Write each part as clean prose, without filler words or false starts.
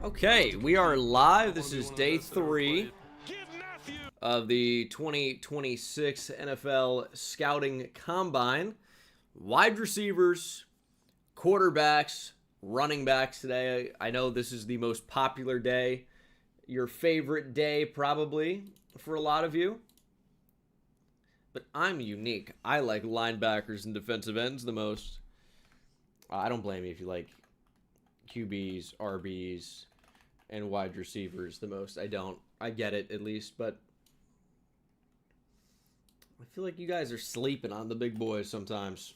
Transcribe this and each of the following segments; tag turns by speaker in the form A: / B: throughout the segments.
A: Okay, we are live. This is day 3 of the 2026 NFL Scouting Combine. Wide receivers, quarterbacks, running backs today. I know this is the most popular day, your favorite day probably for a lot of you. But I'm unique. I like linebackers and defensive ends the most. I don't blame you if you like QBs, RBs, and wide receivers the most. I don't. I get it at least, but I feel like you guys are sleeping on the big boys sometimes.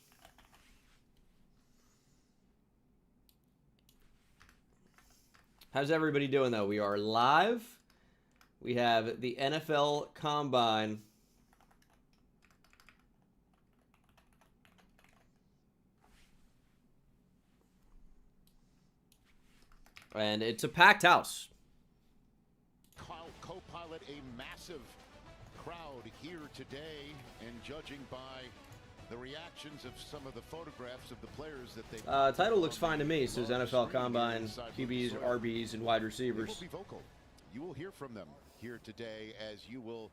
A: How's everybody doing though? We are live. We have the NFL Combine. And it's a packed house.
B: Co-pilot, a massive crowd here today, and judging by the reactions of some of the photographs of the players that they
A: title looks fine to me. It says NFL Combine, QBs, RBs, and wide receivers.
B: They will be vocal. You will hear from them here today, as you will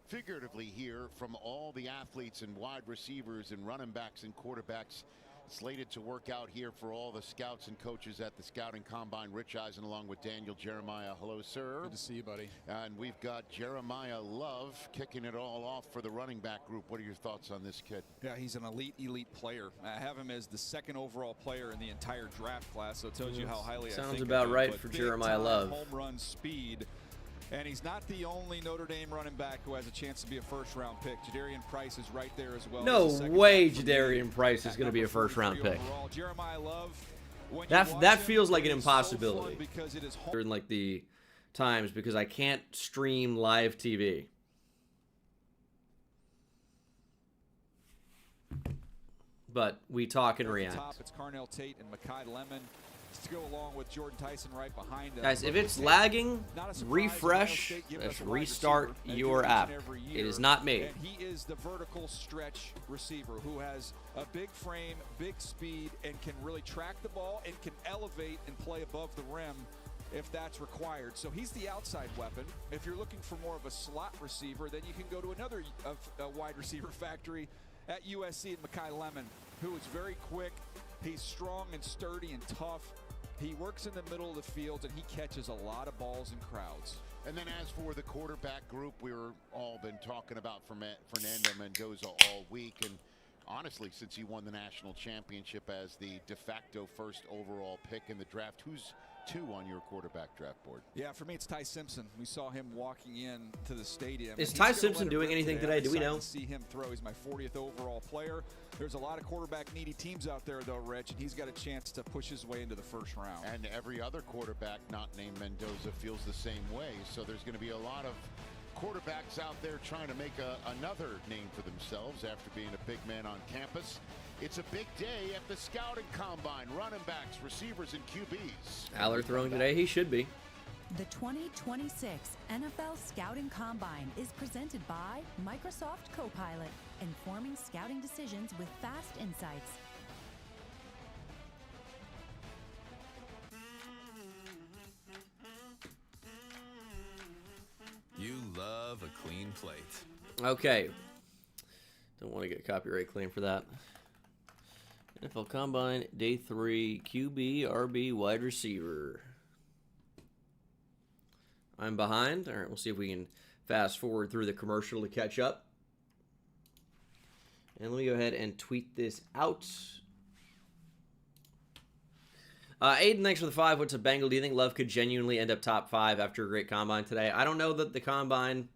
B: figuratively hear from all the athletes and wide receivers and running backs and quarterbacks slated to work out here for all the scouts and coaches at the Scouting Combine. Rich Eisen along with Daniel Jeremiah. Hello, sir.
C: Good to see you, buddy.
B: And we've got Jeremiah Love kicking it all off for the running back group. What are your thoughts on this kid?
C: Yeah, he's an elite player. I have him as the second overall player in the entire draft class, so it tells you how highly I think
A: Sounds about
C: of him.
A: right
C: But
A: for Jeremiah
C: big-time
A: Love.
C: Home run speed. And he's not the only Notre Dame running back who has a chance to be a first-round pick. Jadarian Price is right there as well.
A: No way Jadarian Price is going to be a first-round pick.
C: Overall. Jeremiah Love,
A: That feels like an impossibility.
C: So because it is
A: During like the times because I can't stream live TV. But we talk and react.
C: Top, it's Carnell Tate and Mekhi Lemon to go along with Jordan Tyson right behind them.
A: Guys, if it's lagging, refresh, let's restart your app. It is not me.
C: And he is the vertical stretch receiver who has a big frame, big speed, and can really track the ball and can elevate and play above the rim if that's required. So he's the outside weapon. If you're looking for more of a slot receiver, then you can go to another wide receiver factory at USC and Mekhi Lemon, who is very quick. He's strong and sturdy and tough. He works in the middle of the field, and he catches a lot of balls in crowds.
B: And then as for the quarterback group, we're all been talking about Fernando Mendoza all week. And honestly, since he won the national championship as the de facto first overall pick in the draft, who's 2 on your quarterback draft board?
C: Yeah, for me, it's Ty Simpson. We saw him walking in to the stadium.
A: Is Ty Simpson doing anything today? Do we know?
C: To see him throw. He's my 40th overall player. There's a lot of quarterback-needy teams out there, though, Rich, and he's got a chance to push his way into the first round.
B: And every other quarterback not named Mendoza feels the same way. So there's going to be a lot of quarterbacks out there trying to make another name for themselves after being a big man on campus. It's a big day at the Scouting Combine. Running backs, receivers, and QBs.
A: Aller throwing today. He should be.
D: The 2026 NFL Scouting Combine is presented by Microsoft Copilot, informing scouting decisions with fast insights.
E: You love a clean plate.
A: Okay. Don't want to get copyright claim for that. NFL Combine, day 3, QB, RB, wide receiver. I'm behind. All right, we'll see if we can fast forward through the commercial to catch up. And let me go ahead and tweet this out. Aiden, thanks for the 5. What's a Bengal? Do you think Love could genuinely end up top 5 after a great combine today? I don't know that the combine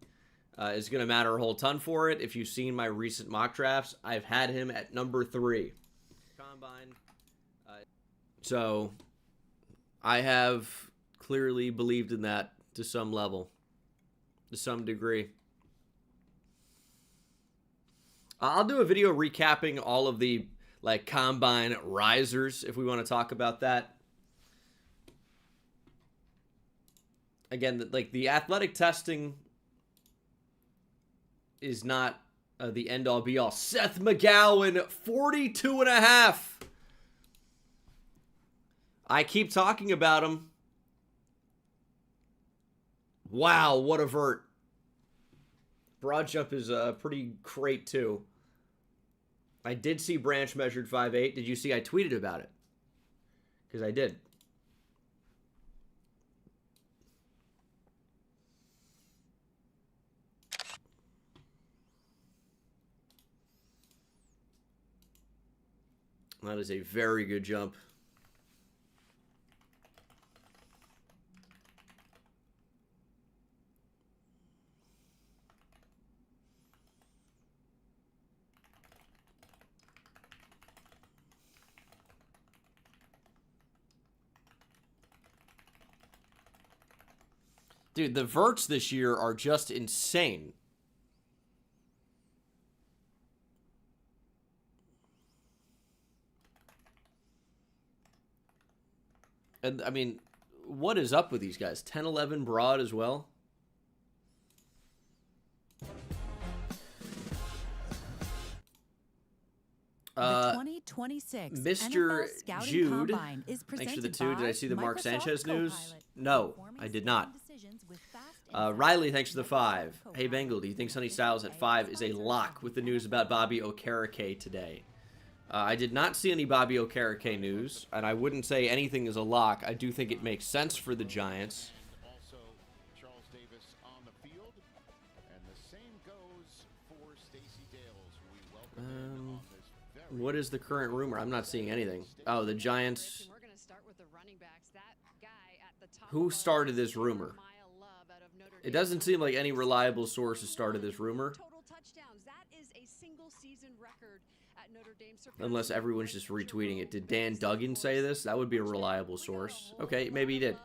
A: is going to matter a whole ton for it. If you've seen my recent mock drafts, I've had him at number 3. Combine. So I have clearly believed in that to some level, to some degree. I'll do a video recapping all of the combine risers if we want to talk about that. Again, the athletic testing is not the end-all be-all. Seth McGowan, 42.5. I keep talking about him. Wow, what a vert. Broad jump is pretty great, too. I did see Branch measured 5'8". Did you see I tweeted about it? Because I did. That is a very good jump. Dude, the verts this year are just insane. And, I mean, what is up with these guys? 10-11 broad as well?
D: The 2026
A: Mr.
D: NFL Scouting
A: Jude,
D: Combine is
A: thanks for the
D: presented
A: 2. Did I
D: by
A: see the Mark
D: Microsoft
A: Sanchez news?
D: Copilot.
A: No,
D: Performing
A: I did not.
D: scouting decisions with fast and
A: Riley, thanks for the 5. Hey, Bengal, do you think Sonny Styles at 5 is a lock with the news about Bobby Okereke today? I did not see any Bobby Okereke news, and I wouldn't say anything is a lock. I do think it makes sense for the Giants.
B: And also Charles Davis on the field. And the same goes for Stacey Dales, who we welcome in on this very
A: What is the current rumor? I'm not seeing anything. Oh, the Giants.
F: We're going to start with the running backs. That guy at the top
A: Who
F: of
A: started
F: our
A: this rumor?
F: Mile Love out of Notre
A: It
F: Dame.
A: doesn't seem like any reliable sources started this rumor,
F: Total touchdowns. That is a single season record at Notre Dame.
A: unless everyone's just retweeting it. Did Dan Duggan say this? That would be a reliable source. Okay, maybe he did.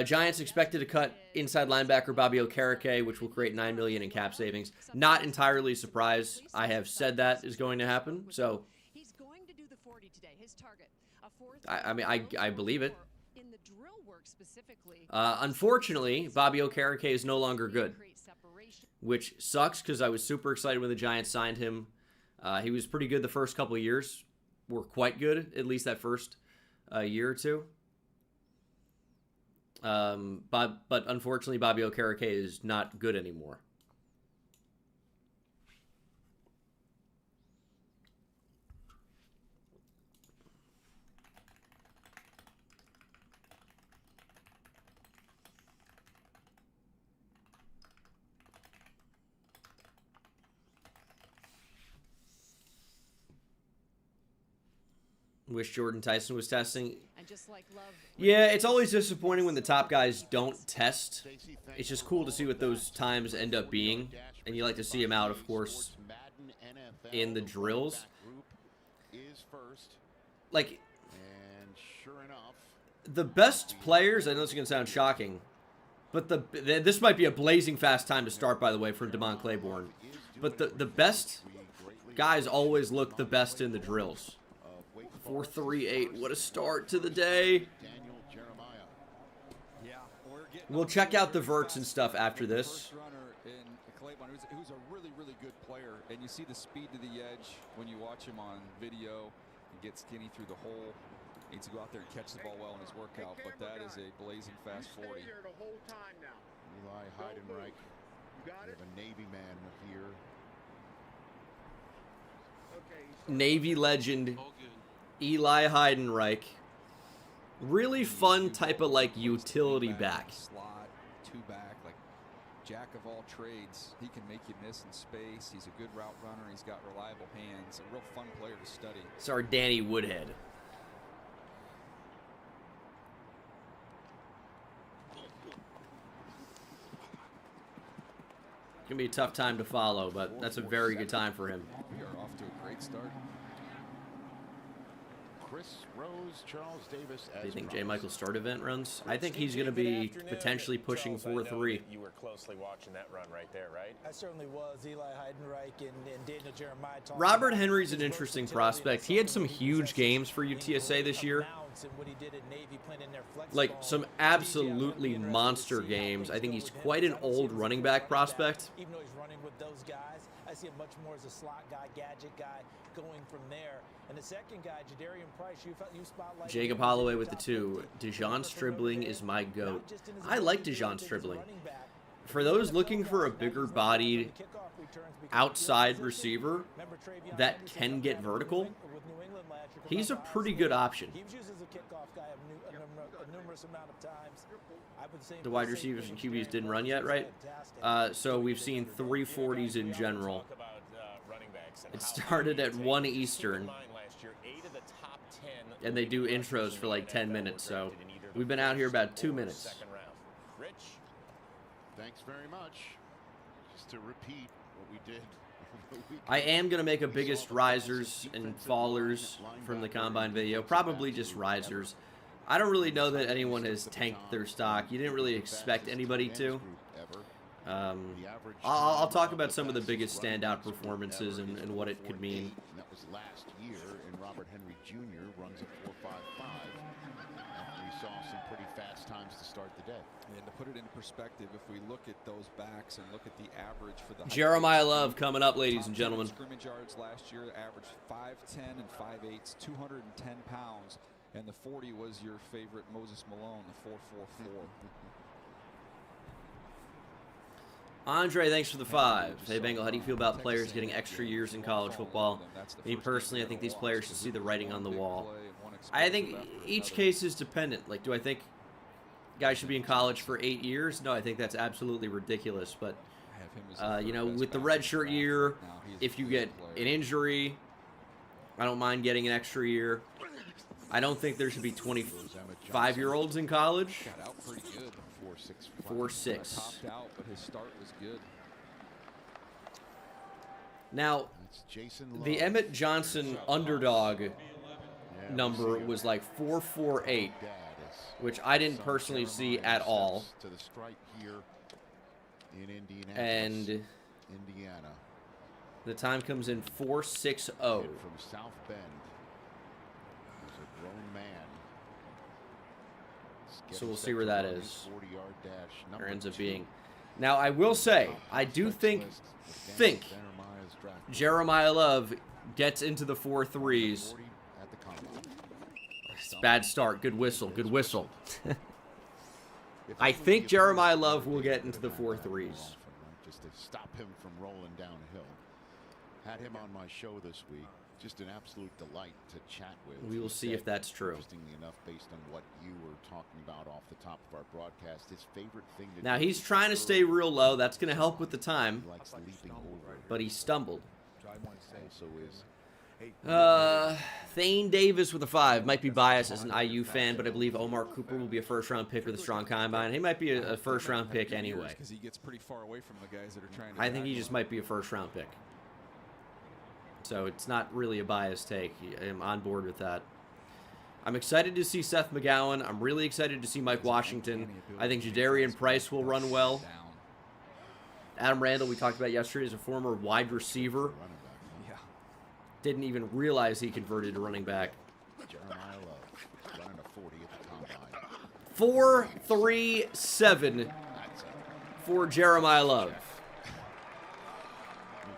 A: Giants expected to cut inside linebacker Bobby Okereke, which will create $9 million in cap savings. Not entirely surprised. I have said that is going to happen, so
F: He's going to do the 40 today. His target, a fourth.
A: I mean, I believe it.
F: In the drill work specifically.
A: Unfortunately, Bobby Okereke is no longer good,
F: Create separation.
A: which sucks because I was super excited when the Giants signed him. He was pretty good the first couple of years. Were quite good, at least that first year or two. But unfortunately, Bobby Okereke is not good anymore. Wish Jordan Tyson was testing.
F: And just like Love.
A: Yeah, it's always disappointing when the top guys don't test. It's just cool to see what those times end up being. And you like to see them out, of course, in the drills. Like,
B: And sure enough,
A: the best players, I know this is going to sound shocking, but this might be a blazing fast time to start, by the way, from Damon Claiborne. But the best guys always look the best in the drills. 4-3-8, what a start to the day.
B: Daniel Jeremiah.
C: Yeah, we're getting
A: We'll check out the verts and stuff after this.
C: First runner in Claiborne, who's a really, really good player, and you see the speed to the edge when you watch him on video. He gets skinny through the hole. Needs to go out there and catch the ball well in his workout, but that is a blazing fast 40.
B: Eli Heidenreich. We have a Navy man here.
A: Navy legend Eli Heidenreich. Really fun type of like utility back.
C: Slot, two back, like jack of all trades. He can make you miss in space. He's a good route runner. He's got reliable hands. A real fun player to study.
A: It's our Danny Woodhead. Gonna be a tough time to follow, but that's a very good time for him.
C: We are off to a great start.
B: Chris Rose, Charles Davis.
A: Do you think J. Michael start event runs? I think he's gonna be potentially pushing 4-3.
G: You were closely watching that run right there, right?
H: I certainly was. Eli Heidenreich and Daniel Jeremiah.
A: Robert Henry's an interesting prospect. He had some huge games for UTSA this year. Like some absolutely monster games. I think he's quite an old running back prospect.
H: Even though he's running with those guys, I see him much more as a slot guy, gadget guy, going from there. And the second guy, Jadarian Price, you spotlight.
A: Jacob Holloway with the 2. Dejon Stribling is my goat. I like Dejon Stribling. for those looking for a bigger bodied outside receiver that can get vertical, he's a pretty good option. The wide receivers and QBs didn't run yet, right? So we've seen 340s in general. It started at 1 Eastern, and they do intros for like 10 minutes, so we've been out here about 2 minutes.
B: Thanks very much. Just to repeat what we did.
A: I am going to make a biggest risers and fallers from the Combine video. Probably just risers. I don't really know that anyone has tanked their stock. You didn't really expect anybody to. I'll talk about some of the biggest standout performances and what it could mean.
B: That was last year, and Robert Henry Jr. runs a 4.55. After we saw some pretty fast times to start the day.
C: And to put it in perspective, if we look at those backs and look at the average for the
A: Jeremiah Love coming up, ladies and gentlemen.
C: Scrimmage yards last year averaged 5'10" and 5'8", 210 pounds, and the 40 was your favorite Moses Malone, the 4.44.
A: Andre, thanks for the 5. Hey, Bengal, how do you feel about players getting extra years in college football? Me personally, I think these players should see the writing on the wall. I think each case is dependent. Like, do I think guys should be in college for 8 years? No, I think that's absolutely ridiculous. But, you know, with the redshirt year, if you get an injury, I don't mind getting an extra year. I don't think there should be 25-year-olds in college.
C: Got out pretty good.
A: 4.6.
C: Topped out, but his start was good.
A: Now, the Emmett Johnson underdog number was like 4.48, which I didn't personally see at all. And the time comes in 4.60.
B: From South Bend. He's a grown man.
A: So we'll see where that is, or ends up being. Now, I will say, I do think Jeremiah Love gets into the 4.3s. Bad start. Good whistle. Good whistle. I think Jeremiah Love will get into the 4.3s.
B: Just to stop him from rolling downhill. Had him on my show this week. Just an absolute delight to chat with.
A: We will see if that's true.
B: Interestingly enough, based on what you were talking about off the top of our broadcast, his favorite thing to
A: Now,
B: do
A: he's trying to stay real low. That's going to help with the time.
B: He likes leaping over.
A: But he stumbled.
B: Also is
A: Thane Davis with a 5. Might be biased as an IU fan, but I believe Omar Cooper will be a first-round pick with a strong combine. He might be a first-round pick anyway.
C: Because he gets pretty far away from the guys that are trying to.
A: I think he just might be a first-round pick. So it's not really a biased take. I'm on board with that. I'm excited to see Seth McGowan. I'm really excited to see Mike Washington. I think Jadarian Price will run well. Adam Randall, we talked about yesterday, is a former wide receiver.
C: Yeah.
A: Didn't even realize he converted to running back.
B: Jeremiah Love running a 40 at the combine.
A: 4.37 for Jeremiah Love.
B: He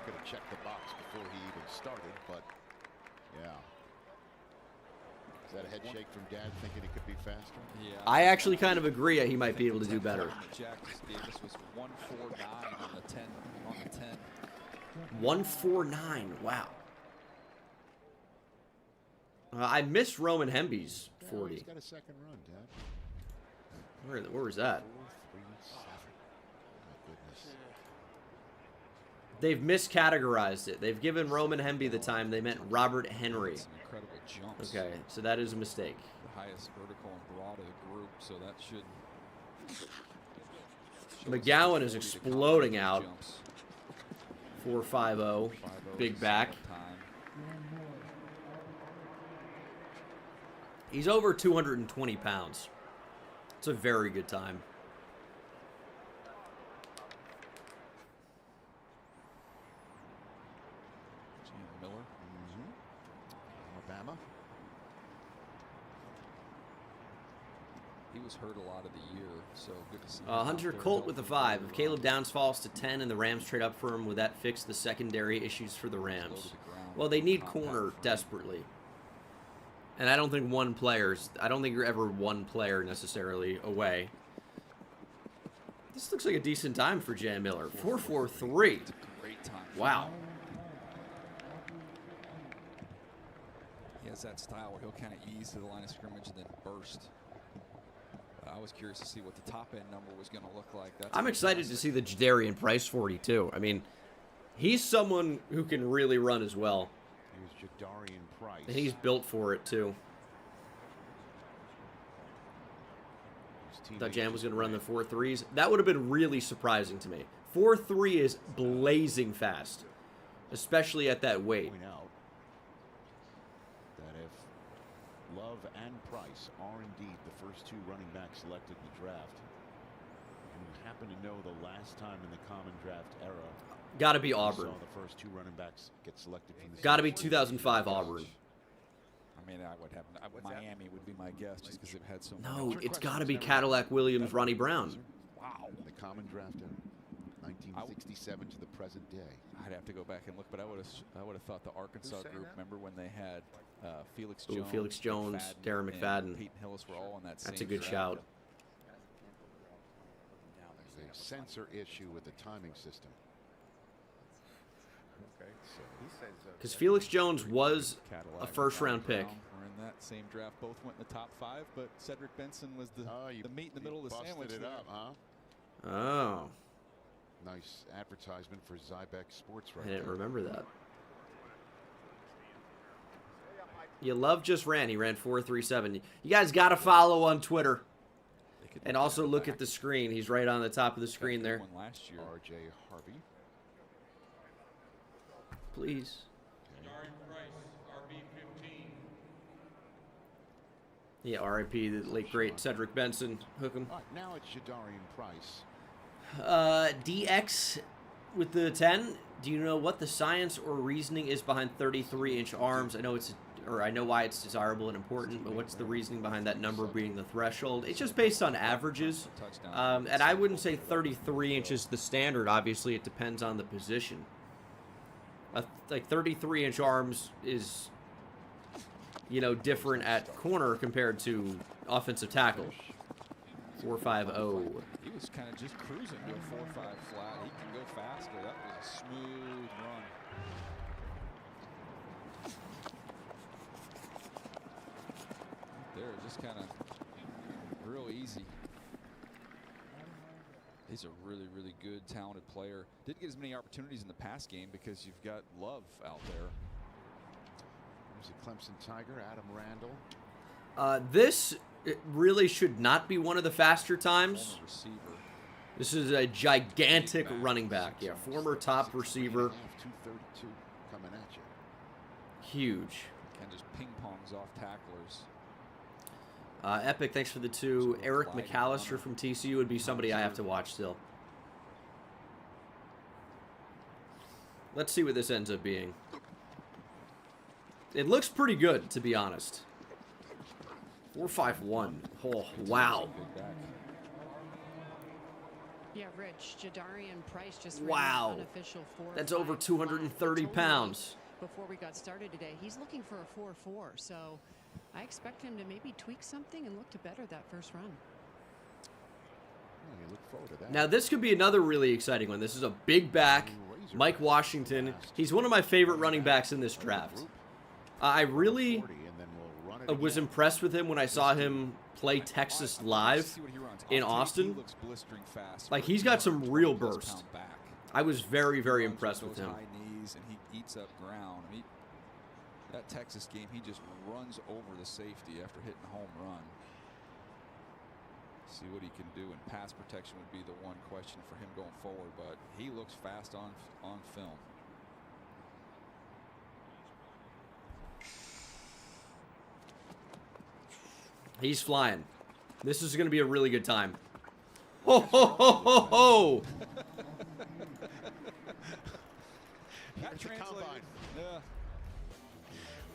B: could have checked the box before he even started, but yeah. Is that a head shake from Dad thinking it could be faster?
C: Yeah.
A: I actually kind of agree he might be able to do better.
C: Jack Davis was 149 on the 10.
A: 149. Wow. I missed Roman Hemby's 40.
B: He's got a second run, Dad.
A: Where was that?
B: 4.37. My goodness.
A: They've miscategorized it. They've given Roman Hemby the time. They meant Robert Henry.
C: Some incredible jumps.
A: Okay, so that is a mistake.
C: The highest vertical and broad of the group, so that should.
A: McGowan is exploding out. 4.50. Big back. He's over 220 pounds. It's a very good time.
C: Miller.
B: Alabama.
C: He was hurt a lot of the year, so good to see him.
A: Hunter
C: out there
A: Colt with a
C: healthy.
A: 5. If Caleb Downs falls to 10 and the Rams trade up for him, would that fix the secondary issues for the Rams? Well, they need corner desperately. And I don't think I don't think you're ever one player necessarily away. This looks like a decent time for Jan Miller. 4.43.
C: It's a great time.
A: Wow.
C: He has that style where he'll kind of ease to the line of scrimmage and then burst. I was curious to see what the top end number was going to look like.
A: I'm excited to see the Jadarian Price 42. I mean, he's someone who can really run as well.
B: Here's Jadarian Price.
A: And he's built for it, too. Thought Jan was going to run the 4.3s. That would have been really surprising to me. 4.3 is blazing fast, especially at that weight.
B: Point out that if Love and Price are indeed the first two running backs selected in the draft, and you happen to know the last time in the common draft era,
A: Got to be
B: you
A: Auburn.
B: saw the first two running backs get selected from the
A: Got to be 2005 Auburn.
C: I mean, I would have Miami would be my guess just because they've had so.
A: No, it's got to be Cadillac Williams, Ronnie Brown.
C: Wow.
B: The common draft era, 1967 to the present day.
C: I'd have to go back and look, but I would have thought the Arkansas group. Remember when they had Felix Jones,
A: Felix Jones, Darren McFadden.
C: and Peyton Hillis were all on that.
A: That's
C: same
A: a good
C: draft.
A: shout.
B: There's a sensor issue with the timing system.
A: Because Felix Jones was
C: Cadillac
A: a first-round
C: Brown
A: pick.
C: were in that same draft. Both went in the top 5, but Cedric Benson was the meat in the middle of the
B: busted
C: sandwich.
B: it
C: there.
B: up, huh?
A: Oh,
B: Nice advertisement for Zybex Sports
A: I
B: right
A: didn't
B: there.
A: remember that. You love just ran. He ran 4.37. You guys got to follow on Twitter.
C: They could
A: And also look at the screen. He's right on the top of the screen there.
C: One last year.
B: R.J. Harvey.
A: Please. Yeah, R.I.P. the late great Cedric Benson. Hook him.
B: All right, now it's Jadarian Price.
A: DX with the 10. Do you know what the science or reasoning is behind 33-inch arms? I know I know why it's desirable and important, but what's the reasoning behind that number being the threshold? It's just based on averages. And I wouldn't say 33 inches the standard. Obviously, it depends on the position. Like 33-inch arms is, different at corner compared to offensive tackle. 4.50.
C: He was kind of just cruising to a 4.5 flat. He can go faster. That was a smooth run. There, just kind of real easy. He's a really, really good, talented player. Didn't get as many opportunities in the pass game because you've got Love out there.
B: There's a Clemson Tiger, Adam Randall.
A: This really should not be one of the faster times.
C: Former receiver.
A: This is a gigantic running back. Yeah, former top receiver.
B: 232 coming at you.
A: Huge.
C: And just ping pongs off tacklers.
A: Epic, thanks for the 2. Eric McAllister from TCU would be somebody I have to watch still. Let's see what this ends up being. It looks pretty good, to be honest. 4.51. Oh, wow.
F: Yeah, Rich, Jadarian Price just
A: Wow.
F: ran an unofficial 4.5
A: That's over 230 pounds.
F: Before we got started today, he's looking for a 4.4, so I expect him to maybe tweak something and look to better that first run.
B: Oh, you look forward to that.
A: Now, this could be another really exciting one. This is a big back, Mike Washington. He's one of my favorite running backs in this draft. I really was impressed with him when I saw him play Texas live in Austin. Like, he's got some real burst. I was very, very impressed with him.
C: High knees and he eats up ground. That Texas game, he just runs over the safety after hitting a home run. See what he can do, and pass protection would be the one question for him going forward, but he looks fast on film.
A: He's flying. This is going to be a really good time. Ho, ho, ho, ho, ho!
C: That translated. Yeah.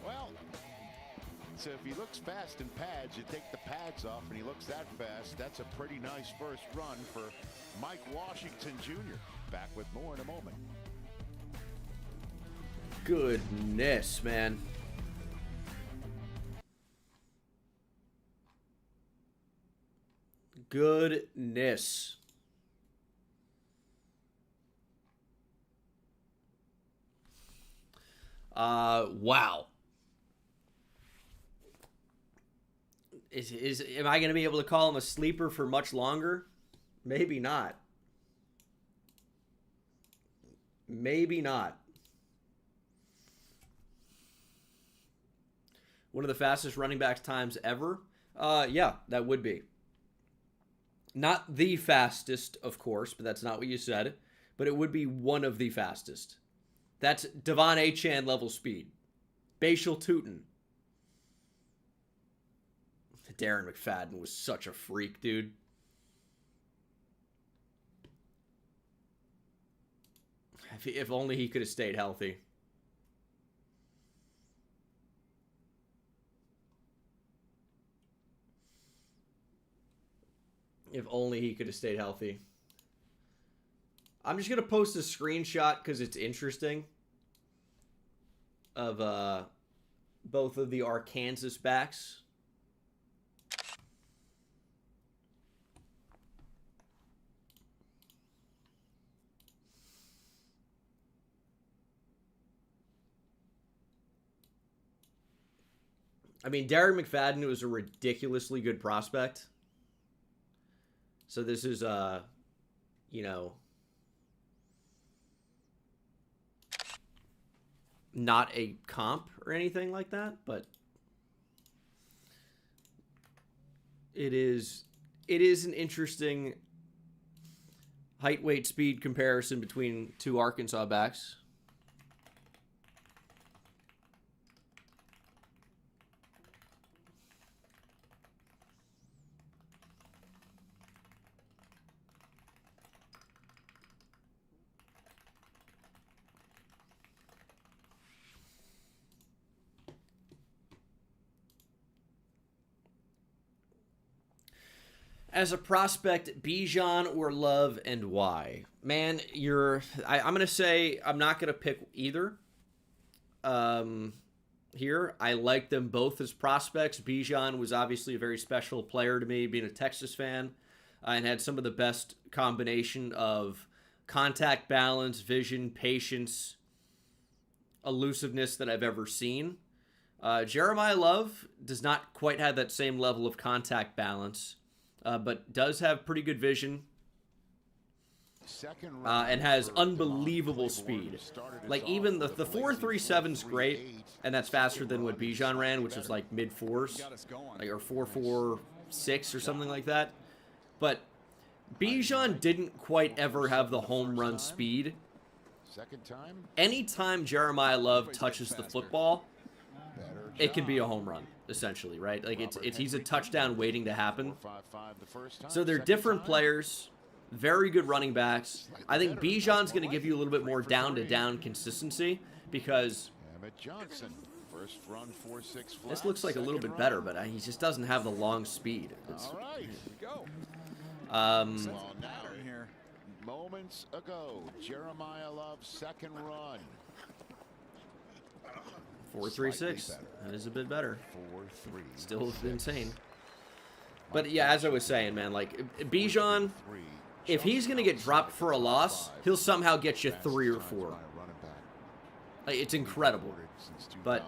B: Well, so if he looks fast in pads, you take the pads off and he looks that fast. That's a pretty nice first run for Mike Washington Jr. Back with more in a moment.
A: Goodness, man. Goodness. Wow. Am I going to be able to call him a sleeper for much longer? Maybe not. Maybe not. One of the fastest running back times ever? Yeah, that would be. Not the fastest, of course, but that's not what you said. But it would be one of the fastest. That's Devon Achane level speed. Bashal Tootin. Darren McFadden was such a freak, dude. If only he could have stayed healthy. If only he could have stayed healthy. I'm just going to post a screenshot because it's interesting of both of the Arkansas backs. I mean, Darren McFadden was a ridiculously good prospect. So this is, you know, not a comp or anything like that, but it is an interesting height, weight, speed comparison between two Arkansas backs. As a prospect, Bijan or Love, and why? Man, I'm going to say I'm not going to pick either. Here, I like them both as prospects. Bijan was obviously a very special player to me, being a Texas fan, and had some of the best combination of contact balance, vision, patience, elusiveness that I've ever seen. Jeremiah Love does not quite have that same level of contact balance. But does have pretty good vision and has unbelievable speed. Like, even the 4.37's great, and that's faster than what Bijan ran, which was like mid-4s, like, or 4.46 or something like that. But Bijan didn't quite ever have the home run speed. Anytime Jeremiah Love touches the football, it can be a home run, essentially, right? Like, he's a touchdown waiting to happen. So they're different players, very good running backs. I think Bijan's going to give you a little bit more down-to-down consistency because this looks like a little bit better, but he just doesn't have the long speed.
B: Moments ago, Jeremiah Love's second run.
A: 4.36. That is a bit better. Still insane. But yeah, as I was saying, man, like, Bijan, if he's going to get dropped for a loss, he'll somehow get you 3 or 4. Like, it's incredible. But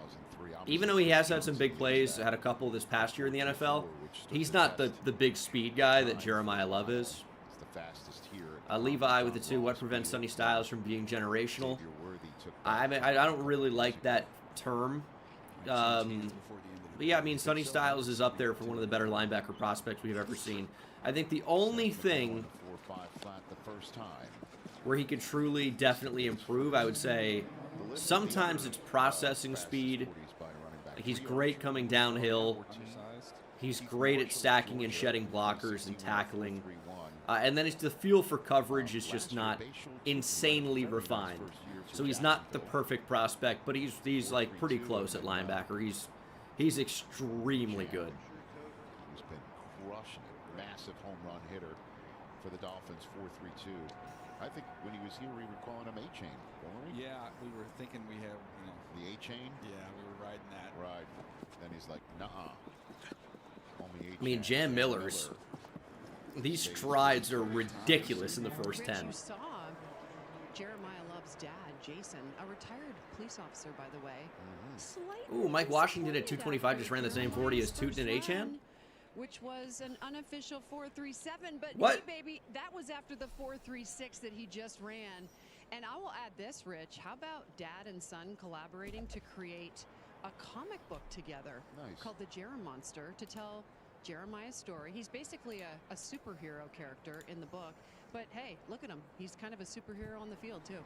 A: even though he has had some big plays, had a couple this past year in the NFL, he's not the big speed guy that Jeremiah Love is. Levi with the 2. What prevents Sonny Styles from being generational? I mean, I don't really like that term. But yeah, I mean, Sonny Styles is up there for one of the better linebacker prospects we've ever seen. I think the only thing where he could truly, definitely improve, I would say, sometimes it's processing speed. Like, he's great coming downhill. He's great at stacking and shedding blockers and tackling. And then the feel for coverage is just not insanely refined. So he's not the perfect prospect, but he's like pretty close at linebacker. He's extremely good.
B: He's been crushing it. Massive home run hitter for the Dolphins, 4.32. I think when he was here, we were calling him A-Chain, weren't we?
C: Yeah, we were thinking we have,
B: the A-Chain?
C: Yeah, we were riding that.
B: Right. Then he's like, nuh-uh. Only A-Chain.
A: I mean, Jam Miller's. These strides are ridiculous in the first 10.
F: You saw Jeremiah Love's dad Jason, a retired police officer, by the way.
A: Ooh, Mike Washington at 225 just ran the same 40 as Tootin and Achan.
F: Which was an unofficial 4.37, but
A: What?
F: hey, baby, that was after the 4.36 that he just ran. And I will add this, Rich. How about dad and son collaborating to create a comic book together called The Monster to tell Jeremiah's story? He's basically a superhero character in the book. But hey, look at him. He's kind of a superhero on the field, too.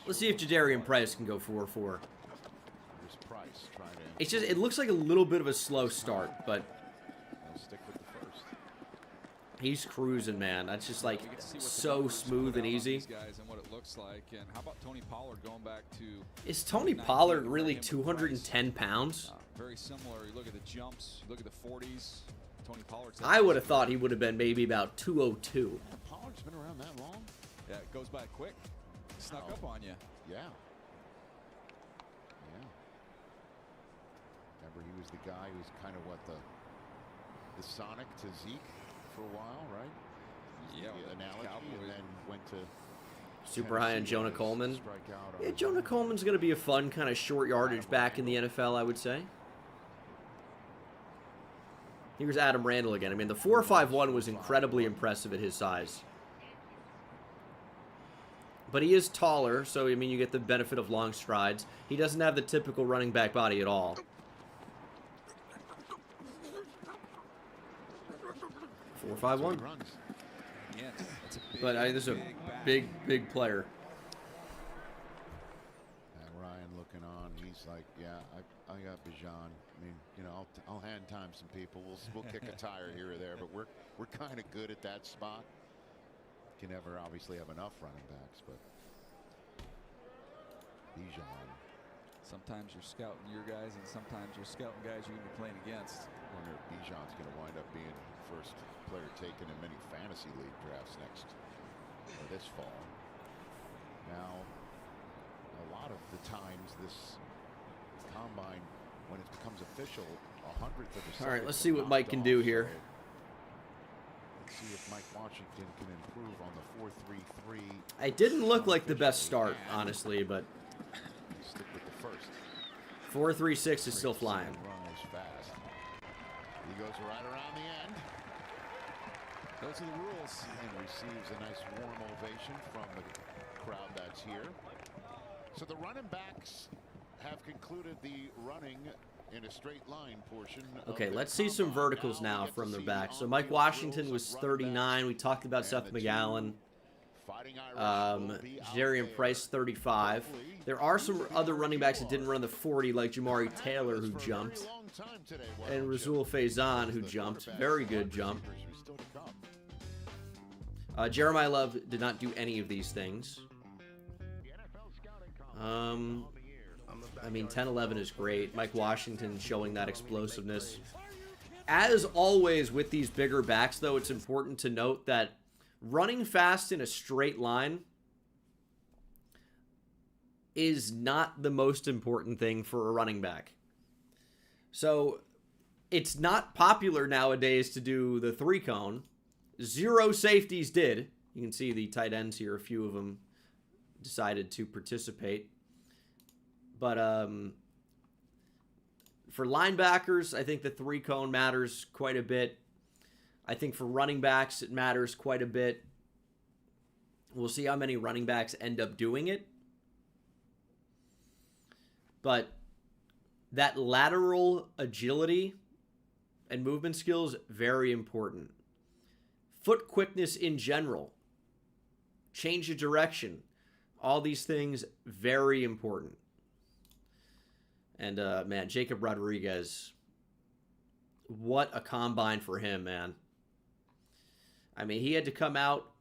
A: Let's see if Jadarian Price can go 4-4.
B: Here's Price trying to.
A: It's just, it looks like a little bit of a slow start, but
B: He'll stick with the first.
A: he's cruising, man. That's just like so smooth and easy.
C: These guys and what it looks like. And how about Tony Pollard going back to?
A: Is Tony Pollard really 210 pounds?
C: Very similar. You look at the jumps. You look at the 40s. Tony Pollard's.
A: I would have thought he would have been maybe about 202.
B: Pollard's been around that long?
C: Yeah, it goes by quick. Snuck up on you.
B: Yeah. Yeah. Remember, he was the guy who was kind of what the Sonic to Zeke for a while, right?
C: Yeah.
B: The analogy, and then went to
A: Super high on Jonah Coleman.
B: Strikeout
A: Yeah,
B: on-
A: Jonah Coleman's going to be a fun kind of short yardage back in the NFL, I would say. Here's Adam Randall again. I mean, the 4.51 was incredibly impressive at his size. But he is taller, so, I mean, you get the benefit of long strides. He doesn't have the typical running back body at all. 4.51.
C: Yeah, that's a big,
A: But this is a
C: big
A: big player.
B: Ryan looking on. He's like, yeah, I got Bijan. I mean, you know, I'll hand time some people. We'll kick a tire here or there, but we're kind of good at that spot. You never obviously have enough running backs, but Bijan.
C: Sometimes you're scouting your guys, and sometimes you're scouting guys you're going to be playing against.
B: I wonder if Bijan's going to wind up being the first player taken in many fantasy league drafts this fall. Now, a lot of the times this combine, when it becomes official, 100th of a second.
A: All right, let's see what Mike can do here.
B: Let's see if Mike Washington can improve on the 4.33.
A: It didn't look like the best start, honestly, but
B: Stick with the first.
A: 4.36 is still flying.
B: Run is fast. He goes right around the end.
C: Those are the rules.
B: And receives a nice warm ovation from the crowd that's here. So the running backs have concluded the running in a straight line portion.
A: Okay, let's see some verticals now from their back. So Mike Washington was 39. We talked about Seth McGowan. Jadarian Price, 35. There are some other running backs that didn't run the 40, like Jamari Taylor, who jumped, and Rasul Faison, who jumped. Very good jump. Jeremiah Love did not do any of these things. I mean, 10-11 is great. Mike Washington showing that explosiveness. As always with these bigger backs, though, it's important to note that running fast in a straight line is not the most important thing for a running back. So it's not popular nowadays to do the 3-cone. Zero safeties did. You can see the tight ends here. A few of them decided to participate. But for linebackers, I think the 3-cone matters quite a bit. I think for running backs, it matters quite a bit. We'll see how many running backs end up doing it. But that lateral agility and movement skills, very important. Foot quickness in general. Change of direction. All these things, very important. And, man, Jacob Rodriguez, what a combine for him, man. I mean, he had to come out,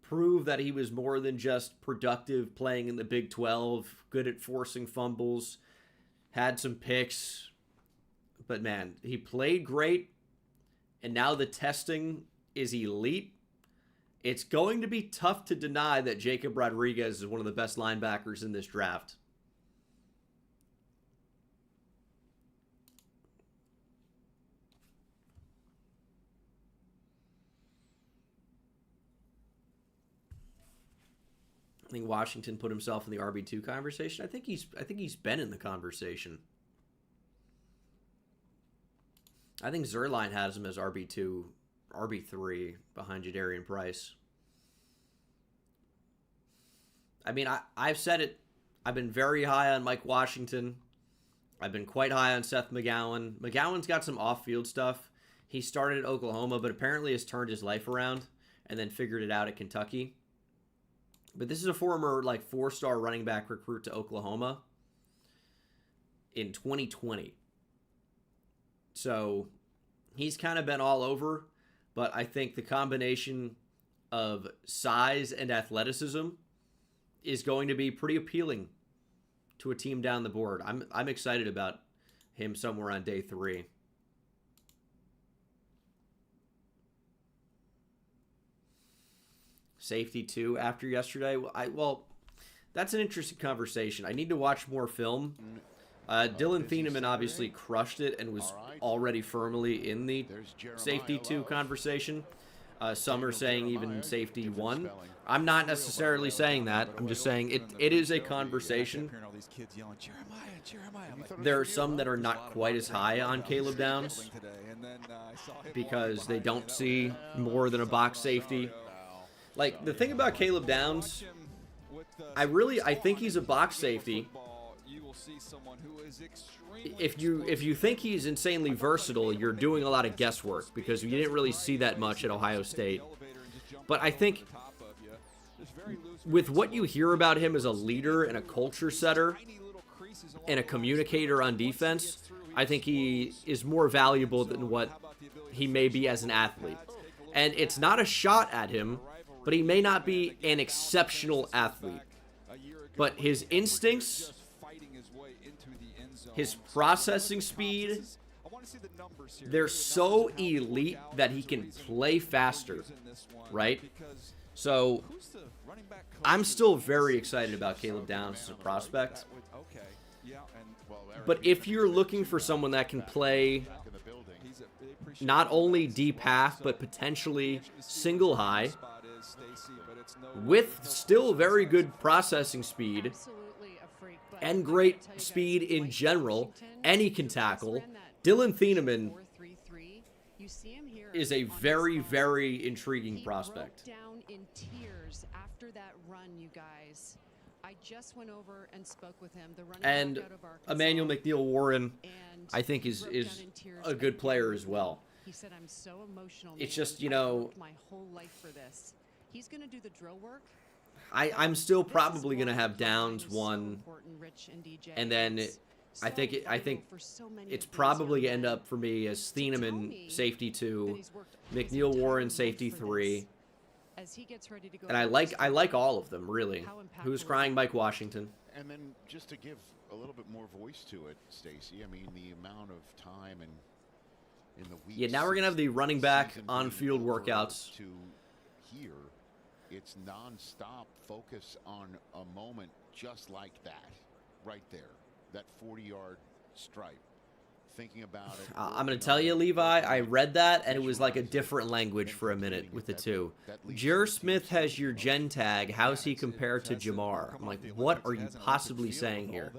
A: prove that he was more than just productive playing in the Big 12, good at forcing fumbles, had some picks. But, man, he played great, and now the testing is elite. It's going to be tough to deny that Jacob Rodriguez is one of the best linebackers in this draft. think Washington put himself in the RB2 conversation. I think he's been in the conversation. I think Zerline has him as RB2, RB3 behind Jadarian Price. I mean, I've said it. I've been very high on Mike Washington. I've been quite high on Seth McGowan. McGowan's got some off-field stuff. He started at Oklahoma, but apparently has turned his life around and then figured it out at Kentucky. But this is a former, like, 4-star running back recruit to Oklahoma in 2020. So he's kind of been all over, but I think the combination of size and athleticism is going to be pretty appealing to a team down the board. I'm excited about him somewhere on day 3. Safety 2 after yesterday. Well, that's an interesting conversation. I need to watch more film. Dylan Thieneman obviously crushed it and was already firmly in the safety 2 conversation. Some are saying even safety 1. I'm not necessarily saying that. I'm just saying it is a conversation. There are some that are not quite as high on Caleb Downs because they don't see more than a box safety. Like, the thing about Caleb Downs, I think he's a box safety. If you think he's insanely versatile, you're doing a lot of guesswork because you didn't really see that much at Ohio State. But I think with what you hear about him as a leader and a culture setter and a communicator on defense, I think he is more valuable than what he may be as an athlete. And it's not a shot at him, but he may not be an exceptional athlete. But his instincts, his processing speed, they're so elite that he can play faster, right? So I'm still very excited about Caleb Downs as a prospect. But if you're looking for someone that can play not only deep half, but potentially single high, with still very good processing speed and great speed in general, and he can tackle, Dylan Thieneman is a very, very intriguing prospect. And Emmanuel McNeil-Warren, I think, is a good player as well. It's just, you know, he's going to do the drill work. I'm still probably going to have Downs 1, and then I think it's probably going to end up for me as Thieneman safety 2, McNeil-Warren safety 3, and I like all of them, really. Who's crying? Mike Washington.
B: And then just to give a little bit more voice to it, Stacy, I mean, the amount of time and in the weeks.
A: Yeah, now we're going to have the running back on-field workouts.
B: To here, it's non-stop focus on a moment just like that, right there, that 40-yard stripe. Thinking about it.
A: I'm going to tell you, Levi, I read that, and it was like a different language for a minute with the two. Jer Smith has your gen tag. How's he compared to Jamar? I'm like, what are you possibly saying here?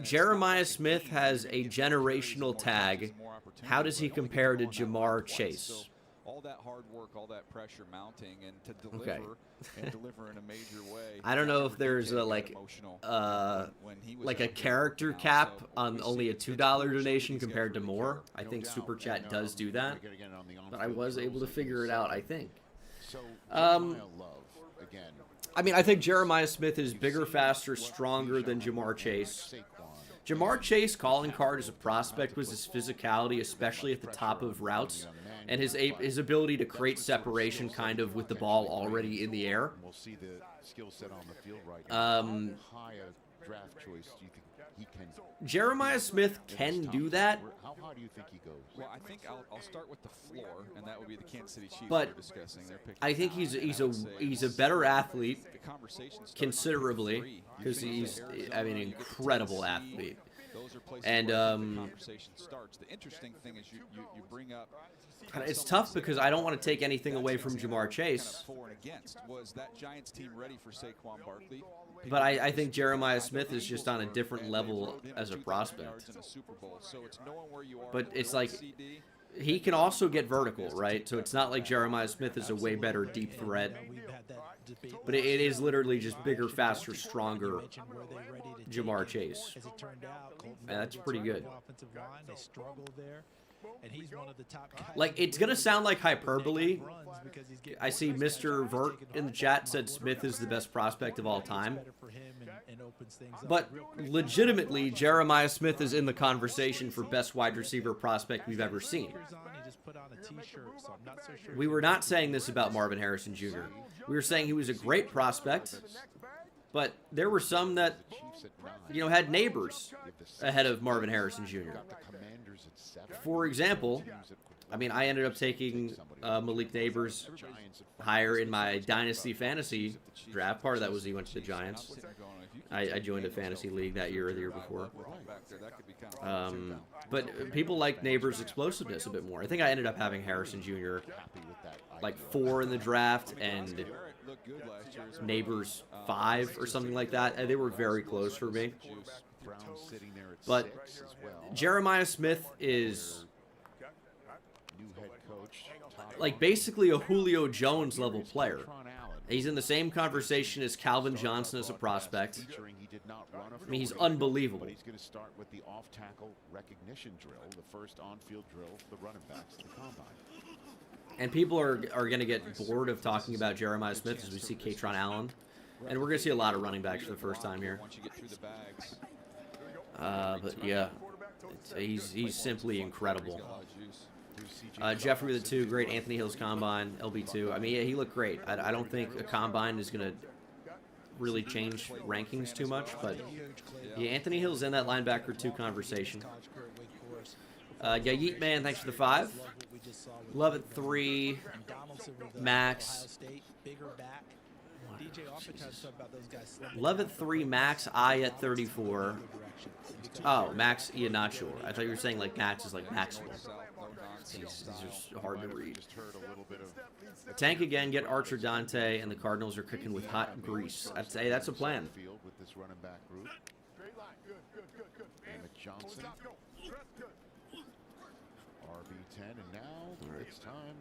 A: Jeremiah Smith has a generational tag. How does he compare to Jamar Chase?
C: All that hard work, all that pressure mounting, and to deliver and deliver in a major way.
A: I don't know if there's a like a character cap on only a $2 donation compared to more. I think Super Chat does do that, but I was able to figure it out, I think. I mean, I think Jeremiah Smith is bigger, faster, stronger than Jamar Chase. Jamar Chase, calling card as a prospect, was his physicality, especially at the top of routes, and his ability to create separation kind of with the ball already in the air.
B: We'll see the skill set on the field right now. How high a draft choice do you think he can?
A: Jeremiah Smith can do that.
B: How high do you think he goes?
C: Well, I think I'll start with the floor, and that would be the Kansas City Chiefs.
A: But
C: we're discussing.
A: I think he's a better athlete considerably because he's, I mean, an incredible athlete.
C: Those are places
A: And
C: where I think the conversation starts. The interesting thing is you bring up.
A: It's tough because I don't want to take anything away from Jamar Chase.
C: For and against. Was that Giants team ready for Saquon Barkley?
A: But I think Jeremiah Smith is just on a different level as a prospect. But it's like he can also get vertical, right? So it's not like Jeremiah Smith is a way better deep threat. But it is literally just bigger, faster, stronger Jamar Chase. And that's pretty good.
H: And he's one of the top guys.
A: Like, it's going to sound like hyperbole. I see Mr. Vert in the chat said Smith is the best prospect of all time. But legitimately, Jeremiah Smith is in the conversation for best wide receiver prospect we've ever seen. We were not saying this about Marvin Harrison Jr. We were saying he was a great prospect, but there were some that, had Neighbors ahead of Marvin Harrison Jr. For example, I mean, I ended up taking Malik Neighbors higher in my Dynasty Fantasy draft. Part of that was he went to the Giants. I joined a fantasy league that year or the year before. But people like Neighbors' explosiveness a bit more. I think I ended up having Harrison Jr. like 4 in the draft and Neighbors 5 or something like that. And they were very close for me. But Jeremiah Smith is like basically a Julio Jones level player. He's in the same conversation as Calvin Johnson as a prospect. I mean, he's unbelievable.
B: He's going to start with the off-tackle recognition drill, the first on-field drill for the running backs in the combine.
A: And people are going to get bored of talking about Jeremiah Smith as we see Katron Allen. And we're going to see a lot of running backs for the first time here. But yeah, he's simply incredible. Jeffrey with the 2, great Anthony Hill's combine, LB2. I mean, yeah, he looked great. I don't think a combine is going to really change rankings too much, but yeah, Anthony Hill's in that linebacker 2 conversation. Yeet Man, thanks for the 5. Love it 3. Max. Love it 3. Max I at 34. Oh, Max Iannaccio. I thought you were saying like Max is like Maxwell. These are hard to read. Tank again, get Archer Dante, and the Cardinals are cooking with hot grease. I'd say that's a plan.
B: With this running back group. Emmett Johnson. RB10, and now it's time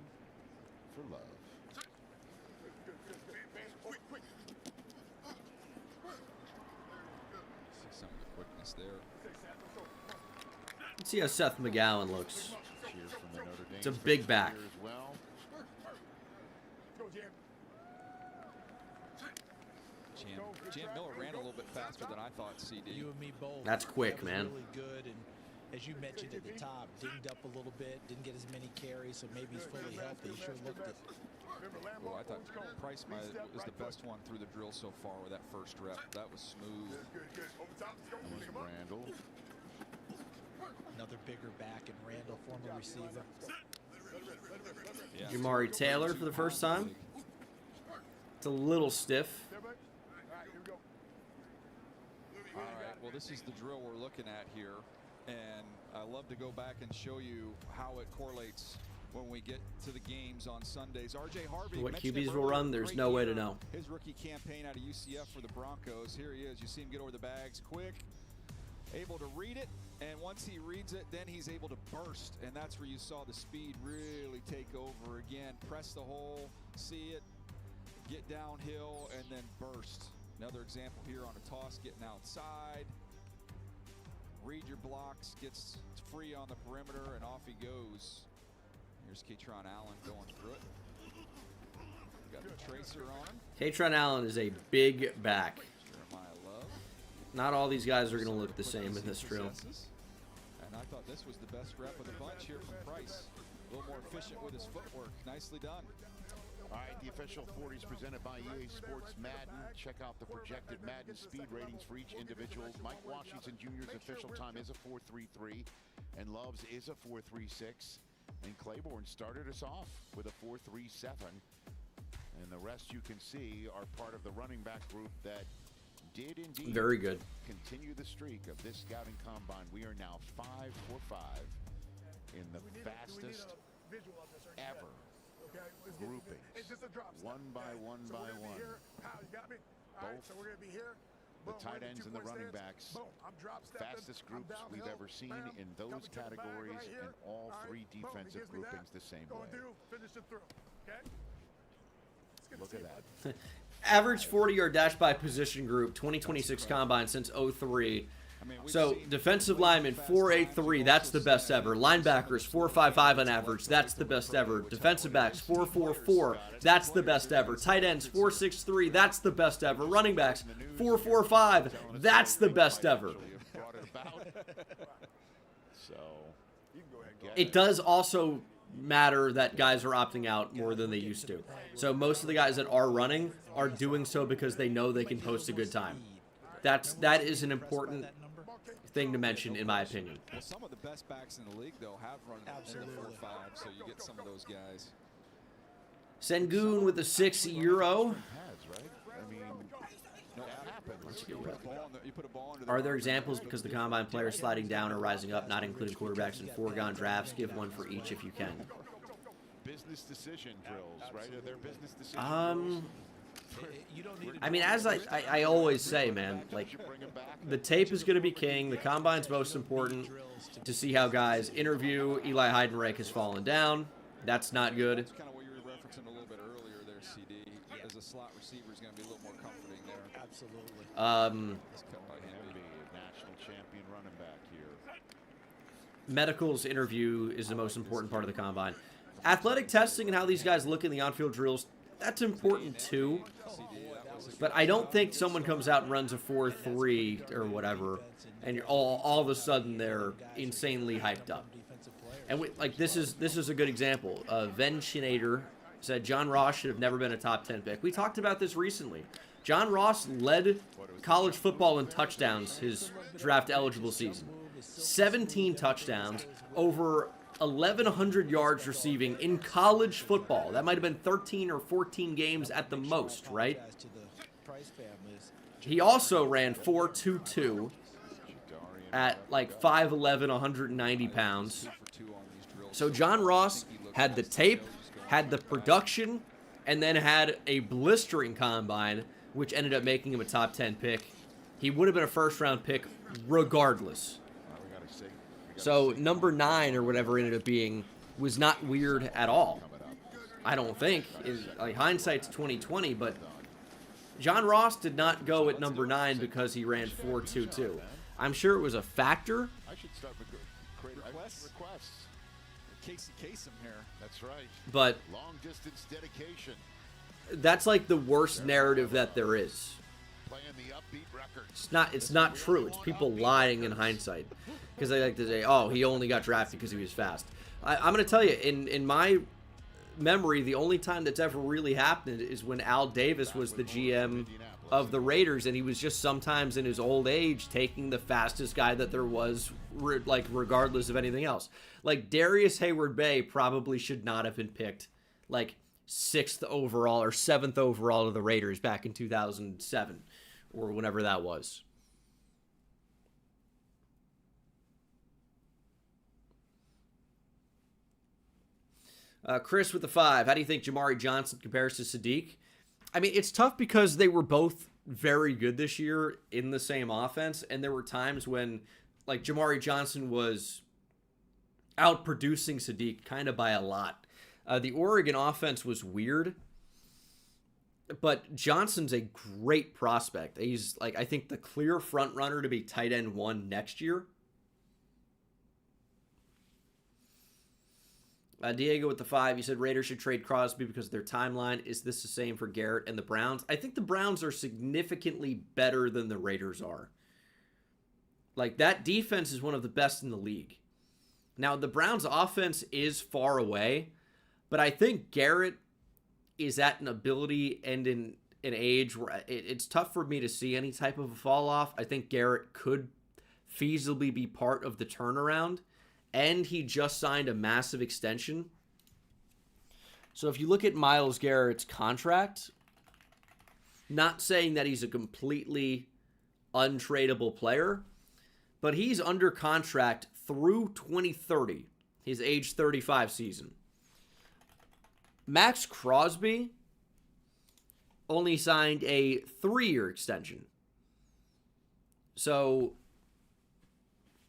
B: for love.
C: See some of the quickness there.
A: Let's see how Seth McGowan looks. It's a big back.
C: Jam Miller ran a little bit faster than I thought, CD.
H: You and me both.
A: That's quick, man.
H: Really good, and as you mentioned at the top, dinged up a little bit, didn't get as many carries, so maybe he's fully healthy. He sure looked it.
C: Well, I thought Price was the best one through the drill so far with that first rep. That was smooth.
B: Randall.
H: Another bigger back, and Randall, former receiver.
C: Yeah.
A: Jamari Taylor for the first time. It's a little stiff.
C: All right, well, this is the drill we're looking at here, and I love to go back and show you how it correlates when we get to the games on Sundays. RJ Harvey.
A: What QBs will run, there's no way to know.
C: His rookie campaign out of UCF for the Broncos. Here he is. You see him get over the bags quick, able to read it, and once he reads it, then he's able to burst, and that's where you saw the speed really take over again. Press the hole, see it, get downhill, and then burst. Another example here on a toss, getting outside. Read your blocks, gets free on the perimeter, and off he goes. Here's Katron Allen going through it. Got the tracer on him.
A: Katron Allen is a big back.
C: Jeremiah Love.
A: Not all these guys are going to look the same in this drill.
C: And I thought this was the best rep of the bunch here from Price. A little more efficient with his footwork. Nicely done.
B: All right, the official 40s presented by EA Sports Madden. Check out the projected Madden speed ratings for each individual. Mike Washington Jr.'s official time is a 4.33, and Love's is a 4.36. And Claiborne started us off with a 4.37. And the rest you can see are part of the running back group that did indeed
A: Very good.
B: continue the streak of this scouting combine. We are now 5 for 5 in the fastest ever groupings. One by one by one. Both the tight ends and the running backs, fastest groups we've ever seen in those categories, in all 3 defensive groupings the same way. Look at that.
A: Average 40-yard dash by position group, 2026 combine since 03. So defensive linemen 4.83, that's the best ever. Linebackers 4.55 on average, that's the best ever. Defensive backs 4.44, that's the best ever. Tight ends 4.63, that's the best ever. Running backs 4.45, that's the best ever. It does also matter that guys are opting out more than they used to. So most of the guys that are running are doing so because they know they can post a good time. That is an important thing to mention, in my opinion.
C: Well, some of the best backs in the league, though, have run in the 4.5, so you get some of those guys.
A: Sengun with a €6. Are there examples because the combine players sliding down or rising up, not including quarterbacks in foregone drafts? Give one for each if you can.
B: Business decision drills, right? Are there business decision drills?
A: I mean, as I always say, man, like, the tape is going to be king. The combine's most important to see how guys interview. Eli Heidenreich has fallen down. That's not good.
C: That's kind of what you were referencing a little bit earlier there, CD. As a slot receiver is going to be a little more comforting there.
B: Absolutely. National champion running back here.
A: Medical's interview is the most important part of the combine. Athletic testing and how these guys look in the on-field drills, that's important too. But I don't think someone comes out and runs a 4.3 or whatever, and you're all of a sudden they're insanely hyped up. And this is a good example. Ven Schneider said John Ross should have never been a top 10 pick. We talked about this recently. John Ross led college football in touchdowns his draft eligible season. 17 touchdowns, over 1,100 yards receiving in college football. That might have been 13 or 14 games at the most, right? He also ran 4.22 at like 5'11", 190 pounds. So John Ross had the tape, had the production, and then had a blistering combine, which ended up making him a top 10 pick. He would have been a first-round pick regardless. So number 9 or whatever it ended up being was not weird at all. I don't think. Hindsight's 20/20, but John Ross did not go at number 9 because he ran 4.22. I'm sure it was a factor.
B: I should start requests.
C: Casey Kasem here.
B: That's right.
A: But
B: long distance dedication.
A: That's like the worst narrative that there is.
B: Playing the upbeat records.
A: It's not true. It's people lying in hindsight. Because they like to say, oh, he only got drafted because he was fast. I'm going to tell you, in my memory, the only time that's ever really happened is when Al Davis was the GM of the Raiders, and he was just sometimes in his old age taking the fastest guy that there was, like, regardless of anything else. Like, Darius Hayward-Bay probably should not have been picked, like, 6th overall or 7th overall to the Raiders back in 2007 or whenever that was. Chris with the 5. How do you think Jamari Johnson compares to Sadiq? I mean, it's tough because they were both very good this year in the same offense, and there were times when, like, Jamari Johnson was outproducing Sadiq kind of by a lot. The Oregon offense was weird, but Johnson's a great prospect. He's, like, I think the clear front runner to be tight end 1 next year. Diego with the 5, you said Raiders should trade Crosby because of their timeline. Is this the same for Garrett and the Browns? I think the Browns are significantly better than the Raiders are. Like, that defense is one of the best in the league. Now, the Browns' offense is far away, but I think Garrett is at an ability and in an age where it's tough for me to see any type of a fall off. I think Garrett could feasibly be part of the turnaround. And he just signed a massive extension. So if you look at Myles Garrett's contract, not saying that he's a completely untradeable player, but he's under contract through 2030, his age 35 season. Max Crosby only signed a 3-year extension. So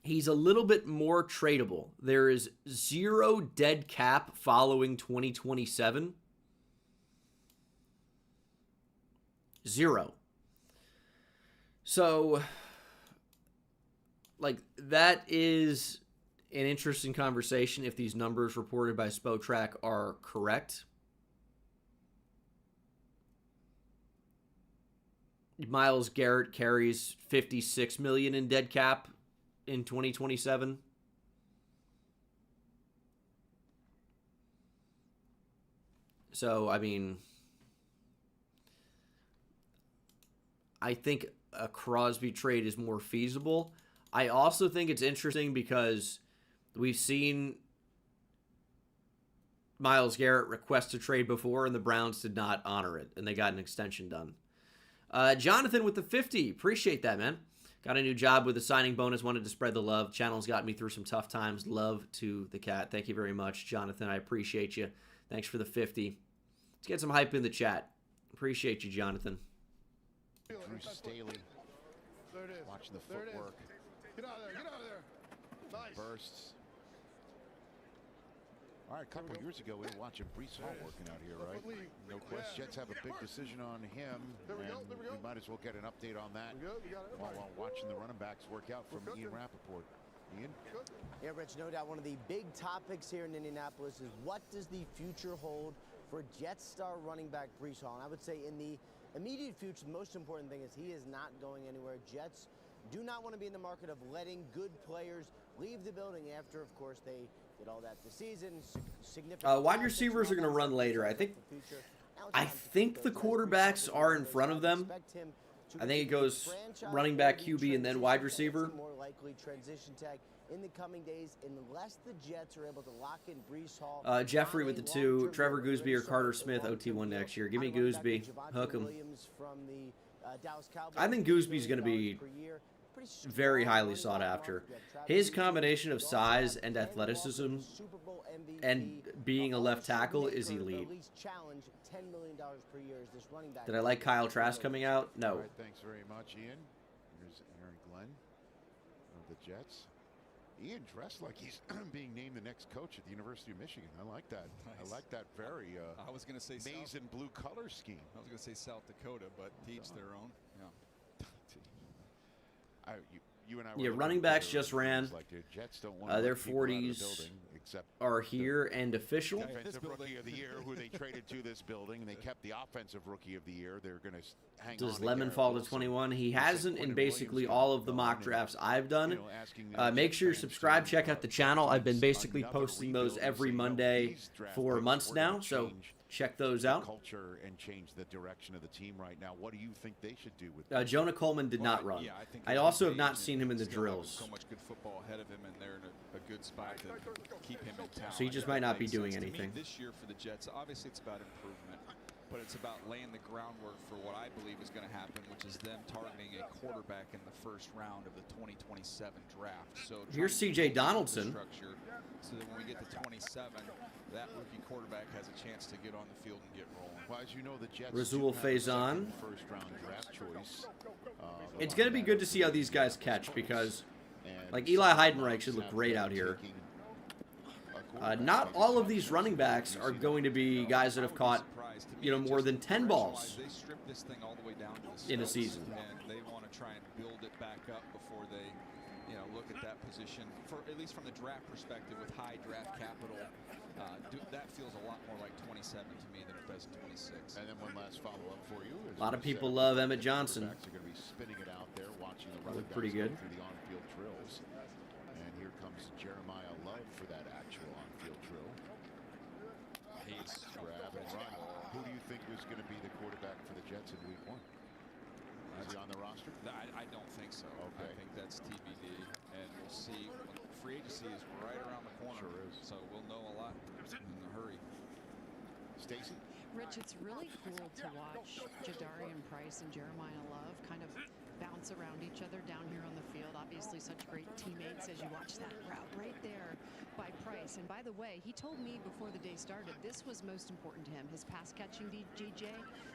A: he's a little bit more tradable. There is 0 dead cap following 2027. 0. So, like, that is an interesting conversation if these numbers reported by Spotrac are correct. Myles Garrett carries $56 million in dead cap in 2027. So, I mean, I think a Crosby trade is more feasible. I also think it's interesting because we've seen Myles Garrett request a trade before, and the Browns did not honor it, and they got an extension done. Jonathan with the 50. Appreciate that, man. Got a new job with a signing bonus. Wanted to spread the love. Channel's got me through some tough times. Love to the cat. Thank you very much, Jonathan. I appreciate you. Thanks for the 50. Let's get some hype in the chat. Appreciate you, Jonathan.
B: Drew Staley watching the footwork.
I: Get out of there. Get out of there. Nice.
B: Bursts. All right, a couple years ago, we were watching Brees Hall working out here, right? No question. Jets have a big decision on him, and we might as well get an update on that while watching the running backs work out from Ian Rappaport. Ian?
J: Yeah, Rich, no doubt one of the big topics here in Indianapolis is what does the future hold for Jets star running back Brees Hall? And I would say in the immediate future, the most important thing is he is not going anywhere. Jets do not want to be in the market of letting good players leave the building after, of course, they did all that this season.
A: Wide receivers are going to run later. I think the quarterbacks are in front of them. I think it goes running back, QB, and then wide receiver.
J: More likely transition tag in the coming days, unless the Jets are able to lock in Brees Hall.
A: Jeffrey with the 2. Trevor Gooseby or Carter Smith, OT1 next year. Give me Gooseby. Hook him. I think Goosby's going to be very highly sought after. His combination of size and athleticism and being a left tackle is elite. Did I like Kyle Trask coming out? No.
B: All right, thanks very much, Ian. Here's Aaron Glenn of the Jets. Ian dressed like he's being named the next coach at the University of Michigan. I like that. Nice. I like that very
C: I was going to say
B: maize and blue color scheme.
C: I was going to say South Dakota, but each their own. Yeah.
B: You and I
A: yeah, running backs just ran.
B: Like
A: their 40s are here and official.
B: Defensive rookie of the year, who they traded to this building, and they kept the offensive rookie of the year. They're going to hang on.
A: Does Lemon fall to 21? He hasn't in basically all of the mock drafts I've done. Make sure you subscribe, check out the channel. I've been basically posting those every Monday for months now, so check those out.
B: Culture and change the direction of the team right now. What do you think they should do with
A: Jonah Coleman did not run. I also have not seen him in the drills.
C: So much good football ahead of him, and they're in a good spot to keep him in town.
A: So he just might not be doing anything.
C: This year for the Jets, obviously it's about improvement, but it's about laying the groundwork for what I believe is going to happen, which is them targeting a quarterback in the first round of the 2027 draft. So
A: here's C.J. Donaldson.
C: So that when we get to 27, that rookie quarterback has a chance to get on the field and get rolling.
B: Well, as you know, the Jets
A: Rasul Faison.
B: First round draft choice.
A: It's going to be good to see how these guys catch because, like, Eli Heidenreich should look great out here. Not all of these running backs are going to be guys that have caught, more than 10 balls in a season.
C: And they want to try and build it back up before they, look at that position, for at least from the draft perspective with high draft capital. That feels a lot more like 27 to me than it does 26.
B: And then one last follow-up for you.
A: A lot of people love Emmett Johnson.
B: Are going to be spinning it out there, watching the running backs
A: pretty good
B: through the on-field drills. And here comes Jeremiah Love for that actual on-field drill.
C: He's
B: grab and run. Who do you think is going to be the quarterback for the Jets in Week 1? Is he on the roster?
C: I don't think so.
B: Okay.
C: I think that's TBD, and we'll see. Free agency is right around the corner.
B: Sure is.
C: So we'll know a lot in a hurry.
B: Stacy?
F: Rich, it's really cool to watch Jadarian Price and Jeremiah Love kind of bounce around each other down here on the field. Obviously, such great teammates as you watch that route right there by Price. And by the way, he told me before the day started, this was most important to him, his pass catching, DJ.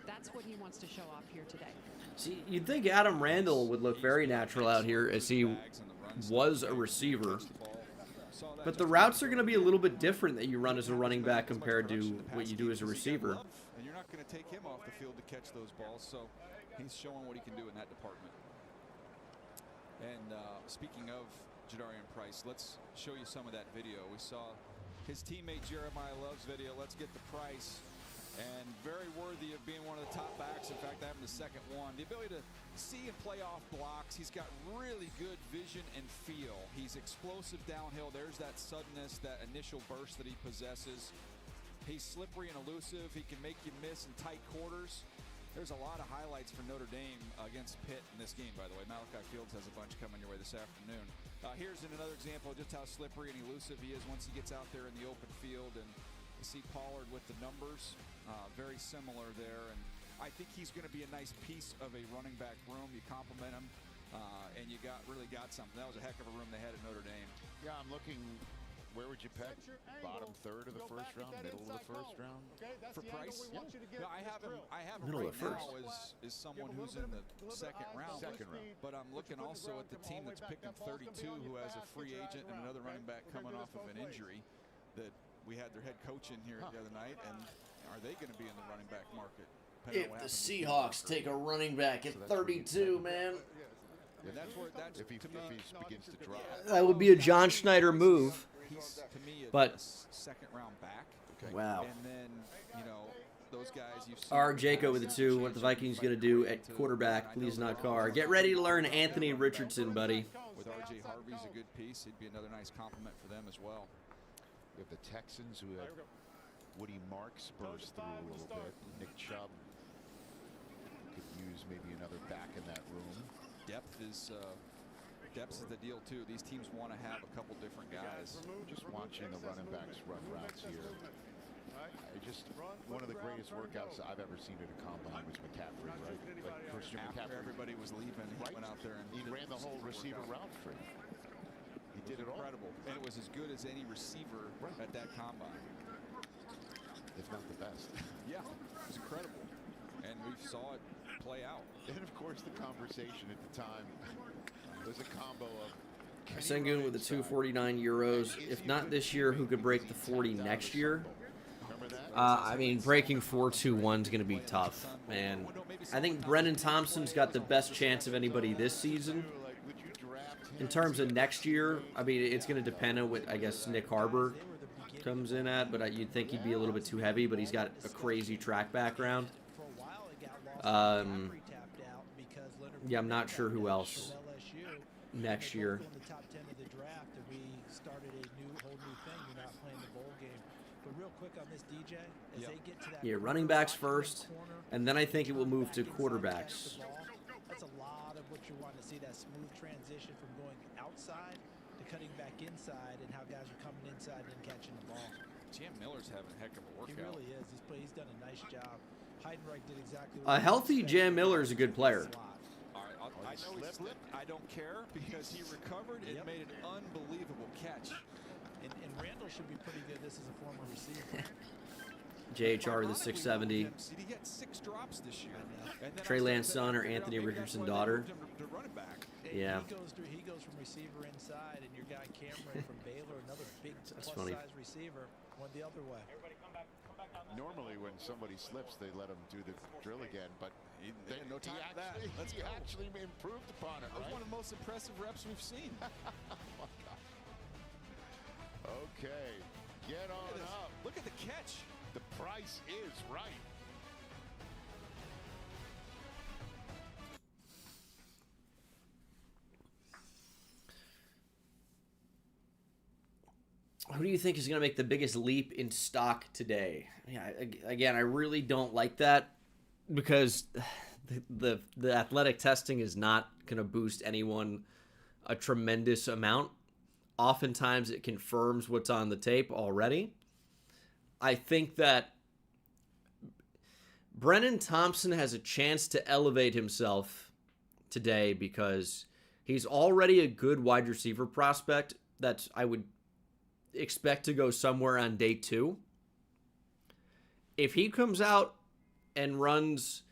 F: That's what he wants to show off here today.
A: See, you'd think Adam Randall would look very natural out here as he was a receiver. But the routes are going to be a little bit different that you run as a running back compared to what you do as a receiver.
C: And you're not going to take him off the field to catch those balls, so he's showing what he can do in that department. And speaking of Jadarian Price, let's show you some of that video. We saw his teammate Jeremiah Love's video. Let's get the Price. And very worthy of being one of the top backs. In fact, having the second one. The ability to see and play off blocks. He's got really good vision and feel. He's explosive downhill. There's that suddenness, that initial burst that he possesses. He's slippery and elusive. He can make you miss in tight quarters. There's a lot of highlights for Notre Dame against Pitt in this game, by the way. Malachi Fields has a bunch coming your way this afternoon. Here's another example of just how slippery and elusive he is once he gets out there in the open field. And you see Pollard with the numbers. Very similar there, and I think he's going to be a nice piece of a running back room. You compliment him, and you really got something. That was a heck of a room they had at Notre Dame.
B: Yeah, I'm looking. Where would you peg? Bottom third of the first round, middle of the first round?
C: For Price? Yeah. I have him
A: Middle
C: right
A: of first.
C: now as someone who's in the second round. But I'm looking also at the team that's picking 32, who has a free agent and another running back coming off of an injury that we had their head coach in here the other night, and are they going to be in the running back market?
A: If the Seahawks take a running back at 32, man.
B: If he begins to drop.
A: That would be a John Schneider move.
C: He's, to me,
A: but
C: second round back.
A: Okay. Wow.
C: And then, those guys you've seen.
A: R. Jaco with the 2. What the Vikings going to do at quarterback? Please not Carr. Get ready to learn Anthony Richardson, buddy.
C: With R.J. Harvey's a good piece. He'd be another nice compliment for them as well.
B: We have the Texans who have Woody Marks burst through a little bit. Nick Chubb could use maybe another back in that room. Depth is the deal too. These teams want to have a couple different guys. Just watching the running backs run routes here. One of the greatest workouts I've ever seen at a combine was McCaffrey, right? Like Christian McCaffrey.
C: Everybody was leaving, he went out there and
B: he ran the whole receiver route for him. He did it all.
C: Incredible. And it was as good as any receiver at that combine.
B: If not the best.
C: Yeah, it was incredible. And we saw it play out.
B: And of course the conversation at the time was a combo of
A: Sengun with the 249 euros. If not this year, who could break the 40 next year? I mean, breaking 4.21 is going to be tough, man. I think Brennan Thompson's got the best chance of anybody this season. In terms of next year, I mean, it's going to depend on what, I guess, Nick Harbor comes in at, but you'd think he'd be a little bit too heavy, but he's got a crazy track background. Yeah, I'm not sure who else next year. Yeah, running backs first, and then I think it will move to quarterbacks.
H: That's a lot of what you want to see, that smooth transition from going outside to cutting back inside, and how guys are coming inside and catching the ball.
C: Jam Miller's having a heck of a workout.
H: He really is. He's done a nice job. Heidenreich did exactly
A: A
H: what
A: healthy Jam Miller is a good player.
C: I know he slipped. I don't care because he recovered and made an unbelievable catch.
H: And Randall should be pretty good. This is a former receiver.
A: JHR with the 670.
C: He got 6 drops this year.
A: Trey Lance son or Anthony Richardson daughter. Yeah.
H: He goes from receiver inside, and your guy Cameron from Baylor, another big plus-size receiver, went the other way.
B: Normally, when somebody slips, they let him do the drill again, but he actually improved upon it.
C: That was one of the most impressive reps we've seen.
B: Okay, get on up.
C: Look at the catch.
B: The price is right.
A: Who do you think is going to make the biggest leap in stock today? Yeah, again, I really don't like that because the athletic testing is not going to boost anyone a tremendous amount. Oftentimes, it confirms what's on the tape already. I think that Brennan Thompson has a chance to elevate himself today because he's already a good wide receiver prospect that I would expect to go somewhere on day 2. If he comes out and runs,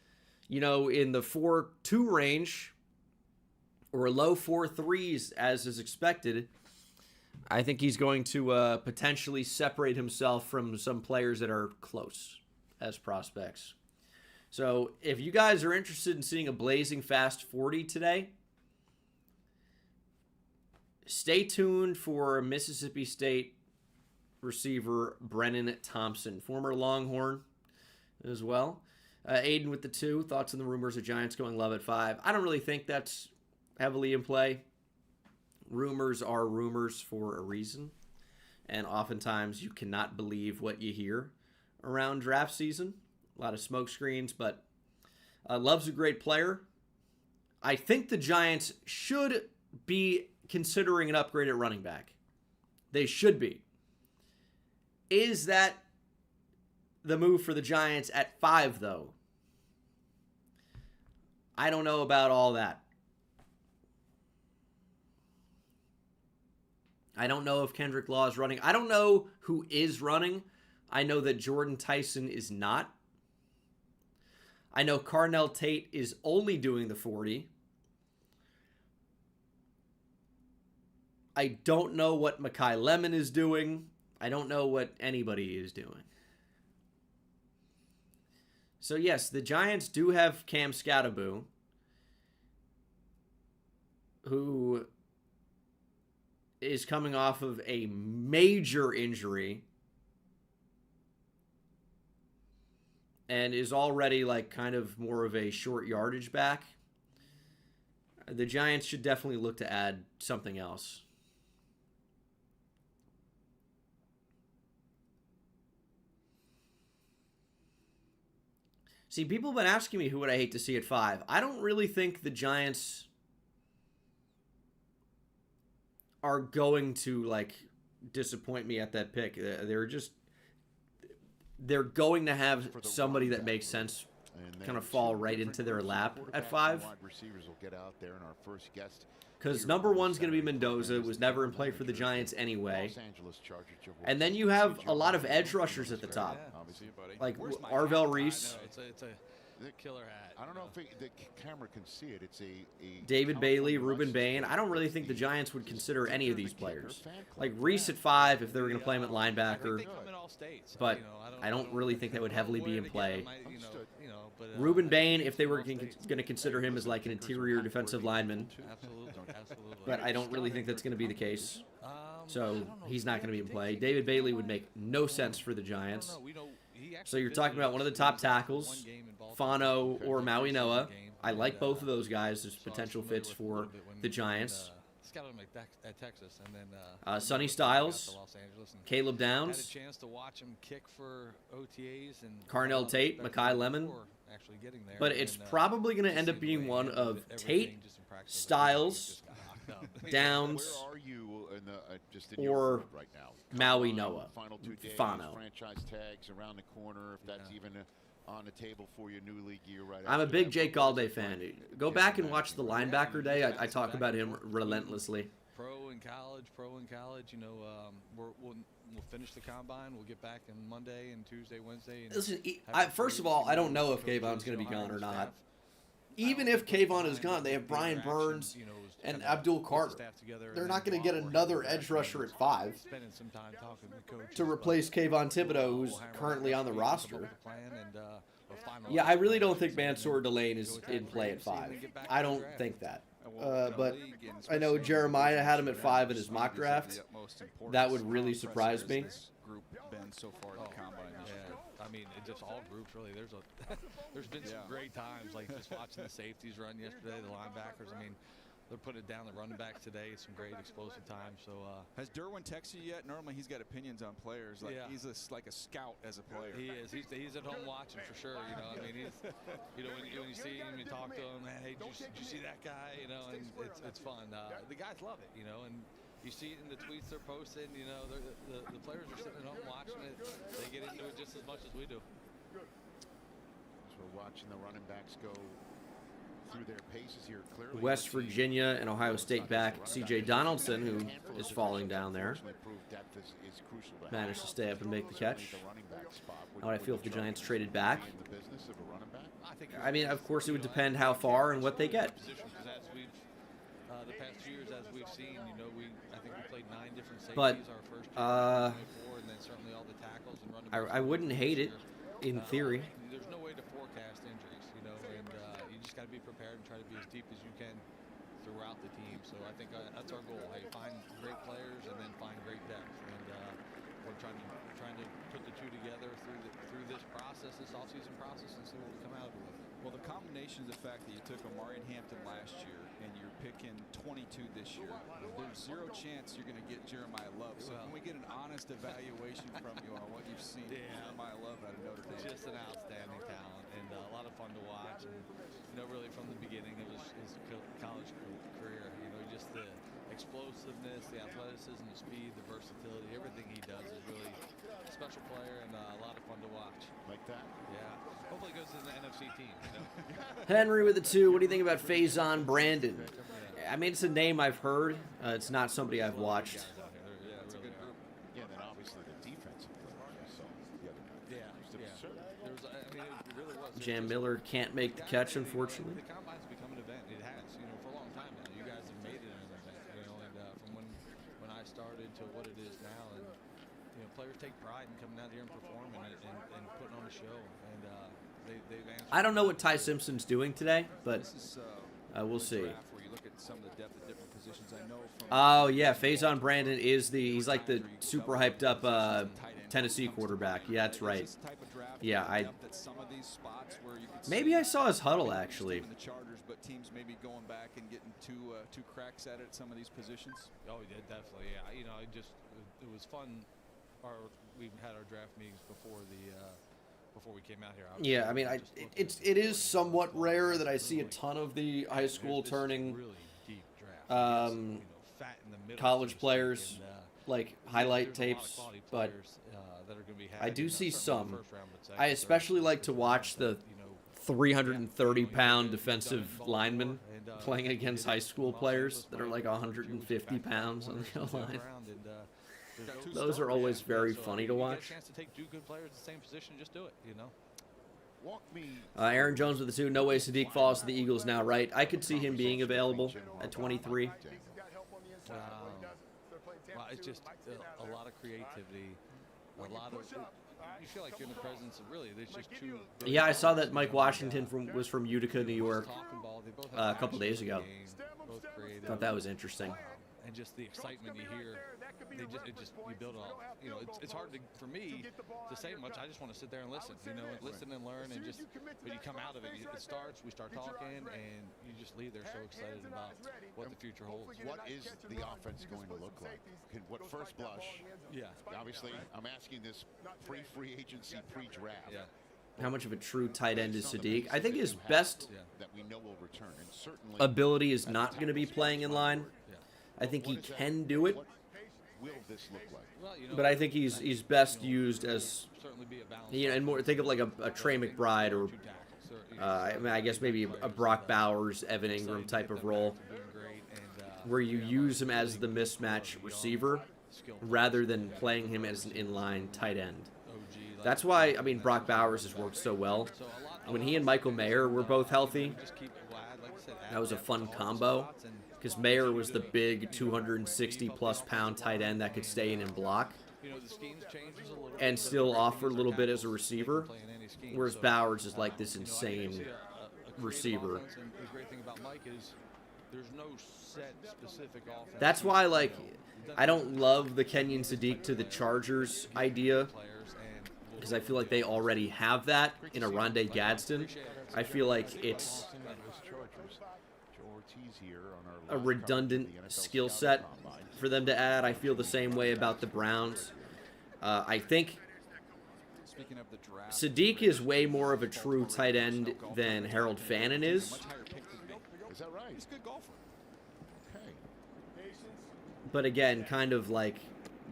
A: in the 4.2 range or low 4.3s as is expected, I think he's going to potentially separate himself from some players that are close as prospects. So if you guys are interested in seeing a blazing fast 40 today, stay tuned for Mississippi State receiver Brennan Thompson, former Longhorn as well. Aiden with the 2. Thoughts on the rumors of Giants going Love at 5. I don't really think that's heavily in play. Rumors are rumors for a reason. And oftentimes you cannot believe what you hear around draft season. A lot of smoke screens, but Love's a great player. I think the Giants should be considering an upgrade at running back. They should be. Is that the move for the Giants at 5, though? I don't know about all that. I don't know if Kendrick Law is running. I don't know who is running. I know that Jordan Tyson is not. I know Carnell Tate is only doing the 40. I don't know what Mekhi Lemon is doing. I don't know what anybody is doing. So yes, the Giants do have Cam Skattebo, who is coming off of a major injury and is already kind of more of a short yardage back. The Giants should definitely look to add something else. See, people have been asking me who would I hate to see at 5. I don't really think the Giants are going to disappoint me at that pick. They're going to have somebody that makes sense kind of fall right into their lap at 5. Because number 1's going to be Mendoza, was never in play for the Giants anyway. And then you have a lot of edge rushers at the top, like Arvell Reese.
K: The killer hat.
B: I don't know if the camera can see it. It's a
A: David Bailey, Reuben Bain. I don't really think the Giants would consider any of these players. Like Reese at 5 if they were going to play him at linebacker. But I don't really think that would heavily be in play. Reuben Bain if they were going to consider him as an interior defensive lineman. But I don't really think that's going to be the case. So he's not going to be in play. David Bailey would make no sense for the Giants. So you're talking about one of the top tackles, Fano or Maui Noah. I like both of those guys as potential fits for the Giants. Sonny Styles, Caleb Downs, Carnell Tate, Mekhi Lemon. But it's probably going to end up being one of Tate, Styles, Downs, or Maui Noah, Fano.
B: Franchise tags around the corner if that's even on the table for your new league year.
A: I'm a big Jake Galday fan. Go back and watch the linebacker day. I talk about him relentlessly.
K: Pro in college. We'll finish the combine. We'll get back on Monday and Tuesday, Wednesday. And
A: listen, first of all, I don't know if Kayvon's going to be gone or not. Even if Kayvon is gone, they have Brian Burns and Abdul Carter. They're not going to get another edge rusher at 5 to replace Kayvon Thibodeau, who's currently on the roster. Yeah, I really don't think Mansour Delane is in play at 5. I don't think that. But I know Jeremiah had him at 5 in his mock draft. That would really surprise me.
K: I mean, just all groups really. There's been some great times, just watching the safeties run yesterday, the linebackers. I mean, they're putting it down the running backs today. Some great explosive times. So
C: has Derwin texted you yet? Normally he's got opinions on players. He's like a scout as a player.
K: He is. He's at home watching for sure. I mean, he's when you see him, you talk to him. Hey, did you see that guy? And it's fun. The guys love it. And you see it in the tweets they're posting. The players are sitting at home watching it. They get into it just as much as we do.
B: So watching the running backs go through their paces here. Clearly,
A: West Virginia and Ohio State back C.J. Donaldson, who is falling down there, managed to stay up and make the catch. How would I feel if the Giants traded back? I mean, of course, it would depend how far and what they get.
K: The past 2 years, as we've seen, you know, I think we played 9 different safeties
A: But
K: our first year, and then certainly all the tackles and running backs.
A: I wouldn't hate it, in theory.
K: There's no way to forecast injuries, you know, and you just got to be prepared and try to be as deep as you can throughout the team. So I think that's our goal. Hey, find great players and then find great depth. And we're trying to put the two together through this process, this offseason process, and see what we come out with.
C: Well, the combination of the fact that you took Omarion Hampton last year and you're picking 22 this year, there's zero chance you're going to get Jeremiah Love. So can we get an honest evaluation from you on what you've seen Jeremiah Love out of Notre Dame?
K: Just an outstanding talent and a lot of fun to watch. And, you know, really from the beginning of his college career, you know, just the explosiveness, the athleticism, the speed, the versatility, everything he does is really a special player and a lot of fun to watch.
B: Like that?
K: Yeah. Hopefully it goes to the NFC team. You know?
A: Henry with the 2. What do you think about Faison Brandon? I mean, it's a name I've heard. It's not somebody I've watched.
B: Yeah, then obviously the defensive player you saw the other night.
A: Jam Miller can't make the catch, unfortunately.
K: The combine's become an event. It has, you know, for a long time now. You guys have made it an event, you know, and from when I started to what it is now, and you know, players take pride in coming out here and performing and putting on a show, and they've answered.
A: I don't know what Ty Simpson's doing today, but we'll see.
C: Where you look at some of the depth at different positions. I know from
A: Oh yeah, Faison Brandon he's like the super hyped up Tennessee quarterback. Yeah, that's right. Yeah, maybe I saw his huddle actually.
C: The Chargers, but teams maybe going back and getting two cracks at it at some of these positions.
K: Oh yeah, definitely. Yeah, you know, it was fun. We had our draft meetings before we came out here.
A: Yeah, I mean, it is somewhat rare that I see a ton of the high school turning college players like highlight tapes, but I do see some. I especially like to watch the 330-pound defensive linemen playing against high school players that are like 150 pounds on the O-line. Those are always very funny to watch.
K: You get a chance to take 2 good players in the same position, just do it, you know.
A: Aaron Jones with the 2. No way Sadiq falls to the Eagles now, right? I could see him being available at 23.
K: Well, it's just a lot of creativity, a lot of. You feel like you're in the presence of really. There's just 2.
A: Yeah, I saw that Mike Washington was from Utica, New York, a couple days ago. Thought that was interesting.
K: And just the excitement you hear, you build it off. You know, it's hard for me to say much. I just want to sit there and listen, you know, and listen and learn, and just. But you come out of it, it starts. We start talking, and you just leave there so excited about what the future holds.
B: What is the offense going to look like? What first blush?
K: Yeah.
B: Obviously, I'm asking this pre-free agency, pre-draft.
K: Yeah.
A: How much of a true tight end is Sadiq? I think his best
B: that we know will return, and certainly
A: ability is not going to be playing in line. I think he can do it, but I think he's best used as, you know, and more think of like a Trey McBride or I guess maybe a Brock Bowers, Evan Ingram type of role, where you use him as the mismatch receiver rather than playing him as an inline tight end. That's why, I mean, Brock Bowers has worked so well. When he and Michael Mayer were both healthy, that was a fun combo. Because Mayer was the big 260-plus pound tight end that could stay in and block and still offer a little bit as a receiver, whereas Bowers is like this insane receiver.
K: The great thing about Mike is there's no set specific offense.
A: That's why, like, I don't love the Kenyon Sadiq to the Chargers idea, because I feel like they already have that in a Rondé Gadsden. I feel like it's a redundant skill set for them to add. I feel the same way about the Browns. I think Sadiq is way more of a true tight end than Harold Fannin is.
B: Is that right?
C: He's a good golfer.
B: Okay.
A: But again, kind of like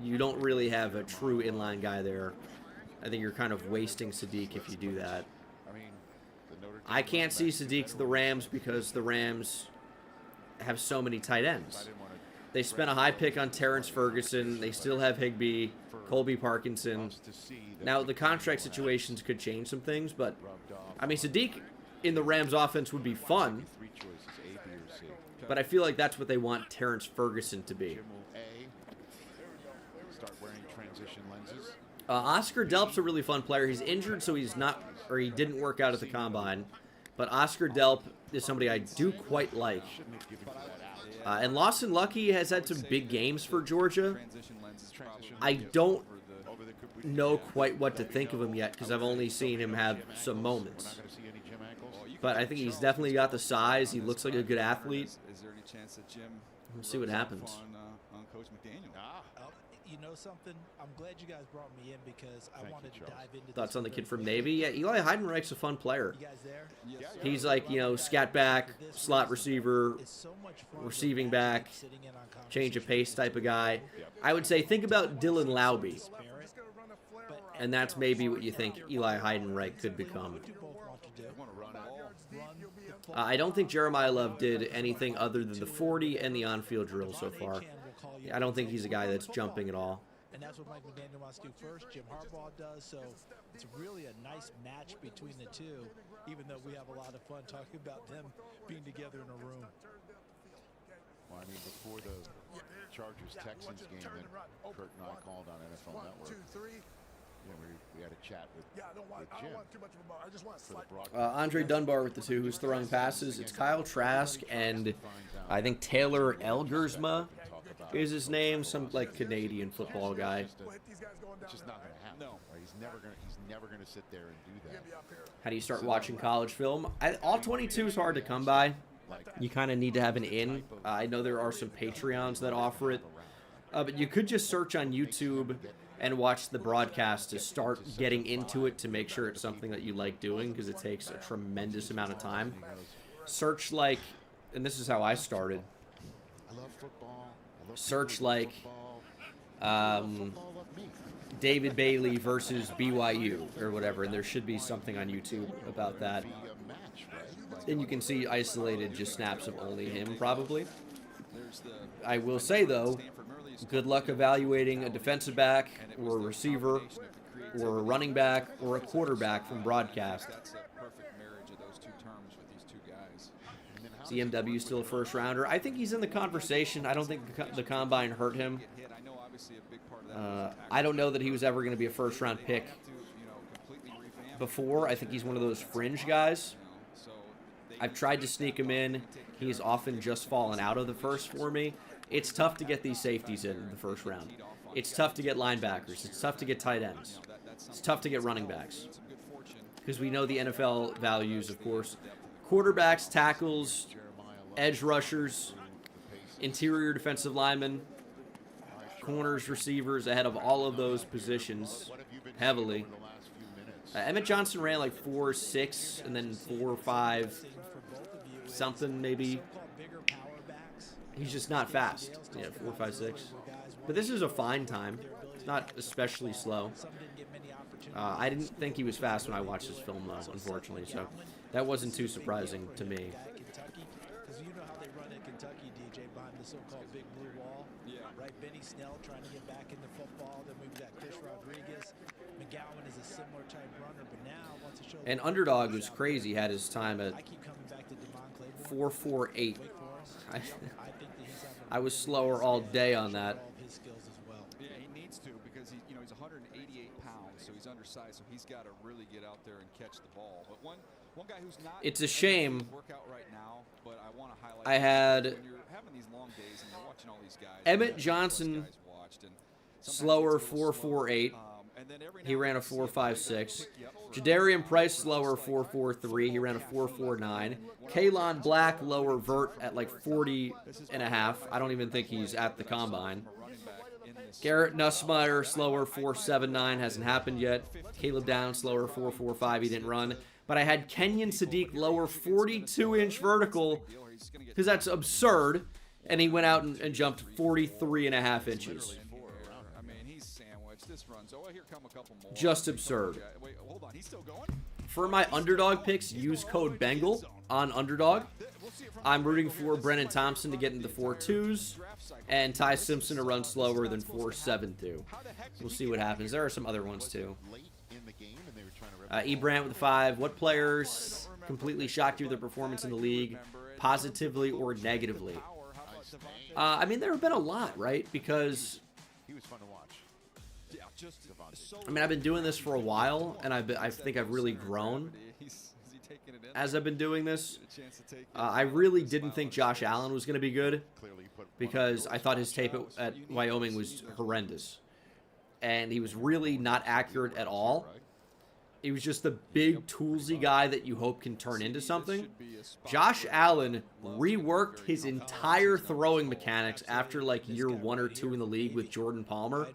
A: you don't really have a true inline guy there. I think you're kind of wasting Sadiq if you do that.
B: I mean, the Notre
A: I can't see Sadiq to the Rams because the Rams have so many tight ends. They spent a high pick on Terrence Ferguson. They still have Higbee, Colby Parkinson. Now, the contract situations could change some things, but, I mean, Sadiq in the Rams offense would be fun, but I feel like that's what they want Terrence Ferguson to be. Oscar Delp's a really fun player. He's injured, so he's not, or he didn't work out at the Combine, but Oscar Delp is somebody I do quite like. And Lawson Lucky has had some big games for Georgia. I don't know quite what to think of him yet because I've only seen him have some moments. But I think he's definitely got the size. He looks like a good athlete. We'll see what happens.
H: You know something? I'm glad you guys brought me in because I wanted to dive into
A: Thoughts on the kid from Navy? Yeah, Eli Heidenreich's a fun player.
H: You guys there? Yes,
A: he's like, you know, scat back, slot receiver, receiving back, change of pace type of guy. I would say think about Dylan Laube. And that's maybe what you think Eli Heidenreich could become. I don't think Jeremiah Love did anything other than the 40 and the on-field drill so far. I don't think he's a guy that's jumping at all.
H: And that's what Mike McDaniel wants to do first. Jim Harbaugh does. So it's really a nice match between the two, even though we have a lot of fun talking about them being together in a room.
B: Well, I mean, before the Chargers-Texans game that Kurt and I called on NFL Network, we had a chat with Jim.
A: Andre Dunbar with the two who's throwing passes. It's Kyle Trask and I think Taylor Elgersma is his name, some like Canadian football guy.
B: It's just not going to happen. No, right? He's never going to sit there and do that.
A: How do you start watching college film? All 22 is hard to come by. You kind of need to have an in. I know there are some Patreons that offer it, but you could just search on YouTube and watch the broadcast to start getting into it to make sure it's something that you like doing because it takes a tremendous amount of time. Search like, and this is how I started. Search like David Bailey versus BYU or whatever, and there should be something on YouTube about that. And you can see isolated just snaps of only him probably. I will say though, good luck evaluating a defensive back or a receiver or a running back or a quarterback from broadcast. CMW still a first rounder. I think he's in the conversation. I don't think the Combine hurt him. I don't know that he was ever going to be a first round pick before. I think he's one of those fringe guys. I've tried to sneak him in. He's often just fallen out of the first for me. It's tough to get these safeties in the first round. It's tough to get linebackers. It's tough to get tight ends. It's tough to get running backs. Because we know the NFL values, of course, quarterbacks, tackles, edge rushers, interior defensive linemen, corners, receivers, ahead of all of those positions heavily. Emmett Johnson ran like 4.6 and then 4.5 something maybe. He's just not fast. Yeah, 4.56. But this is a fine time. It's not especially slow. I didn't think he was fast when I watched this film, though, unfortunately. So that wasn't too surprising to me.
H: Because you know how they run in Kentucky, DJ, behind the so-called big blue wall. Yeah. Right, Benny Snell trying to get back into football. Then we've got Chris Rodriguez. McGowan is a similar type runner, but now once it shows.
A: And Underdog was crazy. Had his time at 4.48. I was slower all day on that.
C: Yeah, he needs to because he's 188 pounds, so he's undersized, so he's got to really get out there and catch the ball. But one guy who's not.
A: It's a shame.
C: Workout right now, but I want to highlight.
A: I had.
C: When you're having these long days and you're watching all these guys.
A: Emmett Johnson, slower 4.48. He ran a 4.56. Jadarian Price slower 4.43. He ran a 4.49. Kalon Black lower vert at like 40.5. I don't even think he's at the Combine. Garrett Nussmeier slower 4.79. Hasn't happened yet. Caleb Downs slower 4.45. He didn't run. But I had Kenyon Sadiq lower 42-inch vertical because that's absurd. And he went out and jumped 43.5 inches.
C: This run. So here come a couple more.
A: Just absurd.
C: Wait, hold on. He's still going?
A: For my underdog picks, use code Bengal on underdog. I'm rooting for Brennan Thompson to get into 4.2s and Ty Simpson to run slower than 4.72. We'll see what happens. There are some other ones too. E. Brandt with 5. What players completely shocked you with their performance in the league, positively or negatively? I mean, there have been a lot, right? Because I mean, I've been doing this for a while, and I think I've really grown as I've been doing this. I really didn't think Josh Allen was going to be good because I thought his tape at Wyoming was horrendous. And he was really not accurate at all. He was just the big, toolsy guy that you hope can turn into something. Josh Allen reworked his entire throwing mechanics after like year 1 or 2 in the league with Jordan Palmer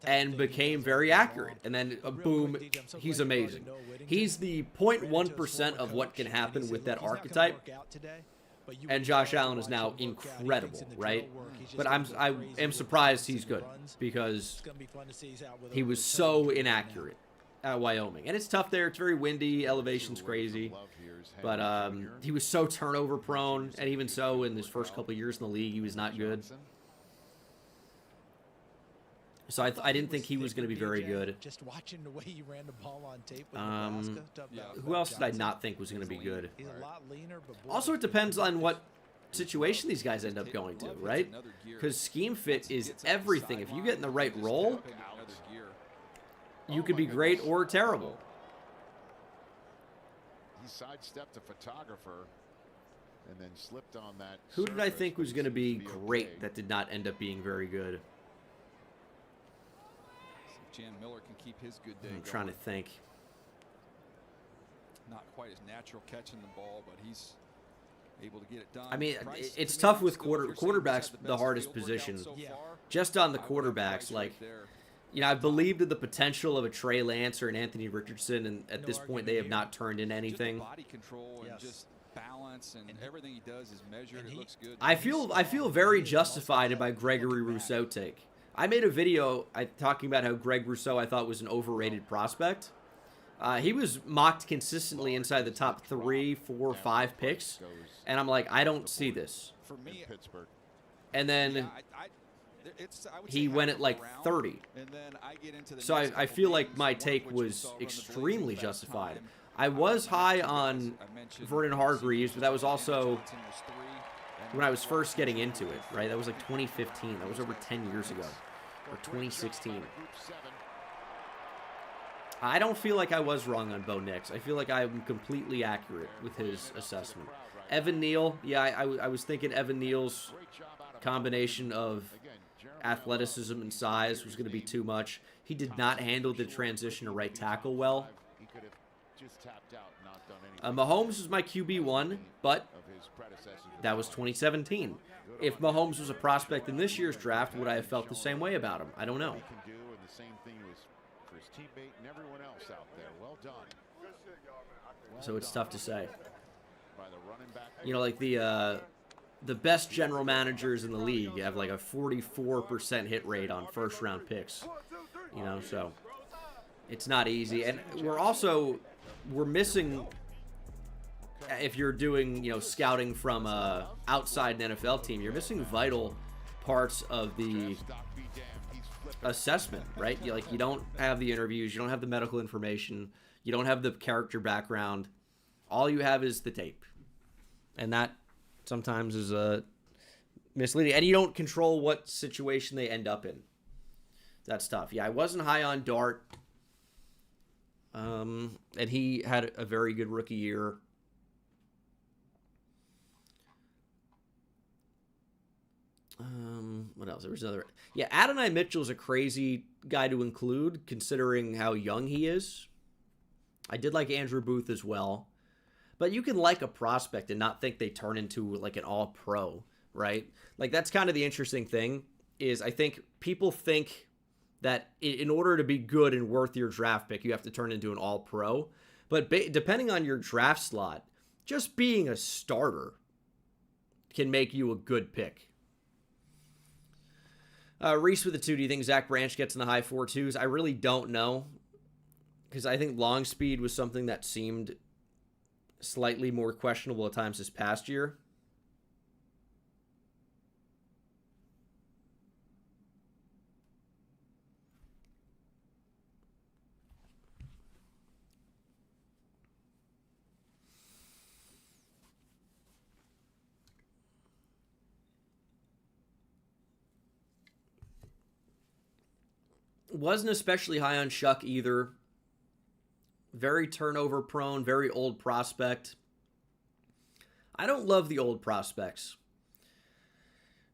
A: and became very accurate. And then, boom, he's amazing. He's the 0.1% of what can happen with that archetype. And Josh Allen is now incredible, right? But I am surprised he's good because he was so inaccurate at Wyoming. And it's tough there. It's very windy. Elevation's crazy. But he was so turnover prone. And even so, in his first couple of years in the league, he was not good. So I didn't think he was going to be very good.
H: Just watching the way he ran the ball on tape with Nebraska.
A: Who else did I not think was going to be good? Also, it depends on what situation these guys end up going to, right? Because scheme fit is everything. If you get in the right role, you could be great or terrible.
B: He sidestepped a photographer and then slipped on that.
A: Who did I think was going to be great that did not end up being very good?
C: Jan Miller can keep his good day.
A: I'm trying to think.
C: Not quite as natural catching the ball, but he's able to get it done.
A: I mean, it's tough with quarterbacks, the hardest position. Just on the quarterbacks, like, you know, I believed in the potential of a Trey Lance or an Anthony Richardson, and at this point, they have not turned in anything.
C: Body control and just balance and everything he does is measured. It looks good.
A: I feel very justified by Gregory Rousseau take. I made a video talking about how Greg Rousseau I thought was an overrated prospect. He was mocked consistently inside the top 3, 4, 5 picks, and I'm like, I don't see this.
C: For me,
A: and then he went at like 30. So I feel like my take was extremely justified. I was high on Vernon Hargreaves, but that was also when I was first getting into it, right? That was like 2015. That was over 10 years ago. Or 2016. I don't feel like I was wrong on Bo Nix. I feel like I'm completely accurate with his assessment. Evan Neal, yeah, I was thinking Evan Neal's combination of athleticism and size was going to be too much. He did not handle the transition to right tackle well. Mahomes was my QB1, but that was 2017. If Mahomes was a prospect in this year's draft, would I have felt the same way about him? I don't know. So it's tough to say. You know, like the best general managers in the league have like a 44% hit rate on first-round picks. You know, so it's not easy. And we're missing, if you're doing, you know, scouting from outside an NFL team, you're missing vital parts of the assessment, right? You don't have the interviews, you don't have the medical information, you don't have the character background. All you have is the tape. And that sometimes is misleading. And you don't control what situation they end up in. That's tough. Yeah, I wasn't high on Dart. And he had a very good rookie year. What else? There was another. Yeah, Adonai Mitchell's a crazy guy to include, considering how young he is. I did like Andrew Booth as well. But you can like a prospect and not think they turn into like an all-pro, right? Like, that's kind of the interesting thing, is I think people think that in order to be good and worth your draft pick, you have to turn into an all-pro. But depending on your draft slot, just being a starter can make you a good pick. Reese with the 2, do you think Zach Branch gets in the high 4.2s? I really don't know. because I think long speed was something that seemed slightly more questionable at times this past year. Wasn't especially high on Shuck either. Very turnover prone, very old prospect. I don't love the old prospects.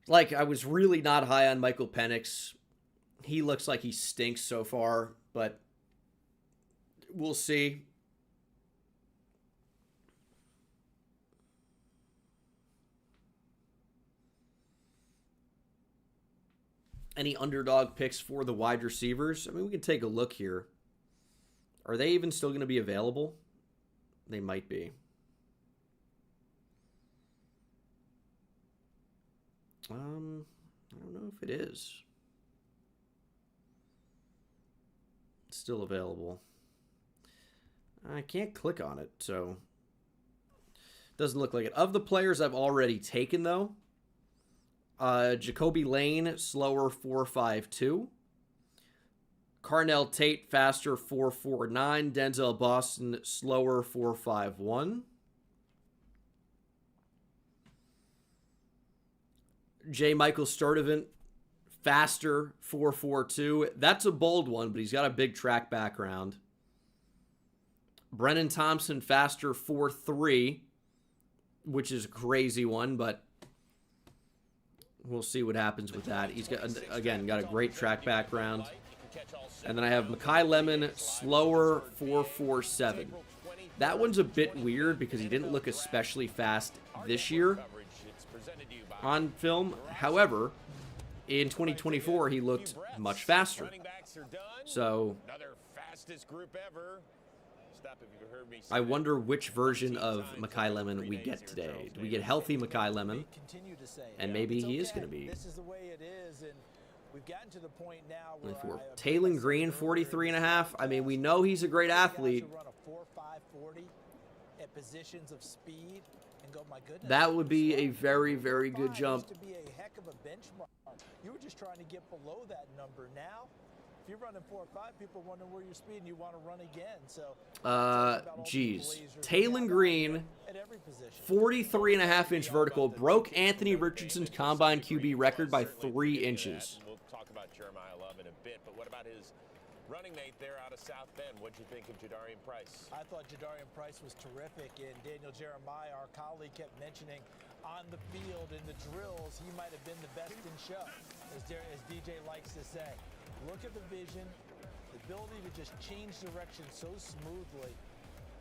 A: Like, I was really not high on Michael Penix. He looks like he stinks so far, but we'll see. Any underdog picks for the wide receivers? I mean, we can take a look here. Are they even still going to be available? They might be. I don't know if it is. It's still available. I can't click on it, so doesn't look like it. Of the players I've already taken, though, Jacoby Lane, slower 4.52. Carnell Tate, faster 4.49. Denzel Boston, slower 4.51. J. Michael Sturdivant, faster 4.42. That's a bold one, but he's got a big track background. Brennan Thompson, faster 4.3, which is a crazy one, but we'll see what happens with that. He's got, again, got a great track background. And then I have Mekhi Lemon, slower 4.47. That one's a bit weird because he didn't look especially fast this year on film. However, in 2024, he looked much faster. So I wonder which version of Mekhi Lemon we get today. Do we get healthy Mekhi Lemon? And maybe he is going to be. Taylon Green, 43.5. I mean, we know he's a great athlete. That would be a very, very good jump.
H: You were just trying to get below that number. Now, if you're running 4.5, people wonder where you're speeding. You want to run again. So,
A: geez. Taylon Green, 43.5-inch vertical, broke Anthony Richardson's combine QB record by 3 inches.
G: We'll talk about Jeremiah Love in a bit, but what about his running mate there out of South Bend? What'd you think of Jadarian Price?
H: I thought Jadarian Price was terrific, and Daniel Jeremiah, our colleague, kept mentioning on the field in the drills, he might have been the best in show, as DJ likes to say. Look at the vision, the ability to just change direction so smoothly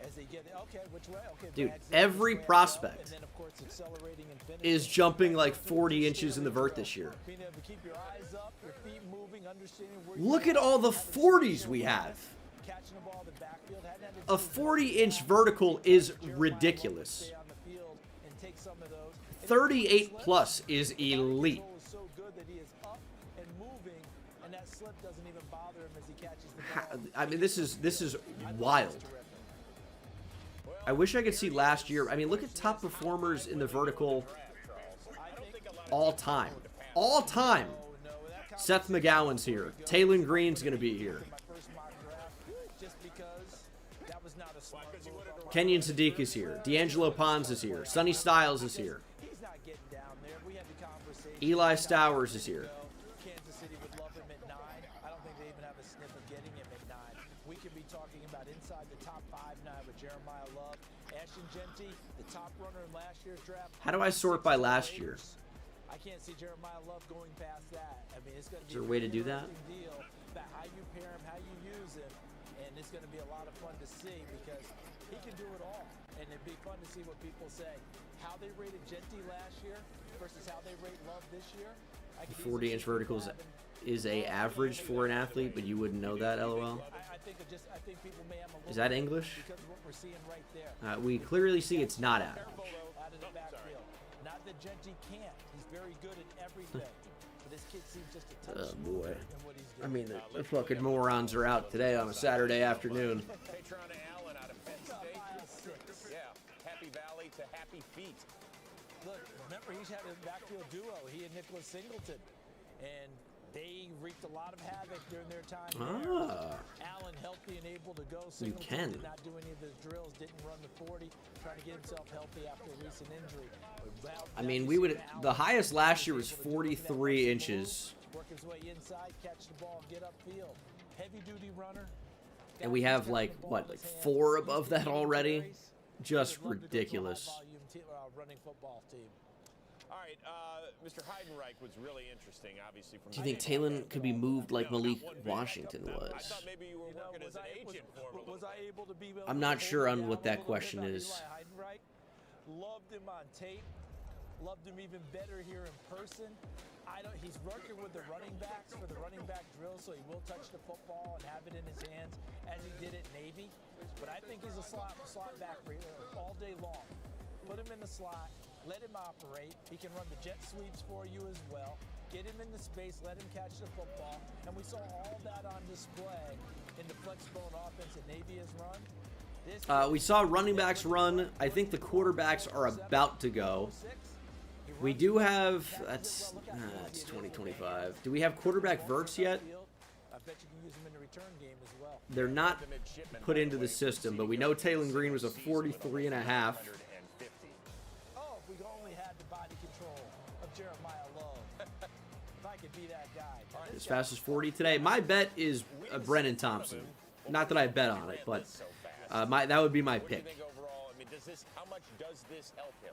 H: as they get, okay, which way? Okay,
A: dude, every prospect
H: and then, of course, accelerating and finishing.
A: Is jumping like 40 inches in the vert this year.
H: Being able to keep your eyes up, your feet moving, understanding where
A: Look at all the 40s we have.
H: Catching the ball in the backfield.
A: A 40-inch vertical is ridiculous. 38 plus is elite. I mean, this is wild. I wish I could see last year. I mean, look at top performers in the vertical all time. All time. Seth McGowan's here. Taylon Green's going to be here. Kenyon Sadiq is here. D'Angelo Pons is here. Sonny Styles is here. Eli Stowers is here.
H: Kansas City would love him at 9. I don't think they even have a sniff of getting him at 9. We could be talking about inside the top 5 now with Jeremiah Love. Ashton Genty, the top runner in last year's draft.
A: How do I sort by last year?
H: I can't see Jeremiah Love going past that. I mean, it's going to be
A: a way to do that?
H: Deal about how you pair him, how you use him, and it's going to be a lot of fun to see because he can do it all. And it'd be fun to see what people say. How they rated Genty last year versus how they rate Love this year.
A: 40-inch verticals is a average for an athlete, but you wouldn't know that, LOL.
H: I think people may have a
A: is that English?
H: because of what we're seeing right there.
A: We clearly see it's not average.
H: Out of the backfield. Not that Genty can't. He's very good at everything. but this kid seems just a touch
A: Oh,
H: smoother
A: boy.
H: than what he's
A: I
H: doing.
A: mean, the fucking morons are out today on a Saturday afternoon.
G: Patron Allen out of Penn State. Yeah, Happy Valley to Happy Feet.
H: Look, remember, he's had a backfield duo, he and Nicholas Singleton, and they wreaked a lot of havoc during their time there. Allen healthy and able to go. Singleton
A: can.
H: did not do any of his drills, didn't run the 40, trying to get himself healthy after a recent injury.
A: I mean, we would. The highest last year was 43 inches.
H: Work his way inside, catch the ball, get upfield. Heavy duty runner.
A: And we have like what, like 4 above that already? Just ridiculous.
H: Running football team.
G: All right, Mr. Heidenreich was really interesting, obviously. From
A: Do you think Talon could be moved like Malik Washington was?
G: I thought maybe you were working as an agent for him.
H: Was I able to be?
A: I'm not sure on what that question is.
H: Heidenreich. Loved him on tape. Loved him even better here in person. He's working with the running backs for the running back drill, so he will touch the football and have it in his hands as he did at Navy. But I think he's a slot back for all day long. Put him in the slot, let him operate. He can run the jet sweeps for you as well. Get him in the space, let him catch the football. And we saw all that on display in the flex bone offense that Navy has run.
A: We saw running backs run. I think the quarterbacks are about to go. We do have, that's 2025. Do we have quarterback verts yet?
H: I bet you can use him in the return game as well.
A: They're not put into the system, but we know Talon Green was a 43 and a half.
H: Oh, if we only had the body control of Jeremiah Lowe. If I could be that guy.
A: As fast as 40 today. My bet is Brennan Thompson. Not that I bet on it, but that would be my pick.
G: How much does this help him?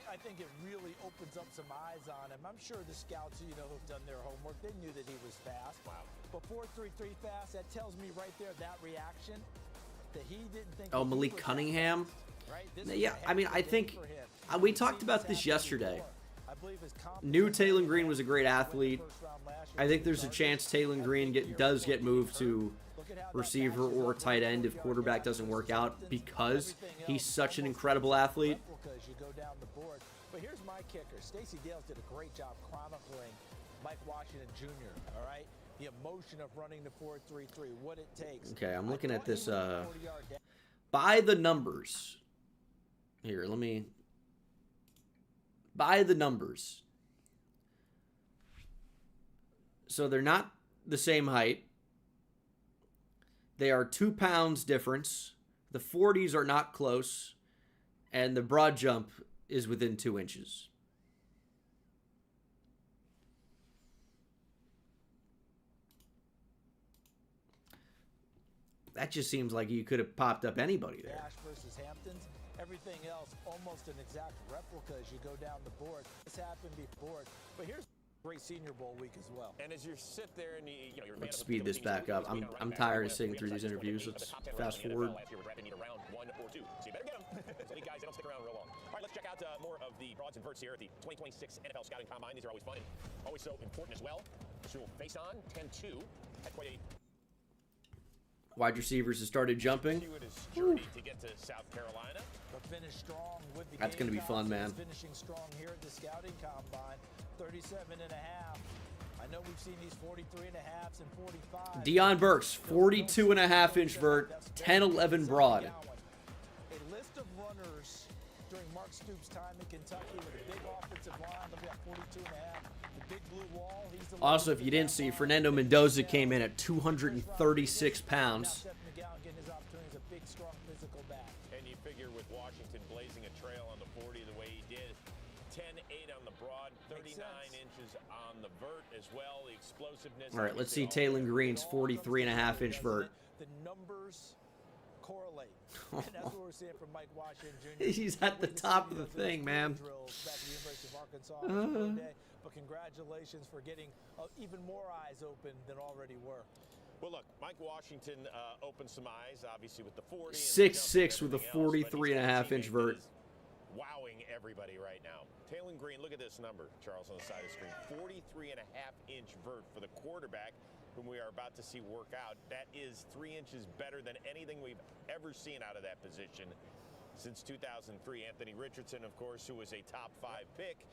H: I think it really opens up some eyes on him. I'm sure the scouts, who've done their homework, they knew that he was fast. Wow. But 4.33 fast, that tells me right there, that reaction, that he didn't think.
A: Oh, Malik Cunningham. Right? Yeah, I mean, I think we talked about this yesterday. Knew Talon Green was a great athlete. I think there's a chance Talon Green does get moved to receiver or tight end if quarterback doesn't work out because he's such an incredible athlete.
H: But here's my kicker. Stacey Dales did a great job chronicling Mike Washington Jr., all right? The emotion of running the 4.33, what it takes.
A: Okay, I'm looking at this by the numbers. Here, let me by the numbers. So they're not the same height. They are 2 pounds difference. The 40s are not close. And the broad jump is within 2 inches. That just seems like you could have popped up anybody there.
H: Dash versus Hamptons. Everything else almost an exact replica as you go down the board. This happened before. But here's great Senior Bowl week as well.
G: And as you sit there and you're
A: Let's speed this back up. I'm tired of sitting through these interviews. Let's fast forward.
G: Round 1 or 2. So you better get them. So these guys, they don't stick around real long. All right, let's check out more of the broads and verts here at the 2026 NFL Scouting Combine. These are always fun and always so important as well. So we'll face on 10-2 at quite a
A: wide receivers have started jumping.
G: to get to South Carolina.
H: But finish strong with the
A: That's going to be fun, man.
H: Finishing strong here at the Scouting Combine. 37 and a half. I know we've seen these 43 and a halves and 45.
A: Deion Burks, 42 and a half inch vert, 10-11 broad.
H: A list of runners during Mark Stoops' time in Kentucky with a big offensive line. Look at 42 and a half. The big blue wall. He's the
A: Also, if you didn't see, Fernando Mendoza came in at 236 pounds.
H: Getting his opportunity as a big, strong, physical back.
G: And you figure with Washington blazing a trail on the 40 the way he did, 10-8 on the broad, 39 inches on the vert as well. The explosiveness.
A: All right, let's see Talon Green's 43 and a half inch vert.
H: The numbers correlate. And that's what we're seeing from Mike Washington Jr.
A: He's at the top of the thing, man.
H: Back at the University of Arkansas on his pro day. But congratulations for getting even more eyes open than already were.
G: Well, look, Mike Washington opened some eyes, obviously, with the 40.
A: 6'6" with a 43 and a half inch vert.
G: Wowing everybody right now. Talon Green, look at this number, Charles, on the side of the screen. 43 and a half inch vert for the quarterback, whom we are about to see work out. That is 3 inches better than anything we've ever seen out of that position since 2003. Anthony Richardson, of course, who was a top 5 pick.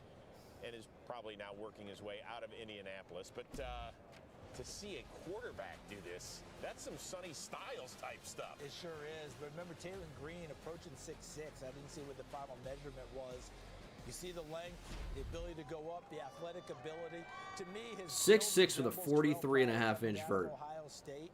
G: and is probably now working his way out of Indianapolis. But to see a quarterback do this, that's some Sonny Styles type stuff.
H: It sure is. But remember, Taylor Green approaching 6'6". I didn't see what the final measurement was. You see the length, the ability to go up, the athletic ability. To me, his
A: 6'6" with a 43.5-inch vert.
H: Ohio State.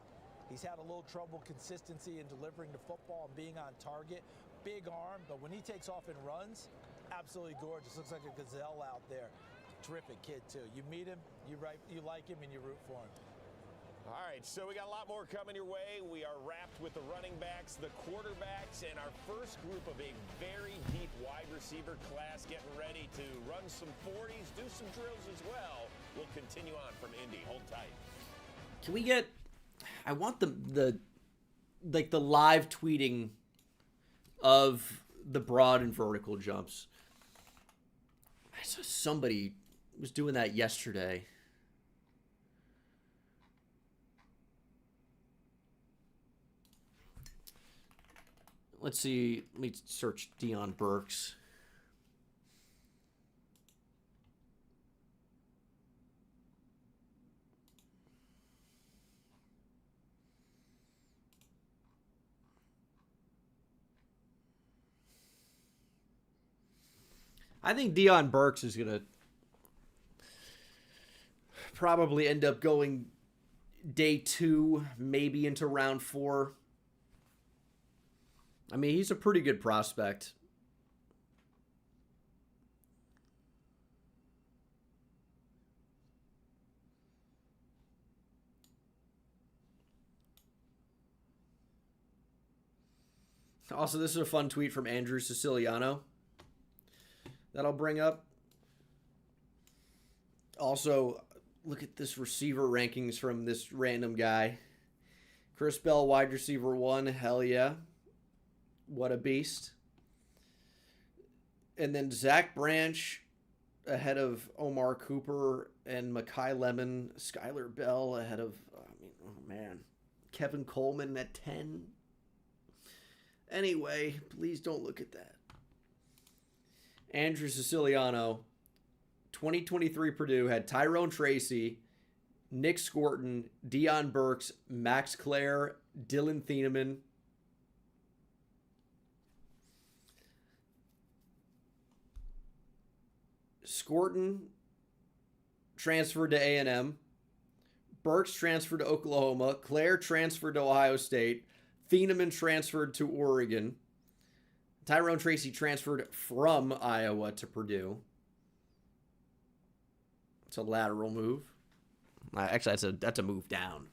H: He's had a little trouble consistency in delivering the football and being on target. Big arm, but when he takes off and runs, absolutely gorgeous. Looks like a gazelle out there. Terrific kid, too. You meet him, you like him, and you root for him.
G: All right, so we got a lot more coming your way. We are wrapped with the running backs, the quarterbacks, and our first group of a very deep wide receiver class getting ready to run some 40s, do some drills as well. We'll continue on from Indy. Hold tight.
A: Can we get... I want the live tweeting of the broad and vertical jumps. I saw somebody was doing that yesterday. Let's see. Let me search Deion Burks. I think Deion Burks is going to probably end up going day 2, maybe into round 4. I mean, he's a pretty good prospect. Also, this is a fun tweet from Andrew Siciliano that I'll bring up. Also, look at this receiver rankings from this random guy. Chris Bell, wide receiver 1. Hell yeah. What a beast. And then Zach Branch ahead of Omar Cooper and Mekhi Lemon. Skylar Bell ahead of, oh man, Kevin Coleman at 10. Anyway, please don't look at that. Andrew Siciliano, 2023 Purdue had Tyrone Tracy, Nick Scorton, Deion Burks, Max Clare, Dylan Thieneman. Scorton transferred to A&M. Burks transferred to Oklahoma. Clare transferred to Ohio State. Thieneman transferred to Oregon. Tyrone Tracy transferred from Iowa to Purdue. It's a lateral move. Actually, that's a move down.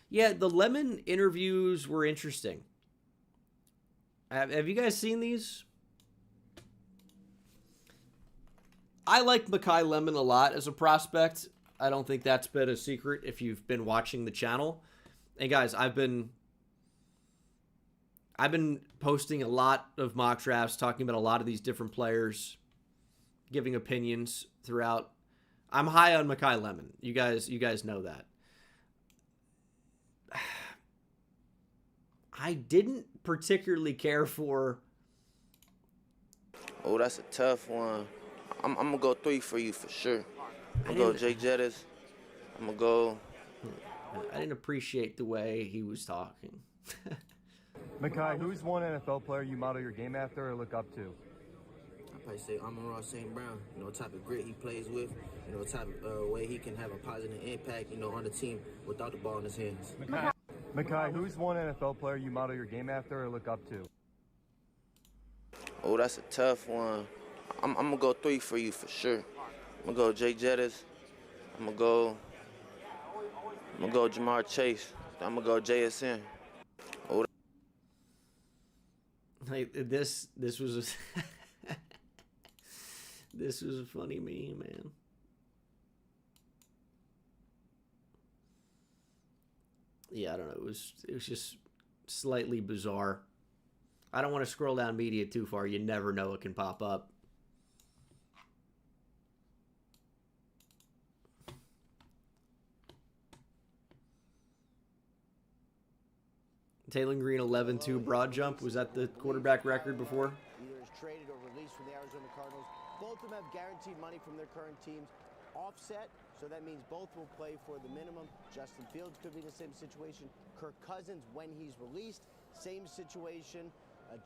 A: Yeah, the Lemon interviews were interesting. Have you guys seen these? I like Mekhi Lemon a lot as a prospect. I don't think that's been a secret if you've been watching the channel. And guys, I've been posting a lot of mock drafts, talking about a lot of these different players, giving opinions throughout. I'm high on Mekhi Lemon. You guys know that. I didn't particularly care for...
L: Oh, that's a tough one. I'm going to go 3 for you for sure. I'm going to go Jake Jettis. I'm going to go...
A: I didn't appreciate the way he was talking.
M: Mekhi, who's one NFL player you model your game after or look up to?
L: I'd probably say Amon-Ra St. Brown. You know, what type of grit he plays with. You know, what type of way he can have a positive impact, you know, on the team without the ball in his hands.
M: Mekhi, who's one NFL player you model your game after or look up to?
L: Oh, that's a tough one. I'm going to go 3 for you for sure. I'm going to go Jake Jettis. I'm going to go Jamar Chase. I'm going to go JSN. Oh.
A: Like this was a this was a funny meme, man. Yeah, I don't know. It was just slightly bizarre. I don't want to scroll down media too far. You never know what can pop up. Taylor Green 11-2 broad jump. Was that the quarterback record before?
J: Either is traded or released from the Arizona Cardinals. Both of them have guaranteed money from their current teams. Offset, so that means both will play for the minimum. Justin Fields could be in the same situation. Kirk Cousins, when he's released, same situation.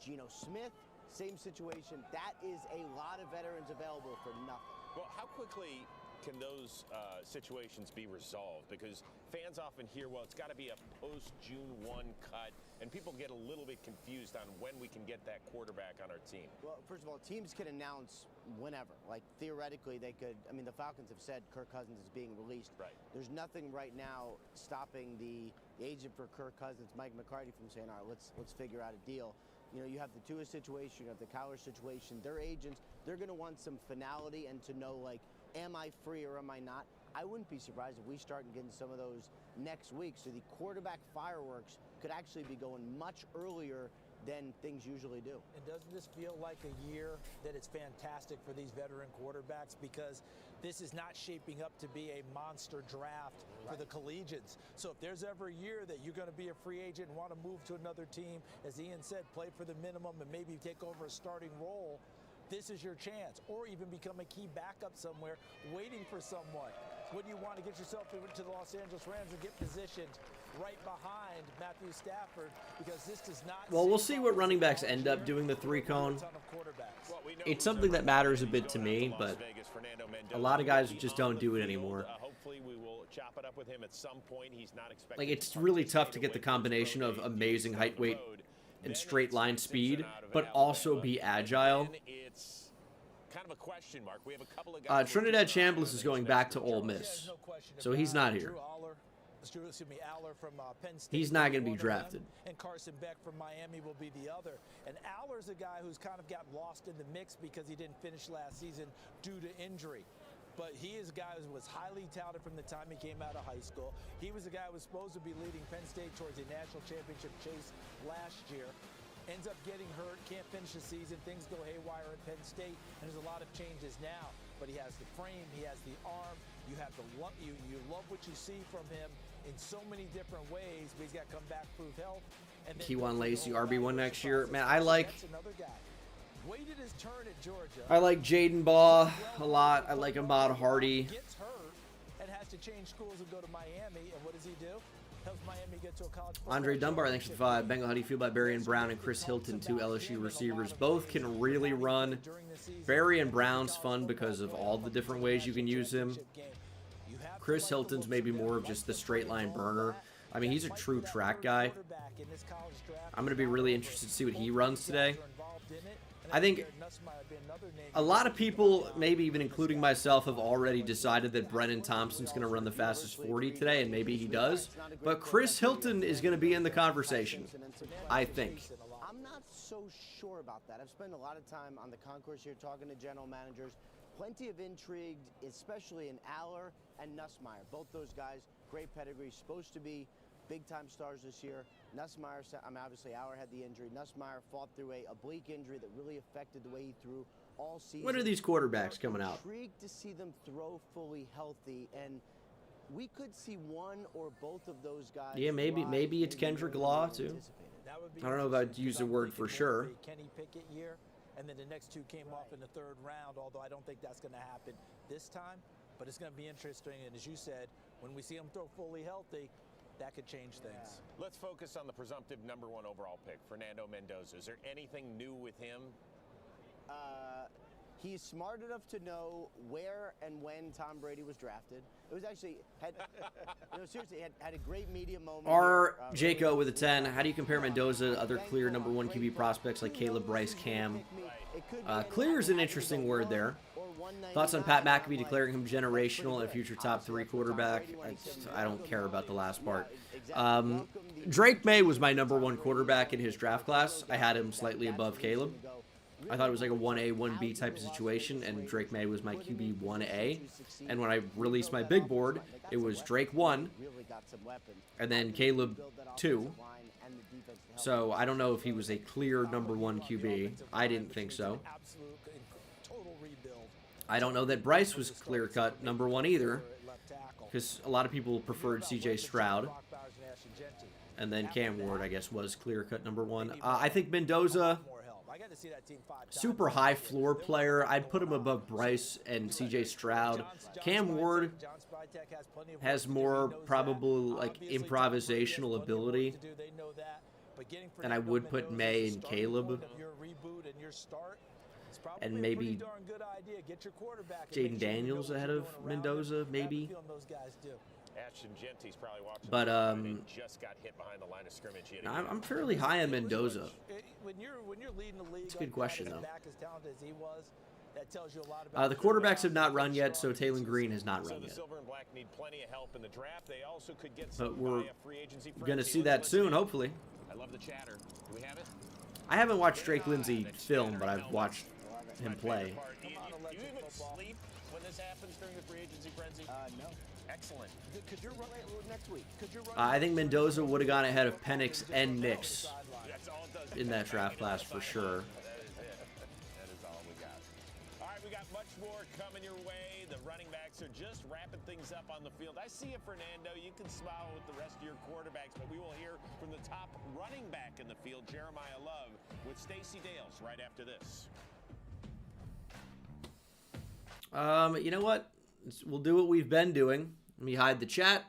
J: Geno Smith, same situation. That is a lot of veterans available for nothing.
G: Well, how quickly can those situations be resolved? Because fans often hear, well, it's got to be a post-June 1 cut, and people get a little bit confused on when we can get that quarterback on our team.
J: Well, first of all, teams can announce whenever. Like, theoretically, they could. I mean, the Falcons have said Kirk Cousins is being released.
G: Right.
J: There's nothing right now stopping the agent for Kirk Cousins, Mike McCarthy, from saying, all right, let's figure out a deal. You know, you have the Tua situation, you have the Kyler situation. Their agents, they're going to want some finality and to know, like, am I free or am I not? I wouldn't be surprised if we start getting some of those next week. So the quarterback fireworks could actually be going much earlier than things usually do.
H: And doesn't this feel like a year that it's fantastic for these veteran quarterbacks, because this is not shaping up to be a monster draft for the collegiates. So if there's ever a year that you're going to be a free agent and want to move to another team, as Ian said, play for the minimum and maybe take over a starting role, this is your chance. Or even become a key backup somewhere waiting for someone. Wouldn't you want to get yourself to the Los Angeles Rams and get positioned right behind Matthew Stafford? Because this does not...
A: Well, we'll see what running backs end up doing the three-cone. It's something that matters a bit to me, but a lot of guys just don't do it anymore.
G: Hopefully we will chop it up with him at some point. He's not expected.
A: Like, it's really tough to get the combination of amazing height, weight, and straight line speed, but also be agile.
G: It's kind of a question mark. We have a couple of guys.
A: Trinidad Chambliss is going back to Ole Miss, so he's not here. He's not going to be drafted.
H: And Carson Beck from Miami will be the other. And Aller's a guy who's kind of got lost in the mix because he didn't finish last season due to injury. But he is a guy who was highly touted from the time he came out of high school. He was a guy who was supposed to be leading Penn State towards a national championship chase last year. Ends up getting hurt, can't finish the season. Things go haywire at Penn State, and there's a lot of changes now. But he has the frame, he has the arm. You have the you love what you see from him in so many different ways. But he's got to come back, prove health. And
A: Kejuan Lacey, RB1 next year. Man, I like...
H: Waited his turn at Georgia.
A: I like Jaden Baugh a lot. I like Ahmad Hardy.
H: Gets hurt and has to change schools and go to Miami. And what does he do? Helps Miami get to a college.
A: Andre Dunbar, thanks for the 5. Bengal, how do you feel about Barry and Brown and Chris Hilton, two LSU receivers? Both can really run. Barry and Brown's fun because of all the different ways you can use him. Chris Hilton's maybe more of just the straight line burner. I mean, he's a true track guy. I'm going to be really interested to see what he runs today. I think a lot of people, maybe even including myself, have already decided that Brennan Thompson's going to run the fastest 40 today, and maybe he does. But Chris Hilton is going to be in the conversation, I think.
J: I'm not so sure about that. I've spent a lot of time on the concourse here talking to general managers. Plenty of intrigue, especially in Aller and Nussmeier. Both those guys, great pedigree, supposed to be big-time stars this year. Nussmeier, obviously Aller had the injury. Nussmeier fought through a oblique injury that really affected the way he threw all season.
A: When are these quarterbacks coming out?
J: I'm intrigued to see them throw fully healthy, and we could see one or both of those guys.
A: Yeah, maybe it's Kendrick Law too. I don't know if I'd use the word for sure.
H: Kenny Pickett year, and then the next two came off in the third round, although I don't think that's going to happen this time. But it's going to be interesting, and as you said, when we see them throw fully healthy, that could change things.
G: Let's focus on the presumptive #1 overall pick, Fernando Mendoza. Is there anything new with him?
J: He's smart enough to know where and when Tom Brady was drafted. It was actually, seriously, had a great media moment.
A: Jaco with a 10. How do you compare Mendoza to other clear #1 QB prospects like Caleb, Bryce, Cam? Clear is an interesting word there. Thoughts on Pat McAfee declaring him generational and a future top 3 quarterback? I don't care about the last part. Drake May was my #1 quarterback in his draft class. I had him slightly above Caleb. I thought it was like a 1A, 1B type of situation, and Drake May was my QB 1A. And when I released my big board, it was Drake 1, and then Caleb 2. So I don't know if he was a clear #1 QB. I didn't think so. I don't know that Bryce was clear-cut #1 either, because a lot of people preferred CJ Stroud. And then Cam Ward, I guess, was clear-cut #1. I think Mendoza,
H: to see that team 5 times.
A: Super high floor player. I'd put him above Bryce and CJ Stroud. Cam Ward has more probable like improvisational ability. And I would put May and Caleb. And maybe Jaden Daniels ahead of Mendoza, maybe. But
G: just got hit behind the line of scrimmage.
A: I'm fairly high on Mendoza.
H: When you're leading the league,
A: it's a good question though.
H: That tells you a lot about
A: the quarterbacks have not run yet, so Taylor Green has not run yet.
G: Silver and Black need plenty of help in the draft. They also could get
A: but we're going to see that soon, hopefully.
G: I love the chatter. Do we have it?
A: I haven't watched Drake Lindsey film, but I've watched him play.
G: Do you even sleep when this happens during the free agency frenzy?
J: No.
G: Excellent.
J: Could you run next week?
A: I think Mendoza would have gone ahead of Penix and Nix in that draft class for sure.
G: That is all we got. All right, we got much more coming your way. The running backs are just wrapping things up on the field. I see you, Fernando. You can smile with the rest of your quarterbacks, but we will hear from the top running back in the field, Jeremiah Love, with Stacey Dales right after this.
A: You know what? We'll do what we've been doing. Let me hide the chat.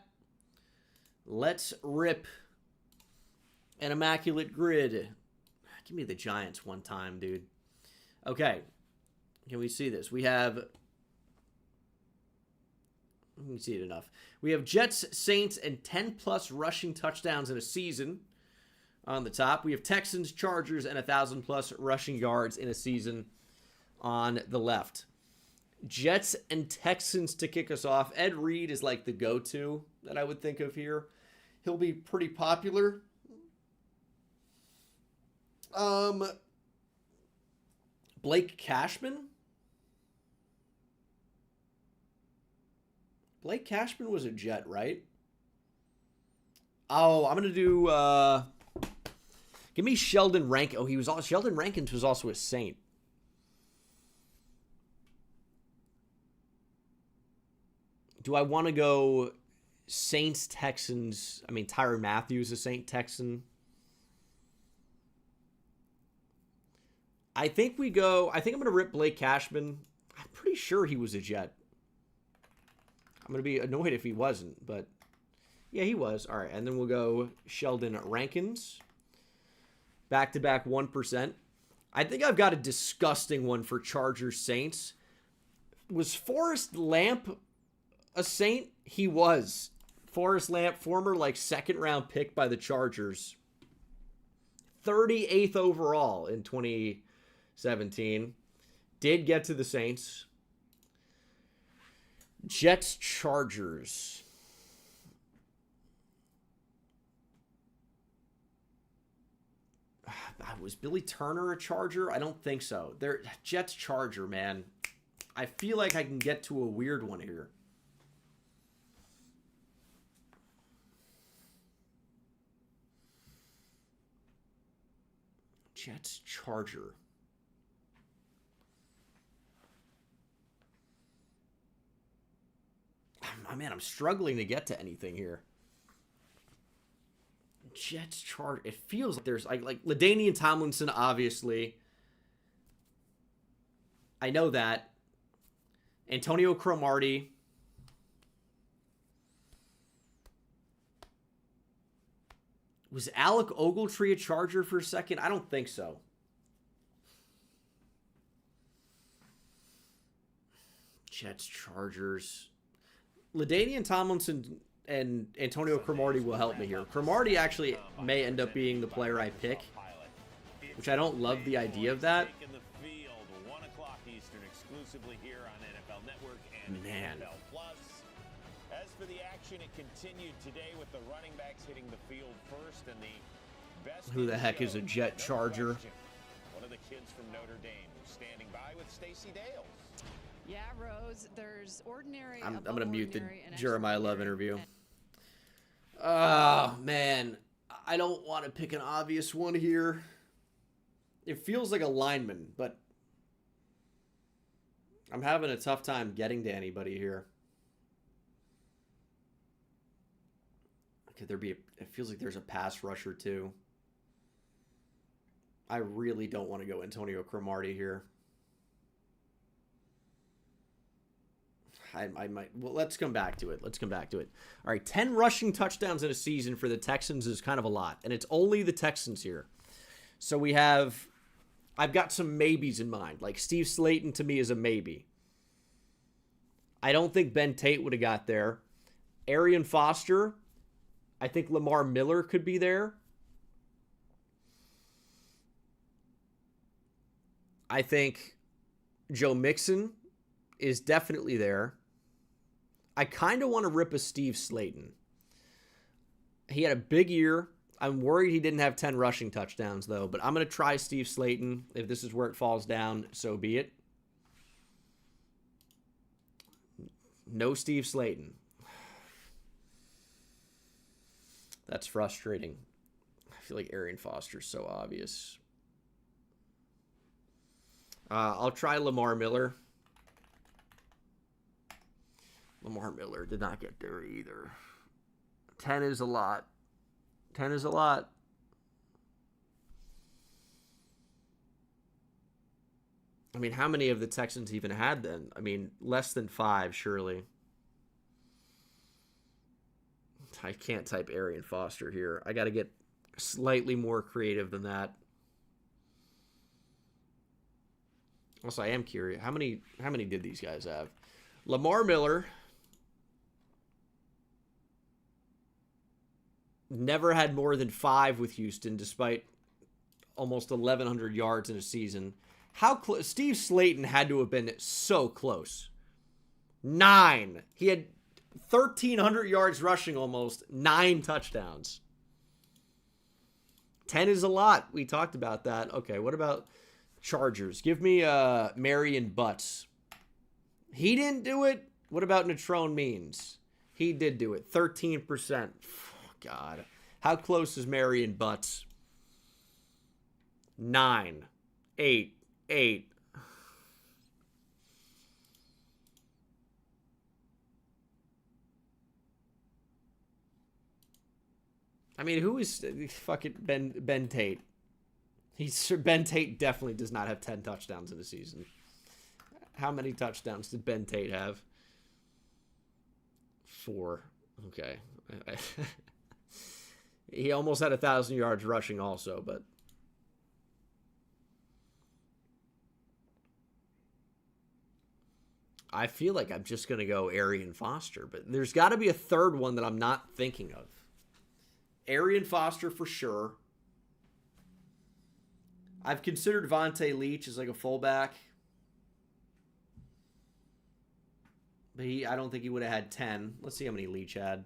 A: Let's rip an immaculate grid. Give me the Giants one time, dude. Okay. Can we see this? We have... Let me see it enough. We have Jets, Saints, and 10-plus rushing touchdowns in a season on the top. We have Texans, Chargers, and 1,000-plus rushing yards in a season on the left. Jets and Texans to kick us off. Ed Reed is like the go-to that I would think of here. He'll be pretty popular. Blake Cashman? Blake Cashman was a Jet, right? Oh, I'm going to do... give me Sheldon Rankins. Oh, Sheldon Rankins was also a Saint. Do I want to go Saints, Texans? I mean, Tyrann Mathieu is a Saint Texan. I think I'm going to rip Blake Cashman. I'm pretty sure he was a Jet. I'm going to be annoyed if he wasn't, but yeah, he was. All right, and then we'll go Sheldon Rankins. Back-to-back 1%. I think I've got a disgusting one for Chargers Saints. Was Forrest Lamp a Saint? He was. Forrest Lamp, former second round pick by the Chargers. 38th overall in 2017. Did get to the Saints. Jets, Chargers. Was Billy Turner a Charger? I don't think so. Jets, Charger, man. I feel like I can get to a weird one here. Jets, Charger. Oh, man, I'm struggling to get to anything here. Jets, Charger. It feels like there's like LaDainian Tomlinson, obviously. I know that. Antonio Cromartie. Was Alec Ogletree a Charger for a second? I don't think so. Jets, Chargers. LaDainian Tomlinson and Antonio Cromartie will help me here. Cromartie actually may end up being the player I pick, which I don't love the idea of that. Man.
G: As for the action, it continued today with the running backs hitting the field first and the best.
A: Who the heck is a Jet Charger?
G: One of the kids from Notre Dame who's standing by with Stacey Dales.
F: Yeah, Rose, there's ordinary.
A: I'm going to mute the Jeremiah Love interview. Oh, man. I don't want to pick an obvious one here. It feels like a lineman, but I'm having a tough time getting to anybody here. Could there be it feels like there's a pass rusher too. I really don't want to go Antonio Cromartie here. I might. Well, let's come back to it. All right, 10 rushing touchdowns in a season for the Texans is kind of a lot, and it's only the Texans here. So I've got some maybes in mind. Like Steve Slayton to me is a maybe. I don't think Ben Tate would have got there. Arian Foster, I think Lamar Miller could be there. I think Joe Mixon is definitely there. I kind of want to rip a Steve Slayton. He had a big year. I'm worried he didn't have 10 rushing touchdowns, though. But I'm going to try Steve Slayton. If this is where it falls down, so be it. No Steve Slayton. That's frustrating. I feel like Arian Foster's so obvious. I'll try Lamar Miller. Lamar Miller did not get there either. 10 is a lot. 10 is a lot. I mean, how many of the Texans even had then? I mean, less than 5, surely. I can't type Arian Foster here. I got to get slightly more creative than that. Also, I am curious. How many did these guys have? Lamar Miller never had more than 5 with Houston, despite almost 1,100 yards in a season. How close? Steve Slayton had to have been so close. 9. He had 1,300 yards rushing almost. 9 touchdowns. 10 is a lot. We talked about that. Okay, what about Chargers? Give me Marion Butts. He didn't do it. What about Natrone Means? He did do it. 13%. God. How close is Marion Butts? 9. 8. 8. I mean, who is fucking Ben Tate? Ben Tate definitely does not have 10 touchdowns in a season. How many touchdowns did Ben Tate have? 4. Okay. He almost had 1,000 yards rushing also, but I feel like I'm just going to go Arian Foster, but there's got to be a third one that I'm not thinking of. Arian Foster for sure. I've considered Vontae Leach as like a fullback. But I don't think he would have had 10. Let's see how many Leach had.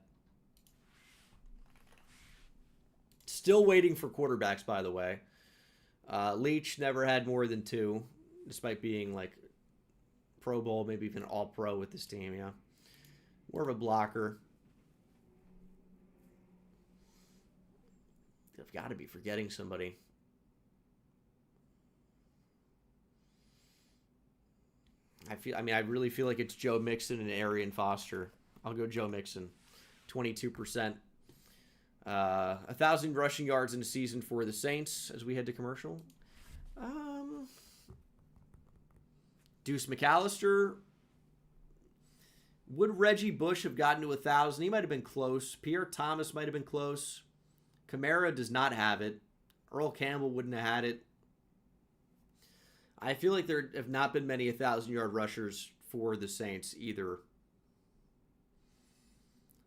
A: Still waiting for quarterbacks, by the way. Leach never had more than 2, despite being like Pro Bowl, maybe even All-Pro with this team, yeah. More of a blocker. I've got to be forgetting somebody. I really feel like it's Joe Mixon and Arian Foster. I'll go Joe Mixon. 22%. 1,000 rushing yards in a season for the Saints as we head to commercial. Deuce McAllister. Would Reggie Bush have gotten to 1,000? He might have been close. Pierre Thomas might have been close. Kamara does not have it. Earl Campbell wouldn't have had it. I feel like there have not been many 1,000-yard rushers for the Saints either.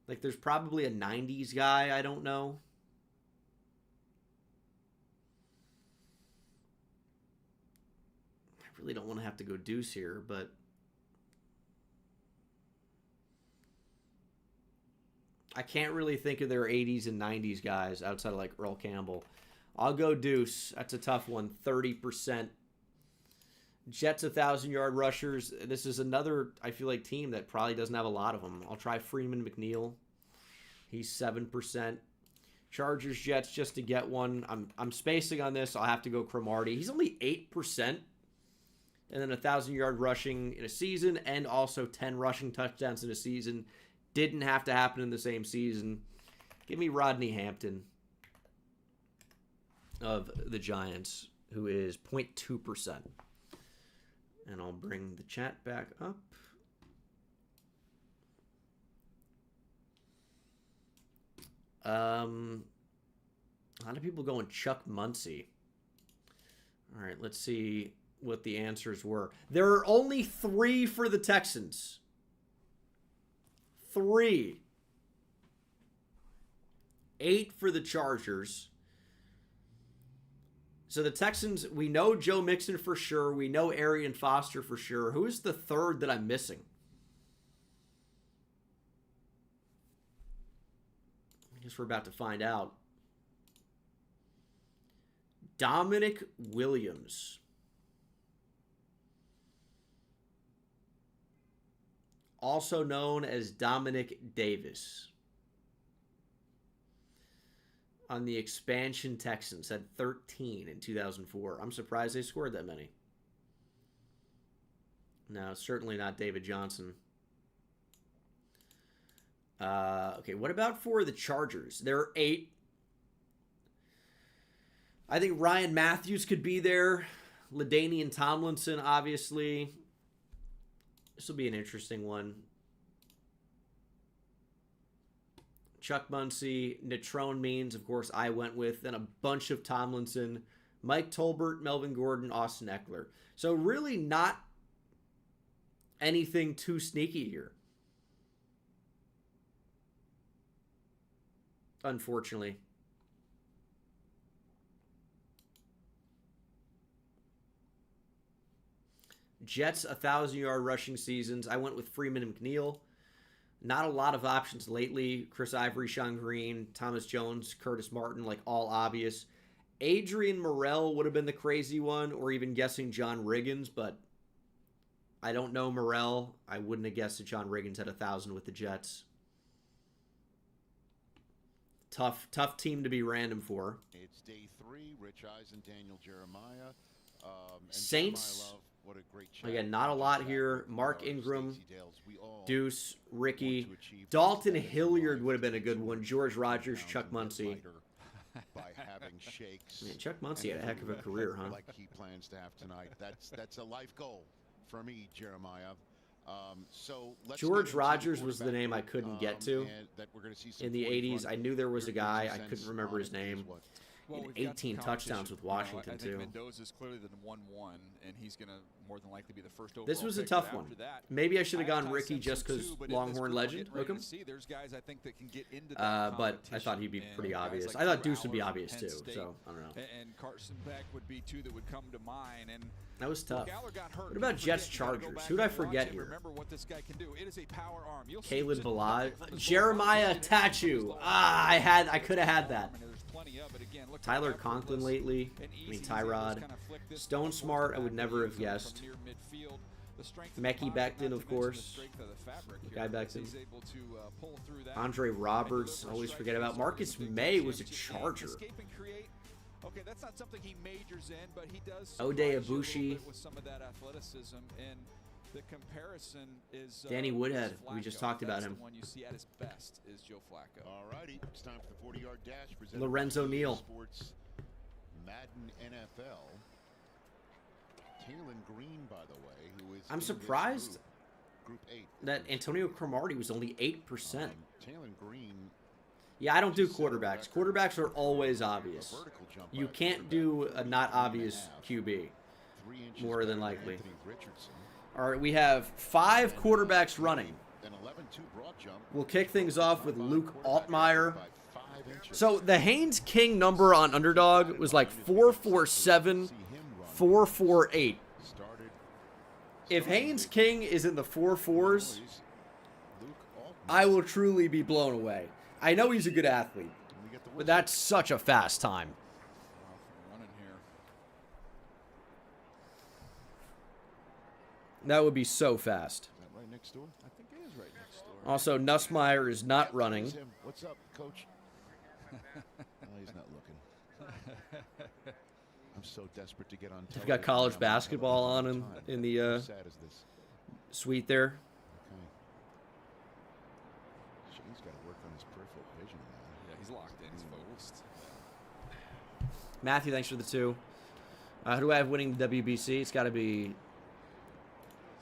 A: Like, there's probably a 90s guy, I don't know. I really don't want to have to go Deuce here, but I can't really think of their 80s and 90s guys outside of, like, Earl Campbell. I'll go Deuce. That's a tough one. 30%. Jets 1,000-yard rushers. This is another, I feel like, team that probably doesn't have a lot of them. I'll try Freeman McNeil. He's 7%. Chargers, Jets, just to get one. I'm spacing on this. I'll have to go Cromartie. He's only 8%. And then 1,000-yard rushing in a season and also 10 rushing touchdowns in a season. Didn't have to happen in the same season. Give me Rodney Hampton of the Giants. who is 0.2%. And I'll bring the chat back up. A lot of people going Chuck Muncie. All right, let's see what the answers were. There are only 3 for the Texans. 3. 8 for the Chargers. So the Texans, we know Joe Mixon for sure. We know Arian Foster for sure. Who is the third that I'm missing? I guess we're about to find out. Dominic Williams. Also known as Dominic Davis. On the expansion Texans, had 13 in 2004. I'm surprised they scored that many. No, certainly not David Johnson. Okay, what about for the Chargers? There are 8. I think Ryan Matthews could be there. LaDainian Tomlinson, obviously. This will be an interesting one. Chuck Muncie, Natrone Means, of course, I went with. Then a bunch of Tomlinson. Mike Tolbert, Melvin Gordon, Austin Eckler. So really not anything too sneaky here. Unfortunately. Jets, 1,000-yard rushing seasons. I went with Freeman and McNeil. Not a lot of options lately. Chris Ivory, Sean Green, Thomas Jones, Curtis Martin, like all obvious. Adrian Morrell would have been the crazy one, or even guessing John Riggins, but I don't know Morrell. I wouldn't have guessed that John Riggins had 1,000 with the Jets. Tough team to be random for.
B: It's day 3. Rich Eisen, Daniel Jeremiah.
A: Saints.
B: Jeremiah Love, what a great
A: Again, not a lot here. Mark Ingram, Deuce, Ricky. Dalton Hilliard would have been a good one. George Rogers, Chuck Muncie.
B: By having shakes.
A: Man, Chuck Muncie had a heck of a career, huh?
B: Like he plans to have tonight. That's a life goal for me, Jeremiah. So
A: George Rogers was the name I couldn't get to in the 80s. I knew there was a guy. I couldn't remember his name.
C: Well,
A: 18 touchdowns with Washington,
C: I
A: too.
C: think Mendoza's clearly the 1-1, and he's going to more than likely be the first overall
A: This was a
C: pick,
A: tough
C: but
A: one.
C: after that,
A: Maybe I should have gone
C: Ty
A: Ricky
C: Simpson
A: just because
C: too, but
A: Longhorn legend. Hook him.
C: There's guys I think that can get into that
A: But I thought he'd be pretty obvious.
C: like
A: I thought Deuce
C: Fowler
A: would be
C: from
A: obvious,
C: Penn
A: too.
C: State,
A: So, I don't know.
C: And Carson Beck would be 2 that would come to mind. And
A: That was tough.
C: got hurt.
A: What about Jets Chargers? Who did I forget here?
C: Remember what this guy can do. It is a power arm.
A: Caleb Balaj. Jeremiah Tachu. I could have had that. Tyler Conklin lately. I mean, Tyrod. Stone Smart, I would never have guessed. Mekhi Becton, of course. Guy Becton. Andre Roberts, always forget about. Marcus May was a Charger.
C: Okay, that's not something he majors in, but he does.
A: O'Day Abushi.
C: With some of that athleticism, and the comparison is
A: Danny Woodhead. We just talked about him.
C: The one you see at his best is Joe Flacco.
B: All righty, it's time for the 40-yard dash.
A: Lorenzo Neal.
B: Sports Madden NFL. Taylon Green, by the way, who is.
A: I'm surprised
B: group 8.
A: That Antonio Cromartie was only 8%.
B: Taylon Green.
A: Yeah, I don't do quarterbacks. Quarterbacks are always obvious. You can't do a not obvious QB, more than likely. All right, we have 5 quarterbacks running. We'll kick things off with Luke Altmaier. So the Haynes King number on Underdog was like 447, 448. If Haynes King is in the 4.4s, I will truly be blown away. I know he's a good athlete, but that's such a fast time. That would be so fast.
B: Right next door?
C: I think it is right next door.
A: Also, Nussmeier is not running.
B: What's up, Coach? He's not looking. I'm so desperate to get on.
A: They've got college basketball on in the suite there.
B: He's got to work on his peripheral vision now.
C: Yeah, he's locked in. He's focused.
A: Matthew, thanks for the 2. Who do I have winning the WBC? It's got to be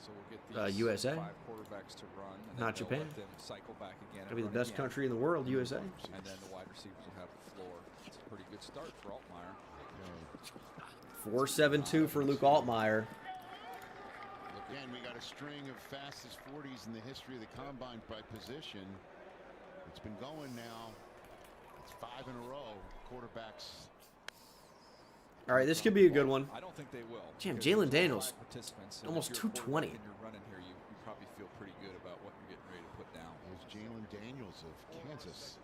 C: So we'll get these
A: USA.
C: 5 quarterbacks to run, and
A: Not
C: then
A: Japan.
C: let them cycle back again.
A: Gotta be the best country in the world, USA.
C: And then the wide receivers will have the floor. It's a pretty good start for Altmaier.
A: 4.72 for Luke Altmaier.
B: Again, we got a string of fastest 40s in the history of the combine by position. It's been going now. It's 5 in a row. Quarterbacks.
A: All right, this could be a good one.
C: I don't think they will.
A: Damn, Jalen Daniels,
C: Participants,
A: almost 220.
C: And you're running here, you probably feel pretty good about what you're getting ready to put down.
B: There's Jalen Daniels of Kansas.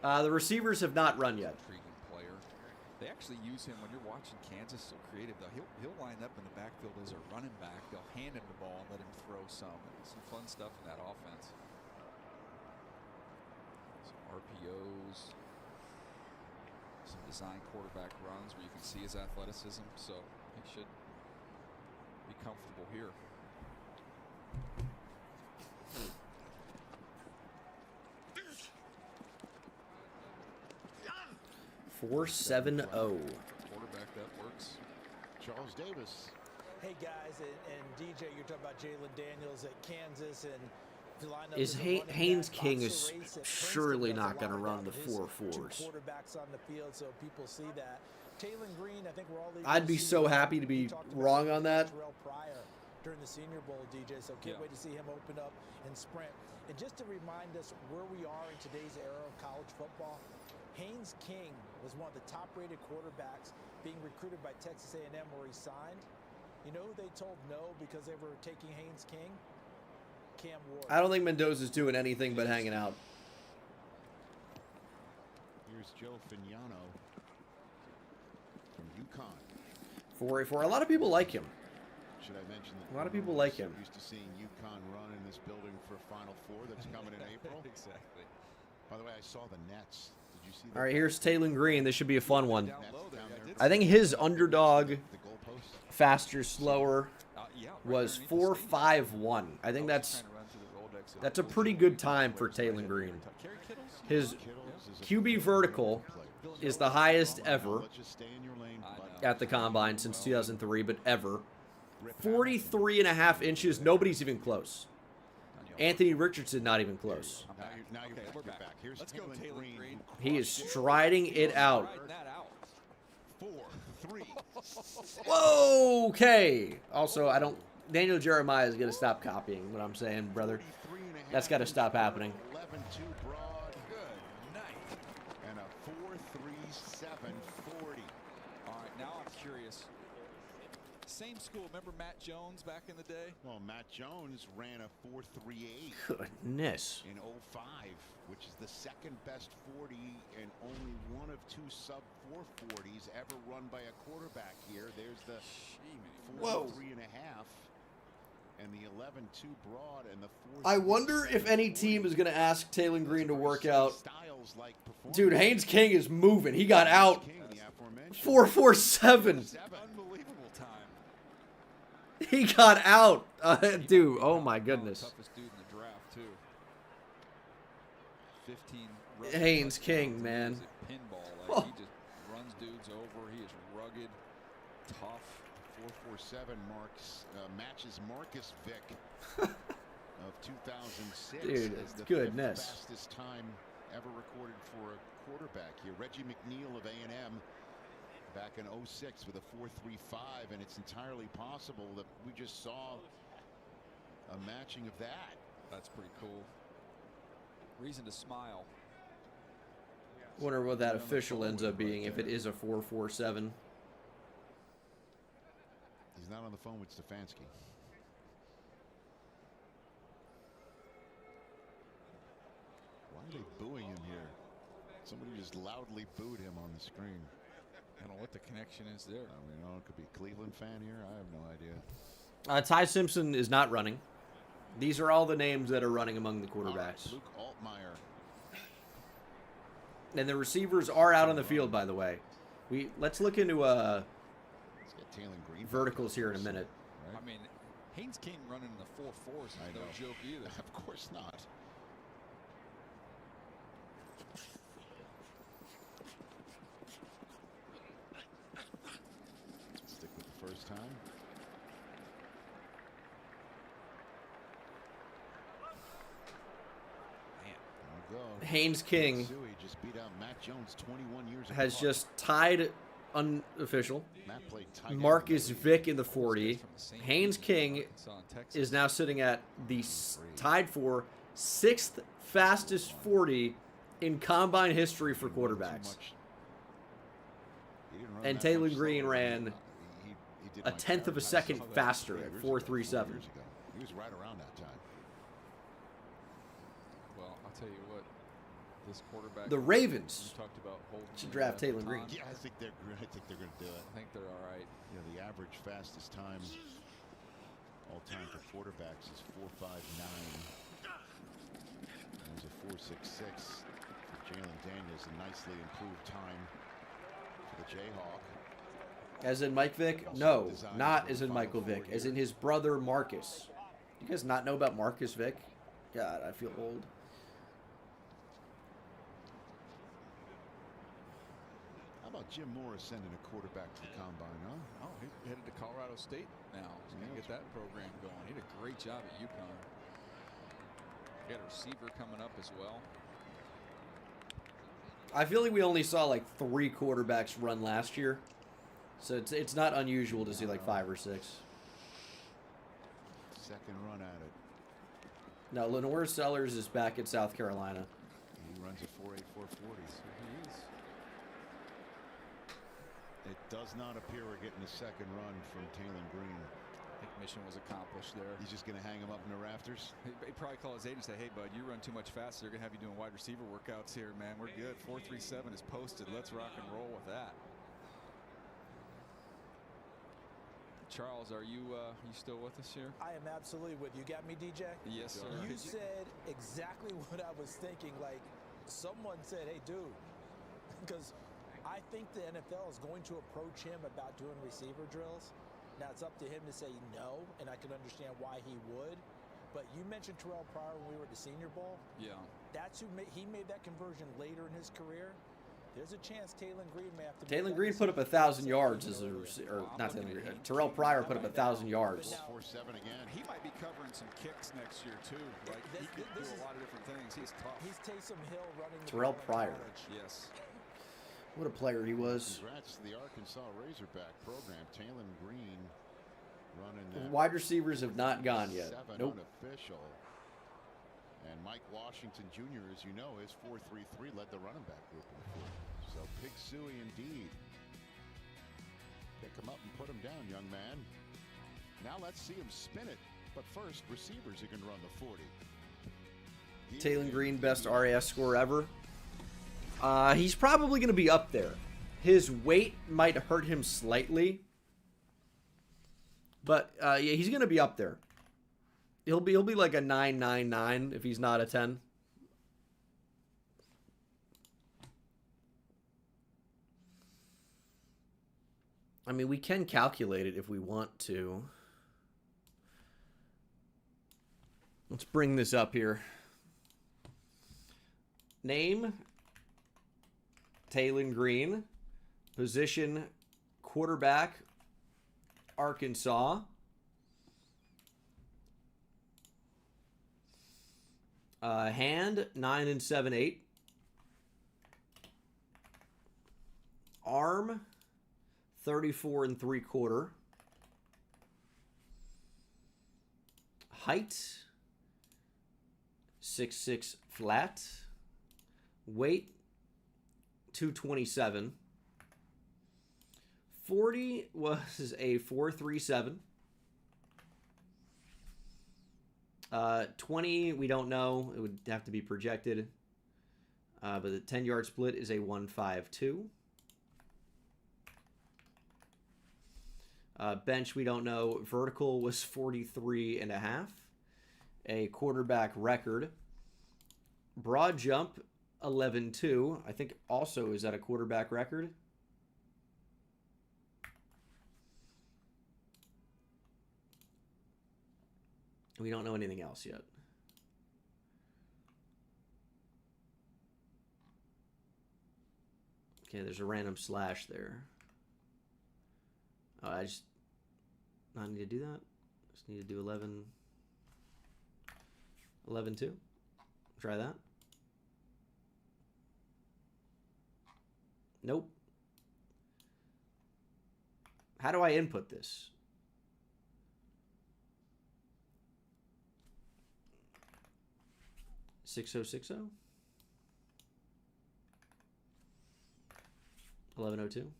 A: The receivers have not run yet.
C: Intriguing player. They actually use him when you're watching Kansas. So creative though. He'll line up in the backfield as a running back. They'll hand him the ball and let him throw some fun stuff in that offense. Some RPOs. Some design quarterback runs where you can see his athleticism, so he should be comfortable here.
A: $4.70.
C: Quarterback that works.
B: Charles Davis.
H: Hey guys, and DJ, you're talking about Jalen Daniels at Kansas, and
A: is Haynes King is surely not going to run the 4.4s.
H: Quarterbacks on the field, so people see that. Taylor Green, I think we're all.
A: I'd be so happy to be wrong on that.
H: During the Senior Bowl, DJ, so can't wait to see him open up and sprint. And just to remind us where we are in today's era of college football, Haynes King was one of the top-rated quarterbacks being recruited by Texas A&M, where he signed. You know who they told no because they were taking Haynes King? Cam Ward.
A: I don't think Mendoza's doing anything but hanging out.
B: Here's Joe Fignano from UConn.
A: 4.84. A lot of people like him.
B: Should I mention that
A: a lot of people like him?
B: Used to seeing UConn run in this building for Final Four that's coming in April.
C: Exactly.
B: By the way, I saw the Nets. Did you see that?
A: All right, here's Taylor Green. This should be a fun one.
B: Down there.
A: I think his underdog, faster, slower, was 4.51. I think that's a pretty good time for Taylor Green. His QB vertical is the highest ever at the combine since 2003, but ever. 43.5 inches. Nobody's even close. Anthony Richardson, not even close.
B: Now you're back. Let's go, Taylor Green.
A: He is striding it out.
B: 4-3.
A: Whoa, okay. Also, Daniel Jeremiah is going to stop copying what I'm saying, brother. That's got to stop happening.
B: 11-2 broad. Good night. And a 4-3-7-40.
C: All right, now I'm curious. Same school. Remember Matt Jones back in the day?
B: Well, Matt Jones ran a 4.38.
A: Goodness.
B: In 05, which is the second best 40 and only one of 2 sub 440s ever run by a quarterback here. There's the 4.3.5 and the 11-2 broad and the 4.
A: I wonder if any team is going to ask Taylor Green to work out. Dude, Haynes King is moving. He got out 4.47.
C: Unbelievable time.
A: He got out. Dude, oh my goodness.
C: Toughest dude in the draft, too. 15.
A: Haynes King, man.
C: Pinball. Like, he just runs dudes over. He is rugged, tough.
B: 4.47 matches Marcus Vick of 2006.
A: Dude,
B: as the
A: goodness.
B: fastest time ever recorded for a quarterback here. Reggie McNeil of A&M back in 06 with a 4.35, and it's entirely possible that we just saw a matching of that.
C: That's pretty cool. Reason to smile.
A: Wonder what that official ends up being if it is a 4.47.
B: He's not on the phone with Stefanski. Why are they booing him here? Somebody just loudly booed him on the screen.
C: I don't know what the connection is there.
B: I mean, it could be a Cleveland fan here. I have no idea.
A: Ty Simpson is not running. These are all the names that are running among the quarterbacks.
B: Luke Altmaier.
A: And the receivers are out on the field, by the way. Let's look into verticals here in a minute.
C: Right? I mean, Haynes King running in the 4.4s is no joke either.
B: Of course not. time.
A: Haynes King
B: just beat out Matt Jones 21 years
A: has
B: apart.
A: just tied unofficial Marcus Vick in the 40. Haynes King is now sitting at the tied for 6th fastest 40 in combine history for quarterbacks. And Taylor Green ran a tenth of a second faster at 4.37.
B: He was right around that time.
C: Well, I'll tell you what, this quarterback.
A: The Ravens
C: talked about
A: should draft Taylor Green.
B: Yeah, I think they're going to do it.
C: I think they're all right.
B: Yeah, the average fastest time all time for quarterbacks is 4.59. There's a 4.66 for Jalen Daniels, a nicely improved time for the Jayhawk.
A: As in Mike Vick? No, not as in Michael Vick. As in his brother Marcus. Do you guys not know about Marcus Vick? God, I feel old.
B: How about Jim Morris sending a quarterback to the combine, huh?
C: Oh, he headed to Colorado State now. He's going to get that program going. He did a great job at UConn. He got a receiver coming up as well.
A: I feel like we only saw like 3 quarterbacks run last year. So it's not unusual to see like 5 or 6.
B: Second run at it.
A: No, Lenore Sellers is back at South Carolina.
B: He runs a 4.84 40. It does not appear we're getting a second run from Taylor Green.
C: I think mission was accomplished there.
B: He's just going to hang him up in the rafters.
C: He'd probably call his agent and say, hey, bud, you run too much faster. They're going to have you doing wide receiver workouts here, man. We're good. 4.37 is posted. Let's rock and roll with that. Charles, are you still with us here?
H: I am absolutely with you. Got me, DJ?
C: Yes, sir.
H: You said exactly what I was thinking. Like, someone said, hey, dude, because I think the NFL is going to approach him about doing receiver drills. Now, it's up to him to say no, and I can understand why he would. But you mentioned Terrell Pryor when we were at the Senior Bowl.
C: Yeah.
H: That's who he made that conversion later in his career. There's a chance Taylor Green may have to.
A: Taylor Green put up 1,000 yards as a receiver, or not Taylor Green. Terrell Pryor put up 1,000 yards.
B: 4.7 again.
C: He might be covering some kicks next year too. Like he could do a lot of different things. He's tough.
H: He's Taysom Hill running.
A: Terrell Pryor.
C: Yes.
A: What a player he was.
B: Congrats to the Arkansas Razorback program. Taylor Green running that.
A: Wide receivers have not gone yet. Nope.
B: Unofficial. And Mike Washington Jr., as you know, is 4.33, led the running back group in the field. So Pig Suey indeed. Pick him up and put him down, young man. Now let's see him spin it. But first, receivers who can run the 40.
A: Taylor Green, best RAS score ever. He's probably going to be up there. His weight might hurt him slightly. But yeah, he's going to be up there. He'll be like a 9.99 if he's not a 10. I mean, we can calculate it if we want to. Let's bring this up here. Name Taylor Green. Position quarterback Arkansas. Hand 9 7/8. Arm 34 3/4. Height 6'6" flat. Weight 227. 40 was a 4.37. 20 we don't know. It would have to be projected. But the 10-yard split is a 1.52. Bench we don't know. Vertical was 43.5. A quarterback record. Broad jump 11.2. I think also is that a quarterback record? We don't know anything else yet. Okay, there's a random slash there. Not need to do that. Just need to do 11. 11-2. Try that. Nope. How do I input this? $6060. 1102.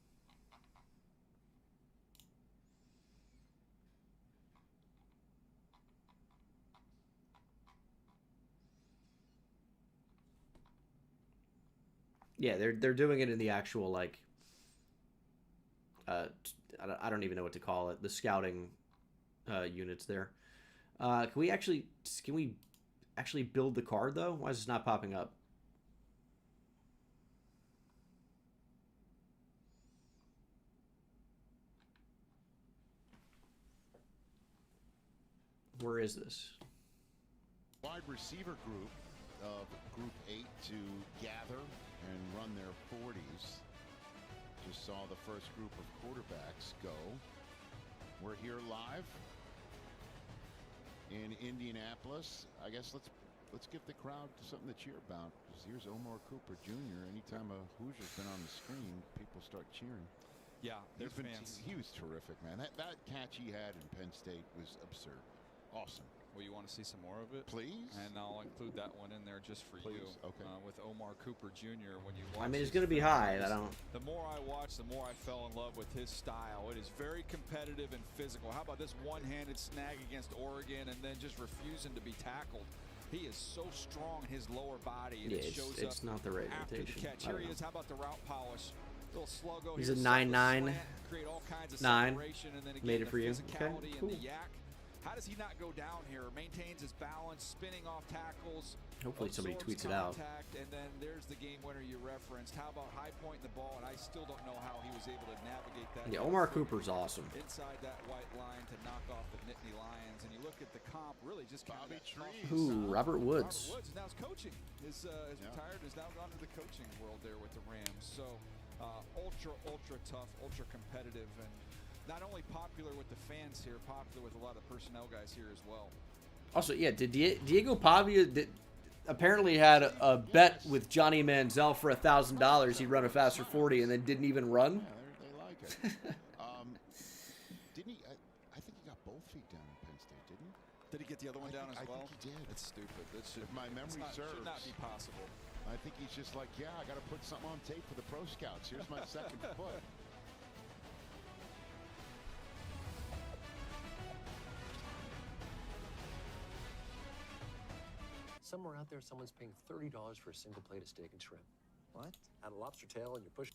A: Yeah, they're doing it in the actual, like, I don't even know what to call it. The scouting units there. Can we actually build the card though? Why is this not popping up? Where is this?
B: Wide receiver group of Group 8 to gather and run their 40s. Just saw the first group of quarterbacks go. We're here live in Indianapolis. I guess let's give the crowd something to cheer about. Because here's Omar Cooper Jr. Anytime a Hoosier's been on the screen, people start cheering.
C: Yeah, they're fans.
B: He was terrific, man. That catch he had in Penn State was absurd. Awesome.
C: Well, you want to see some more of it?
B: Please.
C: And I'll include that one in there just for you.
B: Okay.
C: With Omar Cooper Jr. When you watch,
A: I mean, it's going to be high.
C: The more I watch, the more I fell in love with his style. It is very competitive and physical. How about this one-handed snag against Oregon and then just refusing to be tackled? He is so strong in his lower body, and
A: yeah,
C: it shows
A: it's
C: up
A: not the right
C: after
A: rotation.
C: the catch. Here he is. How about the route polish? Little sluggo.
A: He's a 9-9.
C: Create all kinds of
A: 9.
C: separation, and then again,
A: Made it for you. Okay, cool.
C: and the yak. How does he not go down here? Maintains his balance, spinning off tackles.
A: Hopefully somebody tweets it out.
C: And then there's the game winner you referenced. How about high point the ball? And I still don't know how he was able to navigate that.
A: Yeah, Omar Cooper's awesome.
C: Inside that white line to knock off the Nittany Lions. And you look at the comp, really just kind
B: Bobby
C: of
A: Ooh, Robert Woods.
C: Robert Woods now is coaching. Is retired and has now gone to the coaching world there with the Rams. So ultra tough, ultra competitive, and not only popular with the fans here, popular with a lot of personnel guys here as well.
A: Also, yeah, did Diego Pavia apparently had a bet with Johnny Manziel for $1,000 he'd run a faster 40 and then didn't even run?
B: Yeah, they like it. Didn't he? I think he got both feet down in Penn State, didn't he?
C: Did he get the other one down as well?
B: I think he did.
C: It's stupid.
B: If my memory serves,
C: should not be possible.
B: I think he's just like, yeah, I got to put something on tape for the Pro Scouts. Here's my second foot.
N: Somewhere out there, someone's paying $30 for a single plate of steak and shrimp. What? Add a lobster tail and you push.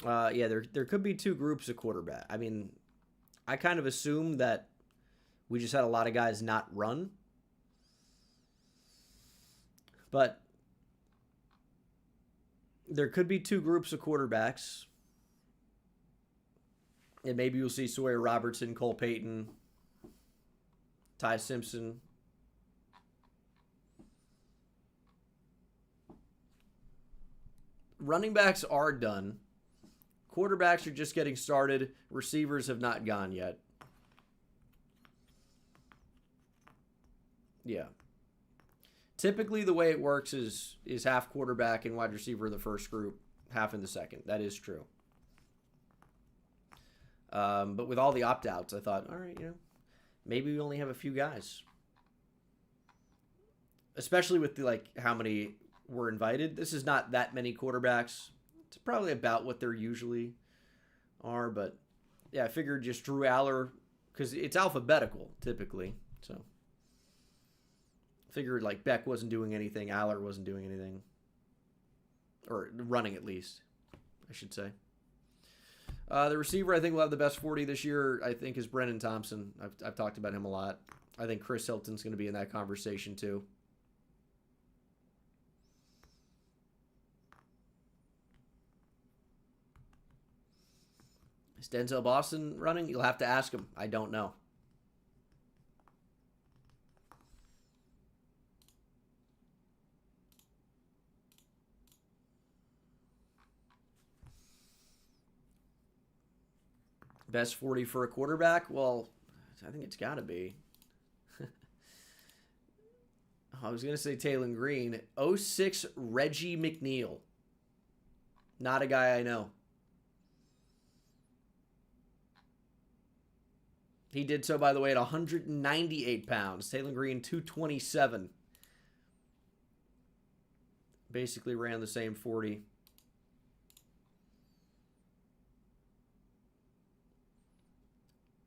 A: Yeah, there could be two groups of quarterback. I mean, I kind of assumed that we just had a lot of guys not run. But there could be two groups of quarterbacks. And maybe you'll see Sawyer Robertson, Cole Payton, Ty Simpson. Running backs are done. Quarterbacks are just getting started. Receivers have not gone yet. Yeah. Typically, the way it works is half quarterback and wide receiver in the first group, half in the second. That is true. But with all the opt-outs, I thought, all right, maybe we only have a few guys. Especially with how many were invited. This is not that many quarterbacks. It's probably about what there usually are. But, yeah, I figured just Drew Aller, because it's alphabetical, typically. So, figured Beck wasn't doing anything, Aller wasn't doing anything. Or running, at least, I should say. The receiver I think will have the best 40 this year, I think, is Brennan Thompson. I've talked about him a lot. I think Chris Hilton's going to be in that conversation, too. Is Denzel Boston running? You'll have to ask him. I don't know. Best 40 for a quarterback? Well, I think it's got to be. I was going to say Taylor Green. 06 Reggie McNeil. Not a guy I know. He did so, by the way, at 198 pounds. Taylor Green, 227. Basically ran the same 40.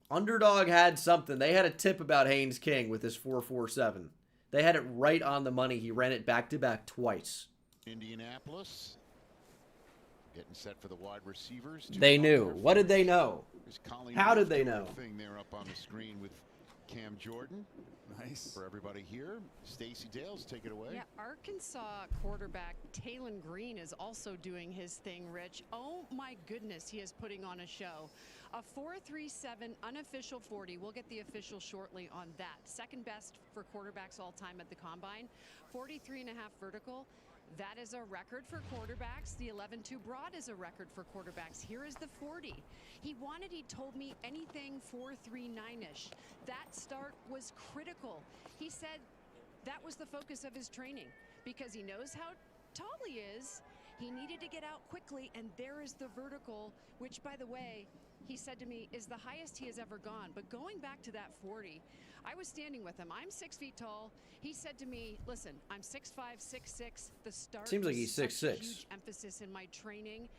A: Underdog had something. They had a tip about Haynes King with his 4.47. They had it right on the money. He ran it back-to-back twice.
B: Indianapolis getting set for the wide receivers.
A: They knew. What did they know? How did they know?
B: Thing there up on the screen with Cam Jordan.
C: Nice.
B: For everybody here, Stacey Dales, take it away.
F: Yeah, Arkansas quarterback Taylor Green is also doing his thing, Rich. Oh my goodness, he is putting on a show. A 4.37 unofficial 40. We'll get the official shortly on that. Second best for quarterbacks all time at the combine. 43.5 vertical. That is a record for quarterbacks. The 11.2 broad is a record for quarterbacks. Here is the 40. He told me anything 4.39-ish. That start was critical. He said that was the focus of his training because he knows how tall he is. He needed to get out quickly, and there is the vertical, which, by the way, he said to me is the highest he has ever gone. But going back to that 40, I was standing with him. I'm 6 feet tall. He said to me, listen, I'm 6'5", 6'6". The start
A: seems like he's 6'6".
F: Huge emphasis in my training.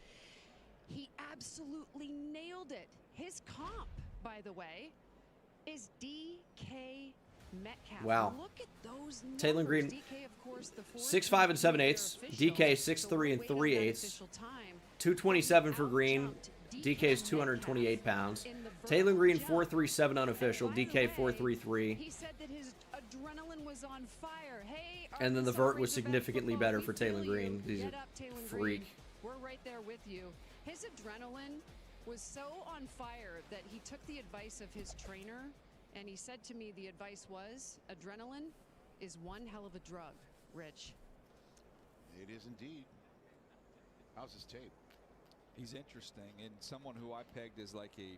F: He absolutely nailed it. His comp, by the way, is DK Metcalf.
A: Wow.
F: Look at those numbers.
A: Taylor Green,
F: DK, of course, the
A: 6'5" and 7/8. DK 6'3" and 3/8. 227 for Green. DK is 228 pounds. Taylor Green 4.37 unofficial. DK 4.33.
F: He said that his adrenaline was on fire. Hey,
A: and then the vert was significantly better for Taylor Green. He's a freak.
F: We're right there with you. His adrenaline was so on fire that he took the advice of his trainer, and he said to me the advice was, adrenaline is one hell of a drug, Rich.
B: It is indeed. How's his tape?
C: He's interesting, and someone who I pegged as like a,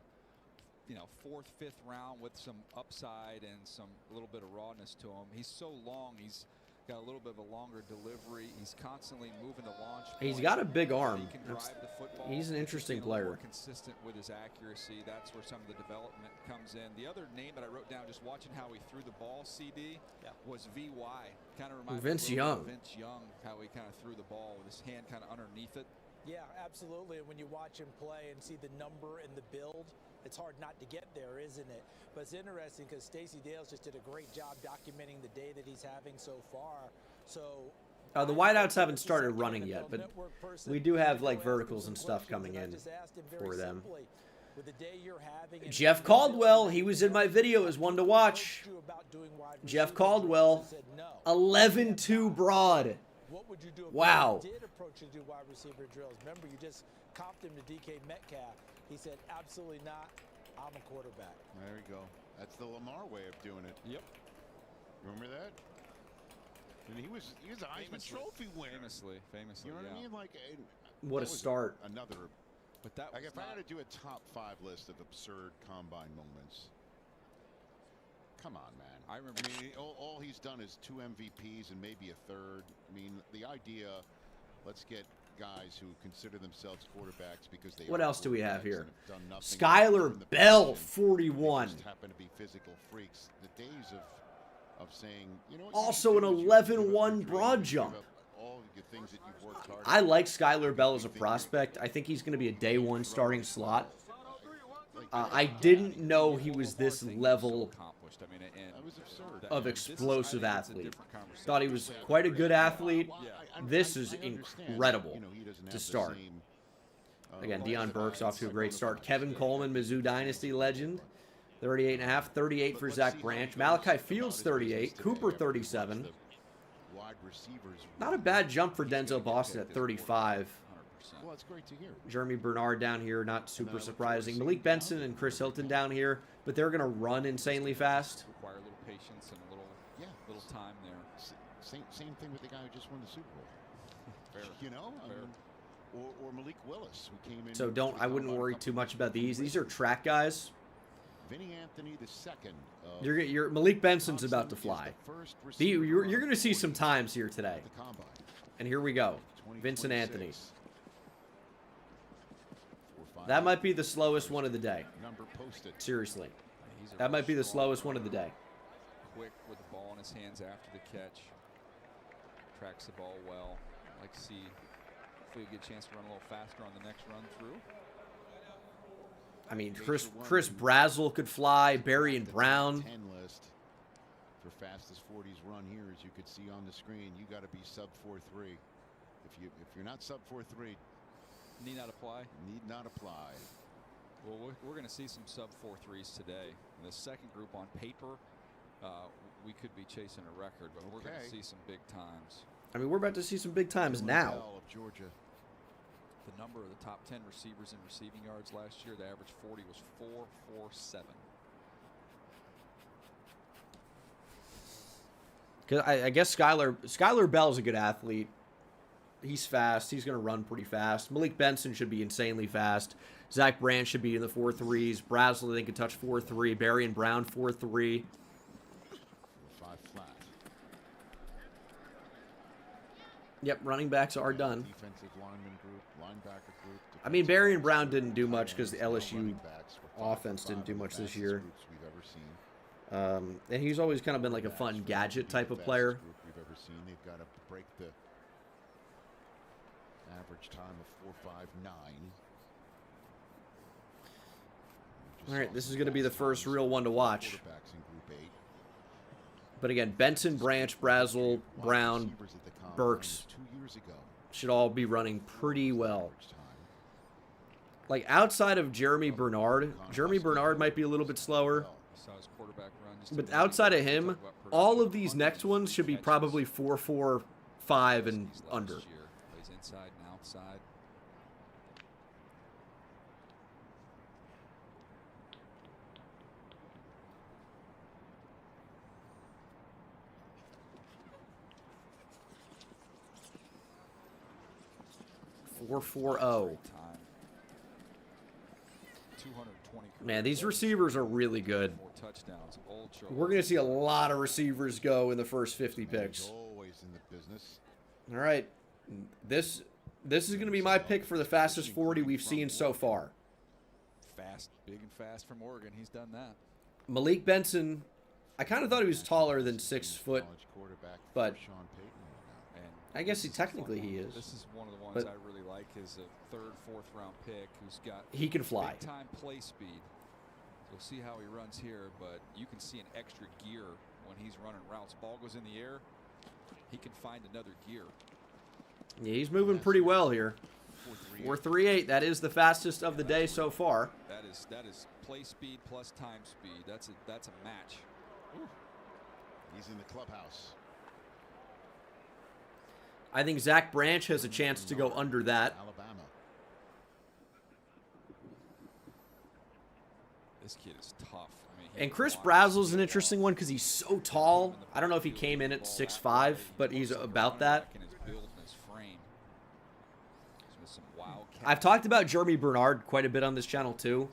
C: fourth, fifth round with some upside and a little bit of rawness to him. He's so long. He's got a little bit of a longer delivery. He's constantly moving the launch point.
A: He's got a big arm.
C: He can drive the football.
A: He's an interesting player.
C: More consistent with his accuracy. That's where some of the development comes in. The other name that I wrote down, just watching how he threw the ball, CD, was VY. Kind of reminds
A: Vince
C: me
A: Young.
C: of Vince Young, how he kind of threw the ball with his hand kind of underneath it.
H: Yeah, absolutely. And when you watch him play and see the number and the build, it's hard not to get there, isn't it? But it's interesting because Stacey Dales just did a great job documenting the day that he's having so far. So
A: the wideouts haven't started running yet, but we do have like verticals and stuff coming in for them. Jeff Caldwell, he was in my video as one to watch. Jeff Caldwell, 11.2 broad.
H: What would you do if
A: wow.
H: he did approach you to do wide receiver drills? Remember, you just comped him to DK Metcalf. He said, absolutely not. I'm a quarterback.
B: There you go. That's the Lamar way of doing it.
C: Yep.
B: Remember that? And he was a Heisman Trophy winner.
C: Famously,
B: you know what I mean? Like,
A: what a start.
B: Another.
C: But that
B: like if I had to do a top 5 list of absurd combine moments. Come on, man. I remember all he's done is 2 MVPs and maybe a third. I mean, the idea, let's get guys who consider themselves quarterbacks because they.
A: What else do we have here?
B: Skylar
A: Bell, 41.
B: Just happen to be physical freaks. The days of saying, you know what,
A: also an 11.1 broad jump.
B: All the things that you've worked hard.
A: I like Skylar Bell as a prospect. I think he's going to be a day 1 starting slot. I didn't know he was this level of explosive athlete. Thought he was quite a good athlete. This is incredible to start. Again, Deion Burks off to a great start. Kevin Coleman, Mizzou Dynasty legend. 38.5, 38 for Zach Branch. Malachi Fields, 38. Cooper, 37. Not a bad jump for Denzel Boston at 35.
B: Well, it's great to hear.
A: Jeremy Bernard down here, not super surprising. Malik Benson and Chris Hilton down here, but they're going to run insanely fast.
C: Require a little patience and a little time there.
B: Same thing with the guy who just won the Super Bowl. Fair. You know, or Malik Willis, who came in.
A: So I wouldn't worry too much about these. These are track guys.
B: Vinny Anthony the second.
A: You're Malik Benson's about to fly. You're going to see some times here today. And here we go. Vincent Anthony. That might be the slowest one of the day. Seriously. That might be the slowest one of the day.
C: Quick with the ball in his hands after the catch. Tracks the ball well. I'd like to see if we get a chance to run a little faster on the next run through.
A: I mean, Chris Brazel could fly. Barry and Brown.
B: 10 list for fastest 40s run here, as you could see on the screen. You got to be sub 4.3. If you're not sub 4.3,
C: need not apply.
B: Need not apply.
C: Well, we're going to see some sub 4.3s today. In the second group on paper, we could be chasing a record, but we're going to see some big times.
A: I mean, we're about to see some big times now.
B: Of Georgia.
C: The number of the top 10 receivers in receiving yards last year, the average 40 was 4.47.
A: Because I guess Skylar Bell's a good athlete. He's fast. He's going to run pretty fast. Malik Benson should be insanely fast. Zach Branch should be in the 4.3s. Brazel, I think, can touch 4.3. Barry and Brown, 4.3.
B: 5 flat.
A: Yep, running backs are done.
B: Defensive lineman group, linebacker group.
A: I mean, Barry and Brown didn't do much because the LSU offense didn't do much this year. And he's always kind of been like a fun gadget type of player.
B: We've ever seen. They've got to break the average time of 4.59.
A: All right, this is going to be the first real one to watch. But again, Benson, Branch, Brazel, Brown, Burks should all be running pretty well. Like outside of Jeremy Bernard might be a little bit slower. But outside of him, all of these next ones should be probably 4.45 and under.
C: Plays inside and outside.
A: Man, these receivers are really good. We're going to see a lot of receivers go in the first 50 picks.
B: Always in the business.
A: All right. This is going to be my pick for the fastest 40 we've seen so far.
C: Fast, big and fast from Oregon. He's done that.
A: Malik Benson, I kind of thought he was taller than 6 foot, but I guess he technically is.
C: This is one of the ones I really like. Is a 3rd, 4th round pick who's got
A: he can fly.
C: Big time play speed. You'll see how he runs here, but you can see an extra gear when he's running routes. Ball goes in the air, he can find another gear.
A: Yeah, he's moving pretty well here. 4.38. That is the fastest of the day so far.
C: That is play speed plus time speed. That's a match.
B: Ooh. He's in the clubhouse.
A: I think Zach Branch has a chance to go under that.
B: Alabama.
C: This kid is tough. I mean,
A: and Chris Brazel's an interesting one because he's so tall. I don't know if he came in at 6'5", but he's about that. I've talked about Jeremy Bernard quite a bit on this channel too.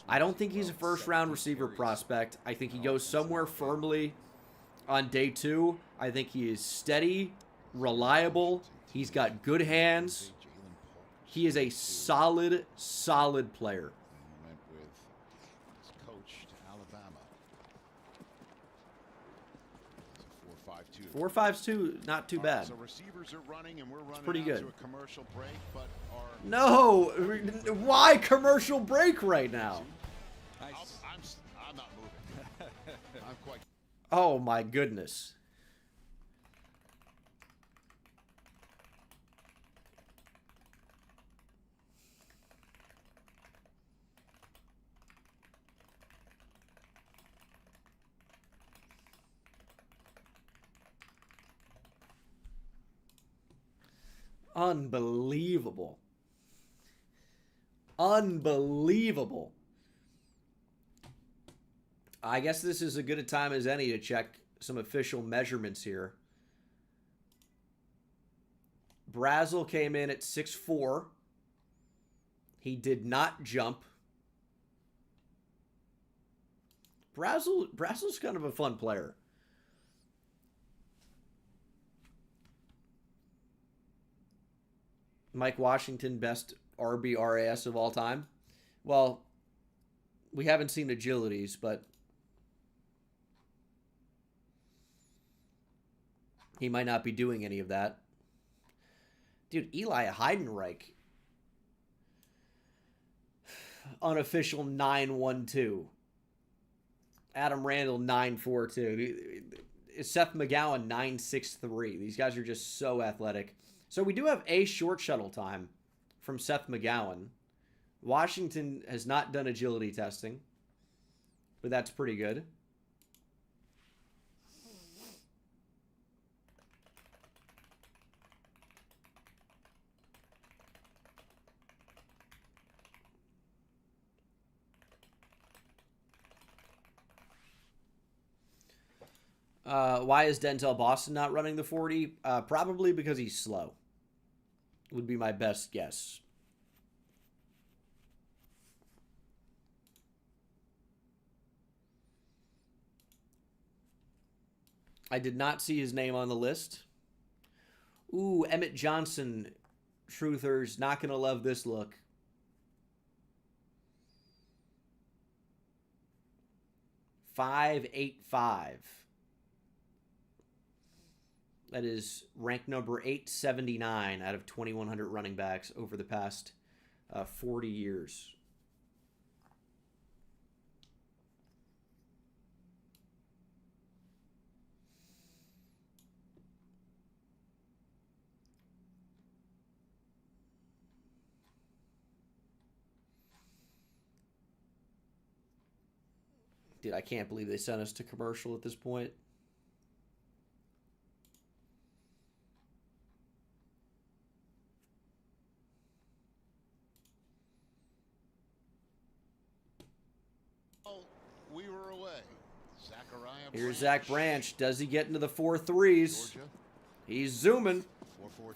A: I don't think he's a first-round receiver prospect. I think he goes somewhere firmly on day 2. I think he is steady, reliable. He's got good hands. He is a solid player.
B: He went with his coach to Alabama.
A: 4.52, not too bad.
B: So receivers are running, and we're running
A: pretty good.
B: To a commercial break, but
A: no, why commercial break right now?
B: I'm not moving. I'm quite.
A: Oh my goodness. Unbelievable. Unbelievable. I guess this is as good a time as any to check some official measurements here. Brazel came in at 6'4". He did not jump. Brazel's kind of a fun player. Mike Washington, best RBRAS of all time. Well, we haven't seen agilities, but he might not be doing any of that. Dude, Eli Heidenreich. Unofficial 912. Adam Randall 942. Seth McGowan 963. These guys are just so athletic. So we do have a short shuttle time from Seth McGowan. Washington has not done agility testing, but that's pretty good. Why is Denzel Boston not running the 40? Probably because he's slow. Would be my best guess. I did not see his name on the list. Ooh, Emmett Johnson. Truthers, not going to love this look. .585. That is ranked number 879 out of 2,100 running backs over the past 40 years. Dude, I can't believe they sent us to commercial at this point.
B: We were away.
A: Here's Zach Branch. Does he get into the 4.3s? He's zooming.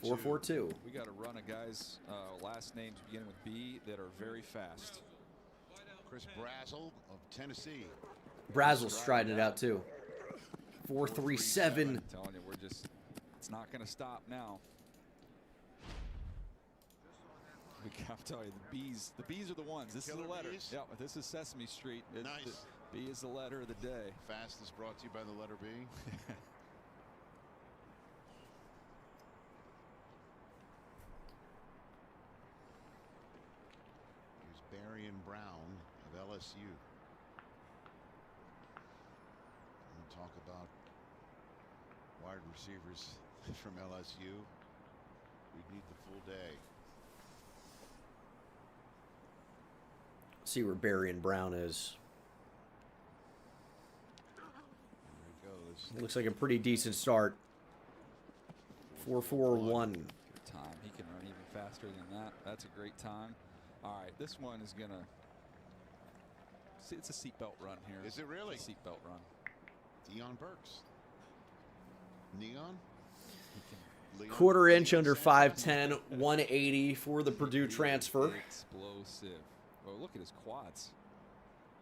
A: 4.42.
C: We got a run of guys, last names beginning with B, that are very fast.
B: Chris Brazel of Tennessee.
A: Brazel's striding it out too. 4.37.
C: I'm telling you, it's not going to stop now. I'm telling you, the B's are the ones. This
B: Killer
C: is the letter.
B: Bees?
C: Yeah, this is Sesame Street.
B: Nice.
C: B is the letter of the day.
B: Fastest brought to you by the letter B. Here's Barry and Brown of LSU. We'll talk about wide receivers from LSU. We need the full day.
A: See where Barry and Brown is.
B: There he goes.
A: Looks like a pretty decent start. 4.41.
C: Good time. He can run even faster than that. That's a great time. All right, this one is gonna. See, it's a seatbelt run here.
B: Is it really?
C: It's a seatbelt run.
B: Deion Burks. Neon.
A: Quarter inch under 5'10", 180 for the Purdue transfer.
C: Explosive. Oh, look at his quads.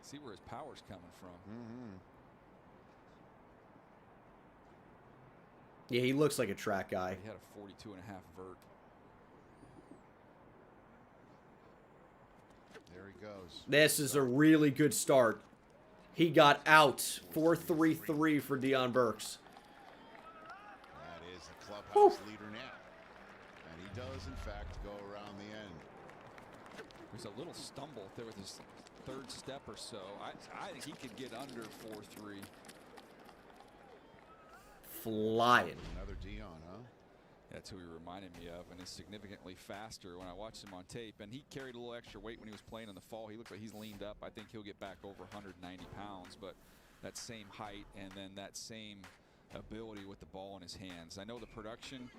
C: See where his power's coming from.
B: Mm-hmm.
A: Yeah, he looks like a track guy.
C: He had a 42.5 vert.
B: There he goes.
A: This is a really good start. He got out. 4.33 for Deion Burks.
B: That is the clubhouse leader now. And he does, in fact, go around the end.
C: There's a little stumble there with his third step or so. I think he could get under 4.3.
A: Flying.
B: Another Deion, huh?
C: That's who he reminded me of, and is significantly faster when I watched him on tape. And he carried a little extra weight when he was playing in the fall. He looks like he's leaned up. I think he'll get back over 190 pounds, but that same height and then that same ability with the ball in his hands. I know the production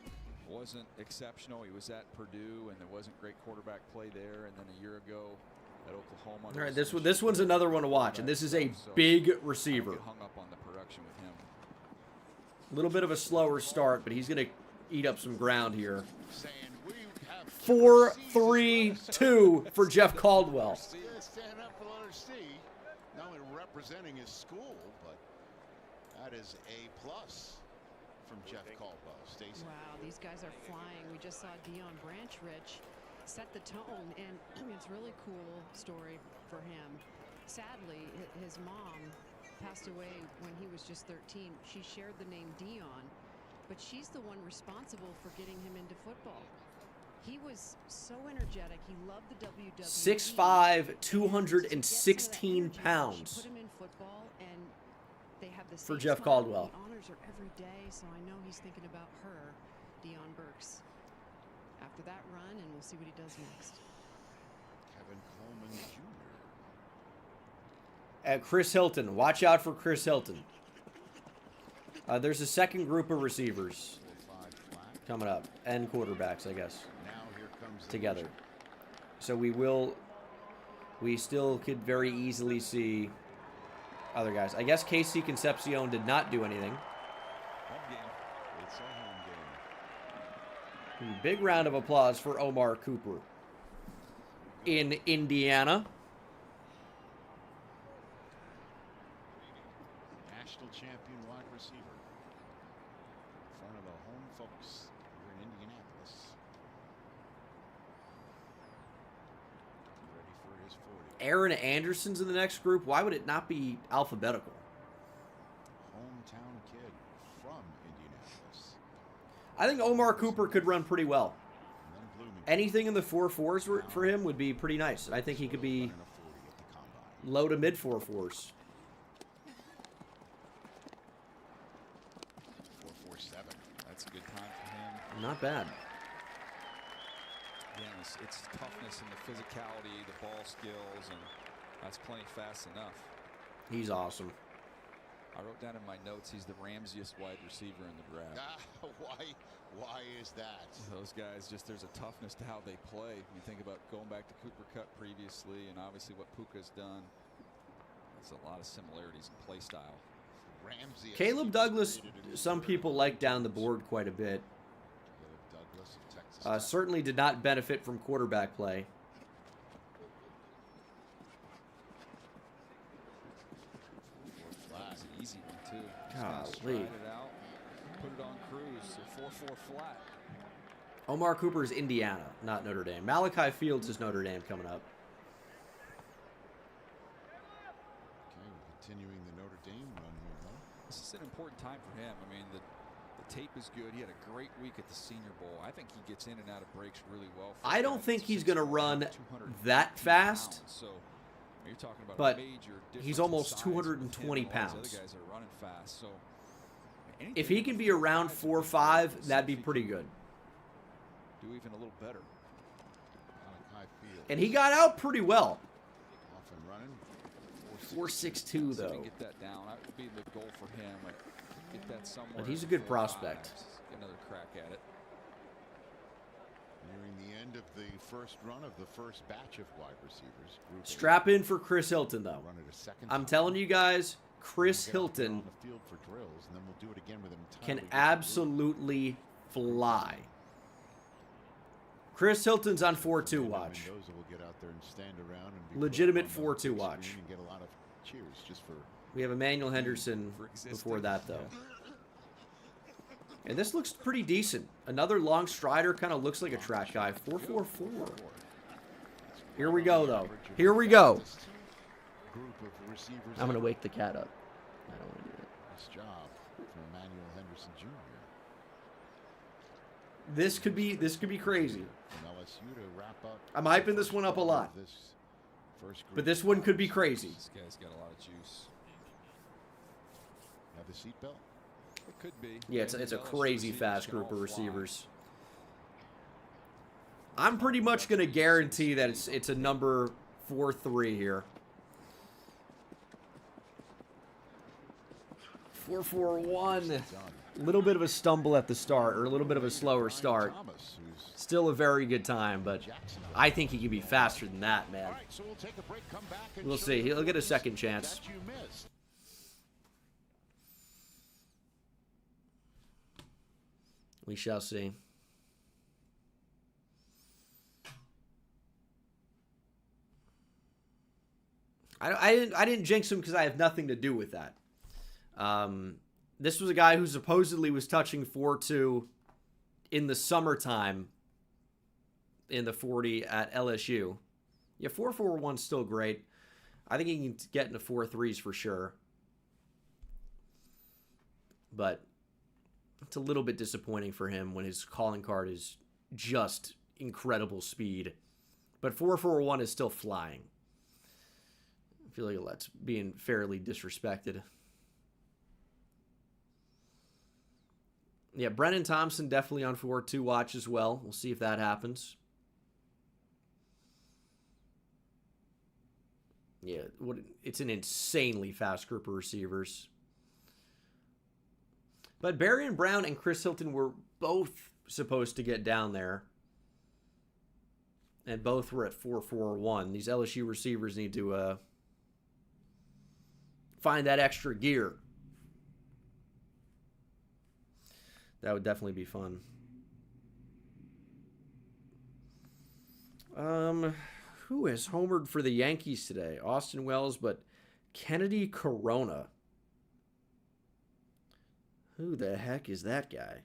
C: wasn't exceptional. He was at Purdue, and there wasn't great quarterback play there. And then a year ago at Oklahoma.
A: All right, this one's another one to watch, and this is a big receiver.
C: Hung up on the production with him.
A: A little bit of a slower start, but he's going to eat up some ground here. 4-3-2 for Jeff Caldwell.
B: Stand up for letter C. Not only representing his school, but that is A+ from Jeff Caldwell. Stacey.
F: Wow, these guys are flying. We just saw Deion Branch, Rich, set the tone, and it's a really cool story for him. Sadly, his mom passed away when he was just 13. She shared the name Deion, but she's the one responsible for getting him into football. He was so energetic. He loved the WWE.
A: 6'5", 216 pounds.
F: Put him in football, and they have the
A: for Jeff Caldwell.
F: The honors are every day, so I know he's thinking about her, Deion Burks. After that run, and we'll see what he does next.
B: Kevin Coleman Jr.
A: At Chris Hilton. Watch out for Chris Hilton. There's a second group of receivers coming up, and quarterbacks, I guess, together. So we still could very easily see other guys. I guess Casey Concepcion did not do anything.
B: Home game. It's a home game.
A: Big round of applause for Omar Cooper in Indiana.
B: National champion wide receiver. In front of the home folks here in Indianapolis. Ready for his 40.
A: Aaron Anderson's in the next group. Why would it not be alphabetical?
B: Hometown kid from Indianapolis.
A: I think Omar Cooper could run pretty well. Anything in the 4.4s for him would be pretty nice. I think he could be low to mid 4.4s.
B: 4.47.
C: That's a good time for him.
A: Not bad.
C: Yeah, it's toughness and the physicality, the ball skills, and that's plenty fast enough.
A: He's awesome.
C: I wrote down in my notes he's the Ramsiest wide receiver in the draft.
B: Why is that?
C: Those guys, just there's a toughness to how they play. You think about going back to Cooper Kupp previously, and obviously what Puka's done. There's a lot of similarities in play style.
A: Caleb Douglas, some people like down the board quite a bit. Certainly did not benefit from quarterback play.
C: That's an easy one, too.
A: Golly.
C: It out, put it on cruise, so 4-4 flat.
A: Omar Cooper is Indiana, not Notre Dame. Malachi Fields is Notre Dame coming up.
B: Okay, we're continuing the Notre Dame run here, though.
C: This is an important time for him. I mean, the tape is good. He had a great week at the Senior Bowl. I think he gets in and out of breaks really well.
A: I don't think he's going to run that fast,
C: so you're talking about
A: but
C: a major
A: he's almost 220 pounds.
C: Other guys are running fast, so
A: if he can be around 4.5, that'd be pretty good.
C: Do even a little better.
A: And he got out pretty well.
B: Off and running.
A: 4.62 though.
C: Get that down. That would be the goal for him. Get that somewhere.
A: But he's a good prospect.
C: Get another crack at it.
B: Nearing the end of the first run of the first batch of wide receivers.
A: Strap in for Chris Hilton though. I'm telling you guys, Chris Hilton can absolutely fly. Chris Hilton's on 4.2 watch. Legitimate 4.2 watch. We have Emmanuel Henderson before that, though. And this looks pretty decent. Another long strider, kind of looks like a track guy. 4.44. Here we go, though. Here we go. I'm going to wake the cat up. I don't want to do it.
B: Nice job from Emmanuel Henderson Jr.
A: This could be crazy. I'm hyping this one up a lot. But this one could be crazy.
C: This guy's got a lot of juice.
B: Have the seatbelt?
C: It could be.
A: Yeah, it's a crazy fast group of receivers. I'm pretty much going to guarantee that it's a number 4.3 here. 441. A little bit of a stumble at the start, or a little bit of a slower start. Still a very good time, but I think he can be faster than that, man. We'll see. He'll get a second chance. We shall see. I didn't jinx him because I have nothing to do with that. This was a guy who supposedly was touching 4.2 in the summertime in the 40 at LSU. Yeah, 4.41's still great. I think he can get into 4.3s for sure. But it's a little bit disappointing for him when his calling card is just incredible speed. But 4.41 is still flying. I feel like that's being fairly disrespected. Yeah, Brennan Thompson definitely on 4.2 watch as well. We'll see if that happens. Yeah, it's an insanely fast group of receivers. But Barry Brown and Chris Hilton were both supposed to get down there. And both were at 4.41. These LSU receivers need to find that extra gear. That would definitely be fun. Who has homered for the Yankees today? Austin Wells, but Kennedy Corona. Who the heck is that guy?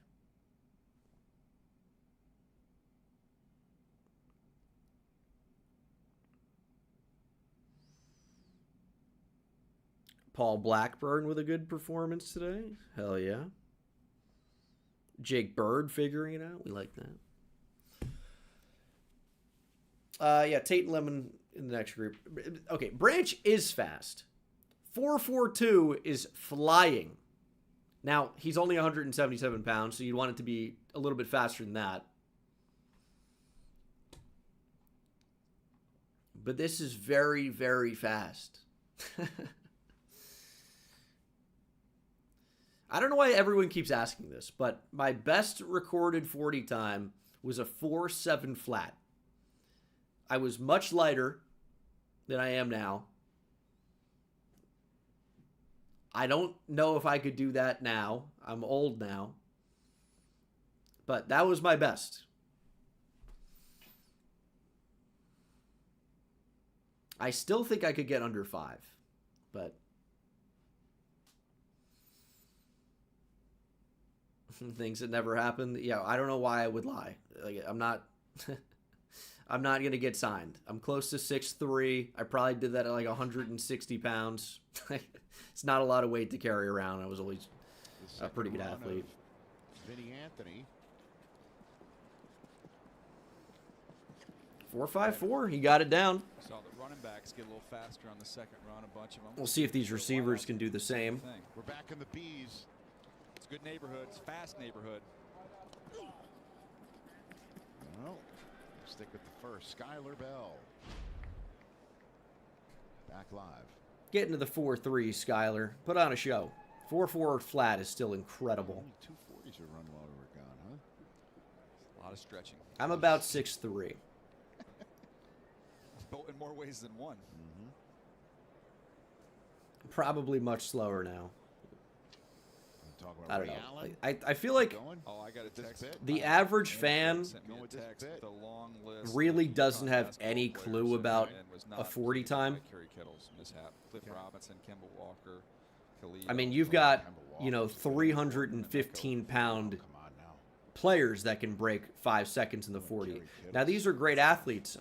A: Paul Blackburn with a good performance today. Hell yeah. Jake Bird figuring it out. We like that. Yeah, Tate and Lemon in the next group. Okay, Branch is fast. 4.42 is flying. Now, he's only 177 pounds, so you'd want it to be a little bit faster than that. But this is very, very fast. I don't know why everyone keeps asking this, but my best recorded 40 time was a 4.7 flat. I was much lighter than I am now. I don't know if I could do that now. I'm old now. But that was my best. I still think I could get under 5, but things that never happened. Yeah, I don't know why I would lie. Like, I'm not I'm not going to get signed. I'm close to 6'3". I probably did that at like 160 pounds. It's not a lot of weight to carry around. I was always a pretty good athlete.
B: Vinny Anthony.
A: 4.54. He got it down.
C: Saw the running backs get a little faster on the second run, a bunch of them.
A: We'll see if these receivers can do the same.
B: We're back in the B's.
C: It's a good neighborhood. It's a fast neighborhood.
B: Well, stick with the first. Skylar Bell. Back live.
A: Get into the 4.3, Skylar. Put on a show. 4.4 flat is still incredible.
B: Only 240s are run while we were gone, huh?
C: A lot of stretching.
A: I'm about 6'3".
C: In more ways than one.
A: Probably much slower now.
B: Talk about
A: I don't
B: Ray
A: know.
B: Allen.
A: I feel like
C: Oh, I got a text.
A: the average fan
C: Sent me a text with a long list
A: really
C: of
A: doesn't have
C: basketball
A: any
C: players
A: clue
C: in
A: about
C: there and was
A: a
C: not
A: 40
C: pleased
A: time.
C: by Kerry Kittle's mishap. Cliff Robinson, Kemba Walker, Khalid.
A: I mean, you've got, 315-pound players that can break 5 seconds in the 40. Now, these are great athletes.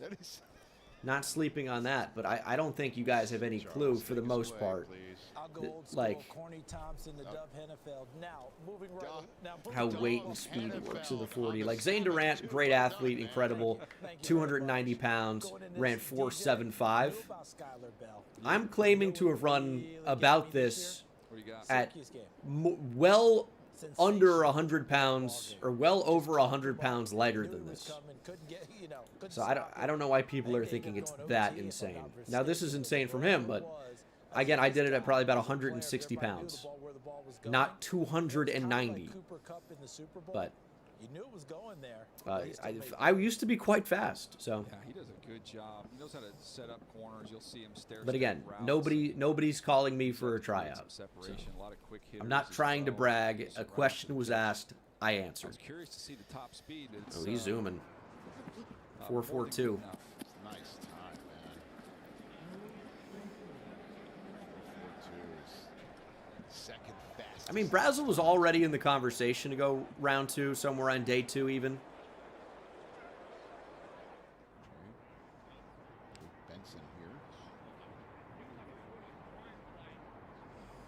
A: Not sleeping on that, but I don't think you guys have any clue for the most part.
H: I'll go old school,
A: Like
H: Corny Thompson, the Dove Hennefeld. Now, moving right. Now,
A: how weight and speed works in the 40. Like Zane Durant, great athlete, incredible, 290 pounds, ran 4.75. I'm claiming to have run about this at well under 100 pounds or well over 100 pounds lighter than this. So I don't know why people are thinking it's that insane. Now this is insane from him, but Again, I did it at probably about 160 pounds. Not 290. But
H: you knew it was going there.
A: I used to be quite fast, so.
C: Yeah, he does a good job. He knows how to set up corners. You'll see him stare.
A: But again, nobody's calling me for a tryout. So I'm not trying to brag. A question was asked, I answered.
C: I was curious to see the top speed.
A: Oh, he's zooming. 4.42.
B: Nice time, man. 4.42 is second fastest.
A: I mean, Brazel was already in the conversation to go round 2, somewhere on day 2 even.
B: Benson here.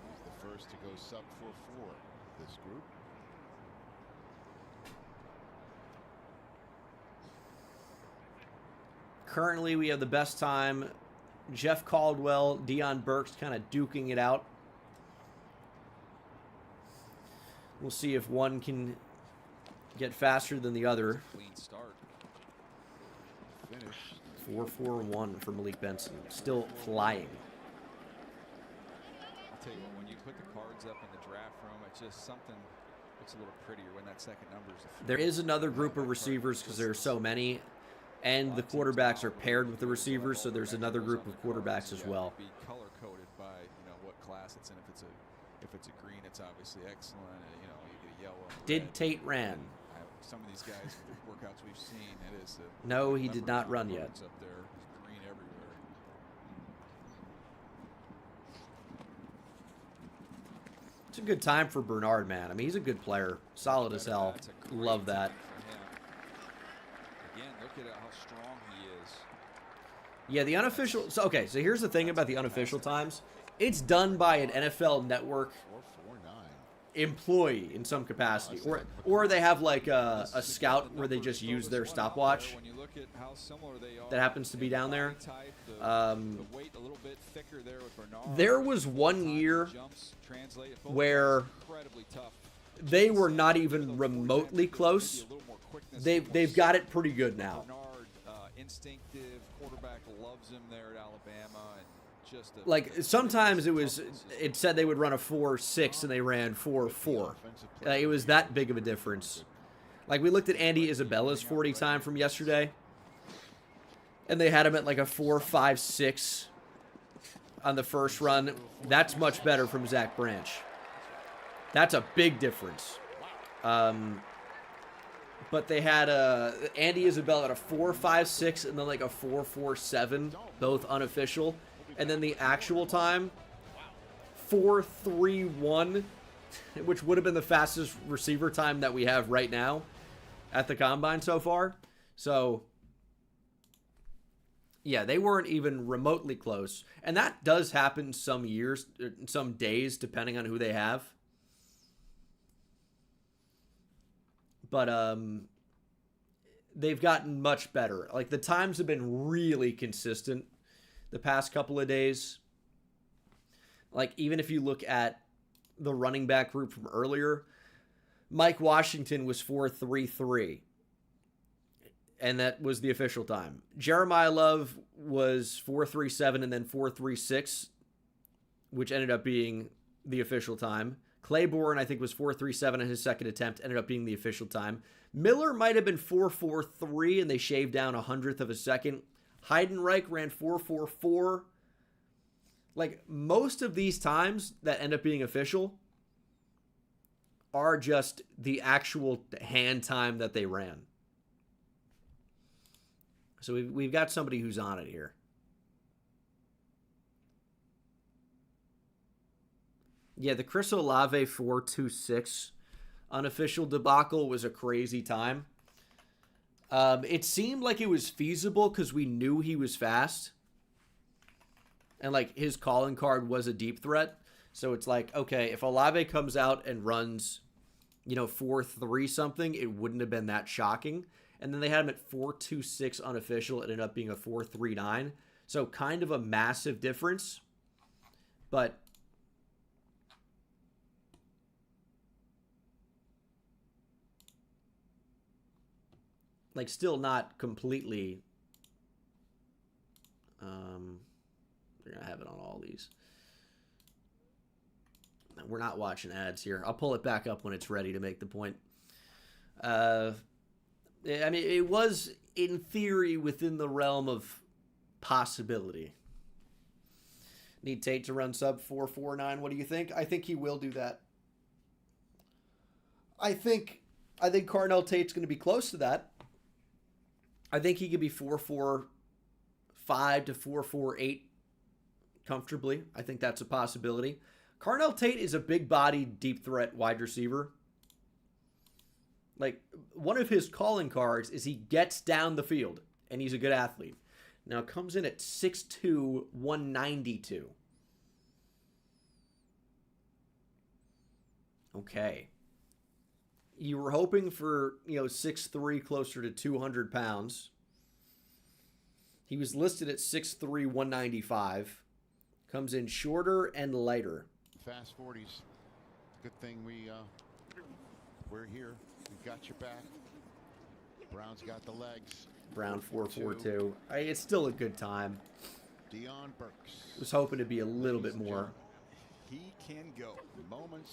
B: He's the first to go sub 4.4 this group.
A: Currently, we have the best time. Jeff Caldwell, Deion Burks kind of duking it out. We'll see if one can get faster than the other.
C: Clean start.
A: 4.41 for Malik Benson. Still flying.
C: I'll tell you what, when you put the cards up in the draft room, it's just something looks a little prettier when that second number is.
A: There is another group of receivers because there are so many. And the quarterbacks are paired with the receivers, so there's another group of quarterbacks as well.
C: Be color coded by what class it's in. If it's a green, it's obviously excellent. And, you get a yellow.
A: Did Tate ran?
C: Some of these guys, the workouts we've seen, it is.
A: No, he did not run yet.
C: Up there, there's green everywhere.
A: It's a good time for Bernard, man. I mean, he's a good player, solid as hell. Love that.
C: Again, look at how strong he is.
A: Yeah, the unofficial. So here's the thing about the unofficial times. It's done by an NFL Network employee in some capacity, or they have like a scout where they just use their stopwatch. That happens to be down there. There was one year where they were not even remotely close. They've got it pretty good now.
C: Instinctive quarterback loves him there at Alabama, and just
A: like sometimes it said they would run a 4.6 and they ran 4.4. It was that big of a difference. Like we looked at Andy Isabella's 40 time from yesterday, and they had him at like a 4.56 on the first run. That's much better from Zach Branch. That's a big difference. But they had Andy Isabella at a 4.56 and then like a 4.47, both unofficial. And then the actual time, 4.31, which would have been the fastest receiver time that we have right now at the Combine so far. So, yeah, they weren't even remotely close. And that does happen some years, some days, depending on who they have. But they've gotten much better. Like, the times have been really consistent the past couple of days. Like, even if you look at the running back group from earlier, Mike Washington was 4.33. And that was the official time. Jeremiah Love was 4.37 and then 4.36, which ended up being the official time. Claiborne, I think, was 4.37 in his second attempt, ended up being the official time. Miller might have been 4.43, and they shaved down 100th of a second. Heidenreich ran 4.44. Like, most of these times that end up being official are just the actual hand time that they ran. So we've got somebody who's on it here. Yeah, the Chris Olave 4.26 unofficial debacle was a crazy time. It seemed like it was feasible because we knew he was fast. And, like, his calling card was a deep threat. So it's like, okay, if Olave comes out and runs, 4.3 something, it wouldn't have been that shocking. And then they had him at 4.26 unofficial. It ended up being a 4.39. So kind of a massive difference. But like, still not completely. They're going to have it on all these. We're not watching ads here. I'll pull it back up when it's ready to make the point. I mean, it was, in theory, within the realm of possibility. Need Tate to run sub 4.49. What do you think? I think he will do that. I think Carnell Tate's going to be close to that. I think he could be 4.45 to 4.48 comfortably. I think that's a possibility. Carnell Tate is a big-bodied, deep threat wide receiver. Like, one of his calling cards is he gets down the field, and he's a good athlete. Now, comes in at 6'2", 192. Okay. You were hoping for, 6'3", closer to 200 pounds. He was listed at 6'3", 195. Comes in shorter and lighter.
B: Fast 40s. Good thing we're here. We got your back. Brown's got the legs.
A: Brown 4.42. It's still a good time.
B: Deion Burks.
A: Was hoping to be a little bit more.
C: He can go.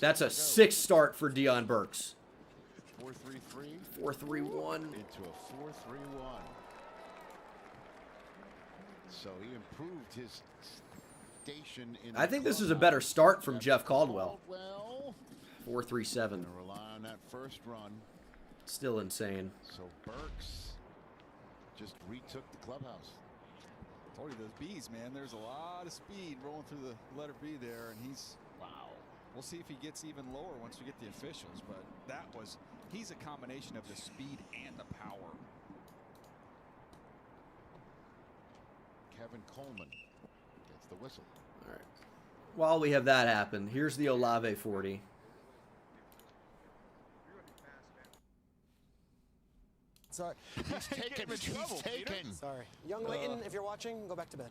A: That's a 6 start for Deion Burks.
B: 4.33.
A: 4.31.
B: Into a 4.31. So he improved his station in
A: I think this is a better start from Jeff Caldwell. 4.37.
B: Rely on that first run.
A: Still insane.
B: So Burks just retook the clubhouse.
C: I told you those B's, man. There's a lot of speed rolling through the letter B there, and wow. We'll see if he gets even lower once we get the officials, but he's a combination of the speed and the power.
B: Kevin Coleman gets the whistle.
A: All right. While we have that happen, here's the Olave 40.
O: Sorry.
B: He's taken. He's taken.
O: Sorry. Young Leighton, if you're watching, go back to bed.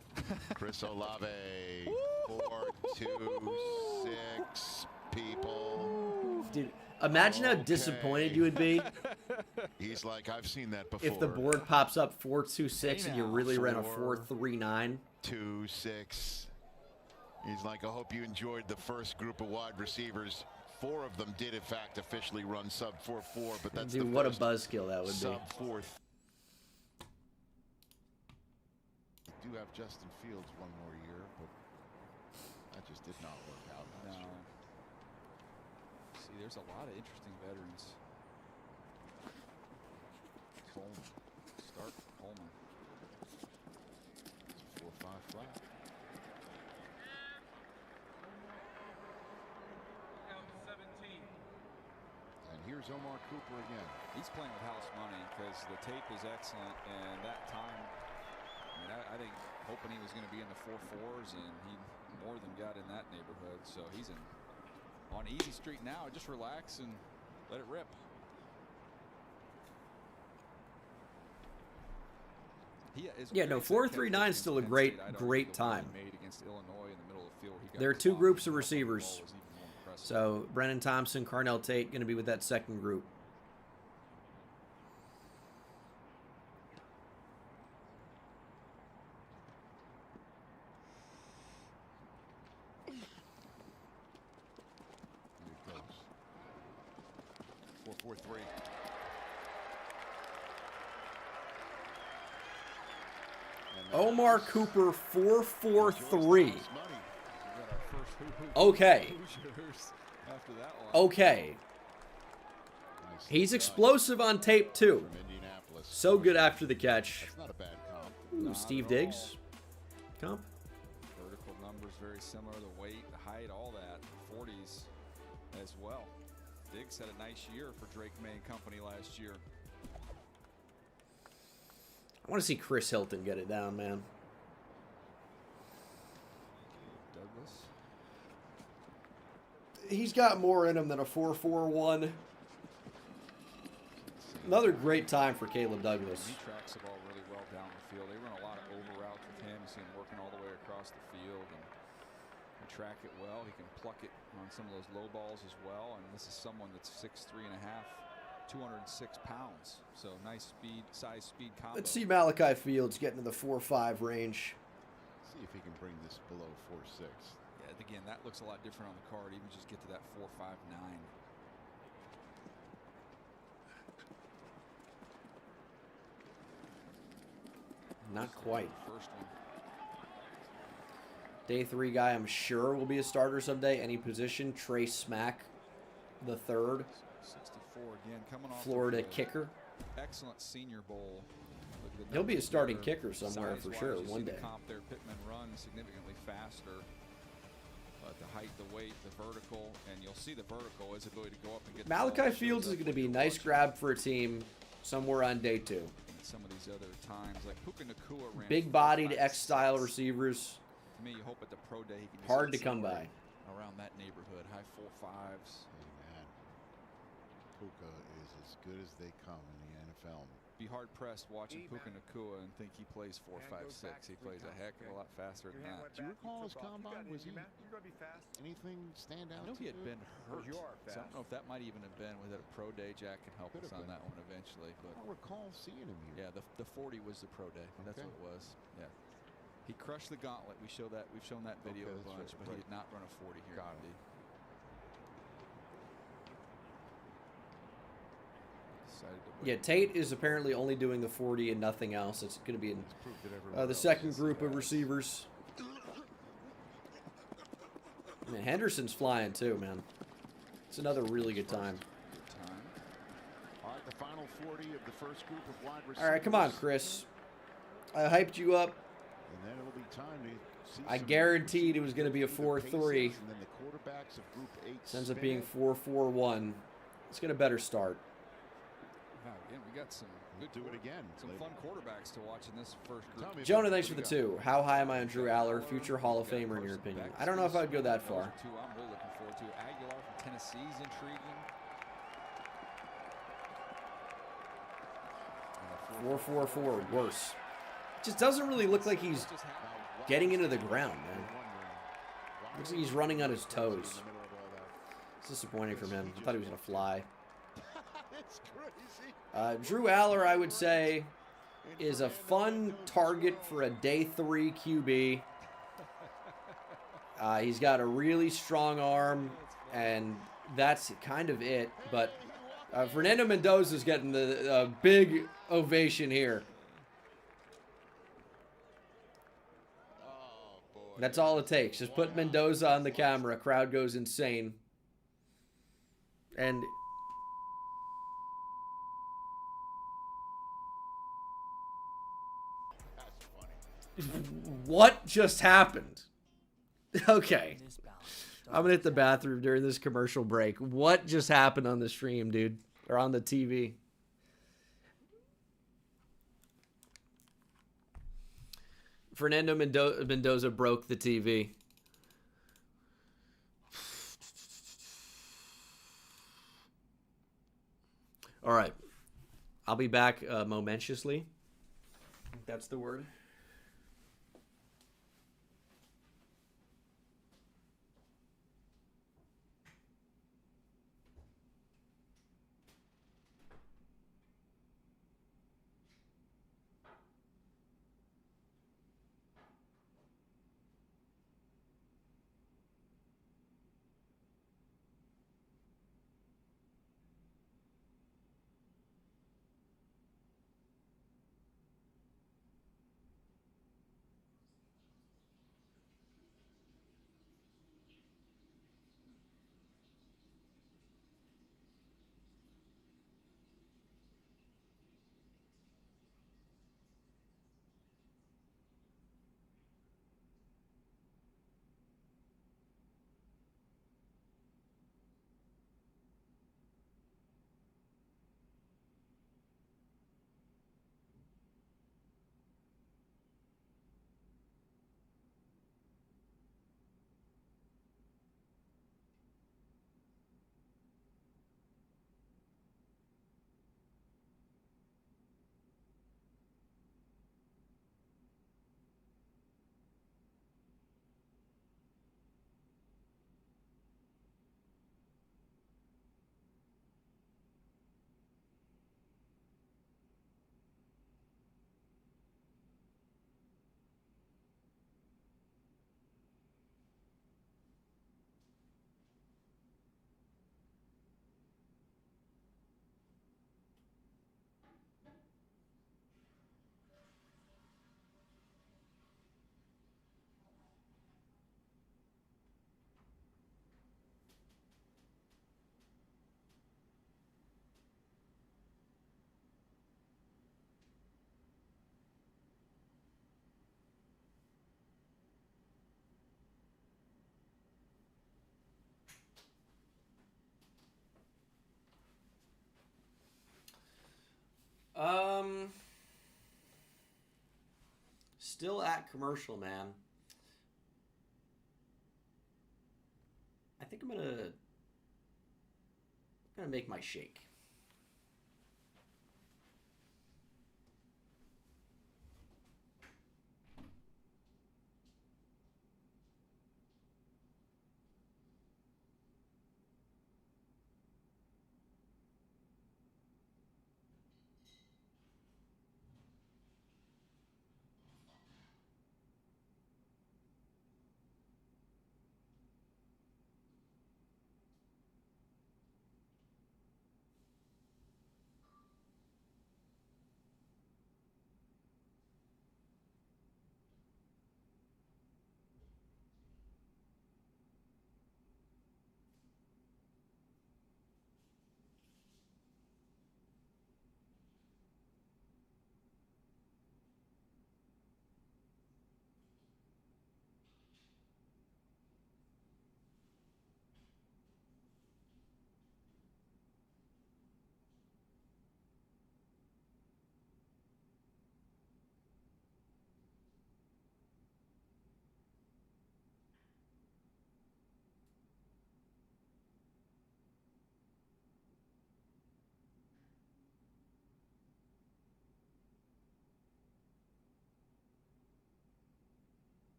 B: Chris Olave, 4.26 people.
A: Dude, imagine how disappointed you would be.
B: He's like, I've seen that before.
A: If the board pops up 4.26 and you really ran a 4.39.
B: 2.6. He's like, I hope you enjoyed the first group of wide receivers. 4 of them did, in fact, officially run sub 4.4, but that's
A: Dude, what a buzzkill that would be.
B: Sub 4th. We do have Justin Fields one more year, but that just did not work out last year.
C: See, there's a lot of interesting veterans.
B: Coleman.
C: Start Coleman.
B: 4.5 flat. Here's Omar Cooper again.
C: He's playing with house money because the tape is excellent, and that time, I think hoping he was going to be in the 4.4s, and he more than got in that neighborhood. So he's on easy street now. Just relax and let it rip.
A: Yeah, no, 4.39 is still a great time.
C: Made against Illinois in the middle of the field.
A: There are 2 groups of receivers. So Brennan Thompson, Carnell Tate going to be with that second group.
B: Here it goes. 4.43.
A: Omar Cooper 4.43. Okay. Okay. He's explosive on tape, too. So good after the catch. Ooh, Steve Diggs. Comp.
C: Vertical numbers very similar. The weight, the height, all that. 40s as well. Diggs had a nice year for Drake May and company last year.
A: I want to see Chris Hilton get it down, man.
C: Douglas.
A: He's got more in him than a 4.41. Another great time for Caleb Douglas.
C: He tracks the ball really well down the field. They run a lot of over routes with him. You see him working all the way across the field and track it well. He can pluck it on some of those low balls as well. And this is someone that's 6'3.5", 206 pounds. So nice size-speed combo.
A: Let's see Malachi Fields getting to the 4.5 range.
B: See if he can bring this below 4.6.
C: Yeah, again, that looks a lot different on the card. Even just get to that 4.59.
A: Not quite.
C: First one.
A: Day 3 guy, I'm sure will be a starter someday. Any position. Trey Smack, the third.
C: 64 again, coming off
A: Florida kicker.
C: Excellent Senior Bowl.
A: He'll be a starting kicker somewhere for sure one day.
C: The comp there, Pittman runs significantly faster. But the height, the weight, the vertical, and you'll see the vertical is ability to go up and get.
A: Malachi Fields is going to be a nice grab for a team somewhere on day 2.
C: Some of these other times, like Puka Nacua ran
A: big-bodied X-style receivers.
C: To me, you hope at the pro day he can just
A: hard to come by.
C: Around that neighborhood, high 4.5s.
B: Hey man, Puka is as good as they come in the NFL.
C: Be hard pressed watching Puka Nacua and think he plays 4.56. He plays a heck of a lot faster than that.
B: Do you recall his combine? Was he anything stand out?
C: I know he had been hurt.
B: You are
C: so I don't know if that might even have been with a pro day. Jack can help us on that one eventually. But
B: I don't recall seeing him here.
C: Yeah, the 40 was the pro day. That's what it was. Yeah. He crushed the gauntlet. We've shown that video a bunch, but he did not run a 40 here.
B: Got him.
A: Yeah, Tate is apparently only doing the 40 and nothing else. It's going to be in the second group of receivers. Man, Henderson's flying too, man. It's another really good time.
B: All right, the final 40 of the first group of wide receivers.
A: All right, come on, Chris. I hyped you up.
B: And then it'll be time to see
A: I guaranteed it was going to be a 4-3.
B: And then the quarterbacks of group 8
A: ends up being 4-4-1. Let's get a better start.
C: Wow, again, we got some good
B: do it again.
C: Some fun quarterbacks to watch in this first group.
A: Jonah, thanks for the 2. How high am I on Drew Aller, future Hall of Famer in your opinion? I don't know if I'd go that far.
C: Two I'm really looking forward to. Aguilar from Tennessee is intriguing.
A: 4-4-4, worse. Just doesn't really look like he's getting into the ground, man. Looks like he's running on his toes. It's disappointing from him. I thought he was going to fly. Drew Aller, I would say, is a fun target for a day 3 QB. He's got a really strong arm, and that's kind of it. But Fernando Mendoza's getting the big ovation here. That's all it takes. Just put Mendoza on the camera. Crowd goes insane. And what just happened? Okay. I'm going to hit the bathroom during this commercial break. What just happened on the stream, dude? Or on the TV? Fernando Mendoza broke the TV. All right. I'll be back momentously. I think that's the word. Still at commercial, man. I think I'm gonna make my shake.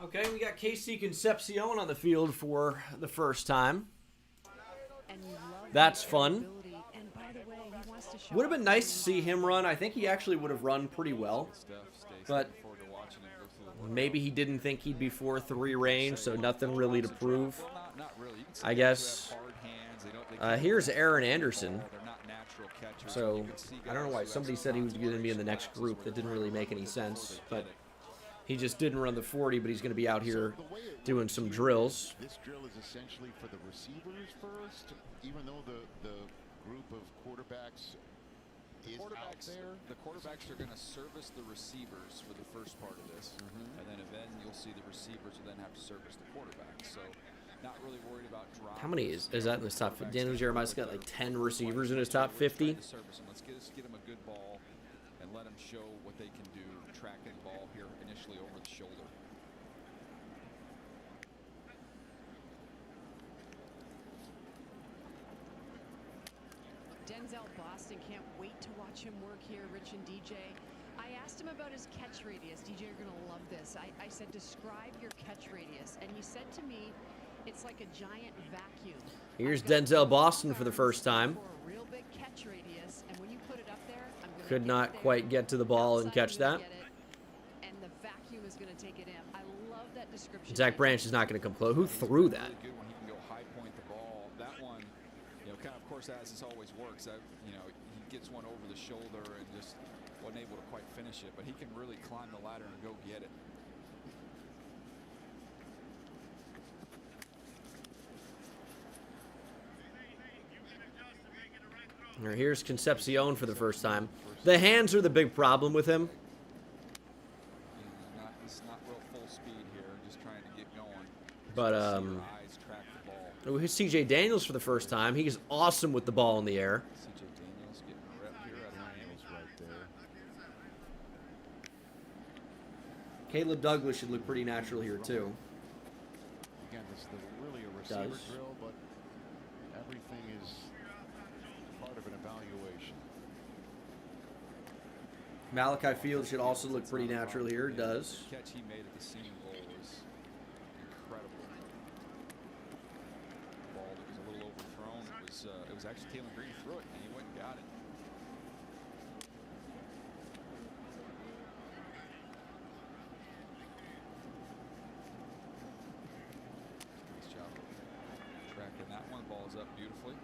A: Okay, we got Casey Concepcion on the field for the first time. That's fun. Would have been nice to see him run. I think he actually would have run pretty well. But maybe he didn't think he'd be 4.3 range, so nothing really to prove, I guess. Here's Aaron Anderson. So, I don't know why. Somebody said he was going to be in the next group. That didn't really make any sense. But he just didn't run the 40, but he's going to be out here doing some drills.
B: This drill is essentially for the receivers first, even though the group of quarterbacks is out there.
C: The quarterbacks are going to service the receivers for the first part of this, and then you'll see the receivers will then have to service the quarterbacks. So, not really worried about drop.
A: How many is that in his top 50? Daniel Jeremiah's got like 10 receivers in his top 50.
C: Let's get him a good ball and let him show what they can do tracking the ball here initially over the shoulder.
F: Denzel Boston, can't wait to watch him work here, Rich and DJ. I asked him about his catch radius. DJ, you're going to love this. I said, describe your catch radius. And he said to me, it's like a giant vacuum.
A: Here's Denzel Boston for the first time.
F: For a real big catch radius, and when you put it up there, I'm going to
A: Could not quite get to the ball and catch that.
F: And the vacuum is going to take it in. I love that description.
A: Zach Branch is not going to come close. Who threw that?
C: Really good when he can go high point the ball. That one, kind of course, as this always works, he gets one over the shoulder and just wasn't able to quite finish it. But he can really climb the ladder and go get it.
A: Here's Concepcion for the first time. The hands are the big problem with him.
C: It's not real full speed here, just trying to get going.
A: But here's CJ Daniels for the first time. He's awesome with the ball in the air.
C: CJ Daniels getting a rep here at Miami's right there.
A: Caleb Douglas should look pretty natural here too.
B: Again, this is really a receiver drill, but everything is part of an evaluation.
A: Malachi Fields should also look pretty natural here. Does.
C: The catch he made at the Senior Bowl was incredible. The ball that was a little overthrown. It was actually Taylor Green threw it, and he went and got it. Nice job tracking that one. Ball is up beautifully.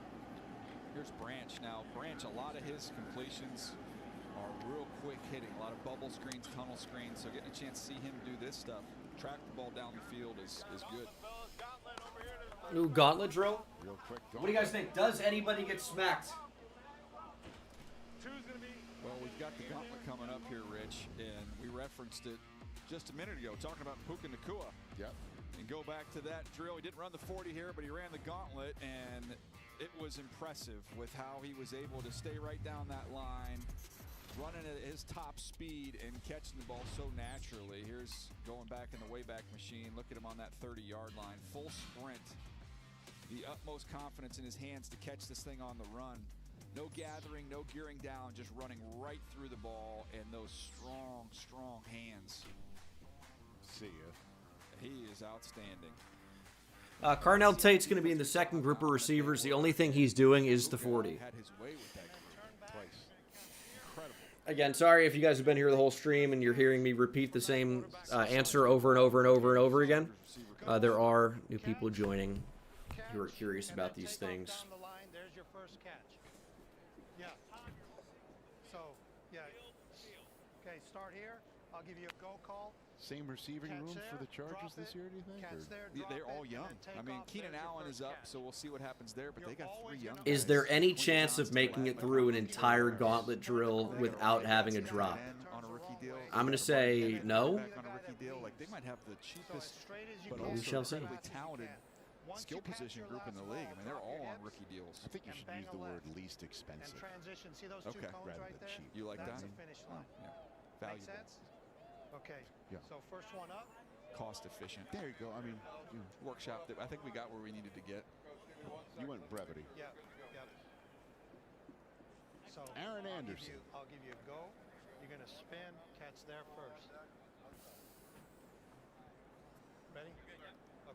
C: Here's Branch now. Branch, a lot of his completions are real quick hitting. A lot of bubble screens, tunnel screens. So getting a chance to see him do this stuff, track the ball down the field is good.
A: Ooh, gauntlet drill?
B: Real quick gauntlet.
A: What do you guys think? Does anybody get smacked?
C: Well, we've got the gauntlet coming up here, Rich, and we referenced it just a minute ago, talking about Puka Nacua.
B: Yep.
C: And go back to that drill. He didn't run the 40 here, but he ran the gauntlet, and it was impressive with how he was able to stay right down that line, running at his top speed and catching the ball so naturally. Here's going back in the Wayback Machine. Look at him on that 30-yard line. Full sprint. The utmost confidence in his hands to catch this thing on the run. No gathering, no gearing down, just running right through the ball, and those strong, strong hands.
B: See ya.
C: He is outstanding.
A: Carnell Tate's going to be in the second group of receivers. The only thing he's doing is the 40.
C: Had his way with that twice. Incredible.
A: Again, sorry if you guys have been here the whole stream and you're hearing me repeat the same answer over and over and over and over again. There are new people joining who are curious about these things.
I: There's your first catch. Yeah. So, yeah. Okay, start here. I'll give you a go call.
B: Same receiving room for the Chargers this year, do you think?
C: They're all young. I mean, Keenan Allen is up, so we'll see what happens there, but they got 3 young guys.
A: Is there any chance of making it through an entire gauntlet drill without having a drop?
C: On a rookie deal?
A: I'm going to say no.
C: On a rookie deal, like they might have the cheapest, but
A: We
C: also
A: shall see.
C: incredibly talented skill position group in the league. I mean, they're all on rookie deals.
B: I think you should use the word least expensive.
I: Transition. See those
C: Okay.
I: two cones
B: Rather
I: right
B: than
I: there?
B: cheap.
C: You like
I: That's
C: that?
I: a finish
C: Oh,
I: line.
C: yeah.
I: Make
C: Valuable.
I: sense? Okay.
B: Yeah.
I: So first one up.
C: Cost efficient.
B: There you go. I mean,
C: Workshop that I think we got where we needed to get.
B: you went brevity.
I: Yep. Yep. So
B: Aaron Anderson.
I: I'll give you a go. You're gonna spin, catch there first. Ready?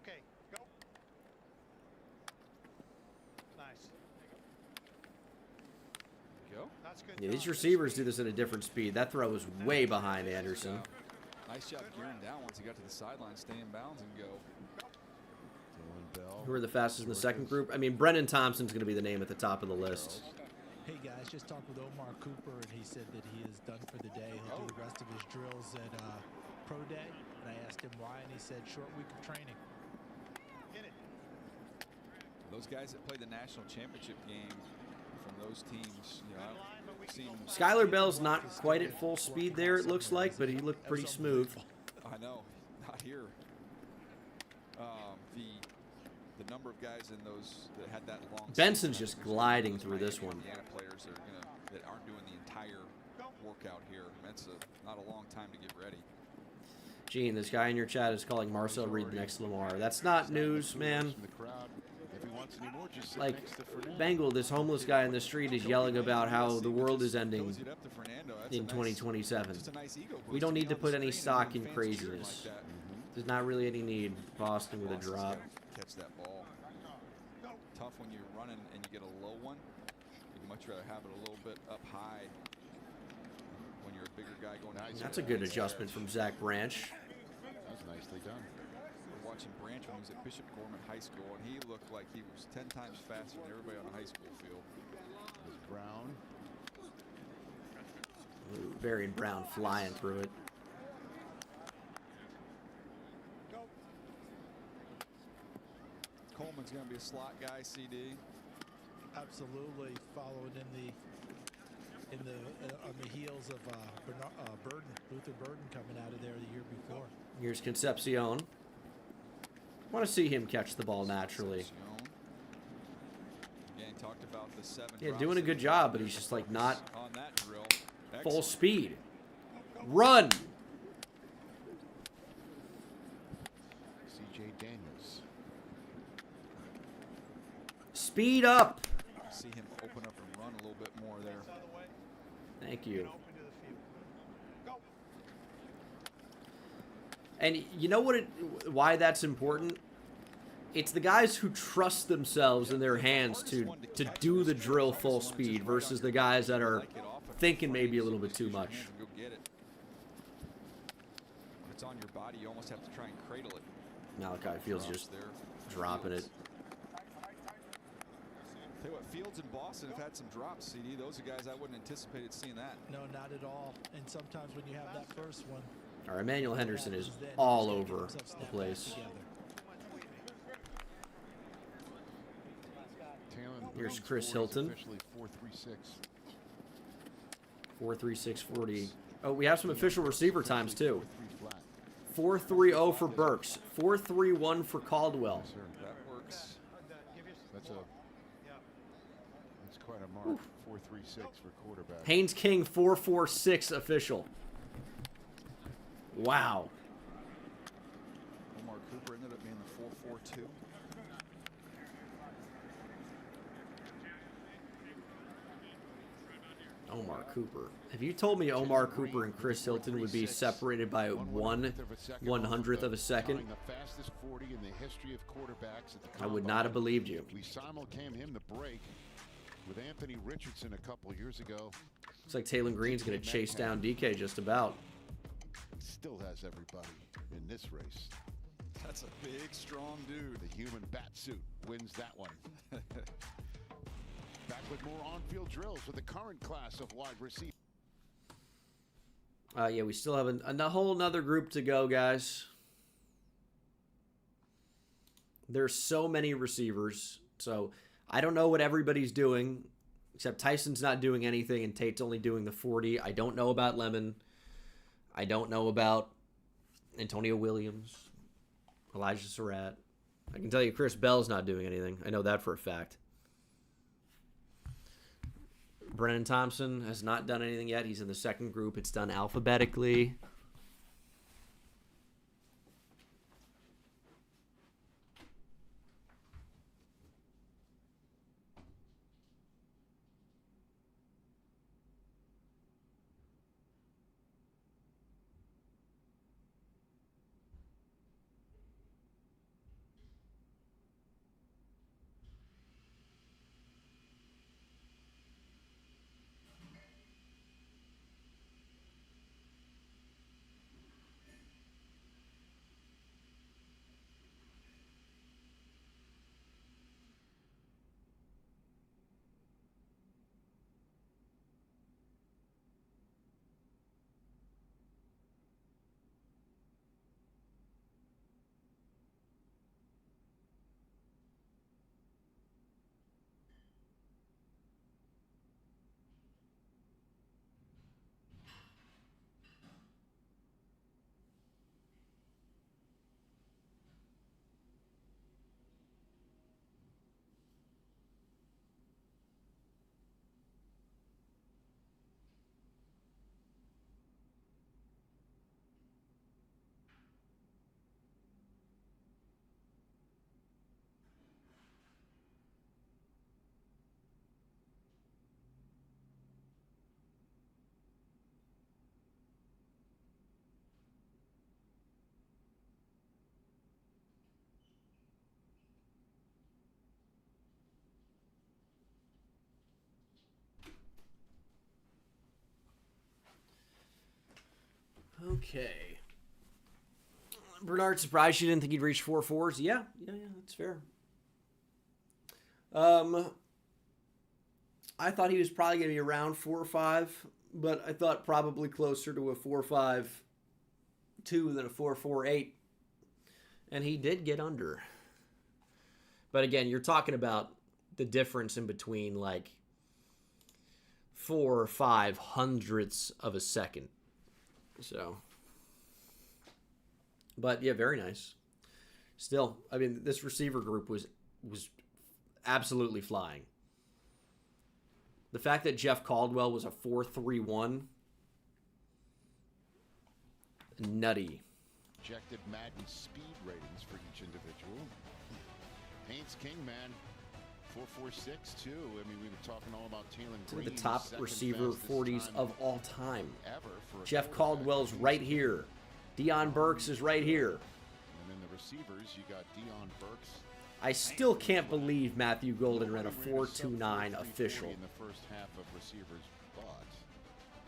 I: Okay. Go. Nice.
C: Go.
I: That's good.
A: Yeah, these receivers do this at a different speed. That throw was way behind Anderson.
C: Nice job gearing down once he got to the sideline, stay in bounds and go.
B: Dylan Bell.
A: Who are the fastest in the second group? I mean, Brennan Thompson's going to be the name at the top of the list.
H: Hey guys, just talked with Omar Cooper, and he said that he is done for the day. He'll do the rest of his drills at Pro Day. And I asked him why, and he said short week of training.
I: Hit it.
C: Those guys that play the national championship game from those teams, you know, I've seen.
A: Skylar Bell's not quite at full speed there, it looks like, but he looked pretty smooth.
C: I know, not here. The number of guys in those that had that long.
A: Benson's just gliding through this one.
C: Indiana players that aren't doing the entire workout here. That's not a long time to get ready.
A: Gene, this guy in your chat is calling Marcel Reed the next Lamar. That's not news, man. Like, Bengal, this homeless guy in the street is yelling about how the world is ending in 2027. We don't need to put any stock in craziness. There's not really any need. Boston with a drop.
C: Catch that ball. Tough when you're running and you get a low one. You'd much rather have it a little bit up high when you're a bigger guy going.
A: That's a good adjustment from Zach Branch.
B: That's nicely done.
C: We're watching Branch when he was at Bishop Gorman High School, and he looked like he was 10 times faster than everybody on the high school field.
B: There's Brown.
A: Ooh, Varian Brown flying through it.
C: Coleman's going to be a slot guy, CD.
H: Absolutely, following on the heels of Luther Burden coming out of there the year before.
A: Here's Concepcion. Want to see him catch the ball naturally.
C: Again, talked about the 7
A: Yeah,
C: drops
A: doing a
C: that
A: good
C: he
A: job, but
C: was
A: he's just like not
C: on that drill.
A: full
C: Excellent.
A: speed. Run!
B: C.J. Daniels.
A: Speed up!
C: See him open up and run a little bit more there.
A: Thank you. And you know what? Why that's important? It's the guys who trust themselves in their hands to do the drill full speed versus the guys that are thinking maybe a little bit too much.
C: Go get it. When it's on your body, you almost have to try and cradle it.
A: Malachi Fields just dropping it.
C: Hey, what, Fields and Boston have had some drops, CD. Those are guys I wouldn't anticipate seeing that.
H: No, not at all. And sometimes when you have that first one.
A: All right, Emmanuel Henderson is all over the place. Here's Chris Hilton. 4.3640. Oh, we have some official receiver times too. 4.30 for Burks. 4.31 for Caldwell.
C: That works.
B: That's quite a mark. 4.36 for quarterback.
A: Haynes King 4.46 official. Wow.
C: Omar Cooper ended up being the 4.42.
A: Omar Cooper. Have you told me Omar Cooper and Chris Hilton would be separated by 1/100th of a second? I would not have believed you.
B: We simulcam him the break with Anthony Richardson a couple years ago.
A: Looks like Taylor Green's going to chase down DK just about.
B: Still has everybody in this race.
C: That's a big, strong dude.
B: The human bat suit wins that one. Back with more on-field drills with the current class of wide receivers.
A: Yeah, we still have a whole nother group to go, guys. There's so many receivers, so I don't know what everybody's doing, except Tyson's not doing anything and Tate's only doing the 40. I don't know about Lemon. I don't know about Antonio Williams, Elijah Surratt. I can tell you Chris Bell's not doing anything. I know that for a fact. Brennan Thompson has not done anything yet. He's in the second group. It's done alphabetically. Okay. Bernard, surprised you didn't think he'd reach 4.4s? Yeah, that's fair. I thought he was probably going to be around 4.5, but I thought probably closer to a 4.5.2 than a 4.4.8. And he did get under. But again, you're talking about the difference in between like 4 or 5 hundredths of a second. So, but yeah, very nice. Still, I mean, this receiver group was absolutely flying. The fact that Jeff Caldwell was a 4.31, nutty.
B: Projected Madden speed ratings for each individual. Haynes King, man, 4.46 too. I mean, we were talking all about Taylor Green.
A: The top receiver 40s of all time. Jeff Caldwell's right here. Deion Burks is right here.
B: And then the receivers, you got Deion Burks.
A: I still can't believe Matthew Golden ran a 4.29 official.
B: In the first half of receivers, but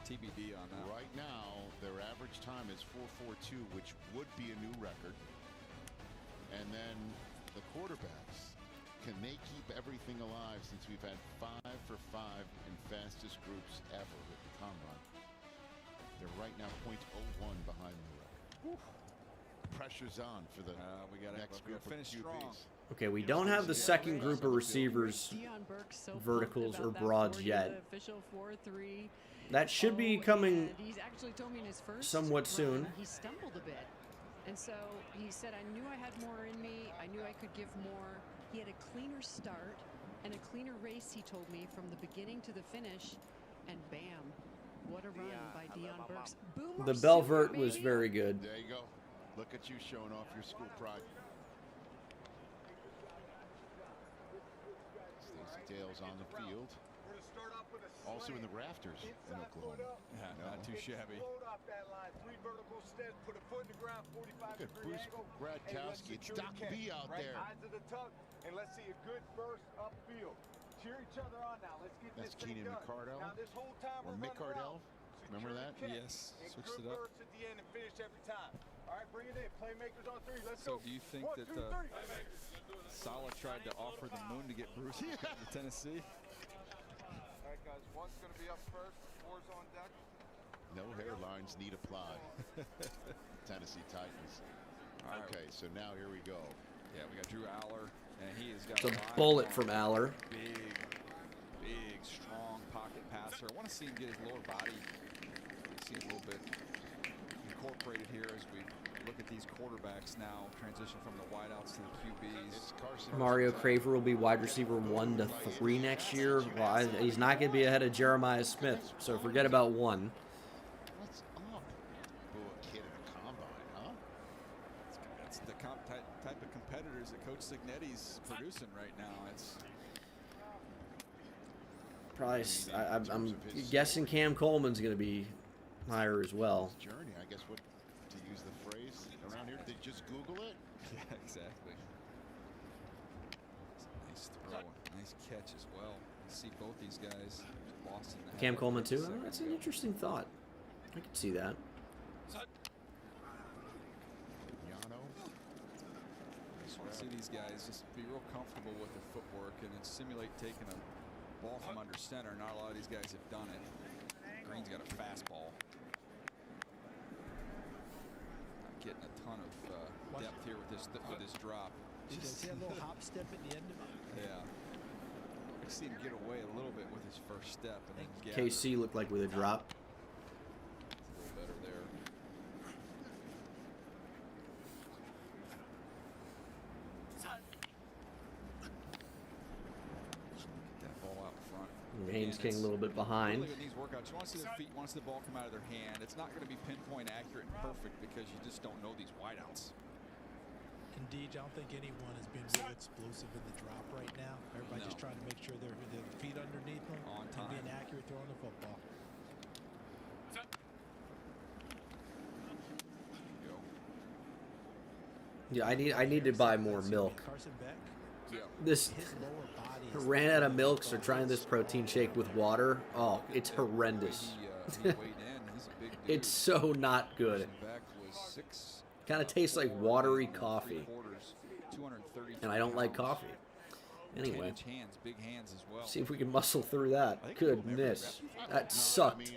C: TBD on that.
B: Right now, their average time is 4.42, which would be a new record. And then the quarterbacks. Can they keep everything alive since we've had 5 for 5 in fastest groups ever at the Combine? They're right now .01 behind the record. Pressure's on for the next group of QBs.
A: Okay, we don't have the second group of receivers, verticals or broads yet. That should be coming somewhat soon.
F: He stumbled a bit. And so he said, I knew I had more in me. I knew I could give more. He had a cleaner start and a cleaner race, he told me, from the beginning to the finish. And bam, what a run by Deion Burks. Boomer
A: The bell
F: Sooner,
A: vert was
F: baby.
A: very good.
B: There you go. Look at you showing off your school pride. Stacey Dale's on the field. Also in the rafters in Oklahoma.
C: Yeah, not too shabby.
B: Look at Bruce Gradkowski. It's Doc B out there.
P: And let's see a good burst upfield. Cheer each other on now. Let's get
B: That's
P: this thing
B: Keenan
P: done.
B: McCardell.
P: Now this whole time
B: Or
P: we're
B: McCardell. Remember that?
C: Yes, switched it up.
P: Burst at the end and finish every time. All right, bring it in. Playmakers on 3. Let's
C: So
P: go.
C: do you think
P: 1,
C: that
P: 2, 3.
C: Saleh tried to offer the moon to get Bruce to come to Tennessee?
P: All right, guys. One's going to be up first. 4's on deck.
B: No hairlines need apply. Tennessee Titans. Okay, so now here we go.
C: Yeah, we got Drew Aller, and he has got
A: It's a
C: lot
A: bullet
C: of
A: from Aller.
C: Big, strong pocket passer. I want to see him get his lower body. See a little bit incorporated here as we look at these quarterbacks now transition from the wideouts to the QBs.
A: Mario Craver will be wide receiver 1 to 3 next year. Well, he's not going to be ahead of Jeremiah Smith, so forget about 1.
B: What's up? Oh, a kid in a combine, huh?
C: That's the type of competitors that Coach Signetti's producing right now. It's
A: Probably, I'm guessing Cam Coleman's going to be higher as well.
B: Journey, I guess, what to use the phrase around here, did they just Google it?
C: Yeah, exactly. Nice throw, nice catch as well. You see both these guys lost in the
A: Cam
C: head.
A: Coleman too? Oh, that's an interesting thought. I can see that.
C: Just want to see these guys just be real comfortable with their footwork and then simulate taking a ball from under center. Not a lot of these guys have done it. Green's got a fastball. Not getting a ton of depth here with this drop.
H: Did you see a little hop step at the end of it?
C: Yeah. I see him get away a little bit with his first step and then gather.
A: KC looked like with a drop.
C: A little better there. Get that ball out front.
A: Haynes King a little bit behind.
C: Really with these workouts, you want to see their feet, you want to see the ball come out of their hand. It's not going to be pinpoint accurate and perfect because you just don't know these wideouts.
H: Indeed, I don't think anyone has been real explosive in the drop right now. Everybody's just trying to make sure their feet underneath them
C: On time.
H: and being accurate throwing the football.
A: Yeah, I need to buy more milk.
H: Carson Beck,
A: This ran out of milk, so trying this protein shake with water. Oh, it's horrendous. It's so not good. Kind of tastes like watery coffee. And I don't like coffee. Anyway,
C: Hands, big hands as well.
A: see if we can muscle through that. Goodness, that sucked.
B: He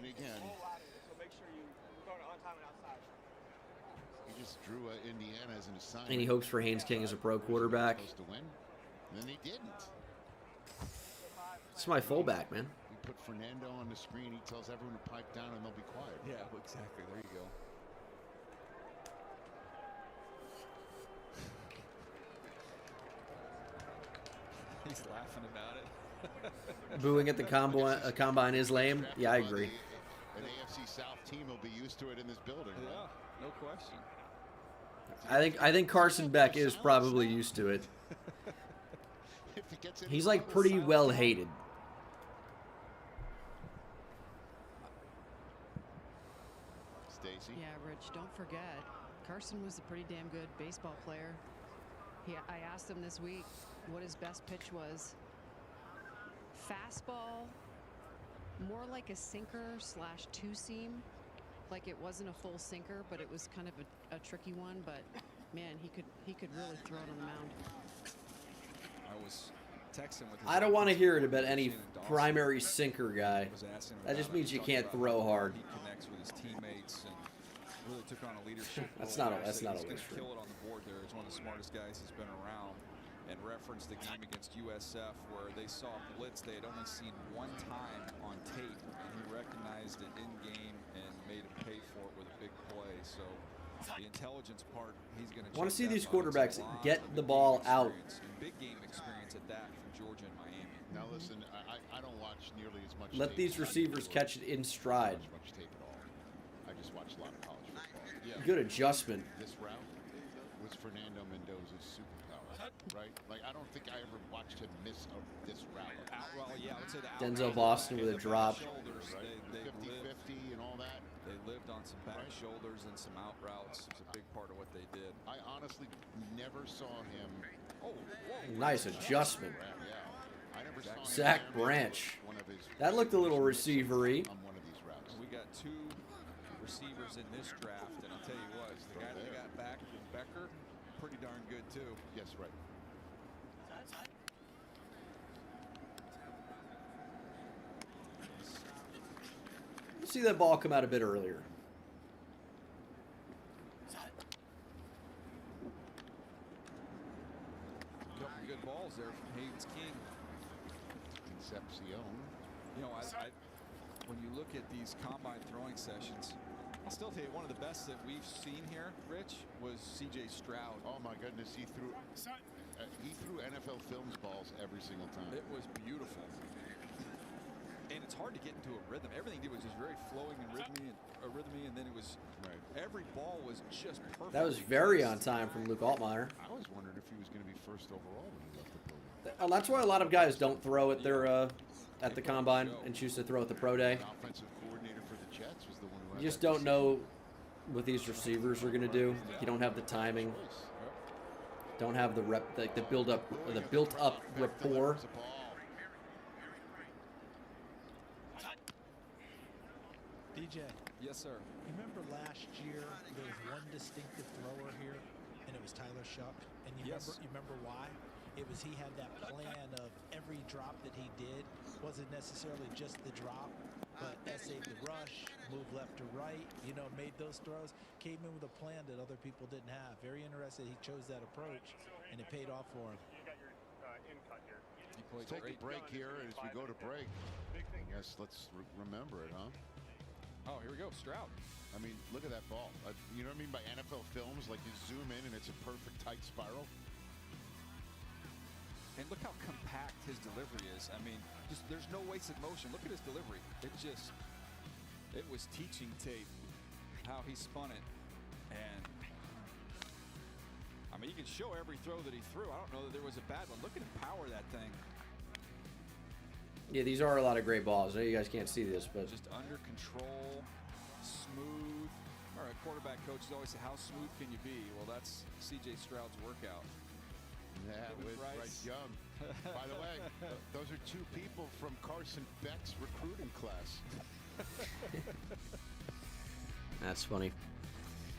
B: just drew Indiana as an assignment.
A: Any hopes for Haynes King as a pro quarterback?
B: Supposed to win, and then he didn't.
A: It's my fullback, man.
B: We put Fernando on the screen. He tells everyone to pipe down, and they'll be quiet.
C: Yeah, exactly. There you go. He's laughing about it.
A: Booing at the combine is lame. Yeah, I agree.
B: An AFC South team will be used to it in this building.
C: Yeah, no question.
A: I think Carson Beck is probably used to it. He's like pretty well hated.
B: Stacy.
F: Yeah, Rich, don't forget, Carson was a pretty damn good baseball player. I asked him this week what his best pitch was. Fastball, more like a sinker / two-seam. Like it wasn't a full sinker, but it was kind of a tricky one. But man, he could really throw it on the mound.
C: I was texting with.
A: I don't want to hear it about any primary sinker guy. That just means you can't throw hard.
C: He connects with his teammates and really took on a leadership
A: That's
C: role.
A: not a
C: He's going
A: always
C: to
A: true.
C: kill it on the board there. He's one of the smartest guys who's been around. And referenced the game against USF where they saw blitz they had only seen one time on tape, and he recognized it in game and made him pay for it with a big play. So the intelligence part, he's going to.
A: Want to see these quarterbacks get the ball out.
C: Big game experience at that from Georgia and Miami.
B: Now listen, I don't watch nearly as much.
A: Let these receivers catch it in stride.
B: Much tape at all. I just watch a lot of college football.
C: Yeah.
A: Good adjustment.
B: This route was Fernando Mendoza's superpower, right? Like I don't think I ever watched him miss this route.
C: Well, yeah, I would say the
A: Denzel Boston with a drop.
C: They
B: 50-50 and all that.
C: They lived on some back shoulders and some out routes. It was a big part of what they did.
B: I honestly never saw him.
A: Nice adjustment.
B: Yeah. I never saw him
A: Zach Branch.
B: one of his
A: That looked a little receiver-y.
B: on one of these routes.
C: We got two receivers in this draft, and I'll tell you what, the guy they got back from Becker, pretty darn good too.
B: Yes, right.
A: We'll see that ball come out a bit earlier.
C: Couple good balls there from Haynes King.
B: Concepcion.
C: You know, when you look at these combine throwing sessions, I'll still tell you one of the best that we've seen here, Rich, was C.J. Stroud.
B: Oh my goodness, he threw NFL Films balls every single time.
C: It was beautiful. And it's hard to get into a rhythm. Everything he did was just very flowing and rhythmy, and then it was every ball was just perfect.
A: That was very on time from Luke Altmaier.
B: I was wondering if he was going to be first overall when he left the program.
A: That's why a lot of guys don't throw at their at the combine and choose to throw at the pro day.
B: The offensive coordinator for the Jets was the one who
A: You just don't know what these receivers are going to do. You don't have the timing. Don't have the built up rapport.
H: DJ.
C: Yes, sir.
H: You remember last year there was one distinctive thrower here, and it was Tyler Shuck. And you remember why? It was he had that plan of every drop that he did wasn't necessarily just the drop, but essayed the rush, move left to right, made those throws, came in with a plan that other people didn't have. Very interested he chose that approach, and it paid off for him.
B: Let's take a break here, and as we go to break, I guess let's remember it, huh?
C: Oh, here we go, Stroud.
B: I mean, look at that ball. You know what I mean by NFL Films? Like you zoom in, and it's a perfect tight spiral.
C: And look how compact his delivery is. I mean, there's no wasted motion. Look at his delivery. It was teaching tape how he spun it. And, I mean, you can show every throw that he threw. I don't know that there was a bad one. Look at him power that thing.
A: Yeah, these are a lot of great balls. I know you guys can't see this, but
C: just under control, smooth. All right, quarterback coaches always say, how smooth can you be? Well, that's C.J. Stroud's workout.
B: Yeah, with Bryce Young. By the way, those are two people from Carson Beck's recruiting class.
A: That's funny.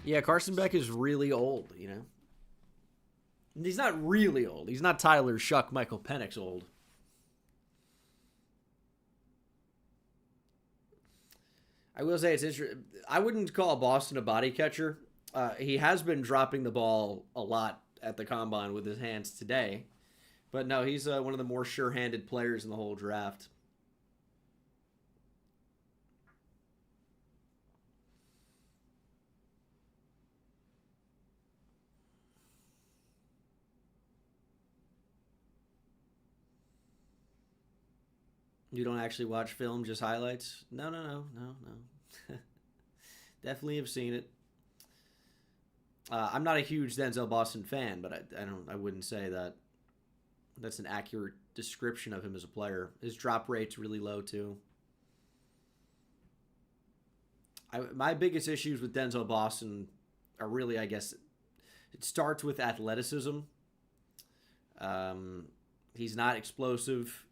A: Yeah, Carson Beck is really old, He's not really old. He's not Tyler Shuck, Michael Penix old. I will say it's interesting. I wouldn't call Boston a body catcher. He has been dropping the ball a lot at the combine with his hands today. But no, he's one of the more sure-handed players in the whole draft. You don't actually watch film, just highlights? No. Definitely have seen it. I'm not a huge Denzel Boston fan, but I wouldn't say that that's an accurate description of him as a player. His drop rate's really low too. My biggest issues with Denzel Boston are really, I guess, it starts with athleticism. He's not explosive.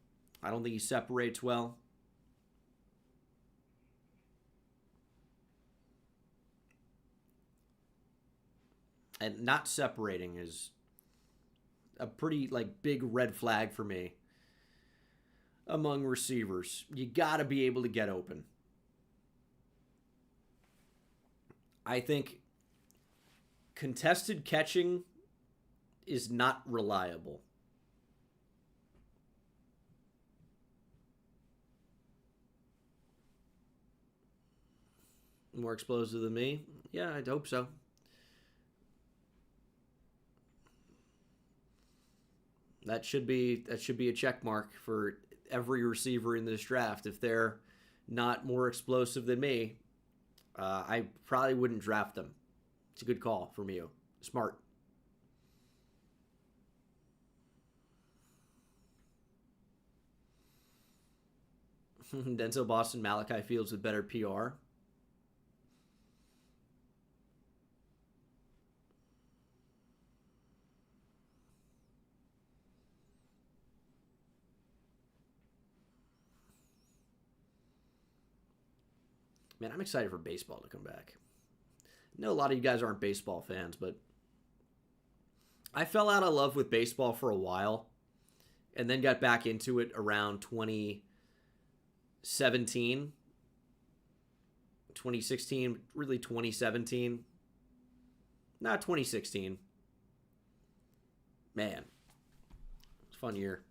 A: I don't think he separates well. And not separating is a pretty like big red flag for me among receivers. You got to be able to get open. I think contested catching is not reliable. More explosive than me? Yeah, I'd hope so. That should be a check mark for every receiver in this draft. If they're not more explosive than me, I probably wouldn't draft them. It's a good call from you. Smart. Denzel Boston, Malachi Fields with better PR. Man, I'm excited for baseball to come back. I know a lot of you guys aren't baseball fans, but I fell out of love with baseball for a while and then got back into it around 2017, 2016, really 2017. Not 2016. Man, it's a fun year.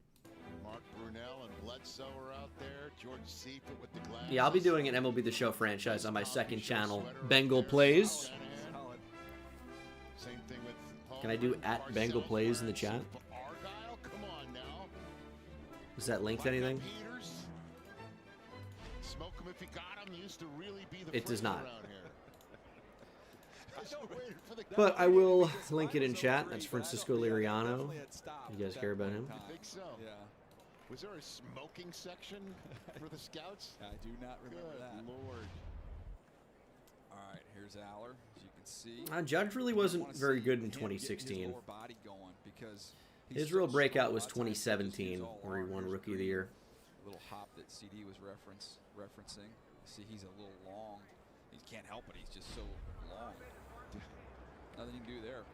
B: Mark Brunell and Bledsoe are out there. George Seifert with the glass.
A: Yeah, I'll be doing an MLB The Show franchise on my second channel, Bengal Plays.
B: Same thing with
A: Can I do at Bengal Plays in the chat?
B: Come on now.
A: Is that linked to anything?
B: Smoke him if you got him. Used to really be the
A: It does not.
B: But
A: But I will link it in chat. That's Francisco Liriano. You guys care about him?
B: I think so. Yeah. Was there a smoking section for the scouts?
C: I do not remember that.
B: Lord.
C: All right, here's Aller, as you can see.
A: Judge really wasn't very good in 2016. His real breakout was 2017, where he won Rookie of the Year.
C: Little hop that CD was referencing. See, he's a little long. He can't help it. He's just so long. Nothing you can do there.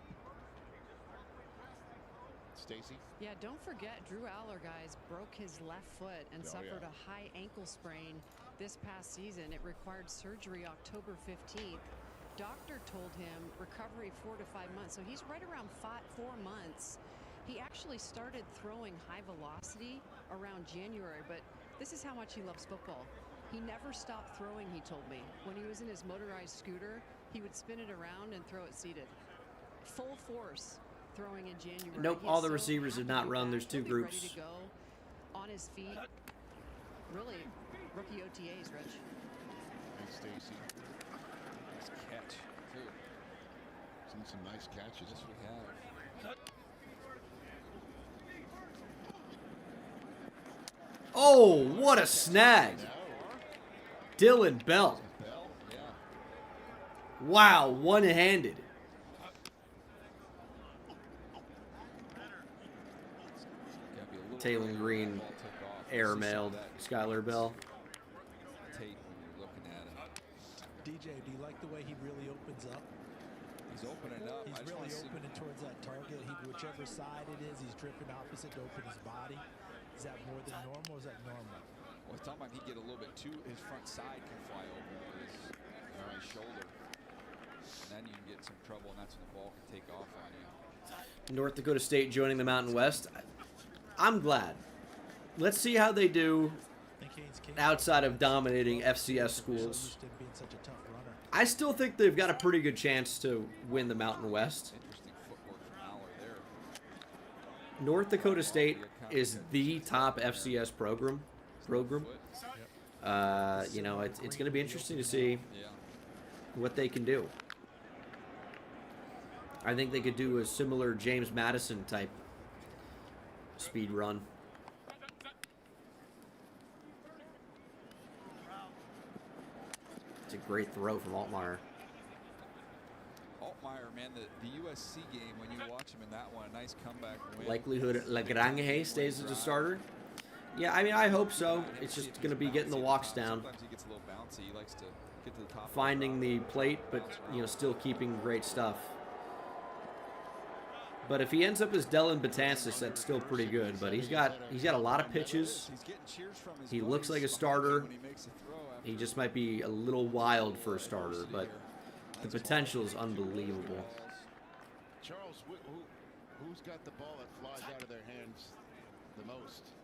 B: Stacy?
F: Yeah, don't forget, Drew Aller, guys, broke his left foot and suffered a high ankle sprain this past season. It required surgery October 15th. Doctor told him recovery 4 to 5 months. So he's right around 4 months. He actually started throwing high velocity around January, but this is how much he loves football. He never stopped throwing, he told me. When he was in his motorized scooter, he would spin it around and throw it seated. Full force throwing in January.
A: Nope, all the receivers have not run. There's two groups.
F: Ready to go on his feet. Really, rookie OTAs, Rich.
B: Thanks, Stacy.
C: Nice catch, too.
B: Seen some nice catches.
C: Yes, we have.
A: Oh, what a snag. Dylan Bell. Wow, one-handed. Taylor Green airmailed Skylar Bell.
C: Tate, when you're looking at him.
H: DJ, do you like the way he really opens up?
C: He's opening up.
H: He's really opening towards that target. Whichever side it is, he's dripping opposite to open his body. Is that more than normal or is that normal?
C: Well, it's talking about he get a little bit too, his front side can fly open with his right shoulder. And then you can get some trouble, and that's when the ball can take off on you.
A: North Dakota State joining the Mountain West. I'm glad. Let's see how they do outside of dominating FCS schools. I still think they've got a pretty good chance to win the Mountain West.
C: Interesting footwork from Aller there.
A: North Dakota State is the top FCS program. You know, it's going to be interesting to see what they can do. I think they could do a similar James Madison type speed run. It's a great throw from Altmaier.
C: Altmaier, man, the USC game, when you watch him in that one, a nice comeback win.
A: Likelihood Lagrange stays as a starter? Yeah, I mean, I hope so. It's just going to be getting the walks down.
C: Sometimes he gets a little bouncy. He likes to get to the top.
A: Finding the plate, but, you know, still keeping great stuff. But if he ends up as Dylan Betances, that's still pretty good. But he's got a lot of pitches. He looks like a starter. He just might be a little wild for a starter, but the potential is unbelievable.
B: Charles, who's got the ball that flies out of their hands the most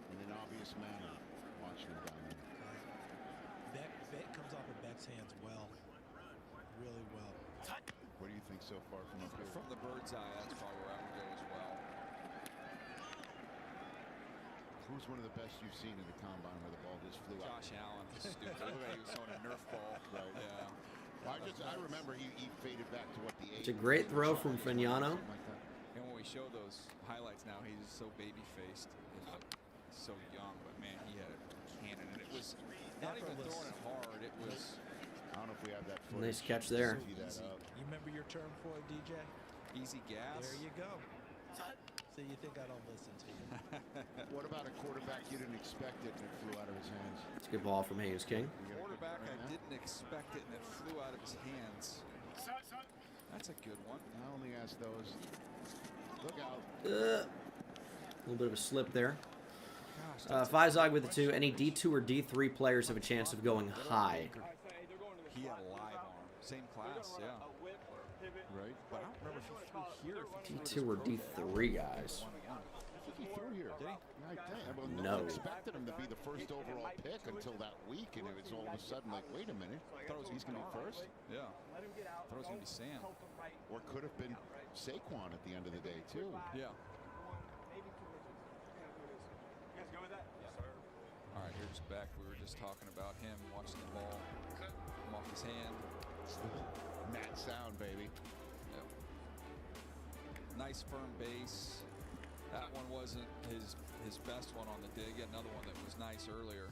B: in an obvious manner? Watching him down there.
H: Beck comes off of Beck's hands well, really well.
B: What do you think so far from up here?
C: From the bird's eye, that's probably where I would go as well.
B: Who's one of the best you've seen in the combine where the ball just flew out?
C: Josh Allen. Stupid. Look like he was throwing a Nerf ball.
B: Right.
C: Yeah.
B: Well, I remember he faded back to what the
A: It's a great throw from Fagnano.
C: And when we show those highlights now, he's so baby-faced. So young, but man, he had a cannon. And it was not even throwing it hard. It was...
B: I don't know if we have that
A: Nice catch there.
H: You remember your term for it, DJ?
C: Easy gas.
H: There you go. So you think I don't listen to you?
B: What about a quarterback you didn't expect it and it flew out of his hands?
A: It's a good ball from Hayes King.
C: Quarterback, I didn't expect it, and it flew out of his hands. That's a good one.
B: I only ask those. Look out.
A: A little bit of a slip there. Faizog with the 2. Any D2 or D3 players have a chance of going high?
C: He had a live arm. Same class, yeah.
B: Right.
C: But I don't remember if he threw here.
A: D2 or D3 guys.
B: I think he threw here. Did he?
A: No.
B: one expected him to be the first overall pick until that week, and it was all of a sudden like, wait a minute.
C: I thought he's going to be first. Yeah. I thought it was going to be Sam.
B: Or could have been Saquon at the end of the day, too.
C: Yeah. All right, here's Beck. We were just talking about him watching the ball come off his hand.
B: Matt sound, baby.
C: Yep. Nice firm base. That one wasn't his best one on the dig. He had another one that was nice earlier.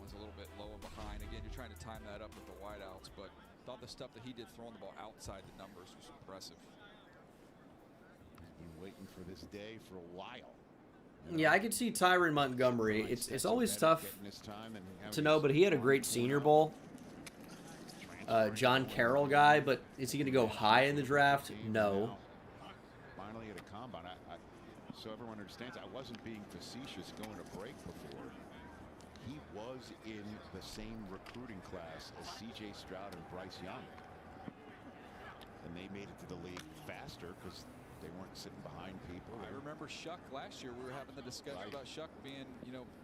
C: Was a little bit lower behind. Again, you're trying to time that up with the wideouts, but thought the stuff that he did throwing the ball outside the numbers was impressive.
B: He's been waiting for this day for a while.
A: Yeah, I could see Tyron Montgomery. It's always tough to know, but he had a great Senior Bowl. John Carroll guy, but is he going to go high in the draft? No.
B: Finally at a combine. So everyone understands, I wasn't being facetious going to break before. He was in the same recruiting class as C.J. Stroud and Bryce Young. And they made it to the league faster because they weren't sitting behind people.
C: I remember Shuck last year. We were having the discussion about Shuck being,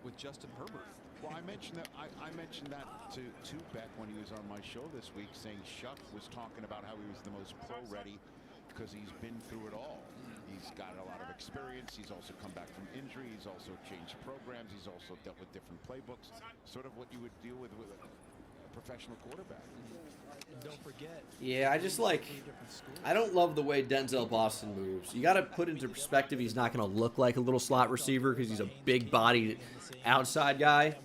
C: with Justin Herbert.
B: Well, I mentioned that. I mentioned that to Beck when he was on my show this week, saying Shuck was talking about how he was the most pro-ready because he's been through it all. He's got a lot of experience. He's also come back from injury. He's also changed programs. He's also dealt with different playbooks. Sort of what you would deal with a professional quarterback.
H: And don't forget.
A: Yeah, I don't love the way Denzel Boston moves. You got to put into perspective he's not going to look like a little slot receiver because he's a big-bodied outside guy.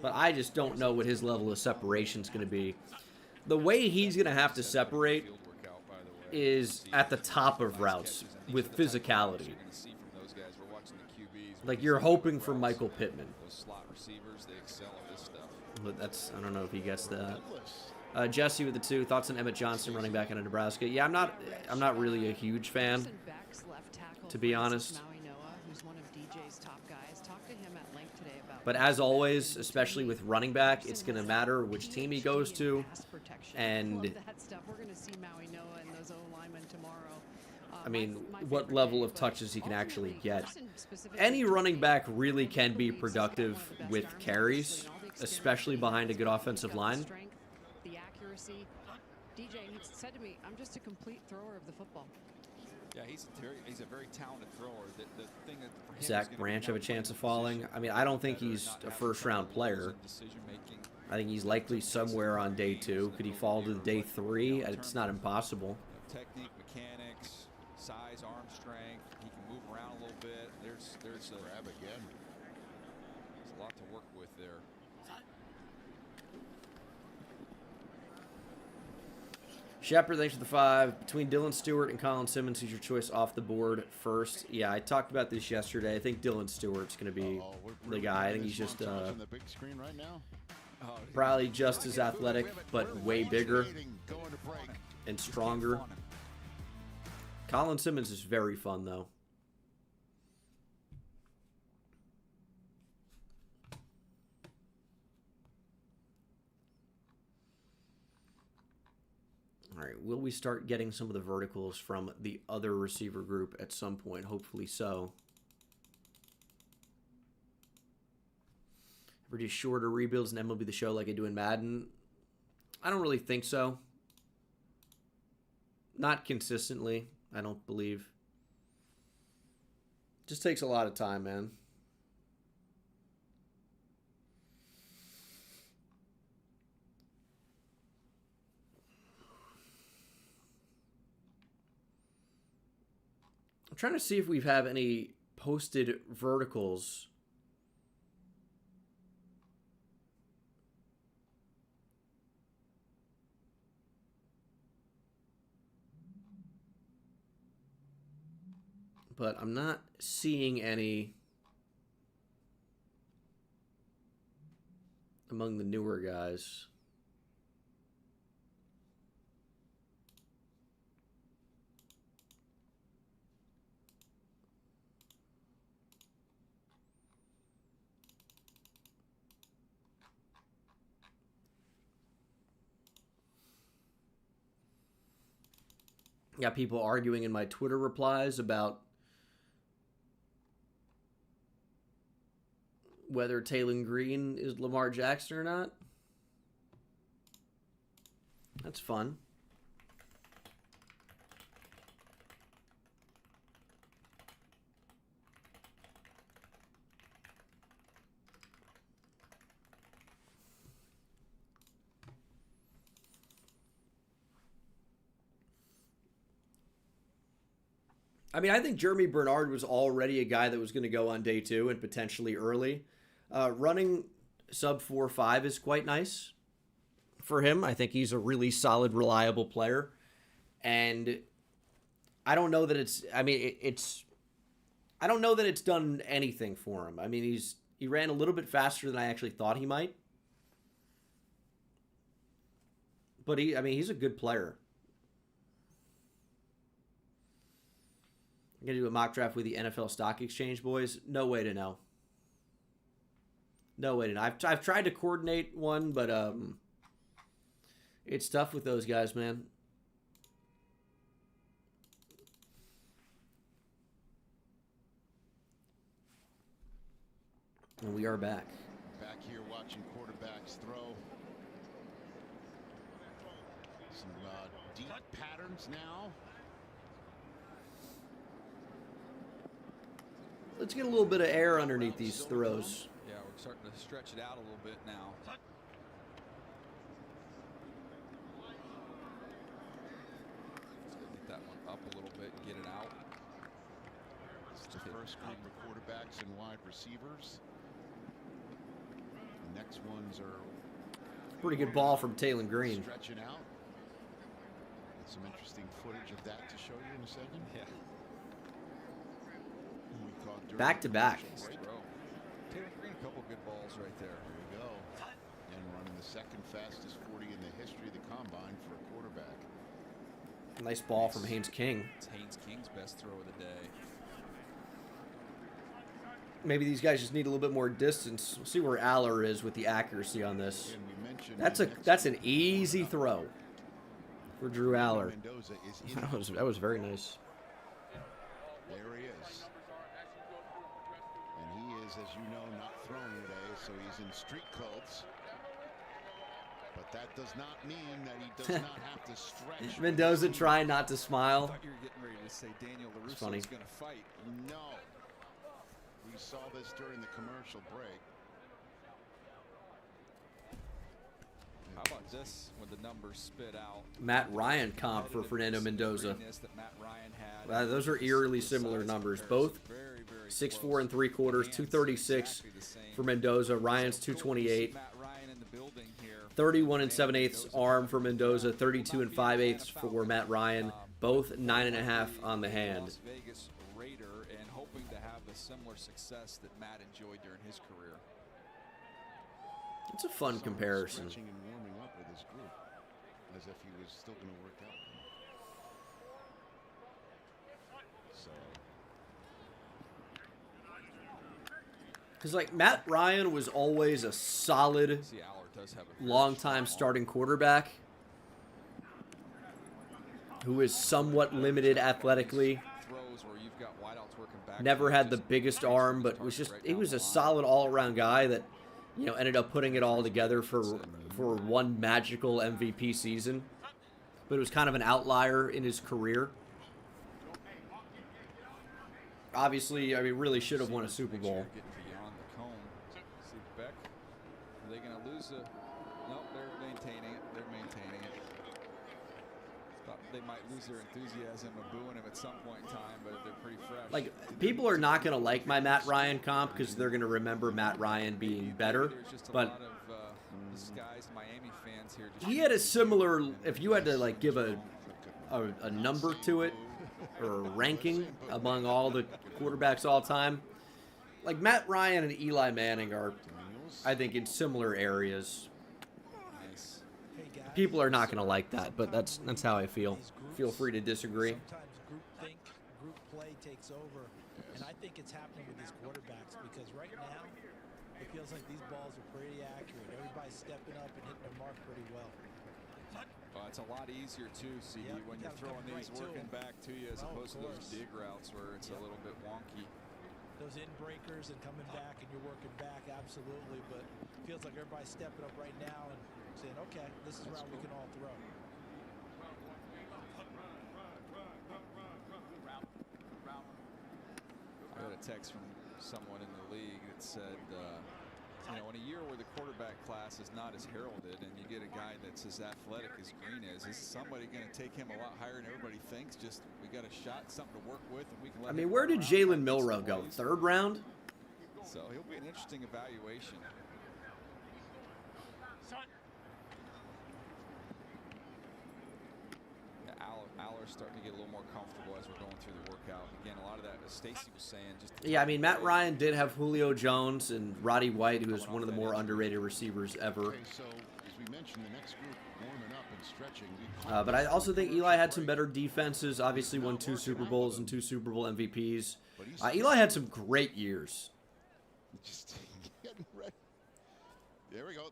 A: But I just don't know what his level of separation is going to be. The way he's going to have to separate is at the top of routes with physicality. Like you're hoping for Michael Pittman. But I don't know if he gets that. Jesse with the 2. Thoughts on Emmett Johnson, running back out of Nebraska? Yeah, I'm not really a huge fan, to be honest. But as always, especially with running back, it's going to matter which team he goes to, and I mean, what level of touches he can actually get. Any running back really can be productive with carries, especially behind a good offensive line.
F: The accuracy. DJ, he said to me, I'm just a complete thrower of the football.
C: Yeah, he's a very talented thrower. The thing that for him
A: Zach Branch have a chance of falling. I mean, I don't think he's a first-round player. I think he's likely somewhere on day 2. Could he fall to day 3? It's not impossible.
C: Technique, mechanics, size, arm strength. He can move around a little bit. There's a
B: grab again.
C: There's a lot to work with there.
A: Shepard, thanks for the 5. Between Dylan Stewart and Colin Simmons, who's your choice off the board first? Yeah, I talked about this yesterday. I think Dylan Stewart's going to be the guy. I think he's just probably just as athletic, but way bigger and stronger. Colin Simmons is very fun, though. All right, will we start getting some of the verticals from the other receiver group at some point? Hopefully so. Ever do shorter rebuilds in MLB The Show like I do in Madden? I don't really think so. Not consistently, I don't believe. Just takes a lot of time, man. I'm trying to see if we have any posted verticals. But I'm not seeing any among the newer guys. Got people arguing in my Twitter replies about whether Taylor Green is Lamar Jackson or not. That's fun. I mean, I think Jeremy Bernard was already a guy that was going to go on day 2 and potentially early. Running sub 4.5 is quite nice for him. I think he's a really solid, reliable player. And I don't know that it's, I mean, I don't know that it's done anything for him. I mean, he ran a little bit faster than I actually thought he might. But he's a good player. I'm going to do a mock draft with the NFL Stock Exchange, boys. No way to know. No way to know. I've tried to coordinate one, but it's tough with those guys, man. And we are back.
B: Back here watching quarterbacks throw. Some deep patterns now.
A: Let's get a little bit of air underneath these throws.
C: Yeah, we're starting to stretch it out a little bit now. Let's get that one up a little bit and get it out.
B: It's the first group of quarterbacks and wide receivers. The next ones are
A: pretty good ball from Taylor Green.
B: Stretching out. Some interesting footage of that to show you in a second.
C: Yeah.
A: Back to back.
C: Taylor Green, a couple good balls right there.
B: There we go. And running the second fastest 40 in the history of the combine for a quarterback.
A: Nice ball from Haynes King.
C: It's Haynes King's best throw of the day.
A: Maybe these guys just need a little bit more distance. We'll see where Aller is with the accuracy on this. That's an easy throw for Drew Aller. That was very nice.
B: There he is. And he is, as you know, not throwing today, so he's in street clothes. But that does not mean that he does not have to stretch.
A: Mendoza trying not to smile.
C: I thought you were getting ready to say Daniel LaRusso is going to fight.
B: No. We saw this during the commercial break.
C: How about this when the numbers spit out?
A: Matt Ryan comp for Fernando Mendoza. Those are eerily similar numbers. Both 6'4" and 3/4, 236 for Mendoza. Ryan's 228. 31 7/8 arm for Mendoza. 32 5/8 for Matt Ryan. Both 9.5 on the hand.
C: Las Vegas Raider and hoping to have the similar success that Matt enjoyed during his career.
A: It's a fun comparison.
B: Stretching and warming up with his group, as if he was still going to work out.
A: Because, like, Matt Ryan was always a solid, long-time starting quarterback who is somewhat limited athletically. Never had the biggest arm, but he was a solid all-around guy that, you know, ended up putting it all together for one magical MVP season. But it was kind of an outlier in his career. Obviously, I mean, really should have won a Super Bowl.
C: Are they going to lose a... No, they're maintaining it. They're maintaining it. Thought they might lose their enthusiasm of booing him at some point in time, but they're pretty fresh.
A: Like, people are not going to like my Matt Ryan comp because they're going to remember Matt Ryan being better. But
C: Miami fans here.
A: He had a similar... If you had to, like, give a number to it, or a ranking among all the quarterbacks all time, like, Matt Ryan and Eli Manning are, I think, in similar areas. People are not going to like that, but that's how I feel. Feel free to disagree.
H: Sometimes group play takes over, and I think it's happening with these quarterbacks because right now it feels like these balls are pretty accurate. Everybody's stepping up and hitting their mark pretty well.
C: It's a lot easier too, CD, when you're throwing these working back to you as opposed to those dig routes where it's a little bit wonky.
H: Those in breakers and coming back and you're working back, absolutely, but it feels like everybody's stepping up right now and saying, okay, this is where we can all throw.
C: I got a text from someone in the league that said, you know, in a year where the quarterback class is not as heralded and you get a guy that's as athletic as Green is somebody going to take him a lot higher than everybody thinks? Just, we got a shot, something to work with, and we can let
A: I mean, where did Jalen Milroe go? 3rd round?
C: So he'll be an interesting evaluation. Aller's starting to get a little more comfortable as we're going through the workout. Again, a lot of that, as Stacy was saying, just...
A: Yeah, I mean, Matt Ryan did have Julio Jones and Roddy White, who is one of the more underrated receivers ever.
B: Okay, so as we mentioned, the next group warming up and stretching.
A: But I also think Eli had some better defenses. Obviously won 2 Super Bowls and 2 Super Bowl MVPs. Eli had some great years.
B: Just getting ready. There we go.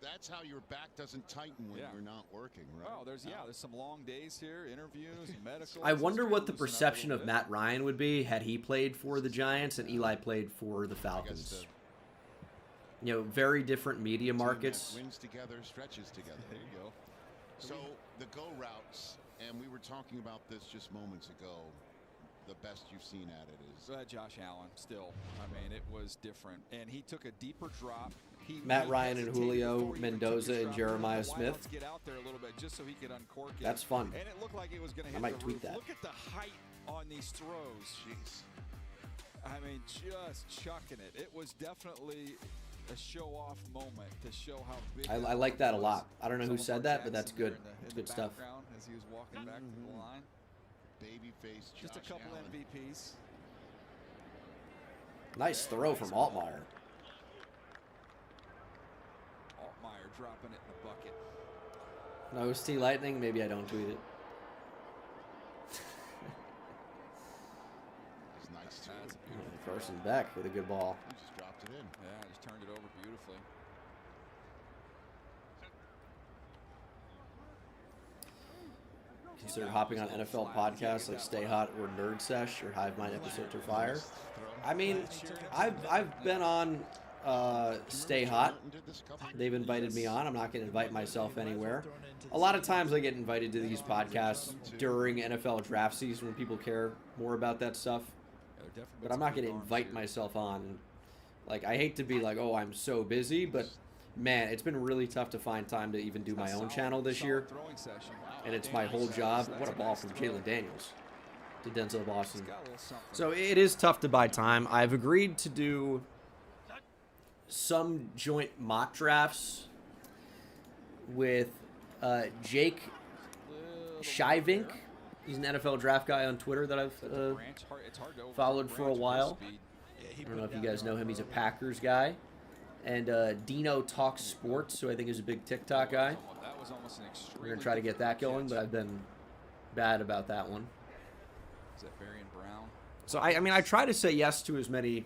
B: That's how your back doesn't tighten when you're not working, right?
C: Oh, there's some long days here, interviews, medicals.
A: I wonder what the perception of Matt Ryan would be had he played for the Giants and Eli played for the Falcons. You know, very different media markets.
B: Wins together, stretches together.
C: There you go.
B: So the go routes, and we were talking about this just moments ago. The best you've seen at it is
C: Josh Allen. Still, I mean, it was different, and he took a deeper drop.
A: Matt Ryan and Julio, Mendoza and Jeremiah Smith.
C: Get out there a little bit just so he could uncork it.
A: That's fun.
C: And it looked like it was going to hit
A: I might
C: the
A: tweet
C: roof.
A: that.
C: Look at the height on these throws.
B: Jeez.
C: I mean, just chucking it. It was definitely a show-off moment to show how big.
A: I like that a lot. I don't know who said that, but that's good. It's good stuff.
C: As he was walking back to the line.
B: Babyface
C: Just a couple
B: Allen.
C: MVPs.
A: Nice throw from Altmaier.
C: Altmaier dropping it in the bucket.
A: No ST Lightning, maybe I don't tweet it.
B: It's nice too.
A: First and back with a good ball.
B: He just dropped it in.
C: Yeah, just turned it over beautifully.
A: Consider hopping on NFL podcasts like Stay Hot or Nerd Sesh or Hive Mind Episode to Fire. I mean, I've been on Stay Hot. They've invited me on. I'm not going to invite myself anywhere. A lot of times I get invited to these podcasts during NFL draft season when people care more about that stuff. But I'm not going to invite myself on. Like, I hate to be like, oh, I'm so busy, but man, it's been really tough to find time to even do my own channel this year. And it's my whole job. What a ball from Jalen Daniels to Denzel Boston. So it is tough to buy time. I've agreed to do some joint mock drafts with Jake Shivink. He's an NFL draft guy on Twitter that I've followed for a while. I don't know if you guys know him. He's a Packers guy. And Dino Talks Sports, who I think is a big TikTok guy. We're going to try to get that going, but I've been bad about that one.
C: Is that Barry and Brown?
A: So, I mean, I try to say yes to as many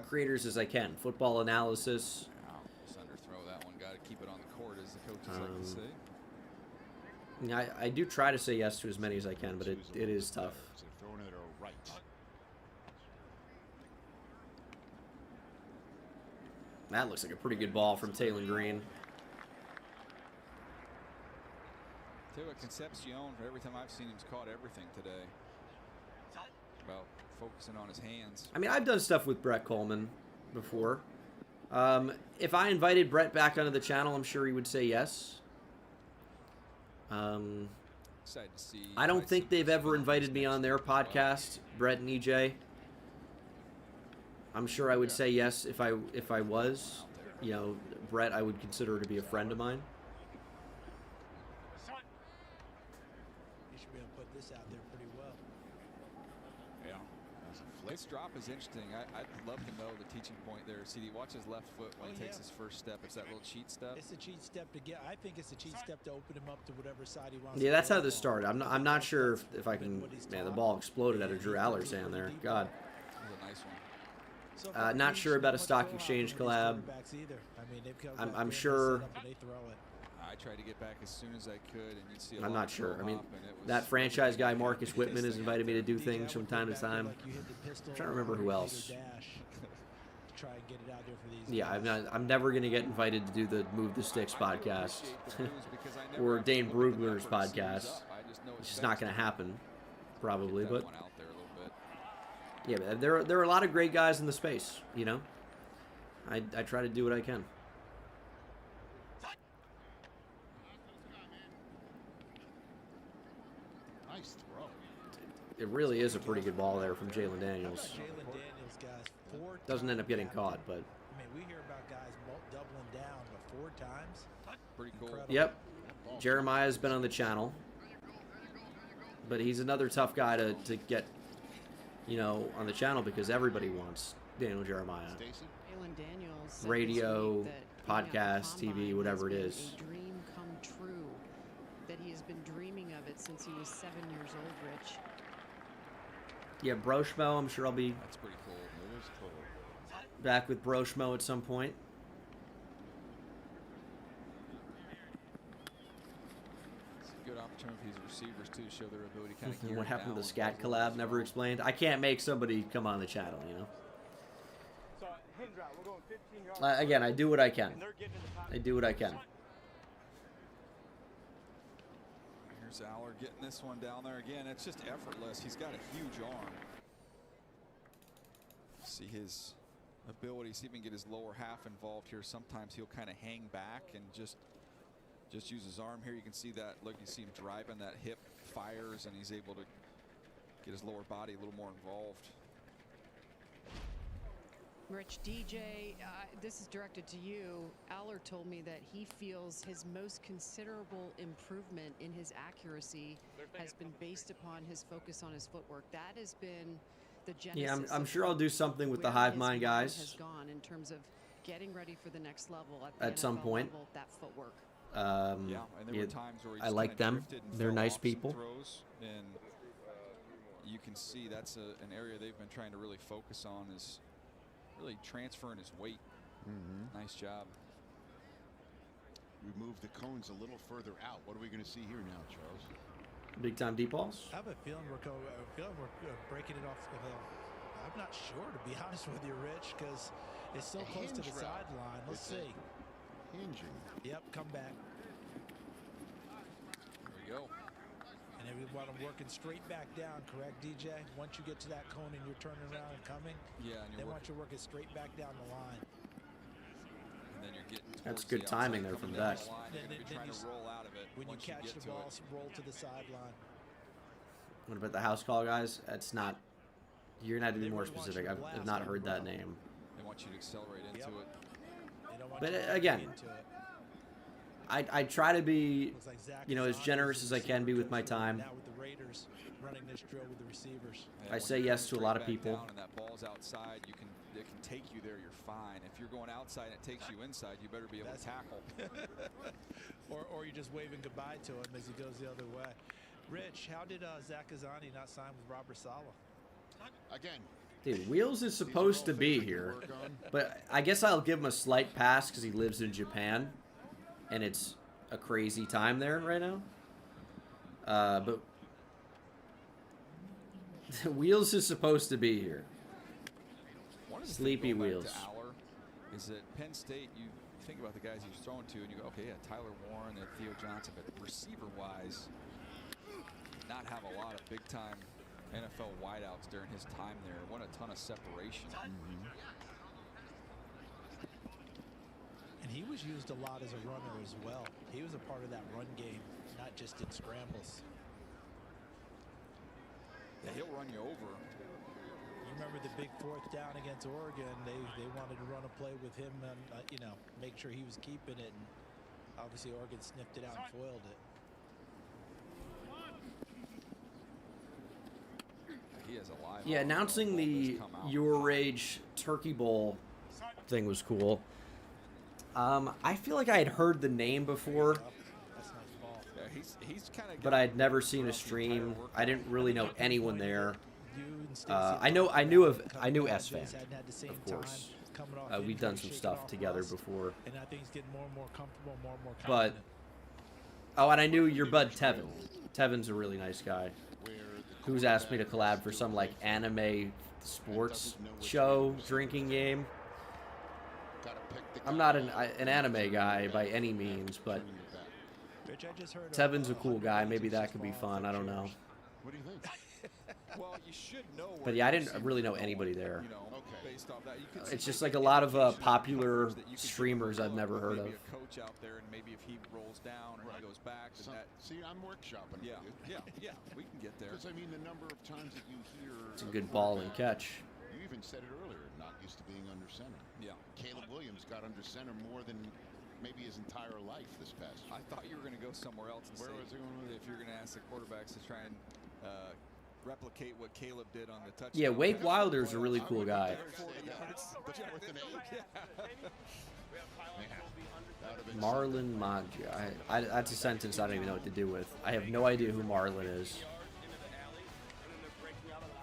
A: creators as I can. Football analysis.
C: Wow, just underthrow that one. Got to keep it on the court, as the coaches like to say.
A: Yeah, I do try to say yes to as many as I can, but it is tough. That looks like a pretty good ball from Taylor Green.
C: Tell you what, Concepcion, for every time I've seen him's caught everything today. Well, focusing on his hands.
A: I mean, I've done stuff with Brett Coleman before. If I invited Brett back onto the channel, I'm sure he would say yes.
C: Excited to see.
A: I don't think they've ever invited me on their podcast, Brett and EJ. I'm sure I would say yes if I was. You know, Brett, I would consider to be a friend of mine.
H: You should be able to put this out there pretty well.
C: Yeah. This drop is interesting. I'd love to know the teaching point there. CD, watch his left foot when he takes his first step. It's that little cheat step.
H: It's a cheat step to get. I think it's a cheat step to open him up to whatever side he wants.
A: Yeah, that's how this started. I'm not sure if I can. Man, the ball exploded out of Drew Aller's hand there. God.
C: That was a nice one.
A: Not sure about a stock exchange collab. I'm sure.
C: I tried to get back as soon as I could, and you'd see.
A: I'm not sure. I mean, that franchise guy Marcus Whitman has invited me to do things from time to time. I'm trying to remember who else. Yeah, I'm never gonna get invited to do the Move the Sticks podcast or Dane Brugler's podcast. It's just not gonna happen, probably. But yeah, there are a lot of great guys in the space. You know, I try to do what I can.
B: Nice throw.
A: It really is a pretty good ball there from Jalen Daniels. Doesn't end up getting caught, but.
H: I mean, we hear about guys doubling down, but 4 times.
C: Pretty cool.
A: Yep, Jeremiah's been on the channel, but he's another tough guy to get, you know, on the channel because everybody wants Daniel Jeremiah. Radio, podcast, TV, whatever it is.
F: A dream come true. That he has been dreaming of it since he was 7 years old, Rich.
A: Yeah, Broshmo, I'm sure I'll be
C: That's pretty cool. It is cool.
A: back with Broshmo at some point.
C: It's a good opportunity for these receivers too to show their ability to kind of gear
A: What
C: it
A: happened to
C: down
A: the Scat collab? Never explained. I can't make somebody come on the channel, you know.
P: So, hand drop, we're going 15 yards.
A: Again, I do what I can. I do what I can.
C: Here's Aller getting this one down there again. It's just effortless. He's got a huge arm. See his ability. See if he can get his lower half involved here. Sometimes he'll kind of hang back and just use his arm here. You can see that. Look, you see him driving that hip, fires, and he's able to get his lower body a little more involved.
F: Rich, DJ, this is directed to you. Aller told me that he feels his most considerable improvement in his accuracy has been based upon his focus on his footwork. That has been the genesis.
A: Yeah, I'm sure I'll do something with the Hive Mind guys.
F: Has gone in terms of getting ready for the next level
A: at some point.
F: Level, that footwork.
C: Yeah, and there were times where he
A: I like them. They're nice people.
C: And you can see that's an area they've been trying to really focus on is really transferring his weight. Nice job.
B: We moved the cones a little further out. What are we going to see here now, Charles?
A: Big time deep balls.
H: I have a feeling we're breaking it off. I'm not sure, to be honest with you, Rich, because it's so close to the sideline. Let's see.
B: Hinging.
H: Yep, come back.
C: There we go.
H: And then we want them working straight back down, correct, DJ? Once you get to that cone and you're turning around and coming,
C: yeah, and
H: they want you working straight back down the line.
C: And then you're getting
A: that's good timing there from Beck.
H: When you catch the ball, roll to the sideline.
A: What about the house call, guys? That's not. You're gonna have to be more specific. I've not heard that name.
C: They want you to accelerate into it.
A: But again, I try to be, you know, as generous as I can be with my time.
H: Now with the Raiders running this drill with the receivers.
A: I say yes to a lot of people.
C: And that ball's outside, it can take you there, you're fine. If you're going outside and it takes you inside, you better be able to tackle.
H: or you're just waving goodbye to him as he goes the other way. Rich, how did Zach Azzani not sign with Robert Saleh?
B: Again,
A: Dude, Wheels is supposed to be here, but I guess I'll give him a slight pass because he lives in Japan, and it's a crazy time there right now. But Wheels is supposed to be here. Sleepy Wheels.
C: Is that Penn State? You think about the guys he's throwing to, and you go, okay, yeah, Tyler Warren and Theo Johnson, but receiver-wise, not have a lot of big-time NFL wideouts during his time there. Won a ton of separation.
H: And he was used a lot as a runner as well. He was a part of that run game, not just in scrambles.
C: Yeah, he'll run you over.
H: You remember the big 4th down against Oregon? They wanted to run a play with him and you know, make sure he was keeping it. And obviously Oregon sniffed it out and foiled it.
C: He has a live.
A: Yeah, announcing the Your Age Turkey Bowl thing was cool. I feel like I had heard the name before,
C: Yeah, he's kind of.
A: but I had never seen a stream. I didn't really know anyone there. I knew S-Fan, of course. We've done some stuff together before.
H: And I think he's getting more and more comfortable, more and more
A: But and I knew your bud Tevin. Tevin's a really nice guy who's asked me to collab for some like anime sports show drinking game. I'm not an anime guy by any means, but Tevin's a cool guy. Maybe that could be fun. I don't know.
B: what do you think?
C: Well, you should know.
A: But yeah, I didn't really know anybody there.
C: You know, based off that, you could
A: It's just like a lot of popular streamers I've never heard of.
C: maybe a coach out there, and maybe if he rolls down or he goes back, then that.
B: See, I'm workshopping.
C: Yeah, yeah, we can get there.
B: Because I mean, the number of times that you hear.
A: It's a good ball and catch.
B: You even said it earlier, not used to being under center.
C: Yeah.
B: Caleb Williams got under center more than maybe his entire life this past year.
C: I thought you were going to go somewhere else. And
B: Where
C: say,
B: was he going with it?
C: if you're going to ask the quarterbacks to try and replicate what Caleb did on the touchdown.
A: Yeah, Wake Wilder's a really cool guy. Marlon Maggia. That's a sentence I don't even know what to do with. I have no idea who Marlon is.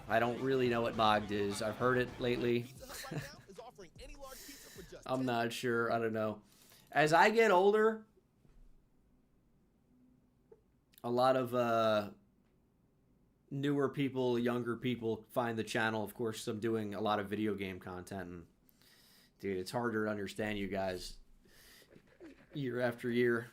A: I don't really know what Magd is. I've heard it lately. I'm not sure. I don't know. As I get older, a lot of newer people, younger people find the channel. Of course, I'm doing a lot of video game content. And, dude, it's harder to understand you guys year after year.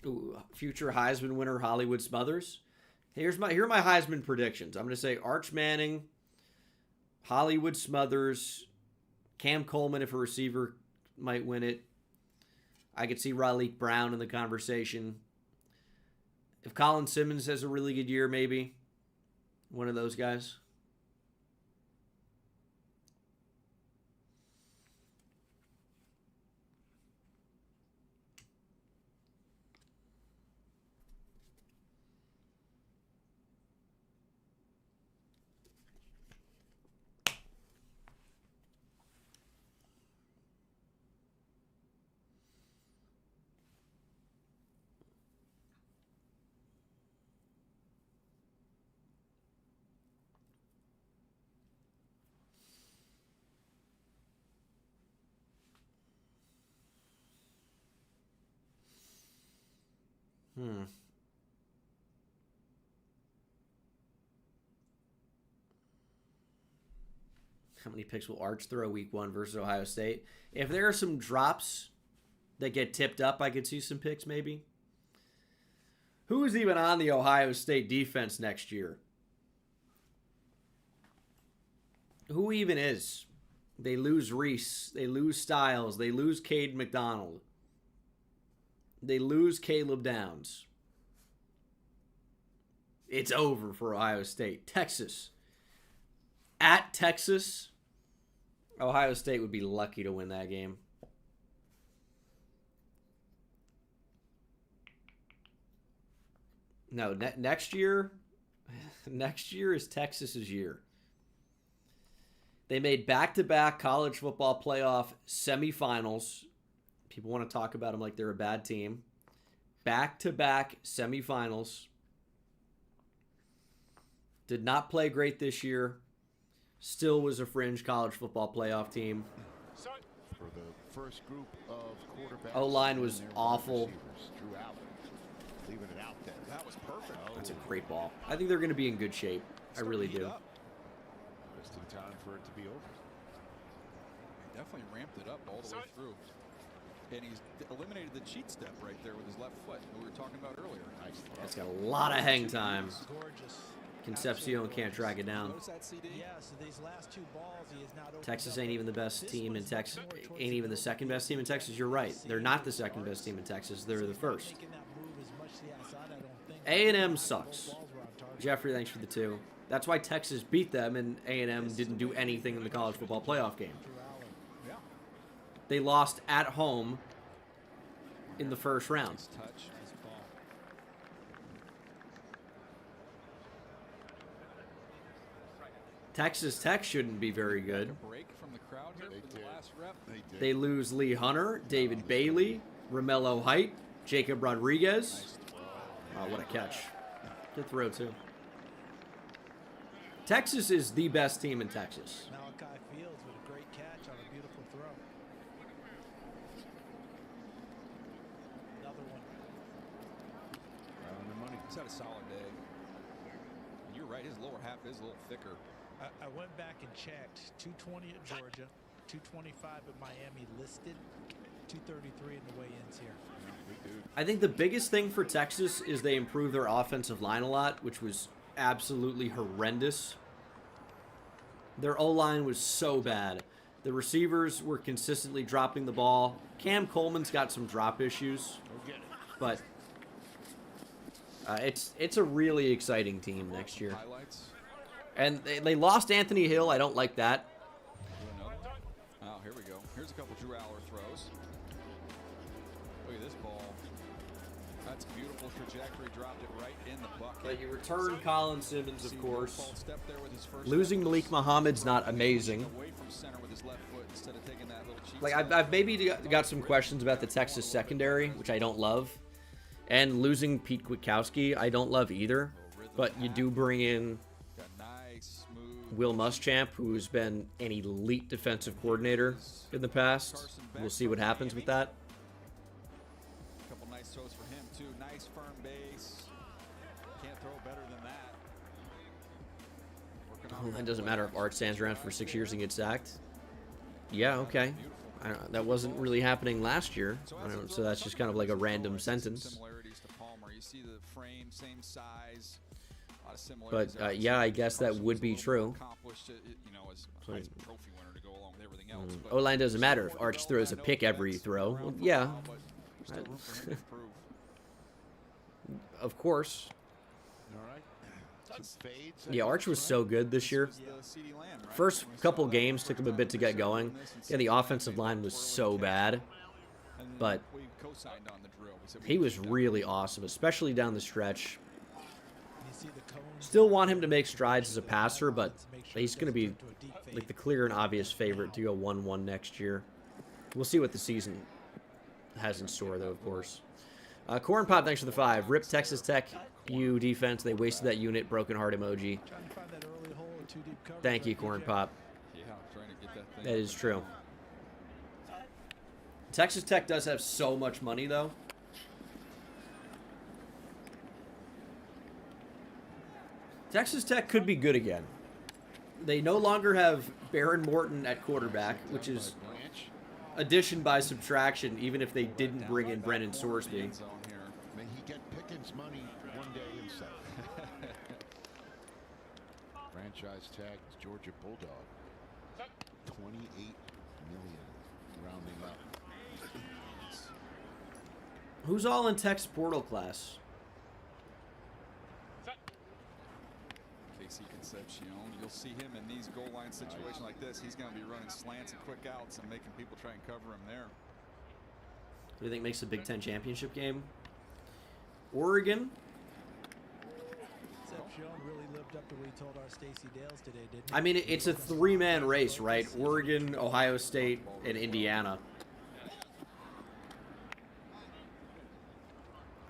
A: Ooh, future Heisman winner Hollywood Smothers. Here are my Heisman predictions. I'm going to say Arch Manning, Hollywood Smothers, Cam Coleman if a receiver might win it. I could see Raleigh Brown in the conversation. If Colin Simmons has a really good year, maybe one of those guys. How many picks will Arch throw week 1 versus Ohio State? If there are some drops that get tipped up, I could see some picks maybe. Who is even on the Ohio State defense next year? Who even is? They lose Reese. They lose Styles. They lose Cade McDonald. They lose Caleb Downs. It's over for Ohio State. Texas. At Texas, Ohio State would be lucky to win that game. No, next year is Texas's year. They made back-to-back college football playoff semifinals. People want to talk about them like they're a bad team. Back-to-back semifinals. Did not play great this year. Still was a fringe college football playoff team.
B: For the first group of quarterbacks.
A: O-line was awful.
B: Leaving it out there.
C: That was perfect.
A: That's a great ball. I think they're going to be in good shape. I really do.
B: Just in time for it to be over.
C: He definitely ramped it up all the way through. And he's eliminated the cheat step right there with his left foot that we were talking about earlier.
B: Nice.
A: It's got a lot of hang time.
H: Gorgeous.
A: Concepcion can't track it down.
H: Yeah, so these last two balls, he is not
A: Texas ain't even the best team in Texas. Ain't even the second best team in Texas. You're right. They're not the second best team in Texas. They're the first. A&M sucks. Jeffrey, thanks for the 2. That's why Texas beat them and A&M didn't do anything in the college football playoff game. They lost at home in the first round. Texas Tech shouldn't be very good. They lose Lee Hunter, David Bailey, Romello Height, Jacob Rodriguez. Oh, what a catch. Good throw, too. Texas is the best team in Texas.
H: Malachi Fields with a great catch on a beautiful throw. Another one.
B: Right on the money.
C: He's had a solid day. You're right, his lower half is a little thicker.
H: I went back and checked. 220 at Georgia, 225 at Miami listed, 233 in the weigh-ins here.
A: I think the biggest thing for Texas is they improved their offensive line a lot, which was absolutely horrendous. Their O-line was so bad. The receivers were consistently dropping the ball. Cam Coleman's got some drop issues, but it's a really exciting team next year. And they lost Anthony Hill. I don't like that.
C: Oh, here we go. Here's a couple Drew Aller throws. Look at this ball. That's a beautiful trajectory. Dropped it right in the bucket.
A: But you return Colin Simmons, of course. Losing Malik Muhammad's not amazing. Like I've maybe got some questions about the Texas secondary, which I don't love. And losing Pete Kwiatkowski, I don't love either. But you do bring in Will Muschamp, who's been an elite defensive coordinator in the past. We'll see what happens with that.
C: A couple nice throws for him, too. Nice firm base. Can't throw better than that.
A: Well, it doesn't matter if Art stands around for 6 years and gets sacked. Yeah, okay. That wasn't really happening last year. So that's just kind of like a random sentence.
C: Similarities to Palmer. You see the frame, same size.
A: But yeah, I guess that would be true. O-line doesn't matter if Arch throws a pick every throw. Well, yeah. Of course. Yeah, Arch was so good this year. First couple games took him a bit to get going. Yeah, the offensive line was so bad. But he was really awesome, especially down the stretch. Still want him to make strides as a passer, but he's going to be like the clear and obvious favorite to go 1-1 next year. We'll see what the season has in store, though, of course. Corn Pop, thanks for the 5. Rip Texas Tech U defense. They wasted that unit. Broken heart emoji. Thank you, Corn Pop. That is true. Texas Tech does have so much money, though. Texas Tech could be good again. They no longer have Baron Morton at quarterback, which is addition by subtraction, even if they didn't bring in Brennan Sorsby.
B: May he get Pickens money one day himself. Franchise tag Georgia Bulldog. 28 million, rounding up.
A: Who's all in Tech's portal class?
C: Concepcion. You'll see him in these goal line situations like this. He's going to be running slants and quick outs and making people try and cover him there.
A: Who do you think makes the Big Ten championship game? Oregon,
H: shown really lived up to what he told our Stacey Dales today, didn't he?
A: I mean, it's a three-man race, right? Oregon, Ohio State, and Indiana.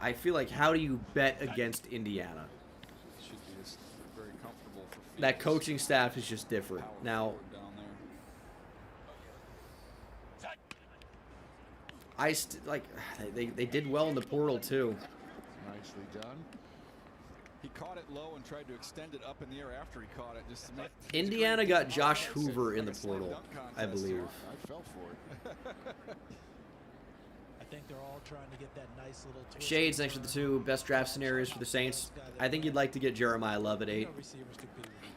A: I feel like, how do you bet against Indiana?
C: Should be just very comfortable for Fields.
A: That coaching staff is just different. Now, they did well in the portal too.
B: Nicely done.
C: He caught it low and tried to extend it up in the air after he caught it. Just to make
A: Indiana got Josh Hoover in the portal, I believe.
B: I fell for it.
H: I think they're all trying to get that nice little twist.
A: Shades next to the two best draft scenarios for the Saints. I think you'd like to get Jeremiah Love at 8.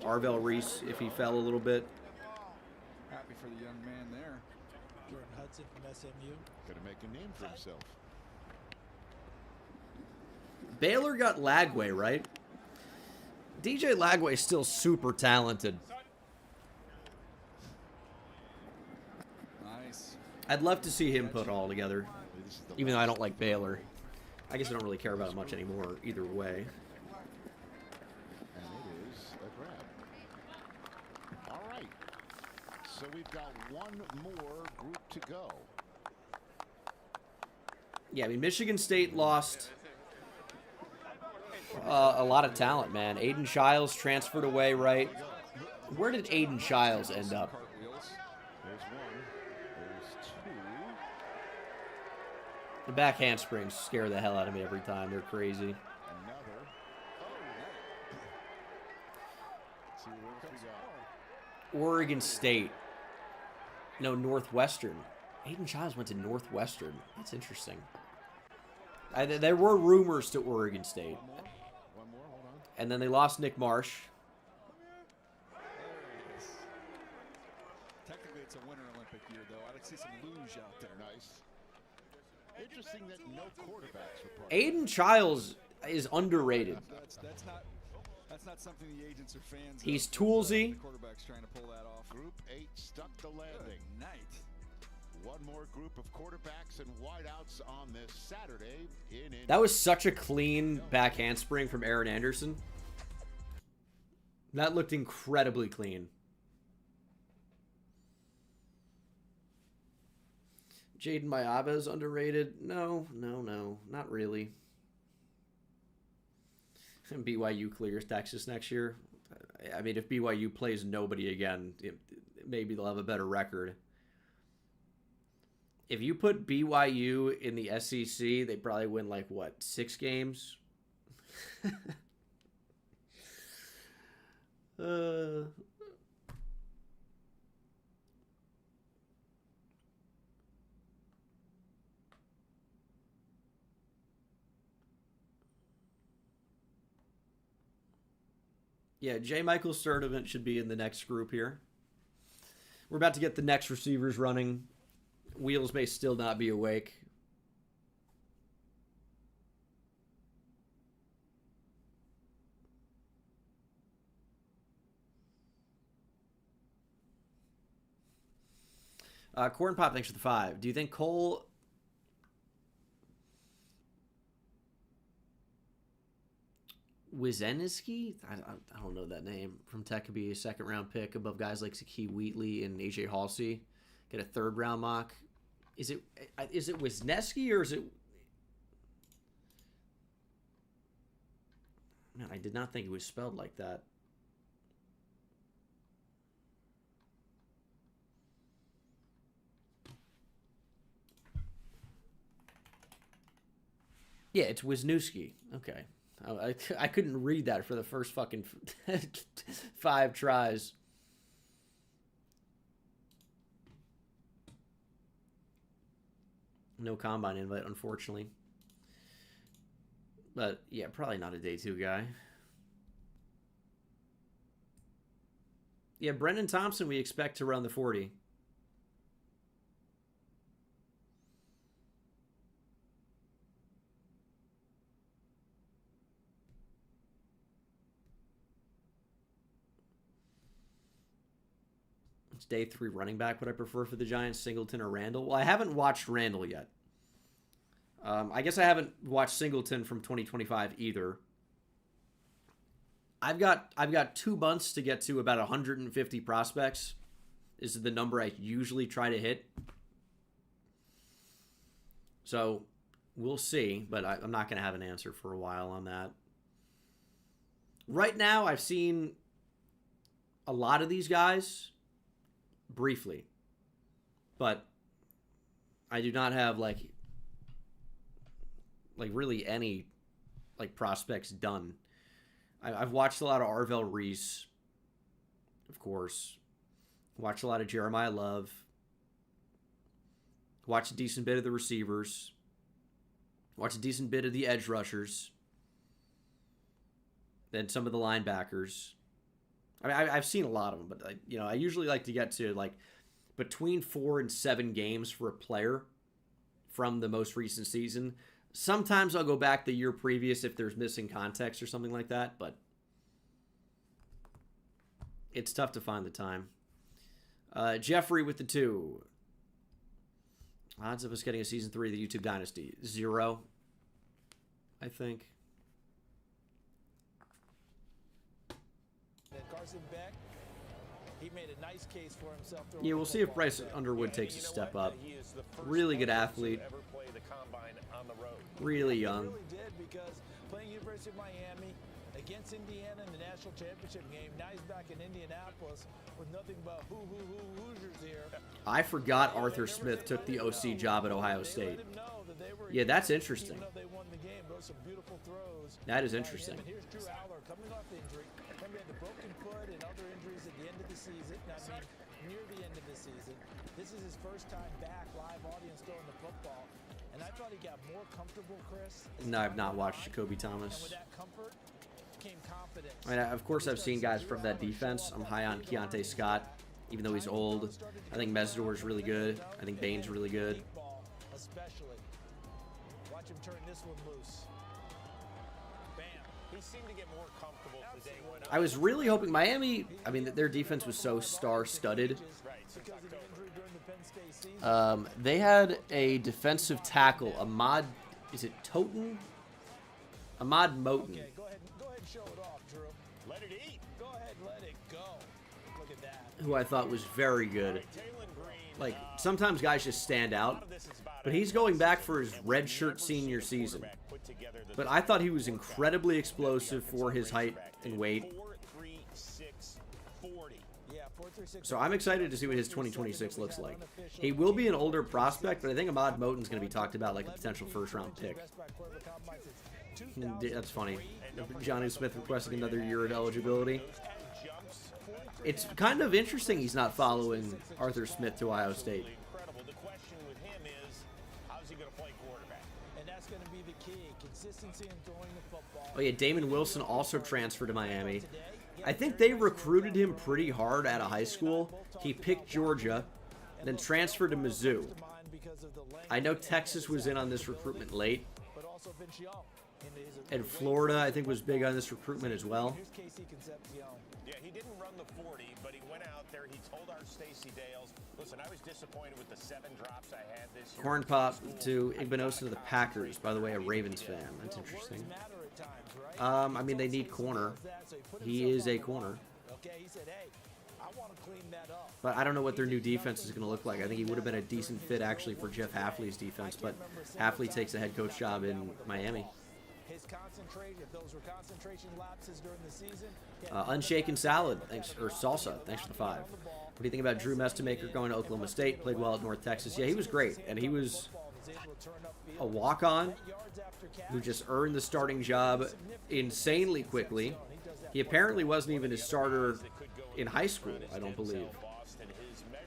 A: Arvell Reese if he fell a little bit.
C: Happy for the young man there.
H: Jordan Hudson from SMU.
B: Gonna make a name for himself.
A: Baylor got Lagway, right? DJ Lagway is still super talented.
C: Nice.
A: I'd love to see him put it all together, even though I don't like Baylor. I guess I don't really care about it much anymore either way.
B: And it is a grab. All right. So we've got one more group to go.
A: Yeah, I mean, Michigan State lost a lot of talent, man. Aiden Childs transferred away, right? Where did Aiden Childs end up?
B: There's one. There's two.
A: The back handsprings scare the hell out of me every time. They're crazy.
B: Another. Let's see what else we got.
A: Oregon State. No, Northwestern. Aiden Childs went to Northwestern. That's interesting. There were rumors to Oregon State.
B: One more, hold on.
A: And then they lost Nick Marsh.
C: There it is. Technically, it's a Winter Olympic year, though. I'd like to see some luge out there.
B: Nice. Interesting that no quarterbacks were part.
A: Aiden Childs is underrated.
C: That's not something the agents or fans.
A: He's
C: of,
A: toolsy.
C: The quarterback's trying to pull that off.
B: Group 8 stuck the landing.
C: Good night.
B: One more group of quarterbacks and wideouts on this Saturday in
A: That was such a clean back handspring from Aaron Anderson. That looked incredibly clean. Jaden Mayaba is underrated. No, not really. And BYU clears Texas next year. I mean, if BYU plays nobody again, maybe they'll have a better record. If you put BYU in the SEC, they probably win like, what, 6 games? Yeah, J. Michael Sturdivant should be in the next group here. We're about to get the next receivers running. Wheels may still not be awake. Corn Pop, thanks for the 5. Do you think Cole... Wizeniski? I don't know that name. From Tech could be a second-round pick above guys like Zakee Wheatley and AJ Halsey. Get a third-round mock. Is it Wisniewski or is it... Man, I did not think it was spelled like that. Yeah, it's Wisniewski. Okay. I couldn't read that for the first fucking 5 tries. No combine invite, unfortunately. But, yeah, probably not a day 2 guy. Yeah, Brendan Thompson we expect to run the 40. It's day 3 running back. Would I prefer for the Giants, Singleton or Randall? Well, I haven't watched Randall yet. I guess I haven't watched Singleton from 2025 either. I've got 2 months to get to about 150 prospects. This is the number I usually try to hit. So we'll see, but I'm not going to have an answer for a while on that. Right now, I've seen a lot of these guys briefly, but I do not have like really any like prospects done. I've watched a lot of Arvell Reese, of course. Watched a lot of Jeremiah Love. Watched a decent bit of the receivers. Watched a decent bit of the edge rushers. Then some of the linebackers. I mean, I've seen a lot of them, but I usually like to get to like between 4 and 7 games for a player from the most recent season. Sometimes I'll go back the year previous if there's missing context or something like that, but it's tough to find the time. Jeffrey with the 2. Odds of us getting a season 3 of the YouTube Dynasty. 0, I think.
H: Carson Beck, he made a nice case for himself.
A: Yeah, we'll see if Bryce Underwood takes a step up. Really good athlete. Really young.
H: He really did, because playing University of Miami against Indiana in the national championship game. Now he's back in Indianapolis with nothing but Hoosiers here.
A: I forgot Arthur Smith took the OC job at Ohio State. Yeah, that's interesting. That is interesting.
H: Here's Drew Aller coming off injury. Remember, he had the broken foot and other injuries at the end of the season. I mean, near the end of the season. This is his first time back, live audience throwing the football. And I thought he got more comfortable, Chris.
A: No, I've not watched Jacoby Thomas.
H: And with that comfort came confidence.
A: I mean, of course, I've seen guys from that defense. I'm high on Keontae Scott, even though he's old. I think Mesidor's really good. I think Bain's really good.
H: Especially. Watch him turn this one loose. Bam.
G: He seemed to get more comfortable today.
A: I was really hoping Miami, I mean, their defense was so star-studded. They had a defensive tackle, Ahmad, is it Toten? Ahmad Moten.
H: Okay, go ahead and show it off, Drew.
G: Let it eat.
H: Go ahead, let it go. Look at that.
A: Who I thought was very good. Like, sometimes guys just stand out, but he's going back for his redshirt senior season. But I thought he was incredibly explosive for his height and weight. So I'm excited to see what his 2026 looks like. He will be an older prospect, but I think Ahmad Moten's going to be talked about like a potential first-round pick. That's funny. Johnny Smith requesting another year of eligibility. It's kind of interesting he's not following Arthur Smith to Ohio State.
G: The question with him is, how's he going to play quarterback?
H: And that's going to be the key. Consistency in throwing the football.
A: Oh yeah, Damon Wilson also transferred to Miami. I think they recruited him pretty hard out of high school. He picked Georgia, then transferred to Mizzou. I know Texas was in on this recruitment late. And Florida, I think, was big on this recruitment as well.
G: Yeah, he didn't run the 40, but he went out there. He told our Stacey Dales, listen, I was disappointed with the 7 drops I had this year.
A: Corn Pop to Igbinosa to the Packers. By the way, a Ravens fan. That's interesting. I mean, they need corner. He is a corner. But I don't know what their new defense is going to look like. I think he would have been a decent fit, actually, for Jeff Hafley's defense. But Hafley takes a head coach job in Miami. Unshaken Salad, thanks, or Salsa, thanks for the 5. What do you think about Drew Mestamaker going to Oklahoma State? Played well at North Texas. Yeah, he was great, and he was a walk-on who just earned the starting job insanely quickly. He apparently wasn't even a starter in high school, I don't believe.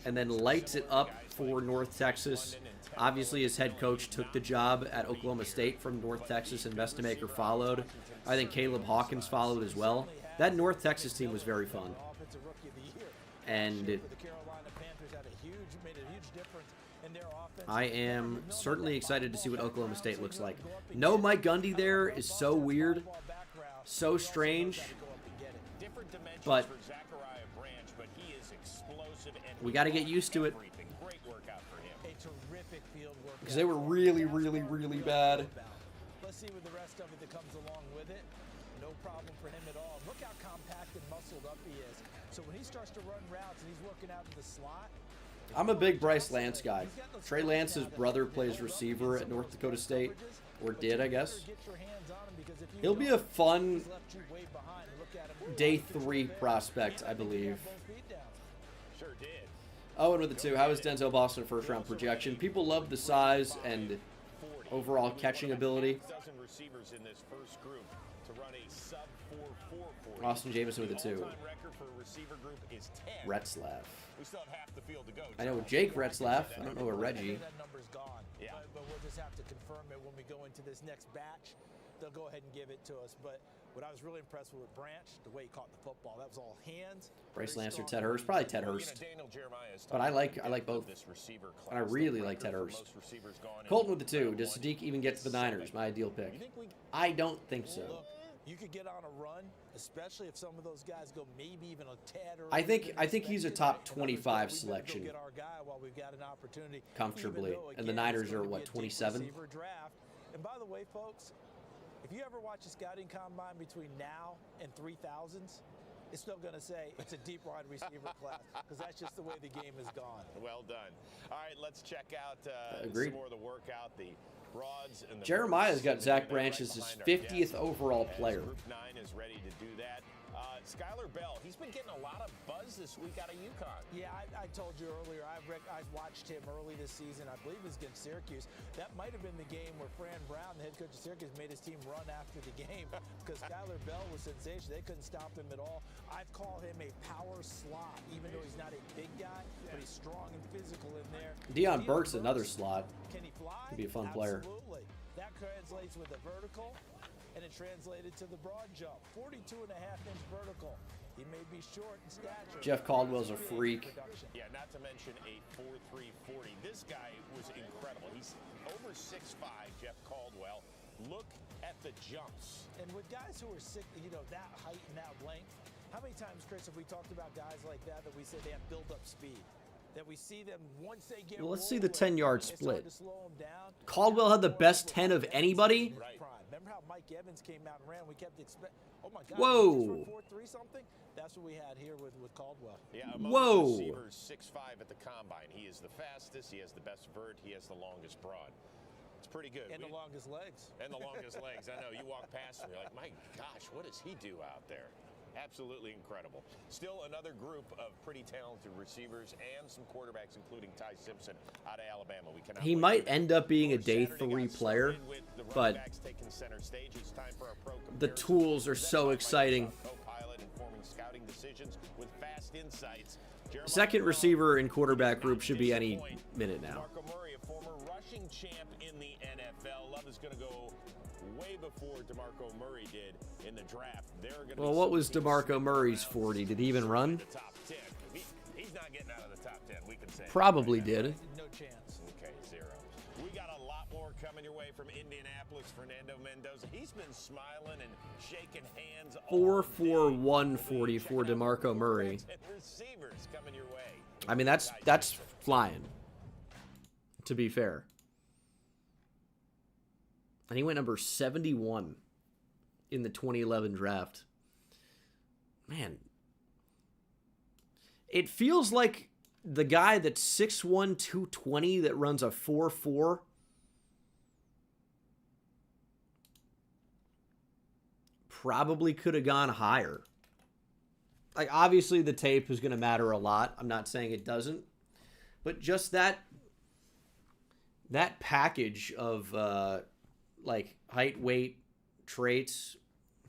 A: And then lights it up for North Texas. Obviously, his head coach took the job at Oklahoma State from North Texas, and Mestamaker followed. I think Caleb Hawkins followed as well. That North Texas team was very fun. And I am certainly excited to see what Oklahoma State looks like. No Mike Gundy there is so weird, so strange, but we got to get used to it. Because they were really, really, really bad.
H: Let's see what the rest of it that comes along with it. No problem for him at all. Look how compact and muscled up he is. So when he starts to run routes and he's working out in the slot.
A: I'm a big Bryce Lance guy. Trey Lance's brother plays receiver at North Dakota State, or did, I guess. He'll be a fun day 3 prospect, I believe.
G: Sure did.
A: Owen with the 2. How is Denzel Boston first round projection? People love the size and overall catching ability.
G: Receivers in this first group to run a sub 4.44.
A: Austin Jameson with the 2.
G: Record for a receiver group is 10.
A: Retzlaff.
G: We still have half the field to go.
A: I know Jake Retzlaff. I don't know a Reggie.
H: That number's gone. Yeah. But we'll just have to confirm it when we go into this next batch. They'll go ahead and give it to us. But what I was really impressed with Branch, the way he caught the football, that was all hands.
A: Bryce Lance or Ted Hurst? Probably Ted Hurst. But I like both. And I really like Ted Hurst. Colton with the 2. Does Sadiq even get to the Niners? My ideal pick. I don't think so.
H: Look, you could get on a run, especially if some of those guys go maybe even a tad earlier.
A: I think he's a top 25 selection.
H: Get our guy while we've got an opportunity
A: Comfortably.
H: though,
A: And the Niners are what, 27?
H: And by the way, folks, if you ever watch a scouting combine between now and 3000s, it's still going to say it's a deep wide receiver class because that's just the way the game has gone.
G: Well done. All right, let's check out
A: Agreed.
G: some more of the workout. The broads and the
A: Jeremiah's got Zach Branch as his 50th overall player.
G: Group 9 is ready to do that. Skylar Bell, he's been getting a lot of buzz this week out of UConn.
H: Yeah, I told you earlier, I watched him early this season. I believe it was against Syracuse. That might have been the game where Fran Brown, the head coach of Syracuse, made his team run after the game because Skylar Bell was sensational. They couldn't stop him at all. I've called him a power slot, even though he's not a big guy, but he's strong and physical in there.
A: Deion Burke's another slot.
H: Can he fly?
A: Could be a fun player.
H: Absolutely. That translates with a vertical. And it translated to the broad jump, 42.5-inch vertical. He may be short in stature.
A: Jeff Caldwell's a freak.
G: Yeah, not to mention a 4.340. This guy was incredible. He's over 6'5", Jeff Caldwell. Look at the jumps.
H: And with guys who are sick, that height and that length, how many times, Chris, have we talked about guys like that we say they have build-up speed? That we see them once they get
A: Well, let's see the 10-yard split. Caldwell
H: Caldwell
A: had the best 10 of anybody.
H: Right. Remember how Mike Evans came out and ran? We kept expecting, oh my God,
A: whoa.
H: 4.3 something? That's what we had here with Caldwell.
G: Yeah, among
A: whoa.
G: Receivers 6'5" at the combine. He is the fastest. He has the best vert. He has the longest broad. It's pretty good.
H: And the longest legs.
G: And the longest legs. I know. You walk past him, you're like, my gosh, what does he do out there? Absolutely incredible. Still another group of pretty talented receivers and some quarterbacks, including Ty Simpson out of Alabama.
A: He might end up being a day 3 player, but the tools are so exciting. Second receiver in quarterback group should be any minute now.
G: DeMarco Murray, a former rushing champ in the NFL. Love is going to go way before DeMarco Murray did in the draft.
A: Well, what was DeMarco Murray's 40? Did he even run?
G: He's not getting out of the top 10, we can say.
A: Probably did.
H: No chance.
G: Okay, 0. We got a lot more coming your way from Indianapolis. Fernando Mendoza. He's been smiling and shaking hands.
A: 4.41 40 for DeMarco Murray.
G: Receivers coming your way.
A: I mean, that's flying, to be fair. And he went number 71 in the 2011 draft. Man. It feels like the guy that's 6'1", 220 that runs a 4.4 probably could have gone higher. Like, obviously the tape is going to matter a lot. I'm not saying it doesn't. But just that package of like height, weight, traits,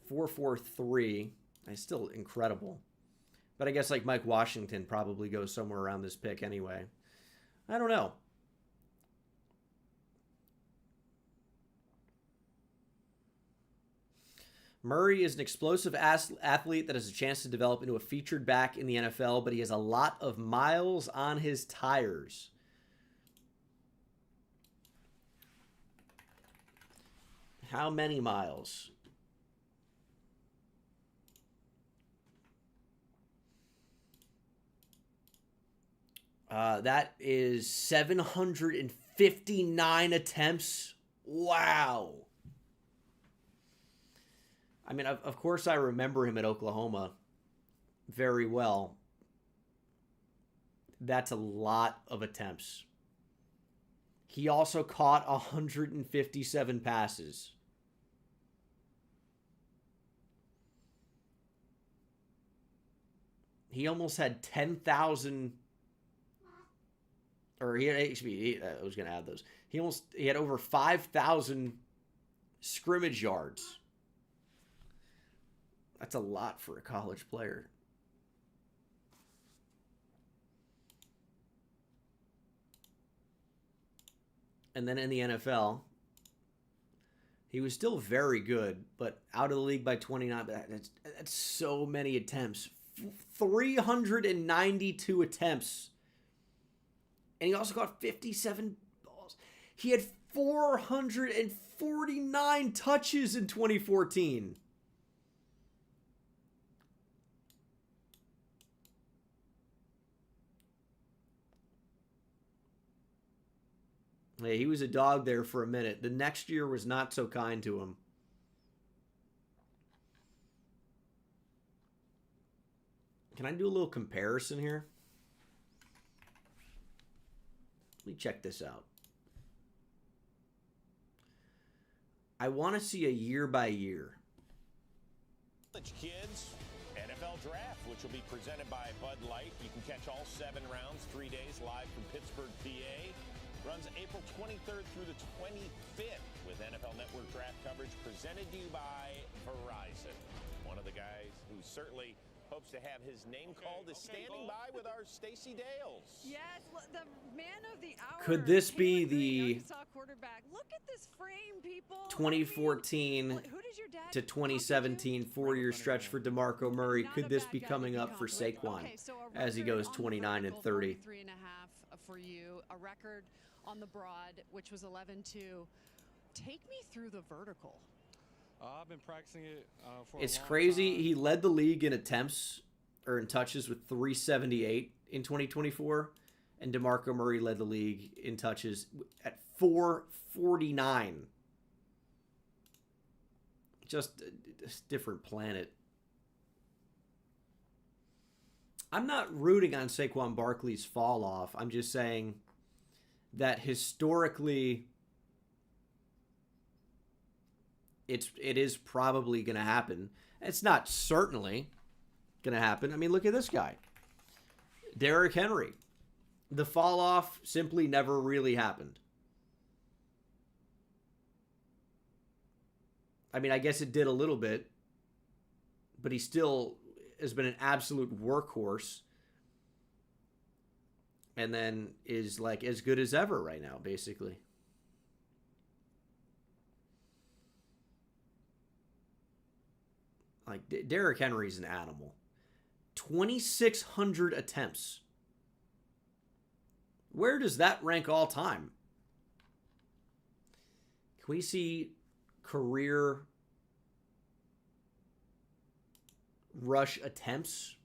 A: 4.43 is still incredible. But I guess like Mike Washington probably goes somewhere around this pick anyway. I don't know. Murray is an explosive athlete that has a chance to develop into a featured back in the NFL, but he has a lot of miles on his tires. How many miles? That is 759 attempts. Wow. I mean, of course I remember him at Oklahoma very well. That's a lot of attempts. He also caught 157 passes. He almost had 10,000, or he had, I was going to add those. He had over 5,000 scrimmage yards. That's a lot for a college player. And then in the NFL, he was still very good, but out of the league by 29. That's so many attempts. 392 attempts. And he also got 57 balls. He had 449 touches in 2014. Hey, he was a dog there for a minute. The next year was not so kind to him. Can I do a little comparison here? Let me check this out. I want to see a year by year.
G: Kids, NFL Draft, which will be presented by Bud Light. You can catch all 7 rounds, 3 days live from Pittsburgh, PA. Runs April 23rd through the 25th with NFL Network Draft coverage presented to you by Verizon. One of the guys who certainly hopes to have his name called is standing by with our Stacey Dales.
F: Yes, the man of the hour.
A: Could this be the
F: quarterback? Look at this frame, people.
A: 2014 to 2017 4-year stretch for DeMarco Murray? Could this be coming up for Saquon as he goes 29 and 30?
F: 3.5 for you. A record on the broad, which was 11-2. Take me through the vertical.
K: I've been practicing it for
A: It's
K: a long
A: crazy.
K: time.
A: He led the league in attempts or in touches with 378 in 2024, and DeMarco Murray led the league in touches at 449. Just a different planet. I'm not rooting on Saquon Barkley's fall off. I'm just saying that historically it is probably going to happen. It's not certainly going to happen. I mean, look at this guy. Derrick Henry. The fall off simply never really happened. I mean, I guess it did a little bit, but he still has been an absolute workhorse and then is like as good as ever right now, basically. Like, Derrick Henry's an animal. 2,600 attempts. Where does that rank all time? Can we see career rush attempts?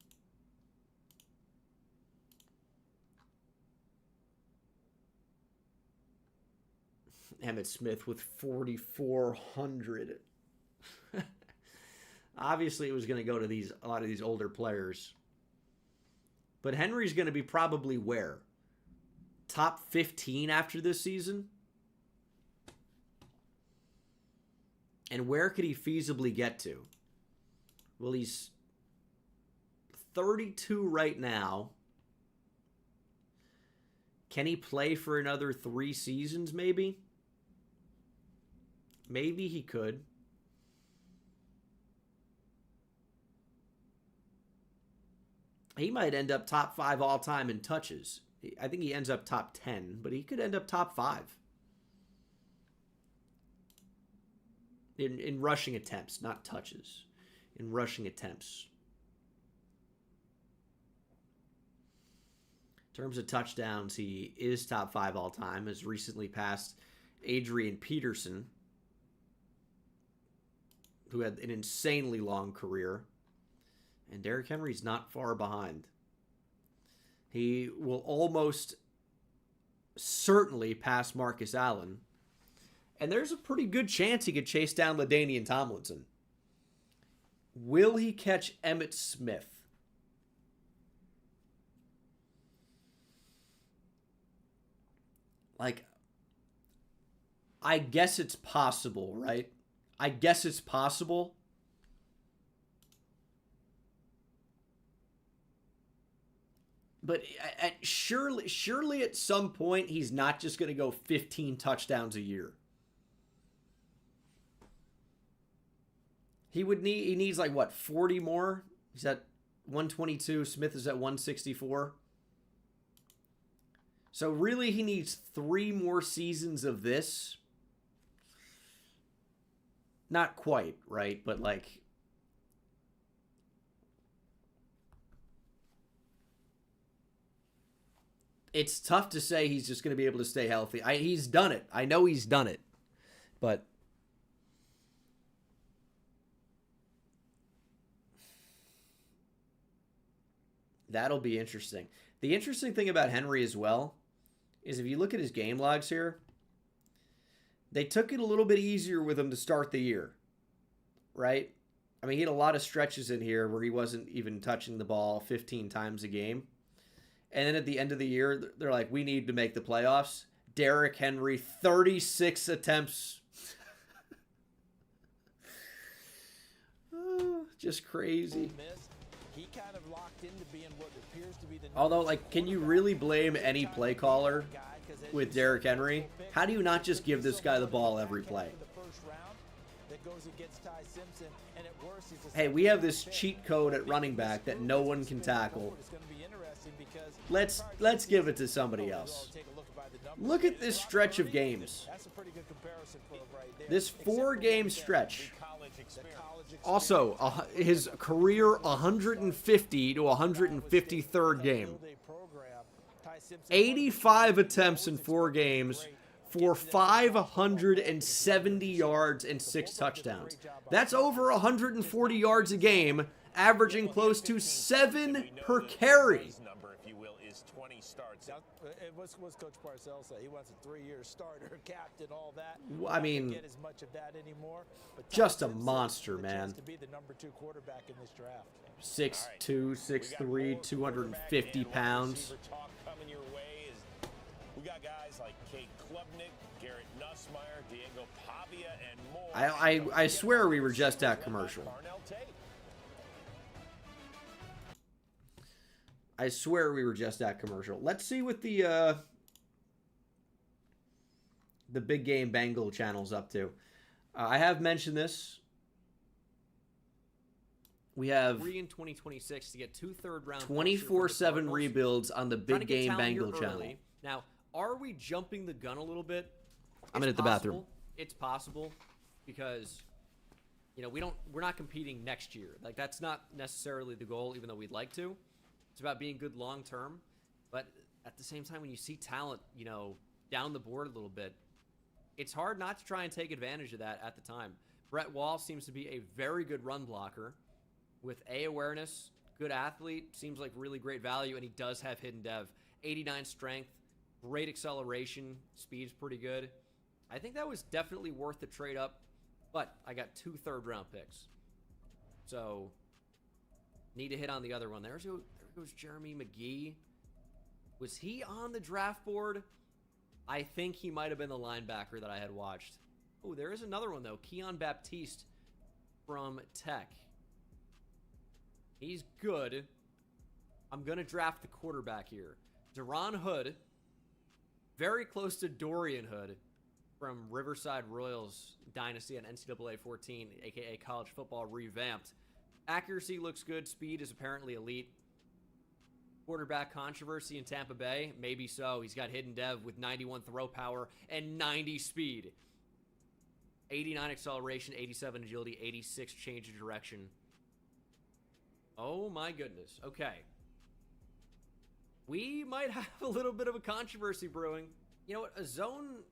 A: Emmitt Smith with 4,400. Obviously, it was going to go to a lot of these older players. But Henry's going to be probably where? Top 15 after this season? And where could he feasibly get to? Well, he's 32 right now. Can he play for another 3 seasons, maybe? Maybe he could. He might end up top 5 all-time in touches. I think he ends up top 10, but he could end up top 5. In rushing attempts, not touches. In rushing attempts. In terms of touchdowns, he is top 5 all-time. Has recently passed Adrian Peterson, who had an insanely long career. And Derrick Henry's not far behind. He will almost certainly pass Marcus Allen. And there's a pretty good chance he could chase down LaDainian Tomlinson. Will he catch Emmitt Smith? Like, I guess it's possible, right? I guess it's possible. But surely at some point, he's not just going to go 15 touchdowns a year. He needs like, what, 40 more? He's at 122. Smith is at 164. So really, he needs 3 more seasons of this. Not quite, right? But like, it's tough to say he's just going to be able to stay healthy. He's done it. I know he's done it. But that'll be interesting. The interesting thing about Henry as well is if you look at his game logs here, they took it a little bit easier with him to start the year, right? I mean, he had a lot of stretches in here where he wasn't even touching the ball 15 times a game. And then at the end of the year, they're like, we need to make the playoffs. Derrick Henry, 36 attempts. Just crazy.
H: He kind of locked into being what appears to be the
A: Although, like, can you really blame any play caller with Derrick Henry? How do you not just give this guy the ball every play? Hey, we have this cheat code at running back that no one can tackle. Let's give it to somebody else. Look at this stretch of games. This 4-game stretch. Also, his career 150 to 153rd game. 85 attempts in 4 games for 570 yards and 6 touchdowns. That's over 140 yards a game, averaging close to 7 per carry.
H: What's Coach Parcells say? He wants a 3-year starter, captain, all that.
A: I mean,
H: get as much of that anymore, but
A: just a monster, man.
H: To be the number 2 quarterback in this draft.
A: 6'2", 6'3", 250 pounds.
G: We got guys like Kate Klubnik, Garrett Nussmeier, Diego Pavia, and more.
A: I swear we were just at commercial. I swear we were just at commercial. Let's see what the big game Bengal channel's up to. I have mentioned this. We have
Q: 3 in 2026 to get 2 third-round
A: 24/7 rebuilds on the big game Bengal channel.
Q: Now, are we jumping the gun a little bit?
A: I'm in at the bathroom.
Q: It's possible because, you know, we're not competing next year. Like, that's not necessarily the goal, even though we'd like to. It's about being good long term, but at the same time, when you see talent, you know, down the board a little bit, it's hard not to try and take advantage of that at the time. Brett Wall seems to be a very good run blocker with awareness, good athlete, seems like really great value, and he does have hidden dev. 89 strength, great acceleration, speed's pretty good. I think that was definitely worth the trade up, but I got 2 third-round picks. So, need to hit on the other one. There goes Jeremy McGee. Was he on the draft board? I think he might have been the linebacker that I had watched. Oh, there is another one, though. Keon Baptiste from Tech. He's good. I'm going to draft the quarterback here. Deron Hood. Very close to Dorian Hood from Riverside Royals Dynasty at NCAA 14, a.k.a. College Football Revamped. Accuracy looks good. Speed is apparently elite. Quarterback controversy in Tampa Bay? Maybe so. He's got hidden dev with 91 throw power and 90 speed. 89 acceleration, 87 agility, 86 change of direction. Oh my goodness. Okay. We might have a little bit of a controversy brewing. You know what? A zone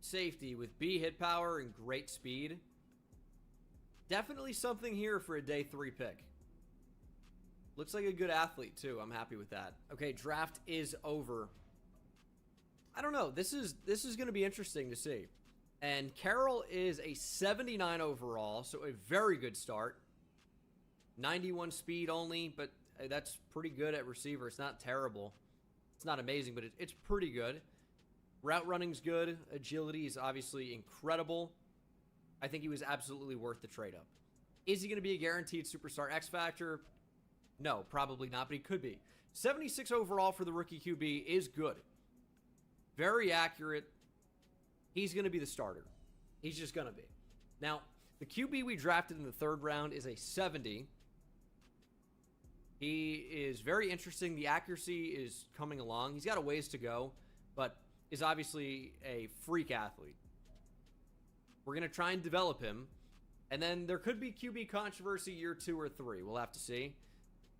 Q: safety with B hit power and great speed. Definitely something here for a day 3 pick. Looks like a good athlete, too. I'm happy with that. Okay, draft is over. I don't know. This is going to be interesting to see. And Carroll is a 79 overall, so a very good start. 91 speed only, but that's pretty good at receiver. It's not terrible. It's not amazing, but it's pretty good. Route running's good. Agility is obviously incredible. I think he was absolutely worth the trade up. Is he going to be a guaranteed superstar X Factor? No, probably not, but he could be. 76 overall for the rookie QB is good. Very accurate. He's going to be the starter. He's just going to be. Now, the QB we drafted in the 3rd round is a 70. He is very interesting. The accuracy is coming along. He's got a ways to go, but is obviously a freak athlete. We're going to try and develop him. And then there could be QB controversy year 2 or 3. We'll have to see.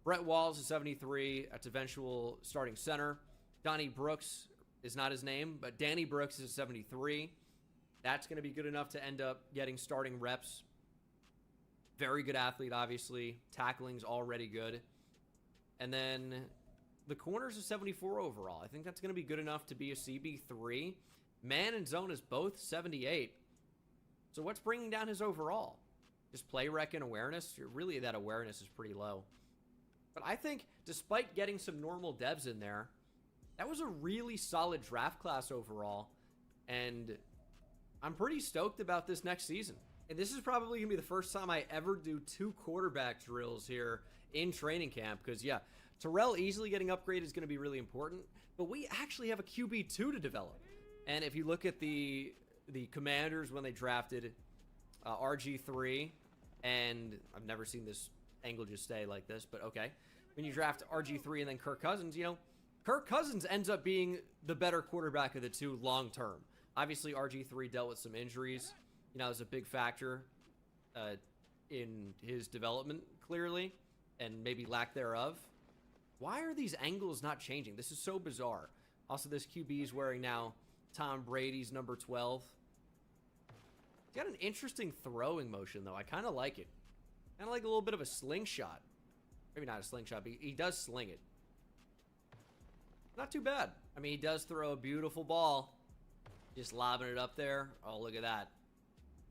Q: Brett Walls is 73. That's eventual starting center. Donnie Brooks is not his name, but Danny Brooks is 73. That's going to be good enough to end up getting starting reps. Very good athlete, obviously. Tackling's already good. And then the corners is 74 overall. I think that's going to be good enough to be a CB3. Man and zone is both 78. So what's bringing down his overall? Just play rec and awareness? Really, that awareness is pretty low. But I think despite getting some normal devs in there, that was a really solid draft class overall. And I'm pretty stoked about this next season. And this is probably going to be the first time I ever do 2 quarterback drills here in training camp. Because, yeah, Terrell easily getting upgraded is going to be really important. But we actually have a QB2 to develop. And if you look at the Commanders when they drafted RG3, and I've never seen this angle just stay like this, but okay. When you draft RG3 and then Kirk Cousins, you know, Kirk Cousins ends up being the better quarterback of the 2 long term. Obviously, RG3 dealt with some injuries. You know, it was a big factor in his development, clearly, and maybe lack thereof. Why are these angles not changing? This is so bizarre. Also, this QB is wearing now Tom Brady's number 12. He's got an interesting throwing motion, though. I kind of like it. Kind of like a little bit of a slingshot. Maybe not a slingshot, but he does sling it. Not too bad. I mean, he does throw a beautiful ball. Just lobbing it up there. Oh, look at that.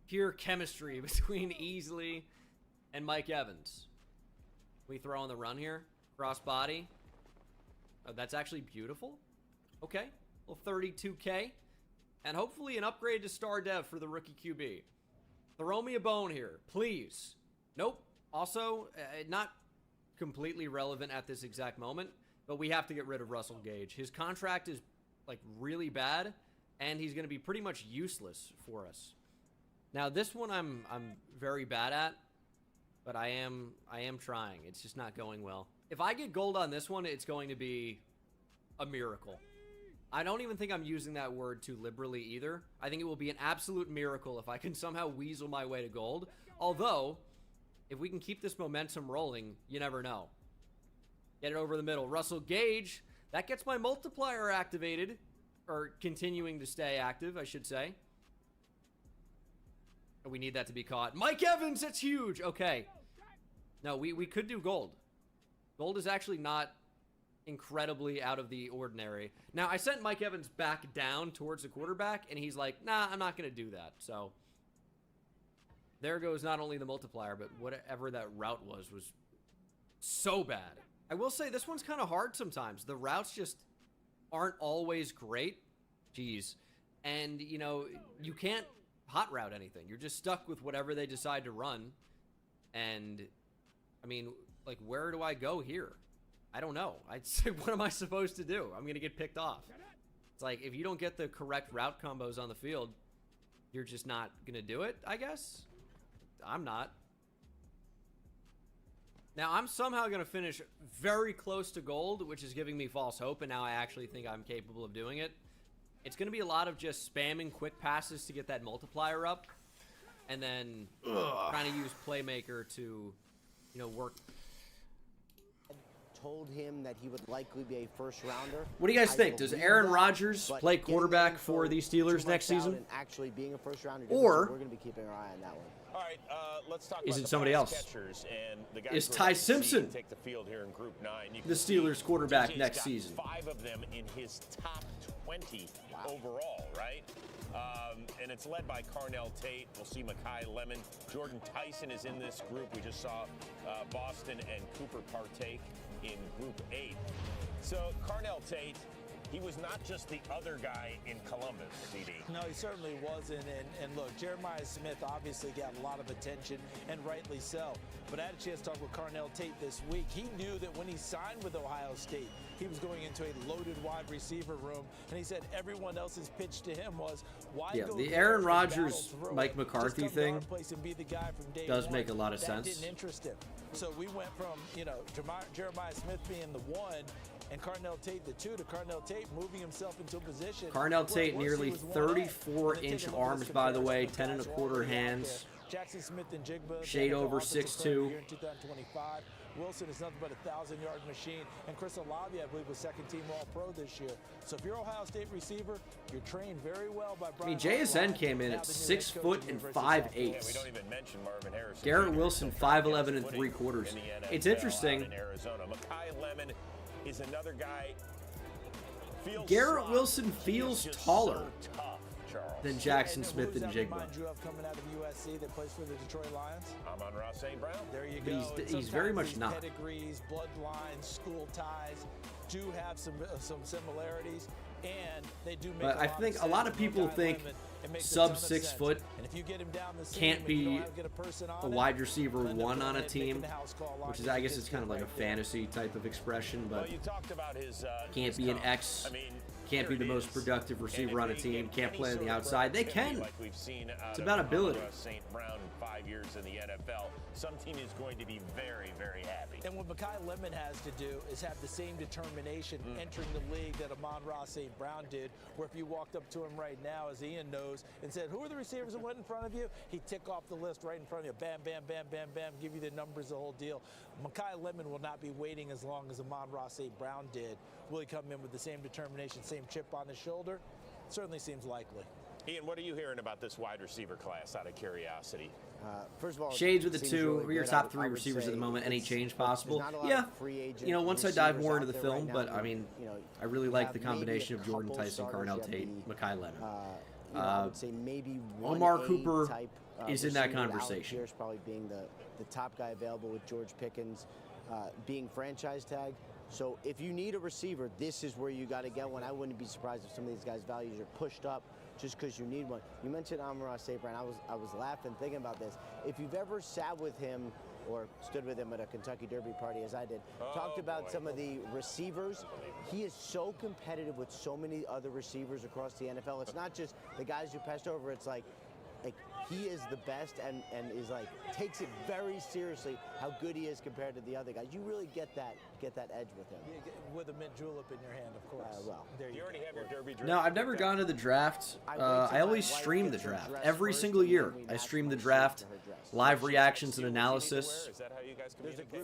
Q: Pure chemistry between Easley and Mike Evans. We throw on the run here. Cross body. Oh, that's actually beautiful. Okay. Well, 32K. And hopefully an upgrade to star dev for the rookie QB. Throw me a bone here, please. Nope. Also, not completely relevant at this exact moment, but we have to get rid of Russell Gage. His contract is like really bad, and he's going to be pretty much useless for us. Now, this one I'm very bad at, but I am trying. It's just not going well. If I get gold on this one, it's going to be a miracle. I don't even think I'm using that word too liberally either. I think it will be an absolute miracle if I can somehow weasel my way to gold. Although, if we can keep this momentum rolling, you never know. Get it over the middle. Russell Gage, that gets my multiplier activated. Or continuing to stay active, I should say. We need that to be caught. Mike Evans, that's huge. Okay. No, we could do gold. Gold is actually not incredibly out of the ordinary. Now, I sent Mike Evans back down towards the quarterback, and he's like, nah, I'm not going to do that. So, there goes not only the multiplier, but whatever that route was so bad. I will say, this one's kind of hard sometimes. The routes just aren't always great. Jeez. And, you know, you can't hot route anything. You're just stuck with whatever they decide to run. And, I mean, like, where do I go here? I don't know. What am I supposed to do? I'm going to get picked off. It's like, if you don't get the correct route combos on the field, you're just not going to do it, I guess? I'm not. Now, I'm somehow going to finish very close to gold, which is giving me false hope, and now I actually think I'm capable of doing it. It's going to be a lot of just spamming quick passes to get that multiplier up, and then trying to use Playmaker to, you know, work.
J: Told him that he would likely be a first rounder.
Q: What do you guys think? Does Aaron Rodgers play quarterback for the Steelers next season?
J: Actually being a first rounder,
Q: or
J: we're going to be keeping our eye on that one.
G: All right, let's talk
A: Is
G: about
A: it
G: the
A: somebody
G: pass
A: else?
G: catchers and the guys
A: Is
G: who are
A: Ty
G: about to see
A: Simpson
G: take the field here in Group 9. You
A: the
G: can see
A: Steelers quarterback
G: DJ's
A: next
G: got
A: season?
G: 5 of them in his top 20 overall, right? And it's led by Carnell Tate. We'll see Makai Lemon. Jordan Tyson is in this group. We just saw Boston and Cooper partake in Group 8. So Carnell Tate, he was not just the other guy in Columbus, CD.
H: No, he certainly wasn't. And look, Jeremiah Smith obviously got a lot of attention, and rightly so. But I had a chance to talk with Carnell Tate this week. He knew that when he signed with Ohio State, he was going into a loaded wide receiver room. And he said everyone else's pitch to him was, why go
A: the
H: there
A: Aaron
H: and
A: Rodgers,
H: battle through
A: Mike
H: it?
A: McCarthy
H: Just come to our
A: thing
H: place and be the guy from day
A: does
H: one.
A: make a lot of
H: that
A: sense.
H: Didn't interest him. So we went from, Jeremiah Smith being the 1 and Carnell Tate the 2 to Carnell Tate moving himself into a position.
A: Carnell
H: where
A: Tate,
H: at worst
A: nearly
H: he was 1A.
A: 34-inch
H: And then
A: arms,
H: take a
A: by the
H: look at
A: way,
H: this
A: 10 and a
H: comparison
A: quarter
H: already out
A: hands.
H: there. Jackson Smith and Jigba,
A: Shade
H: they
A: over
H: offensive
A: 6'2".
H: player of the year in 2025. Wilson is nothing but a 1,000-yard machine. And Chris Olave, I believe, was second-team All-Pro this year. So if you're Ohio State receiver, you're trained very well by Brian.
A: JSN came in at 6 foot and 5'8".
G: Yeah, we don't even mention Marvin Harrison.
A: Garrett Wilson, 5'11" and 3/4. It's interesting.
G: In Arizona. Makai Lemon is another guy.
A: Garrett Wilson feels taller
G: so tough, Charles.
A: than Jackson Smith and Jigba.
H: Remind you of coming out of USC that plays for the Detroit Lions?
G: Amon-Ra St. Brown.
H: There you
A: But
H: go.
A: he's very much not.
H: Pedigrees, bloodlines, school ties do have some similarities, and they do make.
A: But I think a lot of people think sub 6 foot can't be a wide receiver 1 on a team, which is, I guess, it's kind of like a fantasy type of expression, but
G: you talked about his
A: can't be an X. Can't be the most productive receiver on a team. Can't play on the outside. They can.
G: Like we've seen
A: It's about ability.
G: St. Brown in 5 years in the NFL. Some team is going to be very, very happy.
H: And what Makai Lemon has to do is have the same determination entering the league that Amon-Ra St. Brown did, where if you walked up to him right now, as Ian knows, and said, who are the receivers that went in front of you? He'd tick off the list right in front of you. Bam, bam, bam, bam, bam, give you the numbers, the whole deal. Makai Lemon will not be waiting as long as Amon-Ra St. Brown did. Will he come in with the same determination, same chip on his shoulder? Certainly seems likely.
G: Ian, what are you hearing about this wide receiver class out of curiosity?
J: First of all,
A: Shades with the 2. Who are your top 3 receivers at the moment? Any change possible? Yeah. Once I dive more into the film, but I mean, I really like the combination of Jordan Tyson, Carnell Tate, Makai Lemon.
J: I would say maybe
A: Omar Cooper
J: type,
A: is in that
J: receiver, Alec
A: conversation.
J: Pierce probably being the top guy available, with George Pickens being franchise tag. So if you need a receiver, this is where you got to get one. I wouldn't be surprised if some of these guys' values are pushed up just because you need one. You mentioned Amon-Ra St. Brown. I was laughing thinking about this. If you've ever sat with him or stood with him at a Kentucky Derby party, as I did, talked about some of the receivers, he is so competitive with so many other receivers across the NFL. It's not just the guys who passed over. It's like he is the best and is takes it very seriously how good he is compared to the other guys. You really get that edge with him.
H: With a mint julep in your hand, of course.
J: Well,
H: there
G: you already have your Derby drink.
A: No, I've never gone to the draft. I always stream the draft. Every single year, I stream the draft, live reactions and analysis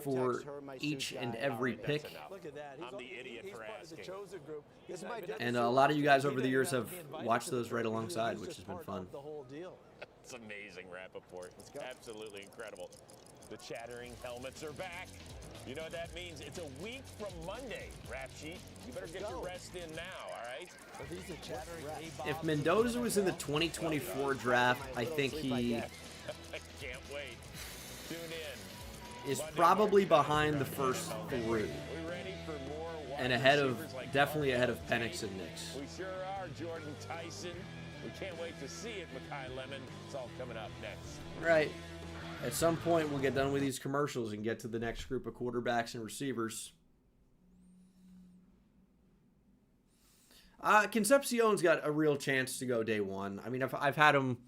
A: for each and every pick.
H: Look at that.
G: I'm the idiot for asking.
A: And a lot of you guys over the years have watched those right alongside, which has been fun.
H: The whole deal.
G: It's amazing, Rappaport. It's absolutely incredible. The chattering helmets are back. You know what that means? It's a week from Monday, Rap Sheet. You better get your rest in now, all right?
H: These are chattering
A: If Mendoza was in the 2024 draft, I think he
G: I can't wait. Tune in.
A: is probably behind the first 3
G: We ready for more
A: and definitely ahead of Penix and Nix.
G: We sure are, Jordan Tyson. We can't wait to see it, Makai Lemon. It's all coming up next.
A: Right. At some point, we'll get done with these commercials and get to the next group of quarterbacks and receivers. Concepcion's got a real chance to go day 1. I mean, I've had him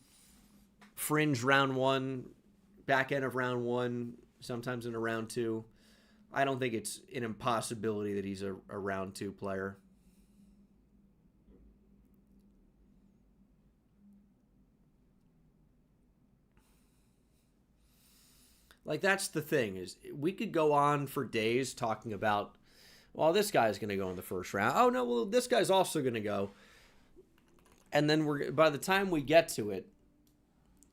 A: fringe round 1, back end of round 1, sometimes in a round 2. I don't think it's an impossibility that he's a round 2 player. That's the thing, is we could go on for days talking about, well, this guy's going to go in the first round. Oh, no, well, this guy's also going to go. And then by the time we get to it,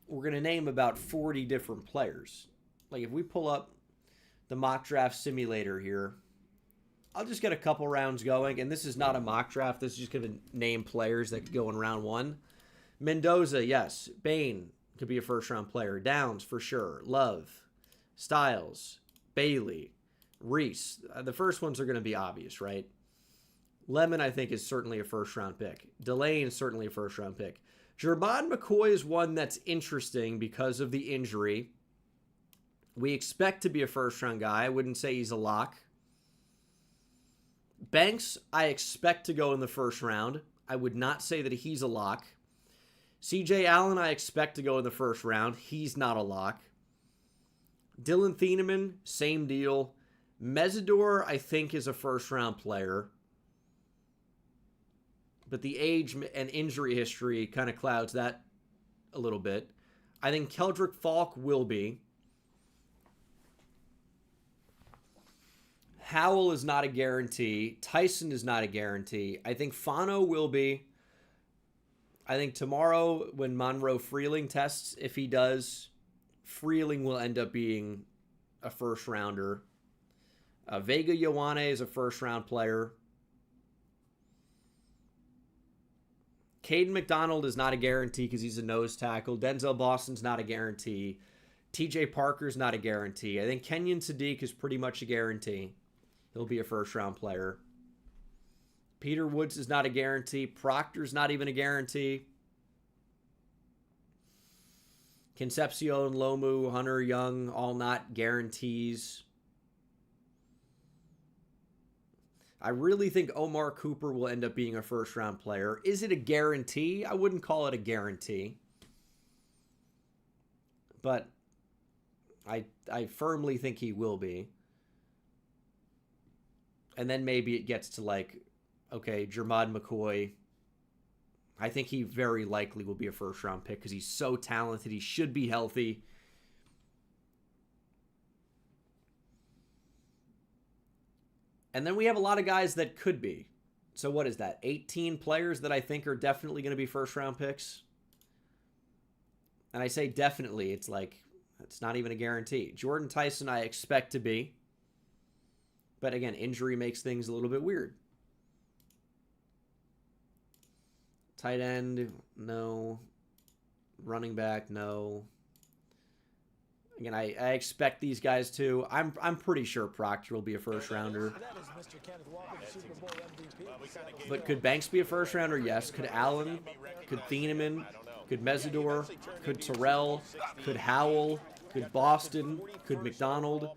A: we're going to name about 40 different players. Like, if we pull up the mock draft simulator here, I'll just get a couple rounds going. And this is not a mock draft. This is just going to name players that could go in round 1. Mendoza, yes. Bain could be a first-round player. Downs, for sure. Love. Styles. Bailey. Reese. The first ones are going to be obvious, right? Lemon, I think, is certainly a first-round pick. Delane is certainly a first-round pick. Jermod McCoy is one that's interesting because of the injury. We expect to be a first-round guy. I wouldn't say he's a lock. Banks, I expect to go in the first round. I would not say that he's a lock. CJ Allen, I expect to go in the first round. He's not a lock. Dylan Thieneman, same deal. Mesidor, I think, is a first-round player. But the age and injury history kind of clouds that a little bit. I think Keldrick Falk will be. Howell is not a guarantee. Tyson is not a guarantee. I think Fano will be. I think tomorrow when Monroe Freeling tests, if he does, Freeling will end up being a first-rounder. Vega Ioane is a first-round player. Caden McDonald is not a guarantee because he's a nose tackle. Denzel Boston's not a guarantee. TJ Parker's not a guarantee. I think Kenyon Sadiq is pretty much a guarantee. He'll be a first-round player. Peter Woods is not a guarantee. Proctor's not even a guarantee. Concepcion, Lomu, Hunter, Young, all not guarantees. I really think Omar Cooper will end up being a first-round player. Is it a guarantee? I wouldn't call it a guarantee. But I firmly think he will be. And then maybe it gets to like, okay, Jermod McCoy. I think he very likely will be a first-round pick because he's so talented. He should be healthy. And then we have a lot of guys that could be. So what is that? 18 players that I think are definitely going to be first-round picks? And I say definitely. It's like, it's not even a guarantee. Jordan Tyson, I expect to be. But again, injury makes things a little bit weird. Tight end, no. Running back, no. Again, I expect these guys to. I'm pretty sure Proctor will be a first rounder. But could Banks be a first rounder? Yes. Could Allen? Could Thieneman? Could Mesidor? Could Terrell? Could Howell? Could Boston? Could McDonald?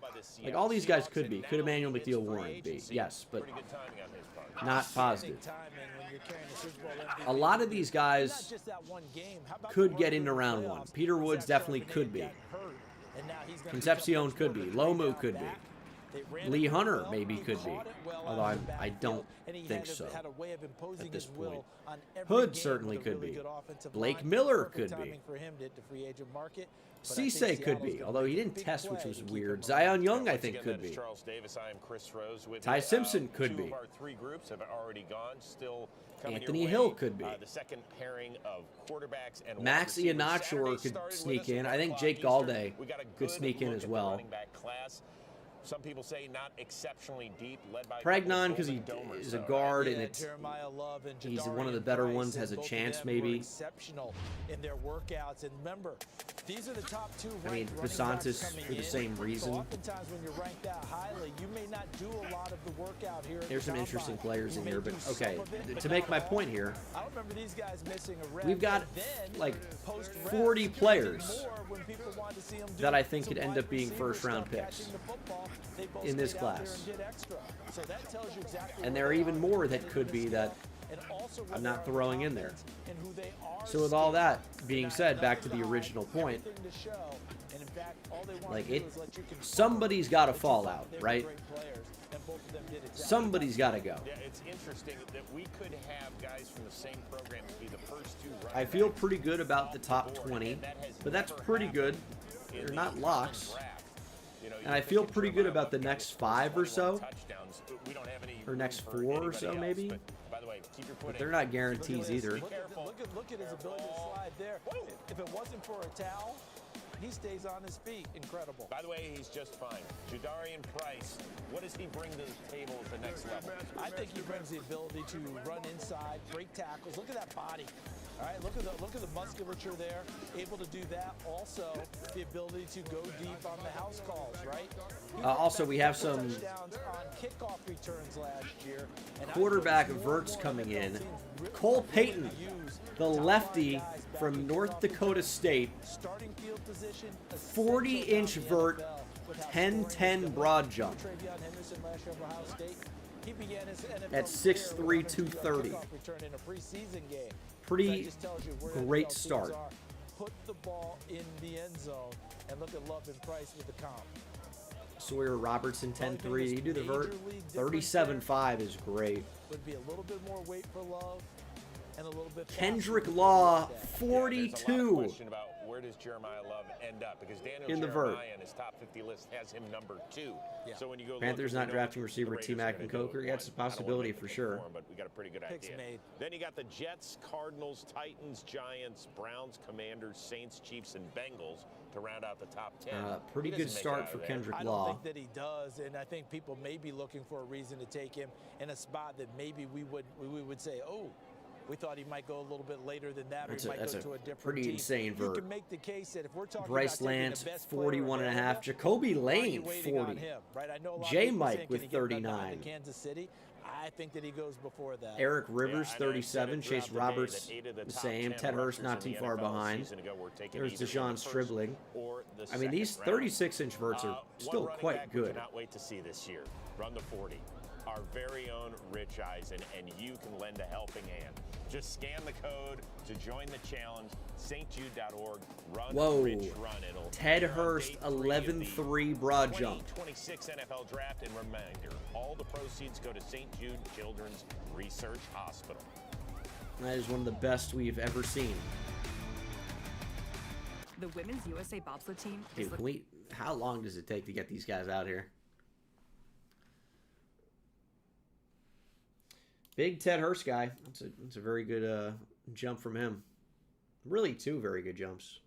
A: Like, all these guys could be. Could Emmanuel McNeil-Warren be? Yes, but not positive. A lot of these guys could get into round 1. Peter Woods definitely could be. Concepcion could be. Lomu could be. Lee Hunter maybe could be. Although I don't think so at this point. Hood certainly could be. Blake Miller could be. Cisse could be, although he didn't test, which was weird. Zion Young, I think, could be. Ty Simpson could be. Anthony Hill could be. Max Iheanacho could sneak in. I think Jake Galde could sneak in as well.
G: Some people say not exceptionally deep, led by
A: Pregnon, because he is a guard and he's one of the better ones, has a chance maybe.
H: Exceptional in their workouts, and remember, these are the top 2.
A: I mean, Basantis for the same reason.
H: So oftentimes when you're ranked that highly, you may not do a lot of the workout here.
A: There's some interesting players in here, but okay, to make my point here,
H: I remember these guys missing a rep.
A: We've got like 40 players that I think could end up being first-round picks in this class. And there are even more that could be that I'm not throwing in there. So with all that being said, back to the original point, like somebody's got to fall out, right? Somebody's got to go.
G: Yeah, it's interesting that we could have guys from the same program be the first 2 running
A: I feel pretty good about the top 20, but that's pretty good. They're not locks. And I feel pretty good about the next 5 or so. Or next 4 or so, maybe.
G: By the way, Keep your foot
Q: But
G: in.
Q: they're not guarantees either.
H: Look at his ability to slide there. If it wasn't for a towel, he stays on his feet. Incredible.
G: By the way, he's just fine. Jadarian Price, what does he bring to the table at the next level?
H: I think he brings the ability to run inside, break tackles. Look at that body. All right, look at the musculature there. Able to do that. Also, the ability to go deep on the house calls, right?
Q: Also, we have some
H: touchdowns on kickoff returns last year.
Q: quarterback verts coming in. Cole Payton, the lefty from North Dakota State. 40-inch vert, 10-10 broad jump. At 6'3", 230. Pretty great start.
H: Put the ball in the end zone and look at Love and Price with the comp.
Q: Sawyer Robertson, 10-3. You do the vert. 37.5 is great.
H: Would be a little bit more weight for Love and a little bit.
Q: Kendrick Law, 42.
G: Question about where does Jeremiah Love end up? Because Daniel
Q: In the
G: Jeremiah
Q: vert.
G: in his top 50 list has him number 2.
H: Yeah.
G: So when you go
Q: Panthers
G: look,
Q: not drafting receiver T-Mac and Coker. Yeah, it's a possibility for sure.
G: But we got a pretty good
H: Picks
G: idea.
H: made.
G: Then you got the Jets, Cardinals, Titans, Giants, Browns, Commanders, Saints, Chiefs, and Bengals to round out the top 10.
Q: Pretty
G: He
Q: good
G: doesn't make it
Q: start
G: out
Q: for
G: of there.
Q: Kendrick
H: I
Q: Law.
H: don't think that he does, and I think people may be looking for a reason to take him in a spot that maybe we would say, oh, we thought he might go a little bit later than that, or he might go to a different
Q: pretty
H: team.
Q: insane
H: You
Q: vert.
H: can make the case that if we're talking
Q: Bryce
H: about taking
Q: Lance,
H: the best player
Q: 41.5.
H: available,
Q: Jacoby
H: why are you
Q: Lane,
H: waiting on
Q: 40.
H: him, right? I know a lot of
Q: J.
H: people
Q: Mike
H: saying,
Q: with
H: can he get behind
Q: 39.
H: to Kansas City. I think that he goes before that.
Q: Eric Rivers,
G: Yeah, I know I said
Q: 37.
G: it
Q: Chase
G: throughout the day
Q: Roberts,
G: that 8 of the
Q: the
G: top
Q: same.
G: 10
Q: Ted Hurst,
G: rushers
Q: not
G: in
Q: too
G: the
Q: far
G: NFL
Q: behind.
G: season ago were taken
Q: There's
G: either in
Q: Deshaun
G: the first
Q: Stribling.
G: or the
Q: I mean, these
G: second round.
Q: 36-inch verts are still
G: One running
Q: quite
G: back we
Q: good.
G: cannot wait to see this year. Run the 40. Our very own Rich Eisen, and you can lend a helping hand. Just scan the code to join the challenge. stjude.org. Run,
Q: Whoa.
G: Rich, run. It'll
Q: Ted
G: be on
Q: Hurst,
G: day 3 of the
Q: 11-3 broad jump.
G: 2026 NFL Draft. And reminder, all the proceeds go to St. Jude Children's Research Hospital.
Q: That is one of the best we've ever seen.
R: The women's USA bobsled team is
Q: Dude, can we, how long does it take to get these guys out here? Big Ted Hurst guy. That's a very good jump from him. Really, 2 very good jumps.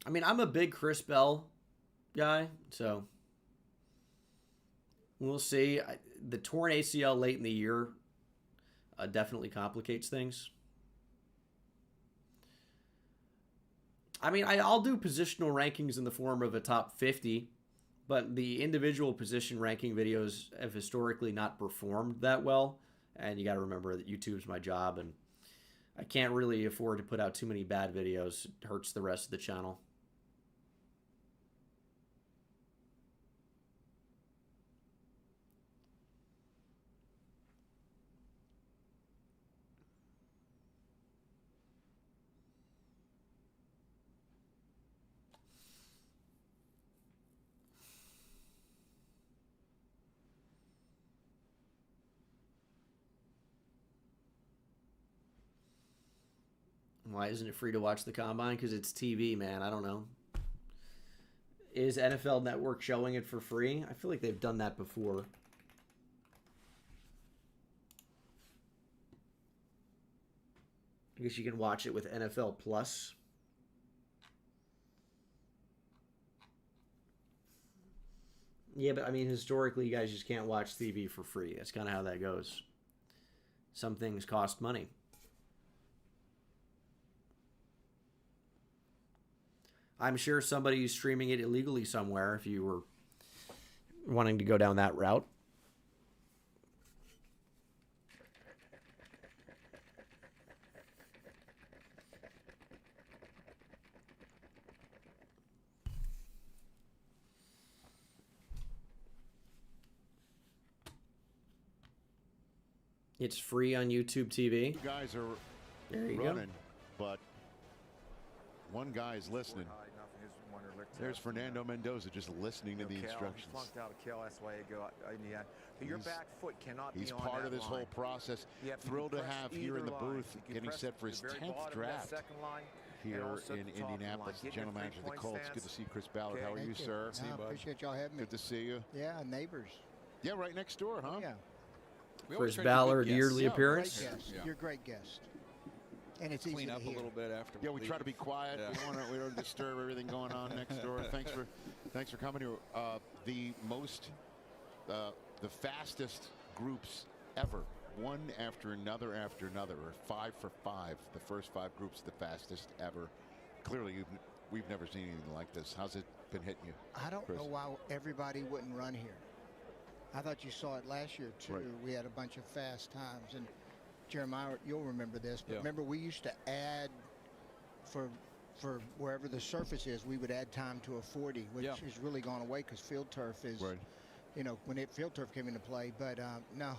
Q: I mean, I'm a big Chris Bell guy, so we'll see. The torn ACL late in the year definitely complicates things. I mean, I'll do positional rankings in the form of a top 50, but the individual position ranking videos have historically not performed that well, and you got to remember that YouTube's my job, and I can't really afford to put out too many bad videos. It hurts the rest of the channel. Why isn't it free to watch the Combine? Because it's TV, man. I don't know. Is NFL Network showing it for free? I feel like they've done that before. I guess you can watch it with NFL Plus. Yeah, but I mean, historically, you guys just can't watch TV for free. That's kind of how that goes. Some things cost money. I'm sure somebody's streaming it illegally somewhere if you were wanting to go down that route.
A: It's free on YouTube TV.
B: Two guys are
A: there you
B: running,
A: go.
B: but one guy is listening. There's Fernando Mendoza just listening to the instructions.
S: Flunked out of Kel, that's why you go in the end. Your back foot cannot be on
B: He's part of this
S: line.
B: whole process. Thrilled to have here in the booth, getting set for his 10th draft here in Indianapolis. The general manager of the Colts. Good to see Chris Ballard. How are you, sir?
T: I appreciate y'all having me.
B: Good to see you.
T: Yeah, neighbors.
B: Yeah, right next door, huh?
T: Yeah.
A: Chris Ballard, yearly appearance.
T: Great guest. You're a great guest. And it's
C: clean
T: easy
C: up
T: to hear.
C: a little bit after.
B: Yeah, we try to be quiet. Yeah. We don't disturb everything going on next door. Thanks for coming here. The fastest groups ever, one after another, or 5 for 5. The first 5 groups, the fastest ever. Clearly, we've never seen anything like this. How's it been hitting you?
T: I don't
B: Chris?
T: know why everybody wouldn't run here. I thought you saw it last year too.
B: Right.
T: We had a bunch of fast times, and Jeremiah, you'll remember this, but remember we used to add for wherever the surface is, we would add time to a 40, which has really gone away because field turf is, you know, when field turf came into play. But no,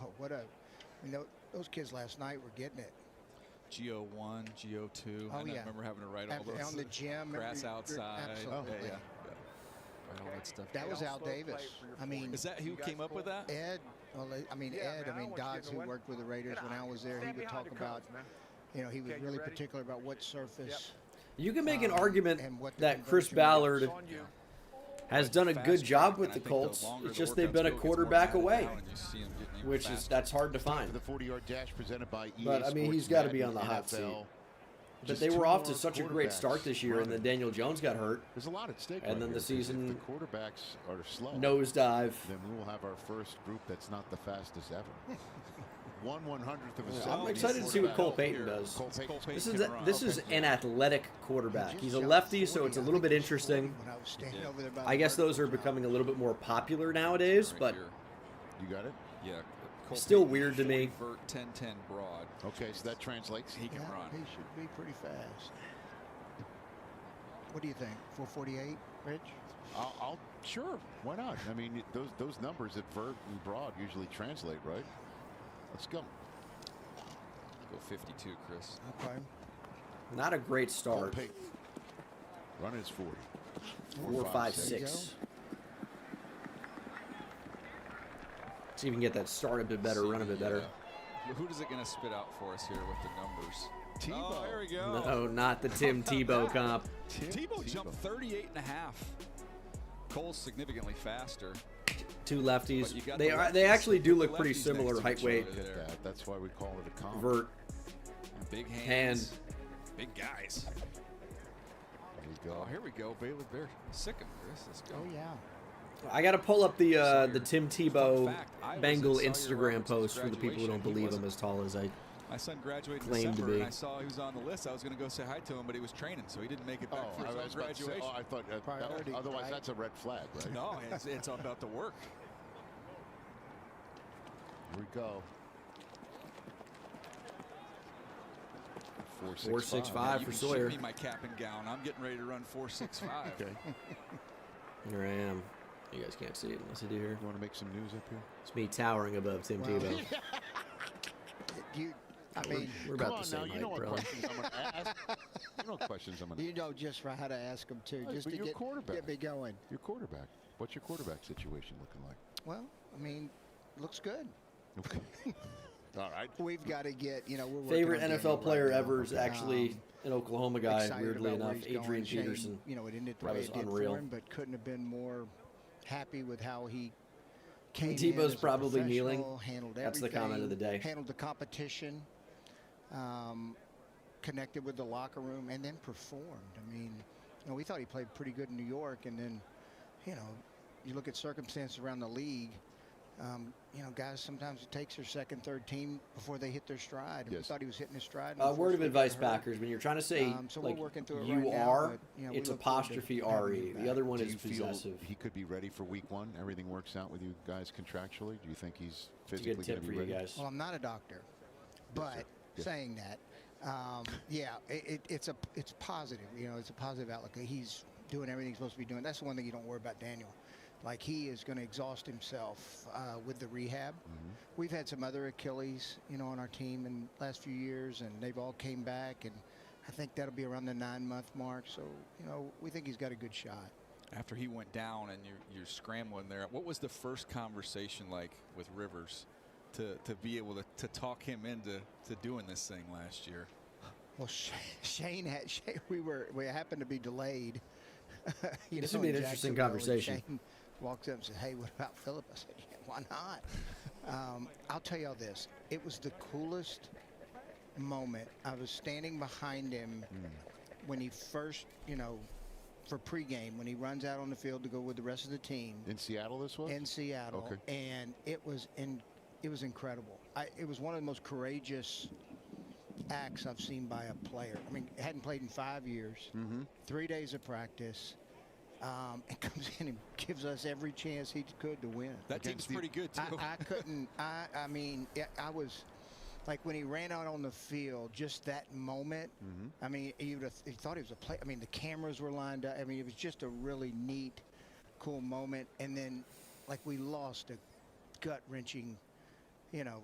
T: those kids last night were getting it.
C: GO1, GO2.
T: Oh,
C: I remember having to write all those.
T: On the gym.
C: Grass outside.
T: Absolutely.
C: Yeah. All that stuff.
T: That was Al Davis. I mean,
C: is that who came up with that?
T: Ed. Well, Ed. Dodds, who worked with the Raiders when I was there, he would talk about, you know, he was really particular about what surface.
A: You can make an argument that Chris Ballard has done a good job with the Colts. It's just they've been a quarterback away, that's hard to find.
B: The 40-yard dash presented by EA
A: But I mean, he's got to be on the hot seat. But they were off to such a great start this year, and then Daniel Jones got hurt.
B: There's a lot at stake.
A: And then the season
B: if the quarterbacks are slow,
A: nosedive.
B: Then we will have our first group that's not the fastest ever. 1/100th of a second.
A: I'm excited to see what Cole Payton does. This is an athletic quarterback. He's a lefty, so it's a little bit interesting. I guess those are becoming a little bit more popular nowadays, but
B: you got it.
C: Yeah.
A: Still weird to me.
C: 10-10 broad.
B: Okay, so that translates.
C: He can run.
T: He should be pretty fast. What do you think? 448, Rich?
B: I'll sure. Why not? I mean, those numbers at vert and broad usually translate, right? Let's go.
C: Go 52, Chris.
T: Okay.
A: Not a great start.
B: Run is 40.
A: 4, 5, 6. See if we can get that start a bit better, run a bit better.
C: Who is it going to spit out for us here with the numbers?
B: Tebow.
C: Oh, there we go.
A: No, not the Tim Tebow comp.
C: Tebow jumped 38.5. Cole's significantly faster.
A: Two lefties. They actually do look pretty similar height weight.
B: That's why we call it a comp.
A: Vert.
C: Big hands. Big guys.
B: There we go.
C: Oh, here we go. Baylor Bear. Sick him, Chris. Let's go.
T: Oh, yeah.
A: I got to pull up the Tim Tebow Bengal Instagram post for the people who don't believe him as tall as I
C: My son graduated in
A: claimed to
C: December,
A: be.
C: and I saw he was on the list. I was going to go say hi to him, but he was training, so he didn't make it back for his own graduation.
B: I thought otherwise that's a red flag, right?
C: No, it's about the work.
B: Here we go.
A: 4.65 for Sawyer.
C: You should be my cap and gown. I'm getting ready to run 4.65.
B: Okay.
A: Here I am. You guys can't see it unless I do here.
B: You want to make some news up here?
A: It's me towering above Tim Tebow. We're about the same height, bro.
B: You know questions I'm going to
T: You know just for how to ask them, too. Just to get me going.
B: Your quarterback. What's your quarterback situation looking like?
T: Well, I mean, looks good.
B: Okay. All right.
T: We've got to get, we're working
A: Favorite
T: on
A: NFL player
T: right
A: ever is actually an Oklahoma guy,
T: excited
A: weirdly
T: about where
A: enough.
T: he's going.
A: Adrian
T: Shane,
A: Peterson.
T: it ended the
A: That
T: way
A: was
T: it did
A: unreal.
T: for him, but couldn't have been more happy with how he came in
A: Tebow's
T: as a
A: probably kneeling.
T: professional, handled
A: That's the comment of the day.
T: Handled the competition, connected with the locker room, and then performed. I mean, we thought he played pretty good in New York, and then, you look at circumstances around the league. Guys, sometimes it takes their second, third team before they hit their stride. And we thought he was hitting his stride.
A: Word of advice, backers: when you're trying to say
T: so
A: like
T: we're working through it
A: you
T: right now,
A: are,
T: but,
A: it's
T: we look forward to
A: apostrophe
T: having
A: re.
T: him
A: The
T: back.
A: other one
B: Do
A: is
B: you feel
A: possessive.
B: he could be ready for week 1? Everything works out with you guys contractually? Do you think he's
A: It's a
B: physically
A: good
B: going
A: tip
B: to
A: for
B: be
A: you
B: ready?
A: guys.
T: Well, I'm not a doctor, but saying that, it's positive. It's a positive outlook. He's doing everything he's supposed to be doing. That's the one thing you don't worry about Daniel. like he is going to exhaust himself with the rehab. We've had some other Achilles, on our team in the last few years, and they've all came back, and I think that'll be around the 9-month mark. So, we think he's got a good shot.
C: After he went down and you're scrambling there, what was the first conversation like with Rivers to be able to talk him into doing this thing last year?
T: Well, Shane we happened to be delayed.
Q: This would be an interesting conversation.
T: Shane walks up and says, "Hey, what about Philip?" I said, "Yeah, why not?" I'll tell you all this. It was the coolest moment. I was standing behind him when he first, for pregame, when he runs out on the field to go with the rest of the team.
B: In Seattle, this was?
T: In Seattle.
B: Okay.
T: And it was incredible. It was one of the most courageous acts I've seen by a player. I mean, hadn't played in 5 years, 3 days of practice, and comes in and gives us every chance he could to win.
C: That team's pretty good, too.
T: I was, like, when he ran out on the field, just that moment, I mean, you thought he was a play. I mean, the cameras were lined up. I mean, it was just a really neat, cool moment. And then, like, we lost a gut-wrenching,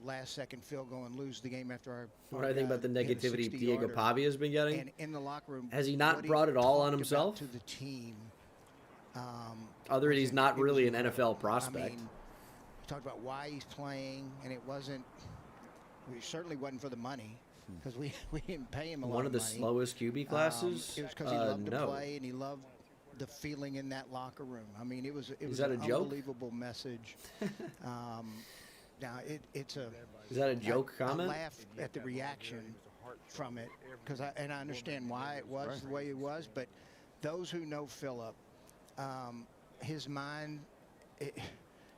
T: last-second field goal and lose the game after our
Q: What do I think about the negativity Diego
T: 60-yarder.
Q: Pavia has been getting?
T: And in the locker room,
Q: has he not brought it all on himself?
T: To the team.
Q: Other than he's not really an NFL prospect.
T: I mean, he talked about why he's playing, and it certainly wasn't for the money, because we didn't pay him a lot
Q: One of the
T: money.
Q: slowest QB classes?
T: It was because he loved to play, and he loved the feeling in that locker room. I mean, it was
Q: that
T: an
Q: a joke?
T: unbelievable message. Now it's a.
Q: Is that a joke comment?
T: I laugh at the reaction from it, because I understand why it was the way it was. But those who know Philip, his mind,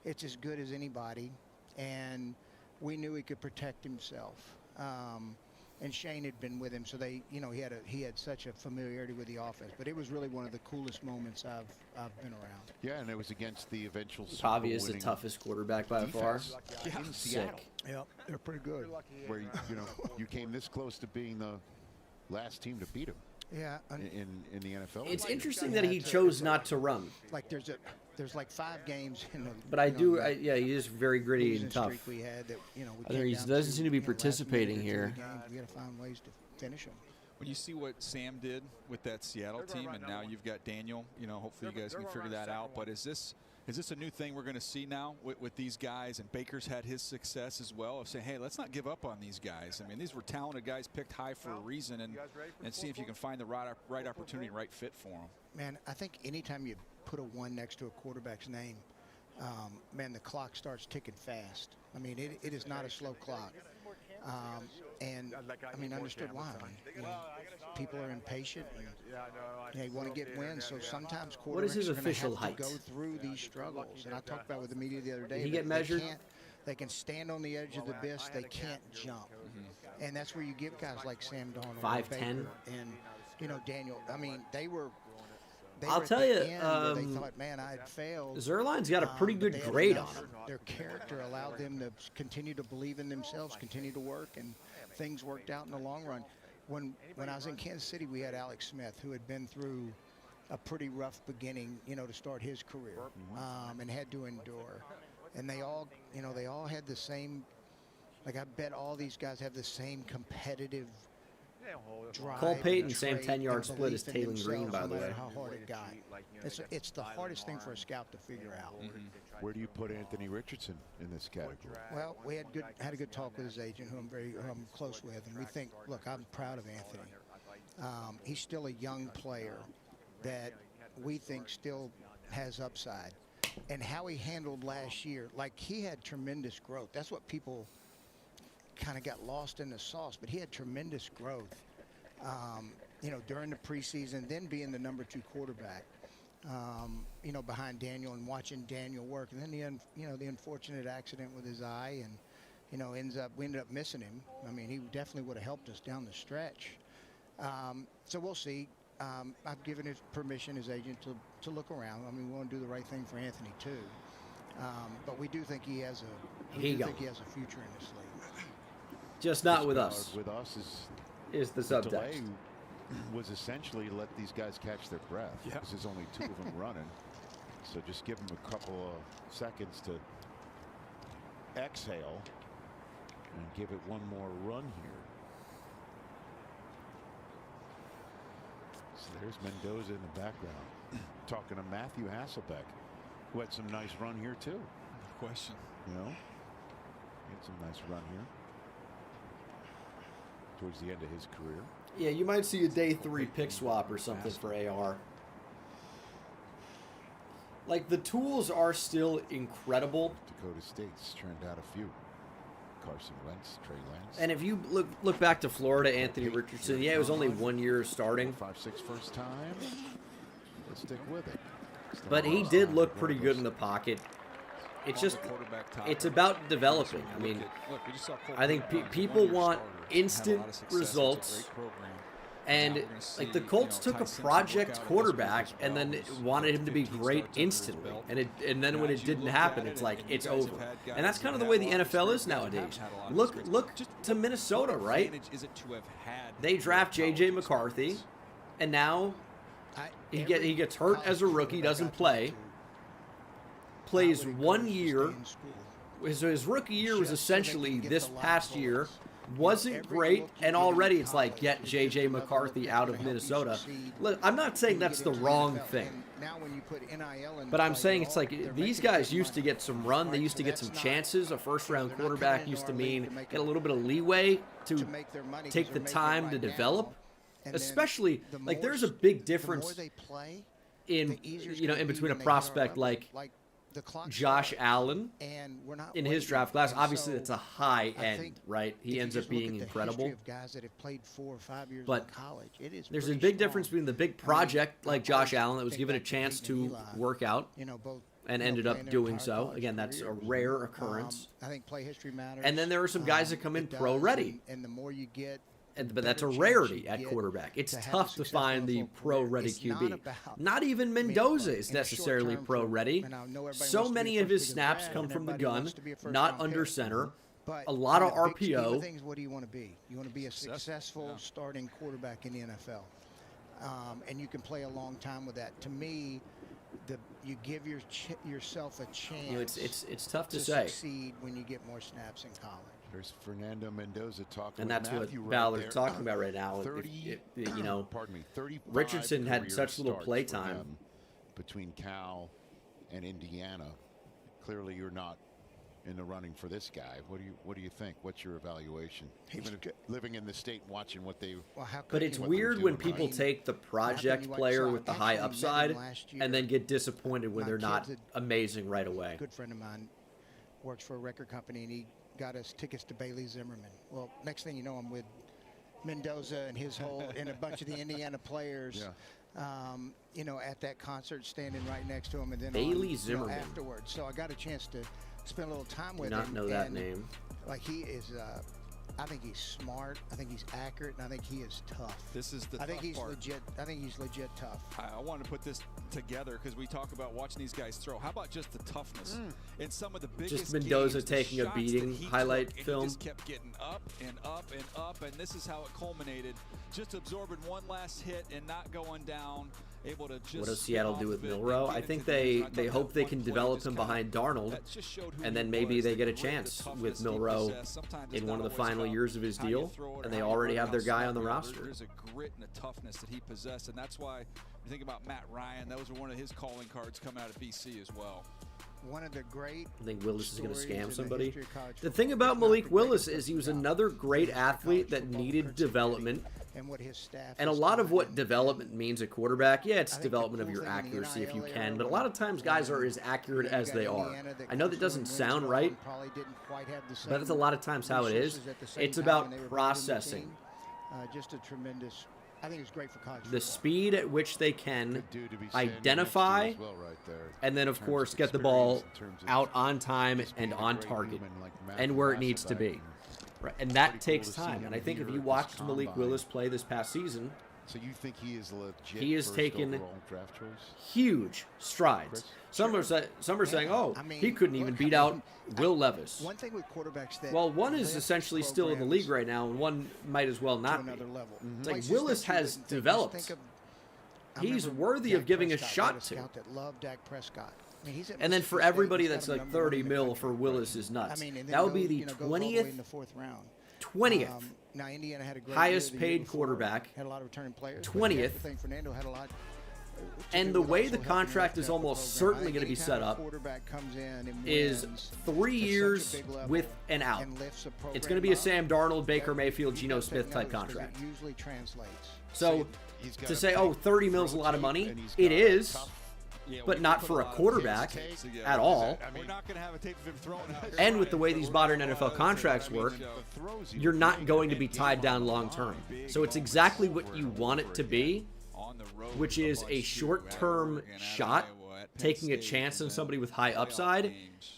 T: it's as good as anybody, and we knew he could protect himself. And Shane had been with him, so he had such a familiarity with the offense. But it was really one of the coolest moments I've been around.
B: Yeah, and it was against the eventual Super
Q: Pavia is
B: Bowl
Q: the
B: winning
Q: toughest quarterback by far.
B: Yeah, in Seattle.
T: Yep, they're pretty good.
B: Where you came this close to being the last team to beat him.
T: Yeah,
B: in the NFL.
Q: It's interesting that he chose not to run.
T: Like there's like 5 games in the.
Q: But he is very gritty and tough.
T: We had that,
Q: I think he doesn't seem to be participating here.
T: We got to find ways to finish them.
C: When you see what Sam did with that Seattle team, and now you've got Daniel, hopefully you guys can figure that out. But is this a new thing we're going to see now with these guys? And Baker's had his success as well of saying, hey, let's not give up on these guys. I mean, these were talented guys picked high for a reason, and see if you can find the right opportunity and right fit for them.
T: Man, I think anytime you put a 1 next to a quarterback's name, man, the clock starts ticking fast. I mean, it is not a slow clock. And I mean, understood why. I mean, people are impatient and they want to get wins. So sometimes quarterbacks
Q: What is his
T: are gonna
Q: official
T: have to
Q: height?
T: go through these struggles. And I talked about it with the media the other day.
Q: Did he get measured?
T: They can stand on the edge of the abyss. They can't jump. And that's where you give guys like Sam Darnold,
Q: 5'10",
T: and Daniel. I mean, they were.
Q: I'll
T: at
Q: tell
T: the
Q: you,
T: end where they thought, man, I had failed.
Q: Zerline's got a pretty
T: but
Q: good
T: they had
Q: grade
T: enough.
Q: on him.
T: Their character allowed them to continue to believe in themselves, continue to work, and things worked out in the long run. When I was in Kansas City, we had Alex Smith, who had been through a pretty rough beginning, to start his career, and had to endure. And they all had the same. Like, I bet all these guys have the same competitive drive.
Q: Cole Payton,
T: and
Q: same
T: trait
Q: 10-yard
T: and
Q: split as
T: belief in
Q: Taylor Green,
T: themselves,
Q: by
T: no
Q: the
T: matter
Q: way.
T: How hard it got. It's the hardest thing for a scout to figure out.
B: Where do you put Anthony Richardson in this category?
T: Well, we had a good talk with his agent, who I'm close with, and we think, look, I'm proud of Anthony. He's still a young player that we think still has upside. And how he handled last year, like, he had tremendous growth. That's what people kind of got lost in the sauce, but he had tremendous growth, during the preseason, then being the number 2 quarterback, behind Daniel and watching Daniel work. And then the unfortunate accident with his eye, and, we ended up missing him. I mean, he definitely would have helped us down the stretch. So we'll see. I've given his permission, his agent, to look around. I mean, we want to do the right thing for Anthony too. But we do think he has a future in this league.
Q: Just not with us.
B: With us
Q: is the
B: delay
Q: subtext.
B: was essentially let these guys catch their breath. Because there's only 2 of them running. So just give him a couple of seconds to exhale and give it one more run here. So there's Mendoza in the background talking to Matthew Hasselbeck, who had some nice run here too.
C: No question.
B: You know, he had some nice run here towards the end of his career.
A: Yeah, you might see a day 3 pick swap or something for AR. Like, the tools are still incredible.
B: Dakota State's turned out a few. Carson Wentz, Trey Lance.
A: And if you look back to Florida, Anthony Richardson, yeah, it was only 1 year starting.
B: 5-6 first time. Let's stick with it.
A: But he did look pretty good in the pocket. It's just, it's about developing. I mean, I think people want instant results. And, like, the Colts took a project quarterback and then wanted him to be great instantly. And then when it didn't happen, it's like, it's over. And that's kind of the way the NFL is nowadays. Look to Minnesota, right? They draft J.J. McCarthy, and now he gets hurt as a rookie, doesn't play. Plays 1 year. His rookie year was essentially this past year. Wasn't great, and already it's like, get J.J. McCarthy out of Minnesota. Look, I'm not saying that's the wrong thing. But I'm saying it's like, these guys used to get some run. They used to get some chances. A first-round quarterback used to mean get a little bit of leeway to take the time to develop. Especially, like, there's a big difference in between a prospect like Josh Allen in his draft class. Obviously, it's a high end, right? He ends up being incredible. But there's a big difference between the big project like Josh Allen that was given a chance to work out and ended up doing so. Again, that's a rare occurrence. And then there are some guys that come in pro ready. But that's a rarity at quarterback. It's tough to find the pro-ready QB. Not even Mendoza is necessarily pro-ready. So many of his snaps come from the gun, not under center. A lot of RPO.
T: What do you want to be? You want to be a successful starting quarterback in the NFL. And you can play a long time with that. To me, you give yourself a chance
A: it's tough to say.
T: Succeed when you get more snaps in college.
B: There's Fernando Mendoza talking.
A: And that's
B: Matthew
A: what
B: right
A: Ballard's
B: there.
A: talking about right now.
B: Pardon me, 35
A: Richardson had
B: career
A: such little
B: starts
A: play
B: for
A: time
B: him between Cal and Indiana. Clearly, you're not in the running for this guy. What do you think? What's your evaluation? Even living in the state, and watching what they.
A: But it's weird when people take the project player with the high upside and then get disappointed when they're not amazing right away.
T: A good friend of mine works for a record company, and he got us tickets to Bailey Zimmerman. Well, next thing you know, I'm with Mendoza and his whole and a bunch of the Indiana players. At that concert, standing right next to him, and then
A: Bailey Zimmerman
T: afterwards. So I got a chance to spend a little time with him.
A: Not know that name.
T: Like, he is. I think he's smart. I think he's accurate, and I think he is tough.
C: This is the
T: I think
C: tough
T: he's
C: part.
T: legit. I think he's legit tough.
C: I want to put this together because we talk about watching these guys throw. How about just the toughness in some of the biggest
A: Just Mendoza
C: games,
A: taking a beating highlight film.
C: He just kept getting up and up and up, and this is how it culminated. Just absorbing one last hit and not going down. Able to just
A: what does Seattle do with Milroe? I think they hope they can develop him behind Darnold, and then maybe they get a chance with Milroe in one of the final years of his deal, and they already have their guy on the roster.
C: There's a grit and a toughness that he possessed, and that's why you think about Matt Ryan. Those were one of his calling cards coming out of BC as well.
T: One of the great.
A: I think Willis is going to scam somebody. The thing about Malik Willis is he was another great athlete that needed development. And a lot of what development means at quarterback, yeah, it's development of your accuracy if you can, but a lot of times guys are as accurate as they are. I know that doesn't sound right, but that's a lot of times how it is. It's about processing.
T: Just a tremendous. I think it's great for college.
A: The speed at which they can identify, and then of course get the ball out on time and on target, and where it needs to be. Right. And that takes time. And I think if you watched Malik Willis play this past season,
B: so you think he is legit?
A: He has taken
B: draft choice?
A: Huge strides. Some are saying, "Oh, he couldn't even beat out Will Levis."
T: One thing with quarterbacks that
A: one is essentially still in the league right now, and one might as well not be. It's like Willis has developed. he's worthy of giving a shot to.
T: That loved Dak Prescott. I mean,
A: And then for everybody that's like 30 mil for Willis is nuts. That would be the 20th.
T: In the 4th round.
A: 20th.
T: Now Indiana had a great
A: highest paid quarterback.
T: Had a lot of returning players.
A: 20th.
T: I think Fernando had a lot.
A: And the way the contract is almost certainly going to be set up is 3 years with an out. It's going to be a Sam Darnold, Baker Mayfield, Geno Smith type contract.
T: Usually translates.
A: So to say, oh, 30 mil is a lot of money, it is, but not for a quarterback at all. And with the way these modern NFL contracts work, you're not going to be tied down long term. So it's exactly what you want it to be, which is a short-term shot, taking a chance on somebody with high upside.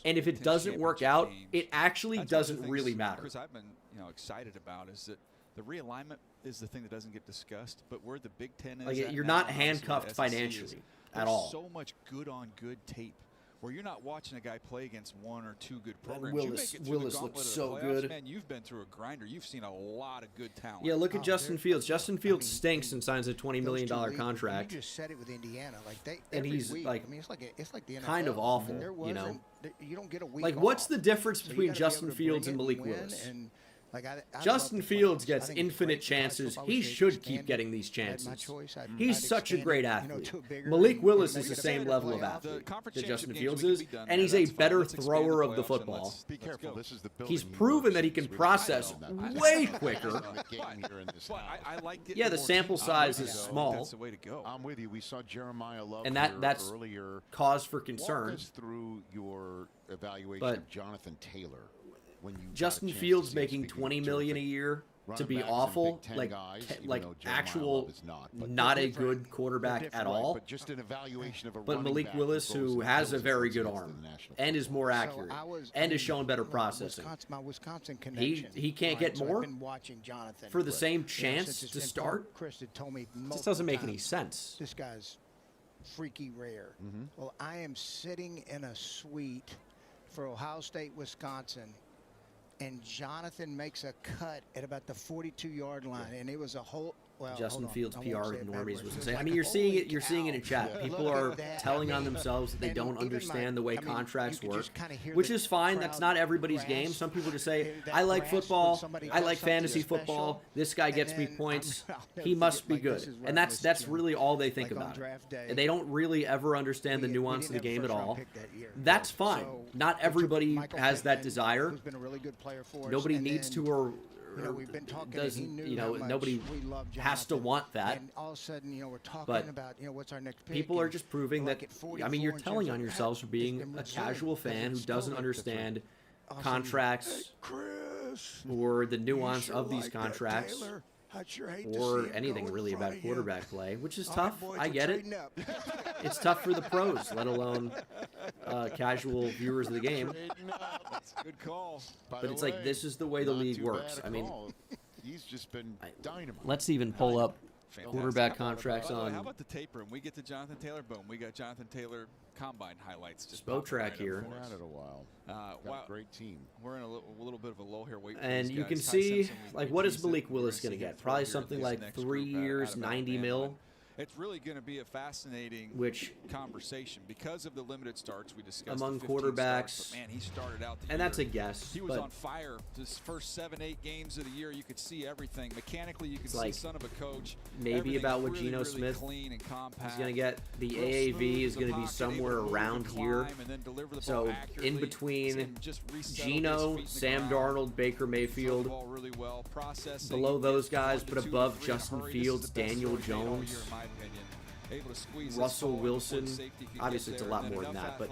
A: And if it doesn't work out, it actually doesn't really matter.
C: Because I've been excited about is that the realignment is the thing that doesn't get discussed, but where the Big Ten is,
A: like, you're not handcuffed financially at all.
C: So much good on good tape, where you're not watching a guy play against 1 or 2 good programs.
A: Willis looks so good.
C: Man, you've been through a grinder. You've seen a lot of good talent.
A: Yeah, look at Justin Fields. Justin Fields stinks and signs a $20 million contract.
T: You just said it with Indiana, like
A: and he's
T: week,
A: like,
T: I mean, it's like the NFL.
A: Kind of awful, you know.
T: You don't get a week
A: like,
T: off.
A: what's the difference
T: So
A: between Justin Fields and Malik Willis?
T: And, like, I
A: Justin Fields gets infinite chances. He should keep getting these chances. He's such a great athlete. Malik Willis is the same level of athlete that Justin Fields is, and he's a better thrower of the football. He's proven that he can process way quicker. Yeah, the sample size is small.
B: I'm with you. We saw Jeremiah Love
A: and that's
B: earlier.
A: Cause for concern.
B: Walk us through your evaluation of Jonathan Taylor.
A: Justin Fields making $20 million a year to be awful, like actual, not a good quarterback at all.
B: But just an evaluation of a
A: But Malik Willis, who has a very good arm and is more accurate and is showing better processing,
T: my Wisconsin connection.
A: He can't get more
T: Jonathan
A: for the same chance to start.
T: Chris had told me
A: this doesn't make any sense.
T: This guy's freaky rare. Well, I am sitting in a suite for Ohio State, Wisconsin, and Jonathan makes a cut at about the 42-yard line, and it was a whole. Well,
A: Justin Fields PR normies was insane. I mean, you're seeing it. You're seeing it in chat. People are telling on themselves that they don't understand the way contracts work, which is fine. That's not everybody's game. Some people just say, "I like football. I like fantasy football. This guy gets me points. He must be good." And that's really all they think about. And they don't really ever understand the nuance of the game at all. That's fine. Not everybody has that desire. Nobody needs to or
T: we've been talking.
A: Doesn't, nobody has to want that.
T: And all of a sudden, we're talking
A: but
T: about, what's our next pick.
A: People are just proving that. I mean, you're telling on yourselves for being a casual fan who doesn't understand contracts or the nuance of these contracts. Or anything really about quarterback play, which is tough. I get it. It's tough for the pros, let alone casual viewers of the game.
C: That's a good call.
A: But it's like, this is the way the league works. I mean,
B: he's just been dynamite.
A: Let's even pull up quarterback contracts on.
C: How about the tape room? We get to Jonathan Taylor. Boom. We got Jonathan Taylor combine highlights. Just
A: Track here.
B: Been at it a while. Wow, great team.
C: We're in a little bit of a lull here. Wait for
A: and you can see, like, what is Malik Willis going to get? Probably something like 3 years, 90 mil.
C: It's really going to be a fascinating conversation because of the limited starts we discussed
A: among quarterbacks.
C: Starts, but man, he started out the
A: and
C: year.
A: That's a guess.
C: He was on fire. His first 7-8 games of the year, you could see everything. Mechanically, you could see son of a coach.
A: Maybe about what Geno Smith
C: clean and compact.
A: He's going to get. The AAV is going to be somewhere around here. So in between Geno, Sam Darnold, Baker Mayfield, below those guys, but above Justin Fields, Daniel Jones, Russell Wilson. Obviously, it's a lot more than that, but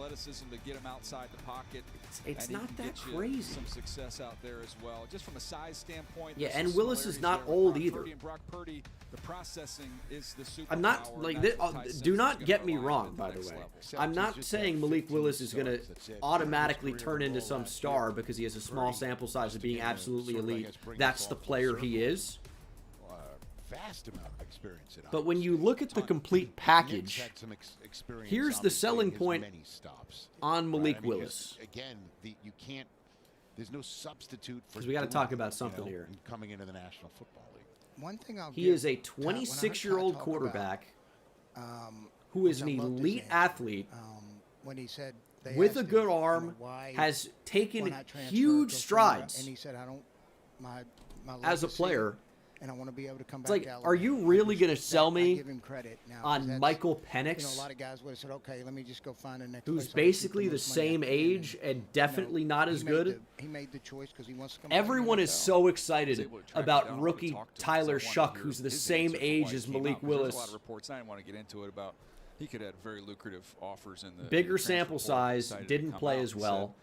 A: it's not that crazy.
C: Some success out there as well, just from a size standpoint.
A: Yeah, and Willis is not old either.
C: The processing is the super.
A: I'm not like this, do not get me wrong, by the way. I'm not saying Malik Willis is going to automatically turn into some star because he has a small sample size of being absolutely elite. That's the player he is.
B: Vast amount of experience.
A: But when you look at the complete package, here's the selling point on Malik Willis.
B: Again, you can't. There's no substitute for.
A: Because we got to talk about something here.
B: Coming into the National Football League.
T: One thing
A: he is a 26-year-old quarterback who is an elite athlete
T: when he said
A: with a good arm, has taken huge strides
T: and he said, "I don't my
A: as a player."
T: And I want to be able to come
A: It's
T: back
A: like,
T: to Alabama.
A: are you really going to sell me
T: give him credit now,
A: on Michael Penix?
T: You know, a lot of guys would have said, okay, let me just go find the next
A: who's
T: place
A: basically the same age and definitely not as good.
T: He made the choice because he wants to come
A: Everyone
T: back
A: is so excited about rookie Tyler Shuck, who's the same age as Malik Willis.
C: There's a lot of reports. I didn't want to get into it about he could have very lucrative offers in the
A: bigger sample size, didn't play as well.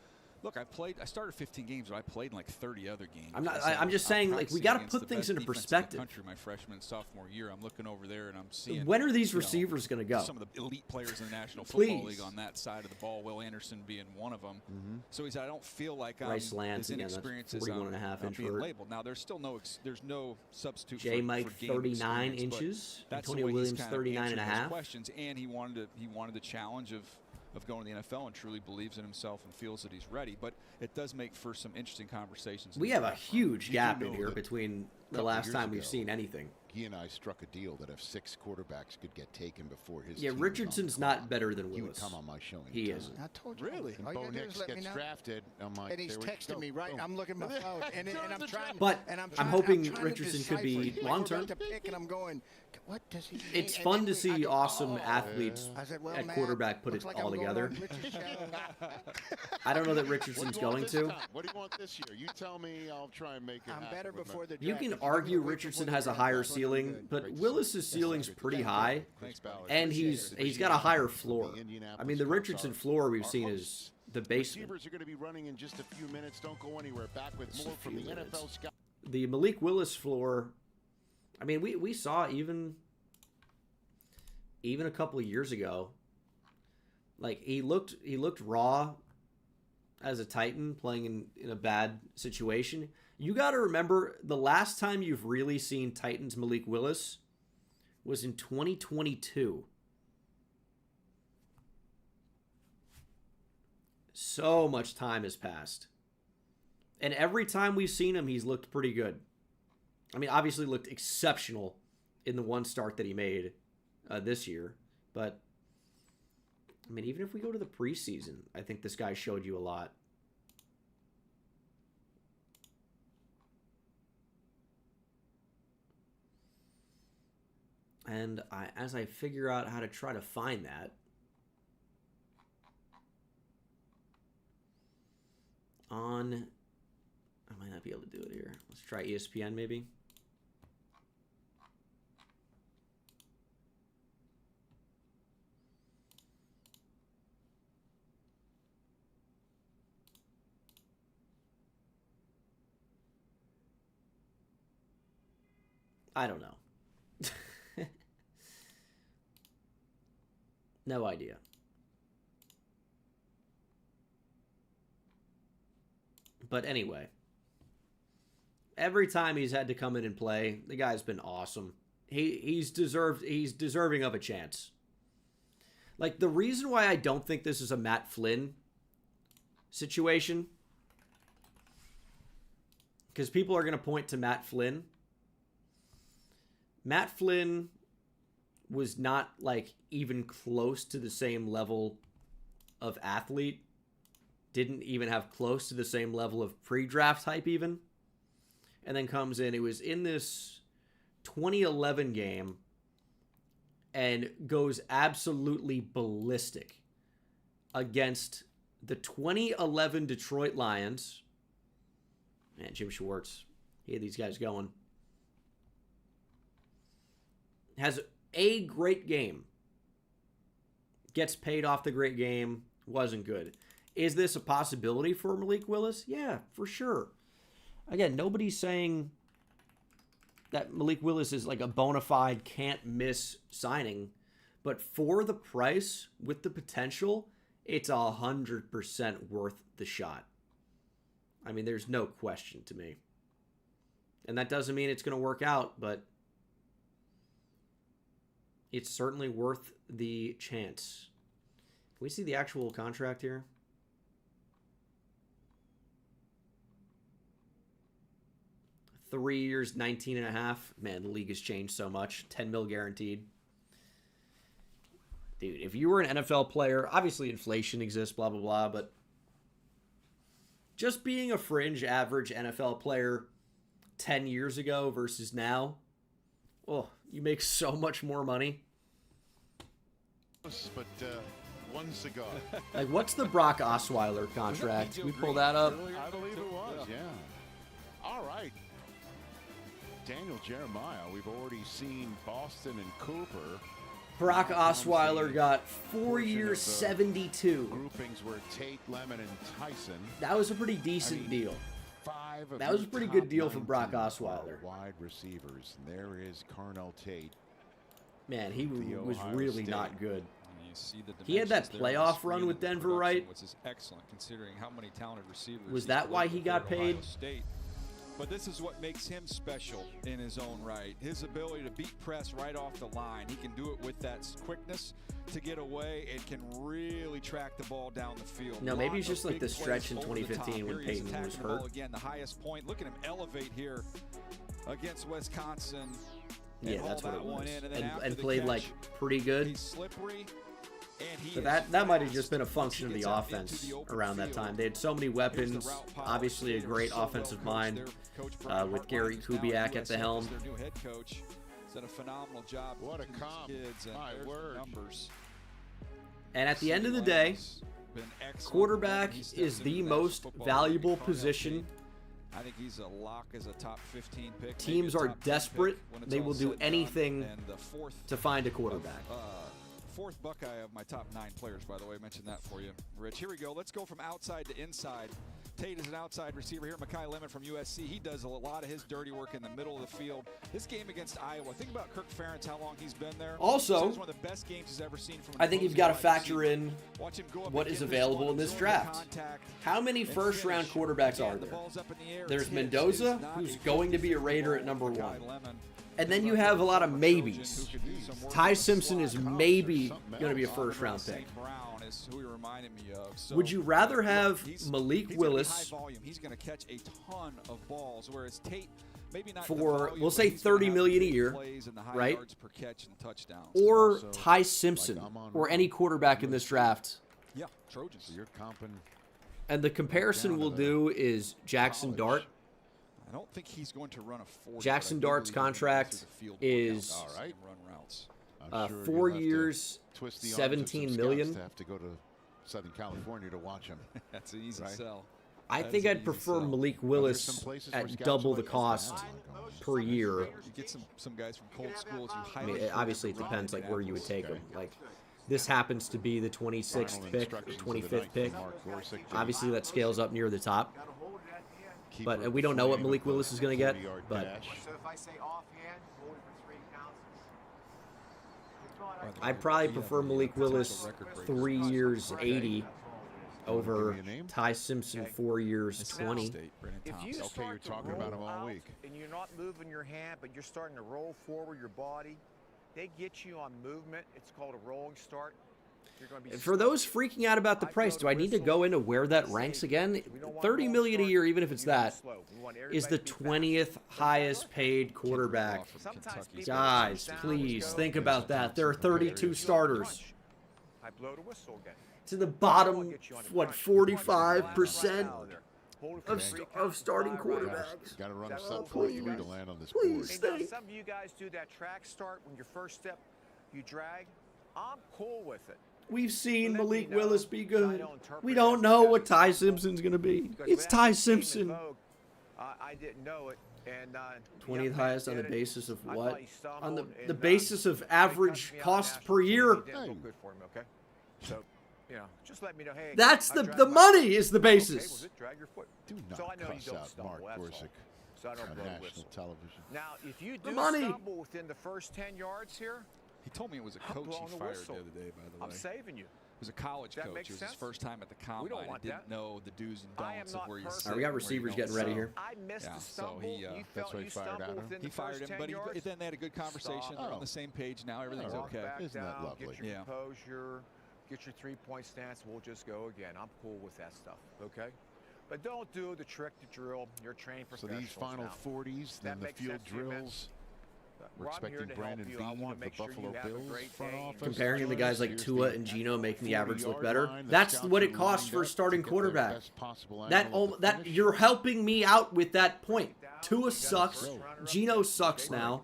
C: Look, I started 15 games, but I played in like 30 other games.
A: I'm just saying, like, we got to put things into perspective.
C: Country, my freshman and sophomore year, I'm looking over there and I'm seeing.
A: When are these receivers going to go?
C: Some of the elite players in the National Football League on that side of the ball. Will Anderson being one of them. So he said, I don't feel like I'm as inexperienced as I'm being labeled. Now, there's still there's no substitute
A: J.
C: for
A: Mike,
C: game
A: 39
C: experience,
A: inches.
C: That's
A: Antonio
C: the way
A: Williams,
C: he's kind of
A: 39 and a half.
C: questions, and he wanted the challenge of going to the NFL and truly believes in himself and feels that he's ready. But it does make for some interesting conversations.
A: We have a huge gap in here between the last time we've seen anything.
B: He and I struck a deal that if 6 quarterbacks could get taken before his
A: team Richardson's not better than Willis.
B: He would come on my show.
A: He isn't.
T: I told you.
B: Really? And Bo Nix gets drafted. I'm like,
T: and he's texting me, right? I'm looking at my phone, and I'm trying.
A: But I'm hoping Richardson could be long term.
T: And I'm going, what does he?
A: It's fun to see awesome athletes at quarterback put it all together. I don't know that Richardson's going to.
B: What do you want this year? You tell me. I'll try and make it happen.
T: I'm better before the draft.
A: You can argue Richardson has a higher ceiling, but Willis's ceiling's pretty high, and he's got a higher floor. I mean, the Richardson floor we've seen is the basement.
B: Receivers are going to be running in just a few minutes. Don't go anywhere. Back with more from the NFL scout.
A: The Malik Willis floor. I mean, we saw even a couple of years ago. Like he looked raw as a Titan playing in a bad situation. You got to remember, the last time you've really seen Titans Malik Willis was in 2022. So much time has passed. And every time we've seen him, he's looked pretty good. I mean, obviously looked exceptional in the one start that he made this year. But, I mean, even if we go to the preseason, I think this guy showed you a lot. And as I figure out how to try to find that, I might not be able to do it here. Let's try ESPN maybe. I don't know. No idea. But anyway, every time he's had to come in and play, the guy's been awesome. He's deserving of a chance. Like, the reason why I don't think this is a Matt Flynn situation, because people are going to point to Matt Flynn. Matt Flynn was not, like, even close to the same level of athlete. Didn't even have close to the same level of pre-draft hype even. And then comes in. It was in this 2011 game and goes absolutely ballistic against the 2011 Detroit Lions. Man, Jim Schwartz. He had these guys going. Has a great game. Gets paid off the great game. Wasn't good. Is this a possibility for Malik Willis? Yeah, for sure. Again, nobody's saying that Malik Willis is like a bona fide can't miss signing. But for the price, with the potential, it's 100% worth the shot. I mean, there's no question to me. And that doesn't mean it's going to work out, but it's certainly worth the chance. Can we see the actual contract here? $3 years, 19.5. Man, the league has changed so much. $10 million guaranteed. dude, if you were an NFL player, obviously inflation exists, blah, blah, blah, but just being a fringe average NFL player 10 years ago versus now, oh, you make so much more money.
B: But one cigar.
A: Like, what's the Brock Osweiler contract? Can we pull that up?
B: I believe it was, yeah. All right. Daniel Jeremiah, we've already seen Boston and Cooper.
A: Brock Osweiler got 4 years, 72.
B: Groupings were Tate, Lemon, and Tyson.
A: That was a pretty decent deal. That was a pretty good deal for Brock Osweiler.
B: Wide receivers. And there is Carnell Tate.
A: Man, he was really not good.
C: You see the
A: He had that
C: dimensions there,
A: playoff
C: the
A: run
C: speed
A: with
C: of the
A: Denver,
C: production,
A: right?
C: Which is excellent considering how many talented receivers.
A: Was
C: he's
A: that why he
C: delivered
A: got
C: for Ohio
A: paid?
C: State. But this is what makes him special in his own right. His ability to beat press right off the line. He can do it with that quickness to get away and can really track the ball down the field.
A: No, maybe it's just like the
C: Big
A: stretch in
C: plays over the
A: 2015
C: top.
A: when
C: Here he is
A: Peyton was
C: attacking the ball
A: hurt.
C: again, the highest point. Look at him elevate here against Wisconsin.
A: Yeah,
C: and
A: that's what it
C: haul that one
A: was.
C: in, and then after
A: And
C: the
A: played
C: catch,
A: like pretty good.
C: he's slippery.
A: But that might have just been a function of the offense around that time. They had so many weapons. Obviously, a great offensive mind with Gary Kubiak at the helm.
C: Their new head coach did a phenomenal job.
B: What a comp!
C: Kids and
B: My word.
C: Numbers.
A: And at the end of the day, quarterback is the most valuable position.
C: I think he's a lock as a top 15 pick.
A: Teams are desperate. They will do anything to find a quarterback.
C: Fourth Buckeye of my top 9 players, by the way. I mentioned that for you, Rich. Here we go. Let's go from outside to inside. Tate is an outside receiver here. Mekhi Lemon from USC. He does a lot of his dirty work in the middle of the field. This game against Iowa, think about Kirk Ferentz, how long he's been there.
A: Also,
C: This is one of the best games he's ever seen from an
A: I think you've
C: opposing
A: got to
C: wide
A: factor
C: receiver.
A: in
C: Watch him go up
A: what
C: and
A: is
C: get
A: available in
C: this
A: this
C: zone
A: draft.
C: contact
A: How many
C: and
A: first-round
C: finish.
A: quarterbacks
C: Again,
A: are
C: the
A: there?
C: ball's up in the air.
A: There's
C: Tips
A: Mendoza,
C: is not
A: who's
C: a
A: going to be a Raider at number
C: Mekhi
A: 1.
C: Lemon.
A: And then you have a lot of maybes. Ty Simpson is maybe going to be a first-round pick.
C: Brown is who he reminded me of. So,
A: Would you rather have Malik
C: he's
A: Willis
C: gonna be high volume. He's going to catch a ton of balls, whereas Tate maybe not the
A: for,
C: volume,
A: we'll
C: but
A: say,
C: he's gonna
A: $30
C: have
A: million a
C: big
A: year,
C: plays and the high
A: right?
C: yards per catch and touchdowns.
A: Or
B: Also,
A: Ty Simpson, or any quarterback in this draft?
C: Yeah, Trojans.
B: So you're comping.
A: And the comparison we'll do is Jackson Dart.
C: I don't think he's going to run a 40.
A: Jackson
C: but I do
A: Dart's
C: believe he's gonna run
A: contract
C: through the field
A: is
C: workouts and run routes.
B: I'm sure
A: 4
B: you'll have to
A: years,
B: twist the arms of some
A: $17
B: scouts
A: million.
B: to have to go to Southern California to watch him.
C: That's an easy sell.
A: I
C: That
A: think
C: is an
A: I'd
C: easy
A: prefer
C: sell.
A: Malik
B: some
A: Willis
B: places where
A: at
B: scouts
A: double
B: are
A: the
B: like,
A: cost per year.
C: You get some guys from cold schools. You
A: I
C: highly
A: mean, obviously it depends like where you would take him. Like, this happens to be the 26th
B: Final
A: pick,
B: instructions of the
A: 25th
B: night
A: pick.
B: from Mark Gorsuch.
A: Obviously that scales up near the top.
B: Keeper
A: But we don't know what Malik Willis is going to get.
B: 40-yard
A: But
B: dash.
P: So if I say offhand, hold it for 3 counts.
A: I'd probably prefer Malik Willis 3 years, 80 over
B: Give me a name?
A: Ty Simpson 4 years, 20.
S: If you
B: Okay,
S: start
B: you're
S: to
B: talking
S: roll
B: about him all
S: out
B: week.
S: and you're not moving your hand, but you're starting to roll forward your body, they get you on movement. It's called a rolling start. You're going to be
A: For those freaking out about the price, do I need to go into where that ranks again? $30 million a year, even if it's that, is the 20th highest paid quarterback. Guys, please think about that. There are 32 starters.
S: I blow the whistle again.
A: To the bottom, what, 45% of starting quarterbacks.
B: Got to run a
A: Oh,
B: sub
A: please.
B: 43 to land on this
A: Please
B: board.
S: Hey, now,
A: stay.
S: some of you guys do that track start when your first step you drag. I'm cool with it.
A: We've seen
S: Let me
A: Malik
S: know
A: Willis be
S: so I
A: good.
S: don't interpret
A: We
S: it
A: don't
S: as
A: know
S: such.
A: what Ty Simpson's going to be.
S: Because
A: It's
S: when
A: Ty
S: that became in
A: Simpson.
S: vogue, I didn't know it. And
A: 20th highest on the basis of
S: I
A: what?
S: thought he stumbled
A: On the
S: and,
A: basis of
S: they
A: average
S: cussed me out
A: cost
S: nationally
A: per year.
S: because he didn't look good for him, okay? So, you know, just let me know. Hey,
A: That's
S: I
A: the
S: dragged
A: the
S: my
A: money
S: foot.
A: is the
S: Okay,
A: basis.
S: was it drag your foot?
B: Do not
S: So I know you
B: cuss
S: don't
B: out
S: stumble,
B: Mark
S: that's all.
B: Gorsuch
S: So I don't
B: on
S: blow the
B: national
S: whistle.
B: television.
S: Now, if you
A: The
S: do
A: money.
S: stumble within the first 10 yards here,
C: He told me it was a
S: I'm
C: coach
S: blowing
C: he
S: the
C: fired
S: whistle.
C: the other day, by the way.
S: I'm saving you.
C: It was a college
S: That
C: coach.
S: makes
C: It was his
S: sense.
C: first time at the
S: We
C: combine.
S: don't want
C: He didn't
S: that.
C: know the do's and
S: I am
C: don'ts of
S: not
C: where you
S: perfect.
C: sit.
A: All right, we got
C: and where you
A: receivers
C: don't
A: getting ready
C: sit.
A: here.
S: I missed
C: Yeah,
S: the
C: so
S: stumble.
C: he,
S: You
B: that's
S: felt
B: why he
S: you
B: fired
S: stumbled
B: Adam?
S: within
C: He
S: the
C: fired
S: first
C: him,
S: 10
C: but
S: yards.
C: then they had a good conversation. They're on the same page now. Everything's
S: Walk
C: okay.
S: back
B: Isn't that
S: down,
B: lovely?
S: Get your
C: Yeah.
S: composure, get your 3-point stance. We'll just go again. I'm cool with that stuff, okay? But don't do the trick, the drill. You're trained
B: So
S: professionals
B: these final
S: now.
B: 40s,
S: That
B: then the
S: makes
B: field
S: sense to you, man?
B: drills. We're expecting Brandon Beane of the Buffalo Bills front office.
A: Comparing him to guys like Tua and Geno, making the average look better. That's what it costs for a starting quarterback. That you're helping me out with that point. Tua sucks. Geno sucks now.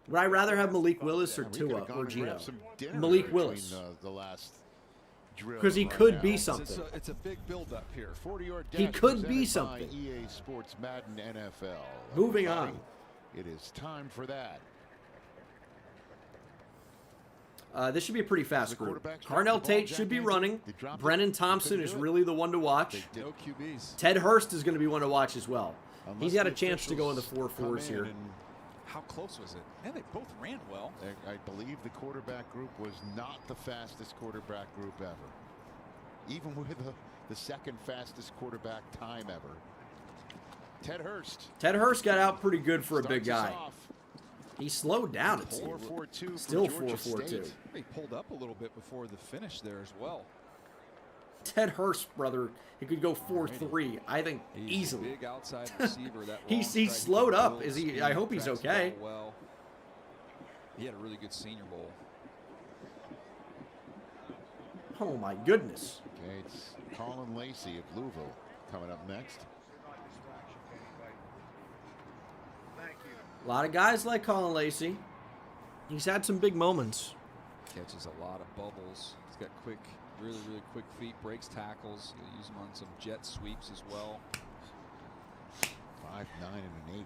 A: Would I rather have Malik Willis or Tua or Geno? Malik Willis. Because he could be something.
C: It's a big build-up here.
A: He could be something.
B: EA Sports Madden NFL.
A: Moving on.
B: It is time for that.
A: This should be a pretty fast group. Carnell Tate should be running. Brennan Thompson is really the one to watch.
C: No QBs.
A: Ted Hurst is going to be one to watch as well. He's got a chance to go in the 4-4s here.
C: How close was it? And they both ran well.
B: I believe the quarterback group was not the fastest quarterback group ever. Even with the second fastest quarterback time ever. Ted Hurst.
A: Ted Hurst got out pretty good for a big guy. He slowed down, it seemed. Still 4-4-2.
C: He pulled up a little bit before the finish there as well.
A: Ted Hurst, brother, he could go 4-3. I think easily.
C: Big outside receiver. That
A: he's slowed up. Is he? I hope he's okay.
C: Well, he had a really good Senior Bowl.
A: Oh my goodness.
B: Okay, it's Colin Lacey of Louisville coming up next.
A: A lot of guys like Colin Lacey. He's had some big moments.
C: Catches a lot of bubbles. He's got quick, really quick feet, breaks tackles. He'll use them on some jet sweeps as well.
B: 5'9" and an 1/8.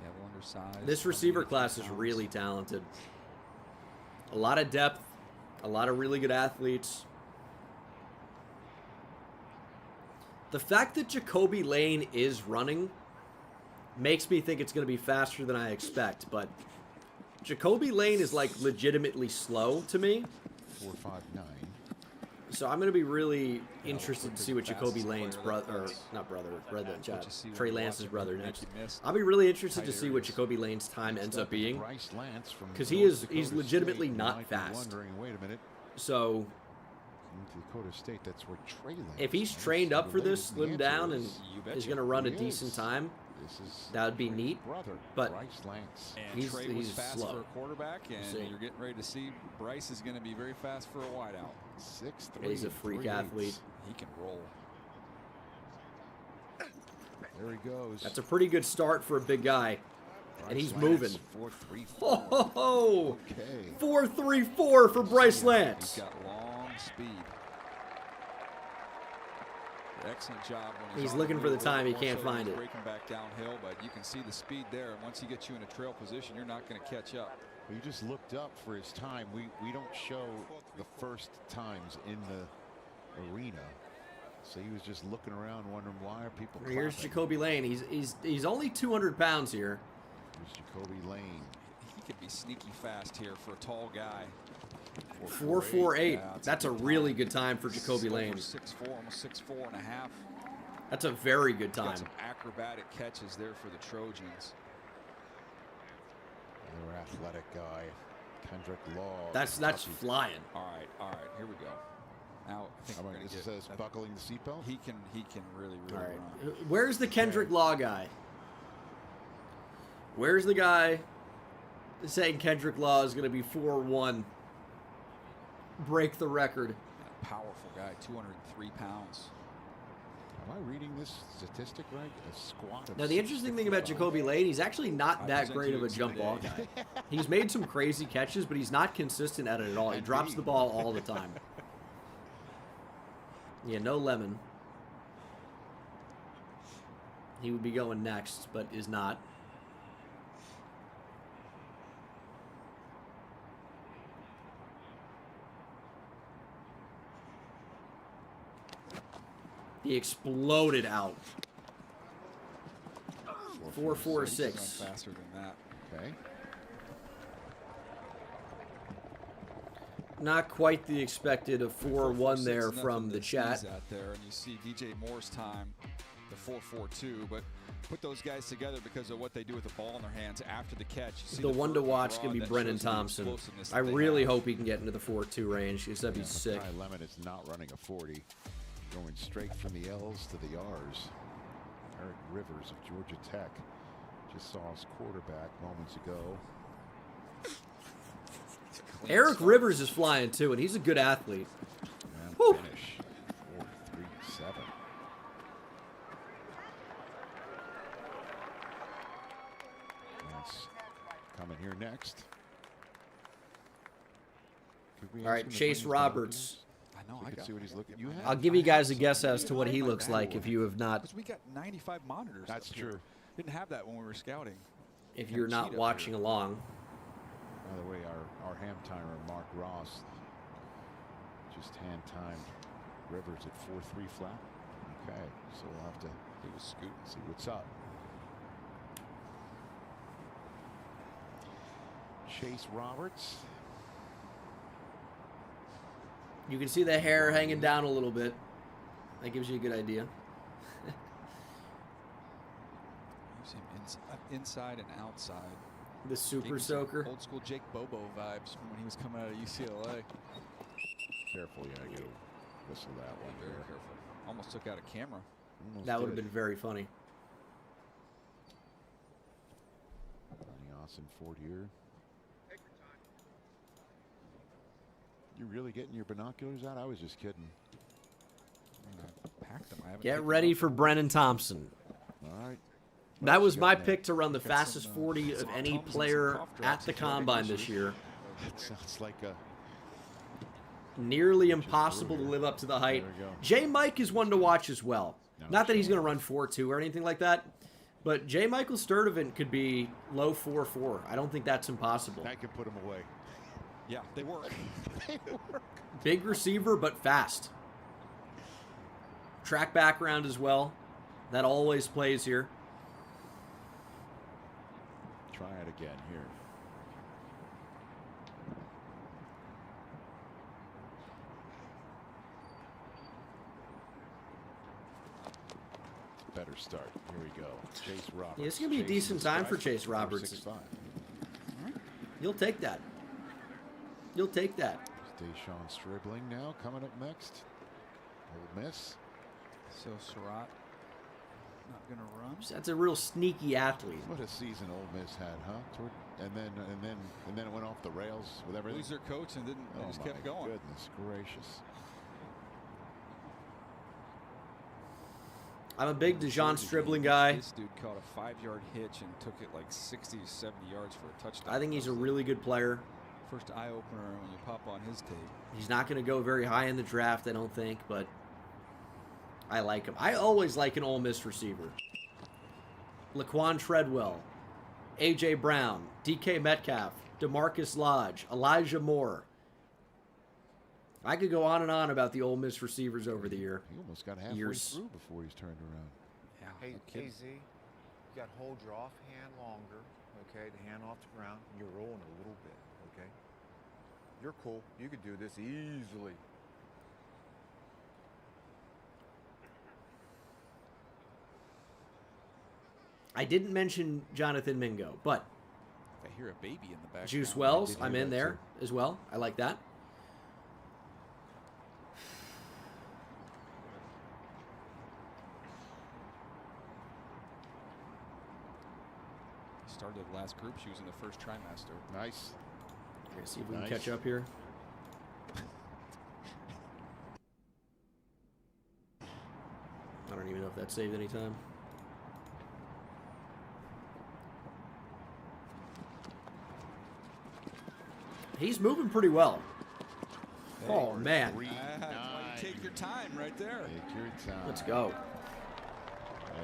C: Yeah, undersized.
A: This receiver class is really talented. A lot of depth, a lot of really good athletes. The fact that Jacoby Lane is running makes me think it's going to be faster than I expect, but Jacoby Lane is like legitimately slow to me.
B: 4.59.
A: So I'm going to be really interested to see what Jacoby Lane's brother, Trey Lance's brother next. I'll be really interested to see what Jacoby Lane's time ends up being, because he's legitimately not fast.
B: Wait a minute.
A: So
B: Dakota State, that's where Trey Lance
A: if he's trained up for this, slimmed down, and is going to run a decent time, that would be neat. But he's
C: fast
A: slow.
C: for a quarterback, and you're getting ready to see Bryce is going to be very fast for a wideout.
B: 6'3".
A: He's a freak athlete.
C: He can roll.
B: There he goes.
A: That's a pretty good start for a big guy. And he's moving.
B: 4.34.
A: Oh,
B: okay.
A: 4.34 for Bryce Lance.
C: He's got long speed. Excellent job. When
A: he's looking for the time. He can't find it.
C: Breaking back downhill, but you can see the speed there. And once he gets you in a trail position, you're not going to catch up.
B: He just looked up for his time. We don't show the first times in the arena. So he was just looking around wondering why are people clapping.
A: Here's Jacoby Lane. He's only 200 pounds here.
B: Here's Jacoby Lane.
C: He could be sneaky fast here for a tall guy.
A: 4.48. That's a really good time for Jacoby Lane.
C: 6'4", almost 6'4 and a half.
A: That's a very good time.
C: Got some acrobatic catches there for the Trojans.
B: Another athletic guy, Kendrick Law.
A: That's flying.
C: All right, here we go. Now I think
B: this says buckling the seatbelt.
C: He can really
A: All right.
C: run.
A: Where's the Kendrick Law guy? Where's the guy saying Kendrick Law is going to be 4'1"? Break the record.
C: Powerful guy, 203 pounds.
B: Am I reading this statistic right? A squat of
A: Now, the interesting thing about Jacoby Lane, he's actually not that great of a jump ball guy. He's made some crazy catches, but he's not consistent at it at all. He drops the ball all the time. Yeah, no lemon. He would be going next, but is not. He exploded out. 4.46.
C: Faster than that.
B: Okay.
A: Not quite the expected of 4.1 there from the chat.
C: Out there, and you see DJ Moore's time, the 4.42, but put those guys together because of what they do with the ball in their hands after the catch. You see
A: The one to watch can be Brennan Thompson. I really hope he can get into the 4.2 range because that'd be sick.
B: Mackay Lemon is not running a 40. Going straight from the L's to the R's. Eric Rivers of Georgia Tech. Just saw his quarterback moments ago.
A: Eric Rivers is flying too, and he's a good athlete.
B: And
A: Woo.
B: finish 4-3-7. That's coming here next.
A: All right, Chase Roberts.
C: I know.
B: I got. See what he's looking.
A: I'll give you guys a guess as to what he looks like if you have not.
C: Because we got 95 monitors.
B: That's true.
C: Didn't have that when we were scouting.
A: If you're not watching along.
B: By the way, our ham timer, Mark Ross, just hand timed Rivers at 4-3 flat. Okay, so we'll have to see what's up. Chase Roberts.
A: You can see the hair hanging down a little bit. That gives you a good idea.
C: Use him inside and outside.
A: The super soaker.
C: Old school Jake Bobo vibes from when he was coming out of UCLA.
B: Careful, yeah, you whistle that one.
C: Very careful. Almost took out a camera.
A: That would have been very funny.
B: Austin Ford here. You really getting your binoculars out? I was just kidding.
C: I packed them.
A: Get ready for Brennan Thompson.
B: All right.
A: That was my pick to run the fastest 40 of any player at the Combine this year.
B: That sounds like a...
A: Nearly impossible to live up to the height. J. Mike is one to watch as well. Not that he's going to run 4.2 or anything like that, but J. Michael Sturdivant could be low 4.4. I don't think that's impossible.
B: I could put him away.
C: Yeah, they work.
B: They work.
A: Big receiver, but fast. Track background as well. That always plays here.
B: Try it again here. Better start. Here we go. Chase Roberts.
A: Yeah, it's going to be a decent time for Chase Roberts.
B: 6'5".
A: You'll take that. You'll take that.
B: Deshaun Stribling now coming up next. Ole Miss.
C: So Surratt not going to run.
A: That's a real sneaky athlete.
B: What a season Ole Miss had, huh? And then it went off the rails with everything.
C: Lose their coach and didn't. They just kept going.
B: Goodness gracious.
A: I'm a big DeJon Stribling guy.
C: This dude caught a 5-yard hitch and took it like 60 to 70 yards for a touchdown.
A: I think he's a really good player.
C: First eye opener when you pop on his tape.
A: He's not going to go very high in the draft, I don't think, but I like him. I always like an Ole Miss receiver. Laquan Treadwell, A.J. Brown, DK Metcalf, DeMarcus Lodge, Elijah Moore. I could go on and on about the Ole Miss receivers over the year.
B: He almost got halfway through before he's turned around.
S: Yeah. Hey, KZ, you got to hold your off hand longer, okay? The hand off the ground. You're rolling a little bit, okay? You're cool. You could do this easily.
A: I didn't mention Jonathan Mingo, but
C: I hear a baby in the back.
A: Juice Wells, I'm in there as well. I like that.
C: Started the last group. She was in the first trimester.
B: Nice.
A: Let's see if we can catch up here. I don't even know if that saved any time. He's moving pretty well. Oh, man.
C: Take your time right there.
B: Take your time.
A: Let's go.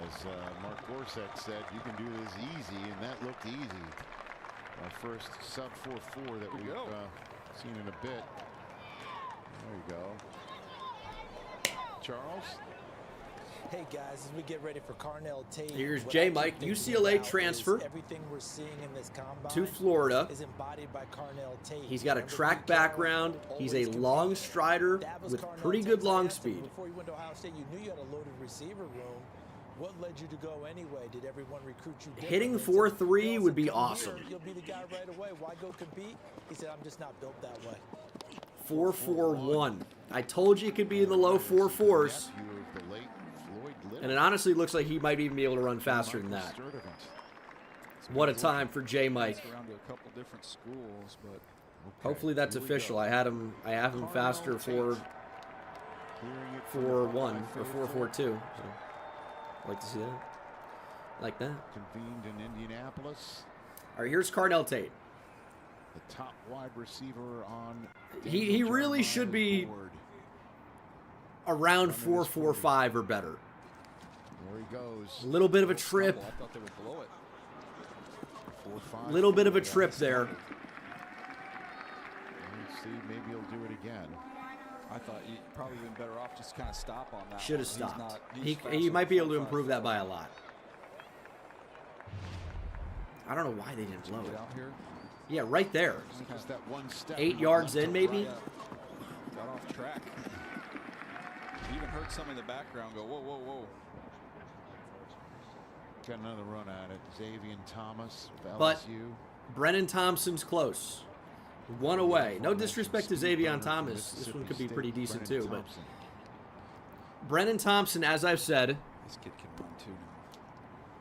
B: As Mark Gorsuch said, you can do this easy, and that looked easy. Our first sub 4.4 that we've seen in a bit. There you go. Charles.
H: Hey guys, as we get ready for Carnell Tate.
A: Here's J. Mike, UCLA transfer
H: everything we're seeing in this combine
A: to Florida.
H: Is embodied by Carnell Tate.
A: He's got a track background. He's a long strider with pretty good long speed.
H: Before you went to Ohio State, you knew you had a loaded receiver room. What led you to go anyway? Did everyone recruit you?
A: Hitting 4.3 would be awesome.
H: You'll be the guy right away. Why go compete? He said, I'm just not built that way.
A: 4.41. I told you it could be in the low 4.4s. And it honestly looks like he might even be able to run faster than that. What a time for J Mike.
C: Around to a couple different schools, but
A: hopefully that's official. I have him faster for 4-1 or 4-4-2. So I'd like to see that. Like that.
B: Convened in Indianapolis.
A: All right, here's Carnell Tate.
B: The top wide receiver on.
A: He really should be around 4.45 or better.
B: There he goes.
A: A little bit of a trip.
C: I thought they would blow it.
A: Little bit of a trip there.
B: Let's see, maybe he'll do it again.
C: I thought he probably been better off just kind of stop on that.
A: Should have stopped. He might be able to improve that by a lot. I don't know why they didn't blow it.
C: Out here.
A: Yeah, right there.
B: Just that one step
A: 8 yards in, maybe.
C: Got off track. You even heard some in the background go, whoa, whoa, whoa.
B: Got another run at it. Xavier Thomas of LSU.
A: But Brennan Thompson's close. One away. No disrespect to Xavier Thomas. This one could be pretty decent too. But Brennan Thompson, as I've said,
C: this kid can run too.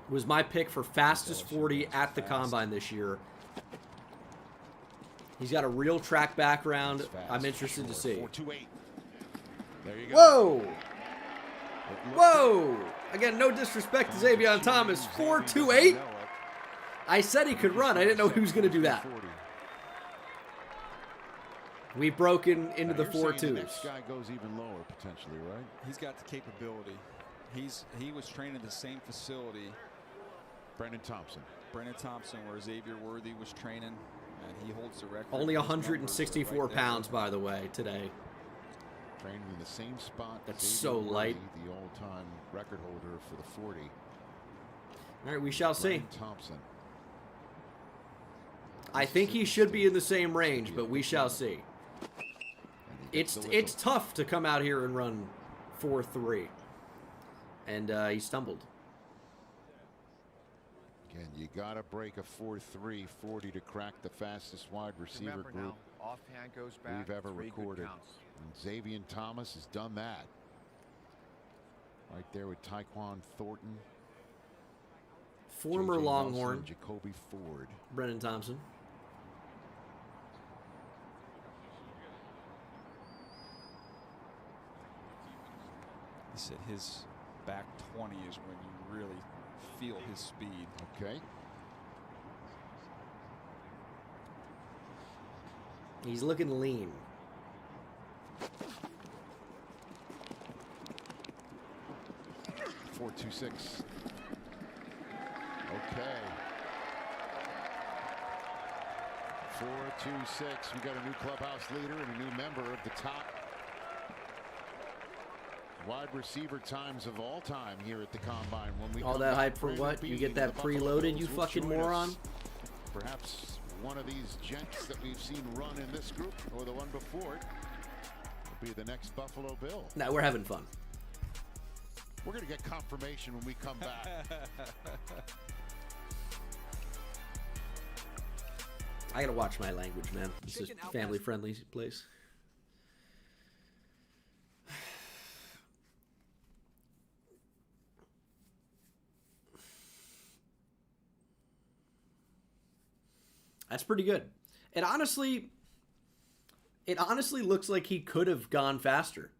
A: Was my pick for fastest 40 at the Combine this year. He's got a real track background. I'm interested to see.
B: There you go.
A: Whoa! Whoa! Again, no disrespect to Xavier Thomas. 4.28? I said he could run. I didn't know he was going to do that. We've broken into the 4.2s.
B: The next guy goes even lower potentially, right?
C: He's got the capability. He was trained in the same facility.
B: Brennan Thompson,
C: where Xavier Worthy was training, and he holds the record.
A: Only 164 pounds, by the way, today.
B: Trained in the same spot.
A: That's so light.
B: The all-time record holder for the 40.
A: All right, we shall see.
B: Thompson.
A: I think he should be in the same range, but we shall see. It's tough to come out here and run 4.3, and he stumbled.
B: Again, you got to break a 4.3 40 to crack the fastest wide receiver group
S: now, offhand goes back,
B: we've ever recorded. And Xavier Thomas has done that. Right there with Tyquan Thornton.
A: Former Longhorn.
B: Jacoby Ford.
A: Brennan Thompson.
C: He said his back 20 is when you really feel his speed.
B: Okay.
A: He's looking lean.
B: .426. Okay. 4.26. We got a new clubhouse leader and a new member of the top wide receiver times of all time here at the Combine. When we
A: all that hype for what? You get that preloaded, you fucking moron?
B: Perhaps one of these gents that we've seen run in this group or the one before it will be the next Buffalo Bill.
A: No, we're having fun.
B: We're going to get confirmation when we come back.
A: I got to watch my language, man. This is a family-friendly place. That's pretty good. It honestly looks like he could have gone faster.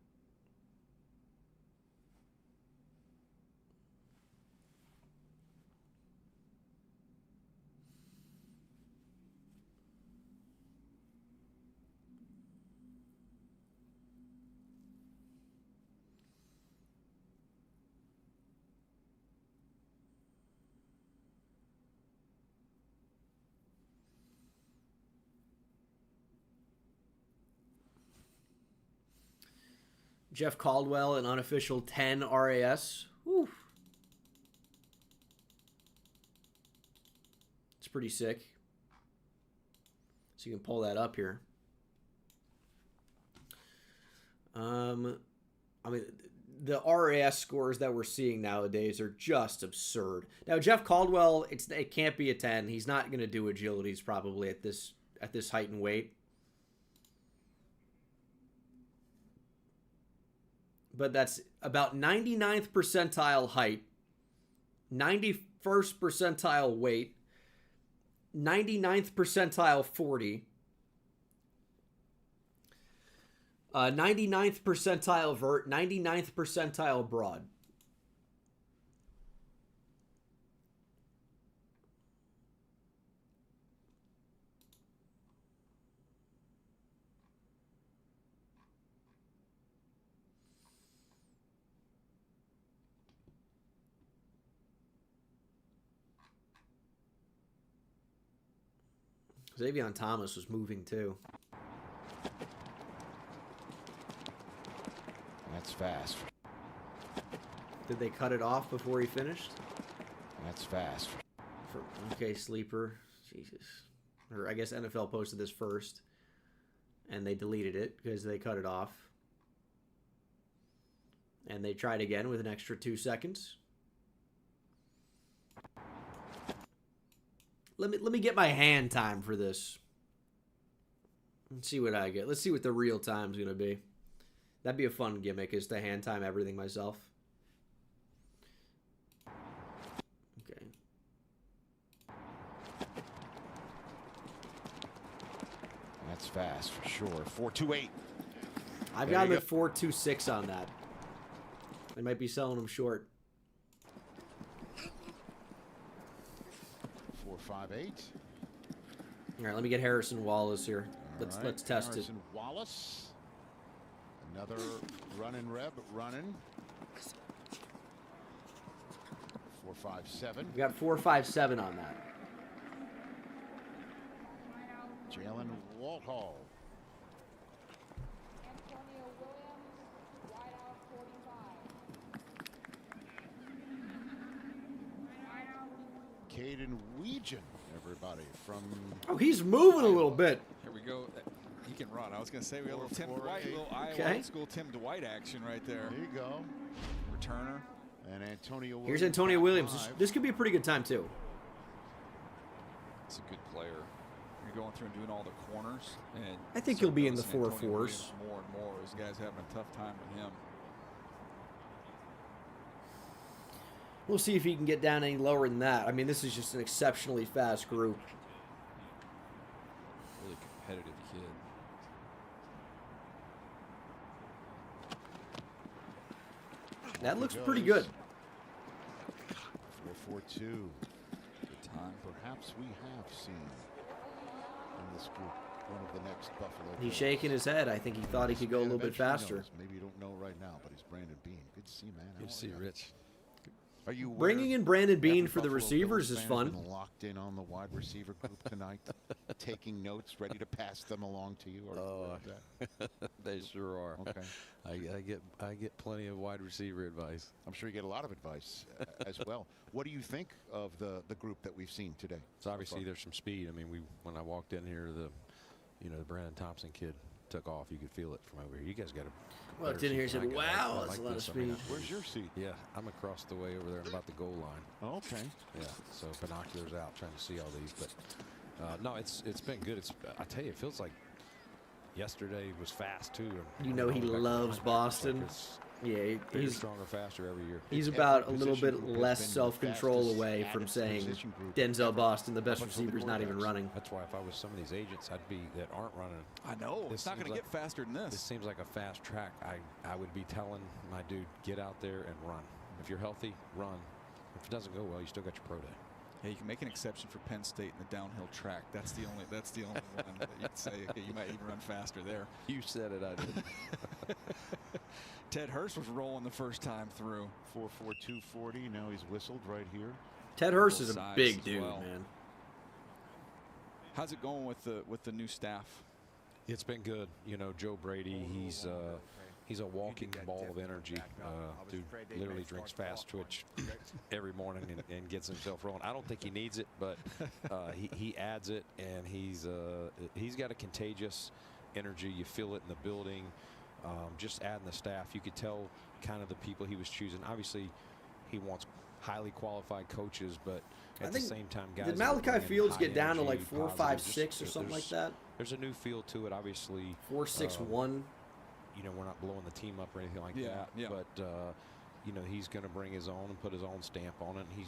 A: Jeff Caldwell, an unofficial 10 RAS. Whew. It's pretty sick. So you can pull that up here. I mean, the RAS scores that we're seeing nowadays are just absurd. Now, Jeff Caldwell, it can't be a 10. He's not going to do agilities probably at this height and weight. But that's about 99th percentile height, 91st percentile weight,
Q: 99th percentile 40. 99th percentile vert, 99th percentile broad. Xavier Thomas was moving too.
B: That's fast.
Q: Did they cut it off before he finished?
B: That's fast.
Q: Okay, sleeper. Jesus. Or I guess NFL posted this first. And they deleted it because they cut it off. And they tried again with an extra 2 seconds. Let me get my hand time for this. Let's see what I get. Let's see what the real time's going to be. That'd be a fun gimmick, is to hand time everything myself. Okay.
B: That's fast for sure. 4.28.
Q: I've got him at 4.26 on that. They might be selling him short.
B: 4.58.
Q: All right, let me get Harrison Wallace here. Let's test
B: Harrison Wallace. Another running reb, running. 4.57.
Q: We got 4.57 on that.
B: Jalen Walthall. Caden Weegan, everybody, from...
Q: Oh, he's moving a little bit.
C: Here we go. He can run. I was going to say we got a little Tim Dwight, little Iowa old school Tim Dwight action right there.
B: There you go.
C: Returner.
B: And Antonio Williams.
Q: Here's Antonio Williams. This could be a pretty good time, too.
C: He's a good player. You're going through and doing all the corners. And
Q: I think he'll be in the 4.4s.
C: More and more. These guys having a tough time with him.
Q: We'll see if he can get down any lower than that. I mean, this is just an exceptionally fast group.
C: Really competitive kid.
Q: That looks pretty good.
B: 4.42. Good time. Perhaps we have seen in this group one of the next Buffalo.
Q: He's shaking his head. I think he thought he could go a little bit faster.
B: Maybe you don't know right now, but he's Brandon Bean. Good to see, man.
C: Good to see you, Rich.
B: Are you
Q: bringing in Brandon Bean for the receivers is fun?
B: Been locked in on the wide receiver group tonight, taking notes, ready to pass them along to you. Or
U: they sure are.
B: Okay,
U: I get plenty of wide receiver advice.
B: I'm sure you get a lot of advice as well. What do you think of the group that we've seen today?
U: So obviously there's some speed. I mean, when I walked in here, the Brandon Thompson kid took off. You could feel it from over here. You guys got to.
Q: Well, it's in here. He said, "Wow, that's a lot of speed."
B: Where's your seat?
U: Yeah, I'm across the way over there, about the goal line.
B: Oh, okay.
U: Yeah, so binoculars out, trying to see all these. But no, it's been good. I tell you, it feels like yesterday was fast too.
Q: You know he loves Boston. Yeah, he's
U: stronger, faster every year.
Q: He's about a little bit less self-control away from saying Denzel Boston, the best receiver, is not even running.
U: That's why if I was some of these agents, I'd be that aren't running.
C: I know. It's not going to get faster than this.
U: This seems like a fast track. I would be telling my dude, get out there and run. If you're healthy, run. If it doesn't go well, you still got your pro day.
C: Yeah, you can make an exception for Penn State in the downhill track. That's the only one that you'd say, okay, you might even run faster there.
U: You said it, I did.
C: Ted Hurst was rolling the first time through.
B: 4.42.40. Now he's whistled right here.
Q: Ted Hurst is a big dude, man.
C: How's it going with the new staff?
U: It's been good. You know, Joe Brady, he's a walking ball of energy. Dude literally drinks Fast Twitch every morning and gets himself rolling. I don't think he needs it, but he adds it, and he's got a contagious energy. You feel it in the building. Just adding the staff, you could tell kind of the people he was choosing. Obviously, he wants highly qualified coaches, but at the same time, guys.
Q: Did Malachi Fields get down to like 4, 5, 6 or something like that?
U: There's a new feel to it, obviously.
Q: 4, 6, 1.
U: You know, we're not blowing the team up or anything like that.
C: Yeah.
U: But you know, he's going to bring his own and put his own stamp on it. And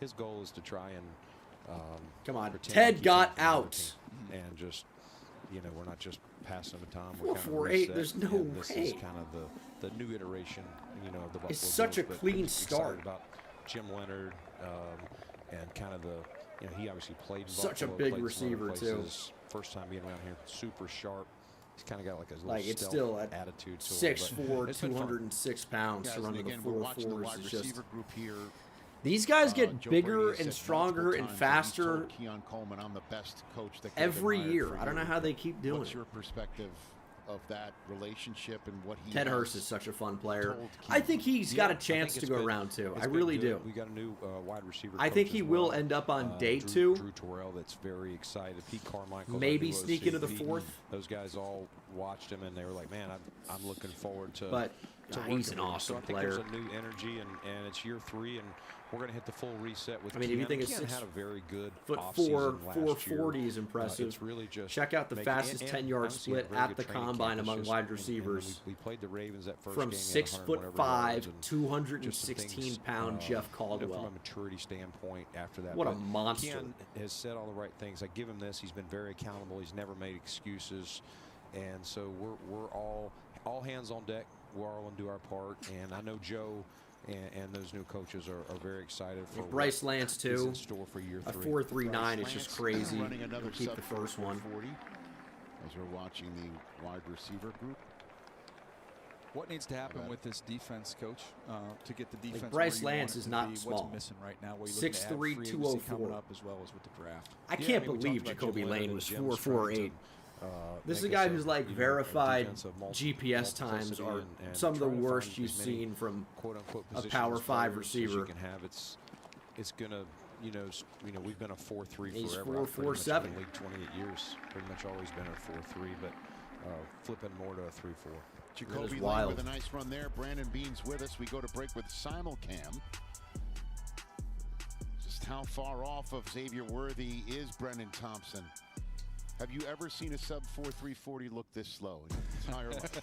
U: his goal is to try and
A: Come on,
U: pretend
A: Ted
U: like he's
A: got
U: something other
A: out.
U: team. And just, we're not just passing the time.
A: 4-4-8, there's no way.
U: This is kind of the new iteration, of the Buffalo
A: It's such
U: Bills,
A: a
U: but
A: clean
U: excited
A: start.
U: about Jim Leonard and kind of he obviously played in
A: Such a
U: Buffalo,
A: big
U: played
A: receiver,
U: some other
A: too.
U: places. First time being around here, super sharp. He's kind of got like a little
A: Like, it's
U: stealth
A: still at
U: attitude to
A: 6'4",
U: it's been fun.
A: 206 pounds to run to the
B: Again, we're watching the
A: 4-4s
B: wide
A: is
B: receiver
A: just...
B: group here.
A: These guys get
B: Joe
A: bigger
B: Brady
A: and
B: said
A: stronger
B: multiple
A: and
B: times that he's
A: faster
B: told Keon Coleman, I'm the best coach that
A: every year. I don't know how they keep doing
B: What's
A: it.
B: your perspective of that relationship and what he
A: Ted
B: has
A: Hurst is such a fun player.
B: told
A: I think he's got a
U: I
A: chance
U: think
A: to
U: it's
A: go
U: been-
A: around too.
U: it's
A: I
U: been
A: really
U: good.
A: do.
U: We got a new wide receiver.
A: I
U: coach
A: think he
U: as
A: will
U: well.
A: end up on day
U: Drew
A: 2.
U: Terrell, that's very excited. Pete Carmichael,
A: Maybe
U: our new
A: sneak
U: OC,
A: into the 4th.
U: Those guys all watched him and they were like, "Man, I'm looking forward to."
A: But
U: to
A: he's
U: working
A: an
U: with him."
A: awesome
U: so I think
A: player.
U: There's a new energy and it's year 3 and we're going to hit the full reset with.
A: I mean, if you
U: Keon.
A: think it's
U: Keon had a very good
A: 6'4",
U: offseason last
A: 440
U: year.
A: is impressive.
U: It's really just
A: check out the
U: making-
A: fastest
U: and
A: 10-yard
U: honestly, a
A: split
U: very
A: at
U: good
A: the
U: training
A: combine
U: camp. It's
A: among
U: just-
A: wide
U: and
A: receivers.
U: we played the Ravens that first
A: From
U: game. He had 100 whatever
A: 6'5",
U: yards and just some
A: 216
U: things,
A: pound Jeff Caldwell.
U: From a maturity standpoint, after that,
A: What a
U: But
A: monster.
U: Keon has said all the right things. I give him this. He's been very accountable. He's never made excuses, and so we're all hands on deck. We're all going to do our part, and I know Joe and those new coaches are very excited for
A: Bryce Lance
U: what is
A: too.
U: in store for year
A: A
U: 3.
A: 4.39 is just crazy.
B: Running another
A: We'll keep
B: sub
A: the first one.
B: 40 as we're watching the wide receiver group.
C: What needs to happen with this defense, Coach, to get the defense?
A: Bryce
C: where you
A: Lance
C: want it
A: is
C: to
A: not
C: be?
A: small.
C: What's missing right now? What are you looking to add
A: 6'3",
C: free agency
A: 204.
C: coming up as well as with the draft.
A: I can't believe Jacoby Lane was 4.48. This is a guy who's like verified GPS times are some of the worst you've seen from a Power 5 receiver.
U: You can have it's gonna we've been a 4-3
A: He's
U: forever.
A: 4.47.
U: I've been in the league 28 years. Pretty much always been a 4-3, but flipping more to a 3-4.
B: Jacoby Lane with a nice run there. Brandon Bean's with us. We go to break with Simulcam. Just how far off of Xavier Worthy is Brendan Thompson? Have you ever seen a sub 4.340 look this slow in your entire life?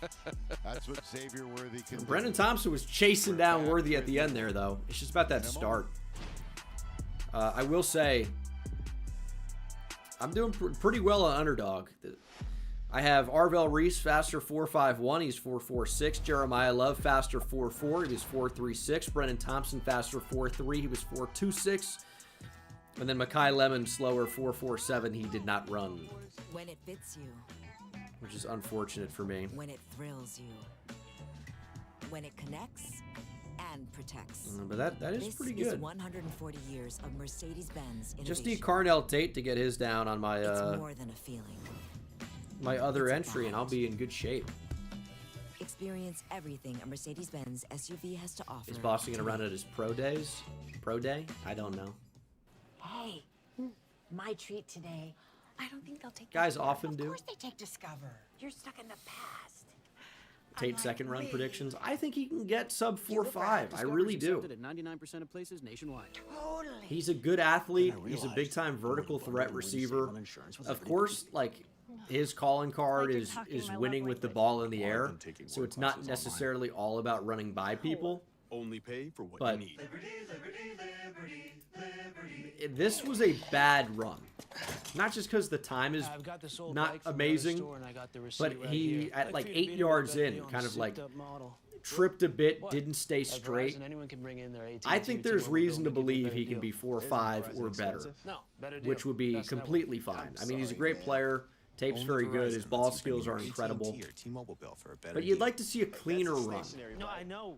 B: That's what Xavier Worthy can do.
A: Brendan Thompson was chasing down Worthy at the end there, though. It's just about that start. I will say, I'm doing pretty well on underdog. I have Arvell Reese, faster 4.51. He's 4.46. Jeremiah Love, faster 4.4. He was 4.36. Brendan Thompson, faster 4.3. He was 4.26. And then Mekhi Lemon, slower 4.47. He did not run.
E: When it fits you.
A: Which is unfortunate for me.
E: When it thrills you. When it connects and protects.
A: But that is pretty good.
E: This is 140 years of Mercedes-Benz innovation.
A: Just need Carnell Tate to get his down on my
E: It's more than a feeling.
A: my other entry, and I'll be in good shape.
E: Experience everything a Mercedes-Benz SUV has to offer.
A: Is Boston going to run it as pro days? Pro day? I don't know.
V: Hey, my treat today. I don't think they'll take
A: Guys
V: Discover.
A: often
V: Of
A: do.
V: course they take Discover. You're stuck in the past.
A: Tate second run predictions. I think he can get sub 4.5. I really do.
W: At 99% of places nationwide.
V: Totally.
A: He's a good athlete. He's a big time vertical threat receiver. Of course, like his calling card is winning with the ball in the air. So it's not necessarily all about running by people.
X: Only pay for what
A: But
X: you need.
A: this was a bad run. Not just because the time is not amazing, but he, at like 8 yards in, kind of like tripped a bit, didn't stay straight. I think there's reason to believe he can be 4.5 or better, which would be completely fine. I mean, he's a great player. Tape's very good. His ball skills are incredible. But you'd like to see a cleaner run.
W: No, I know.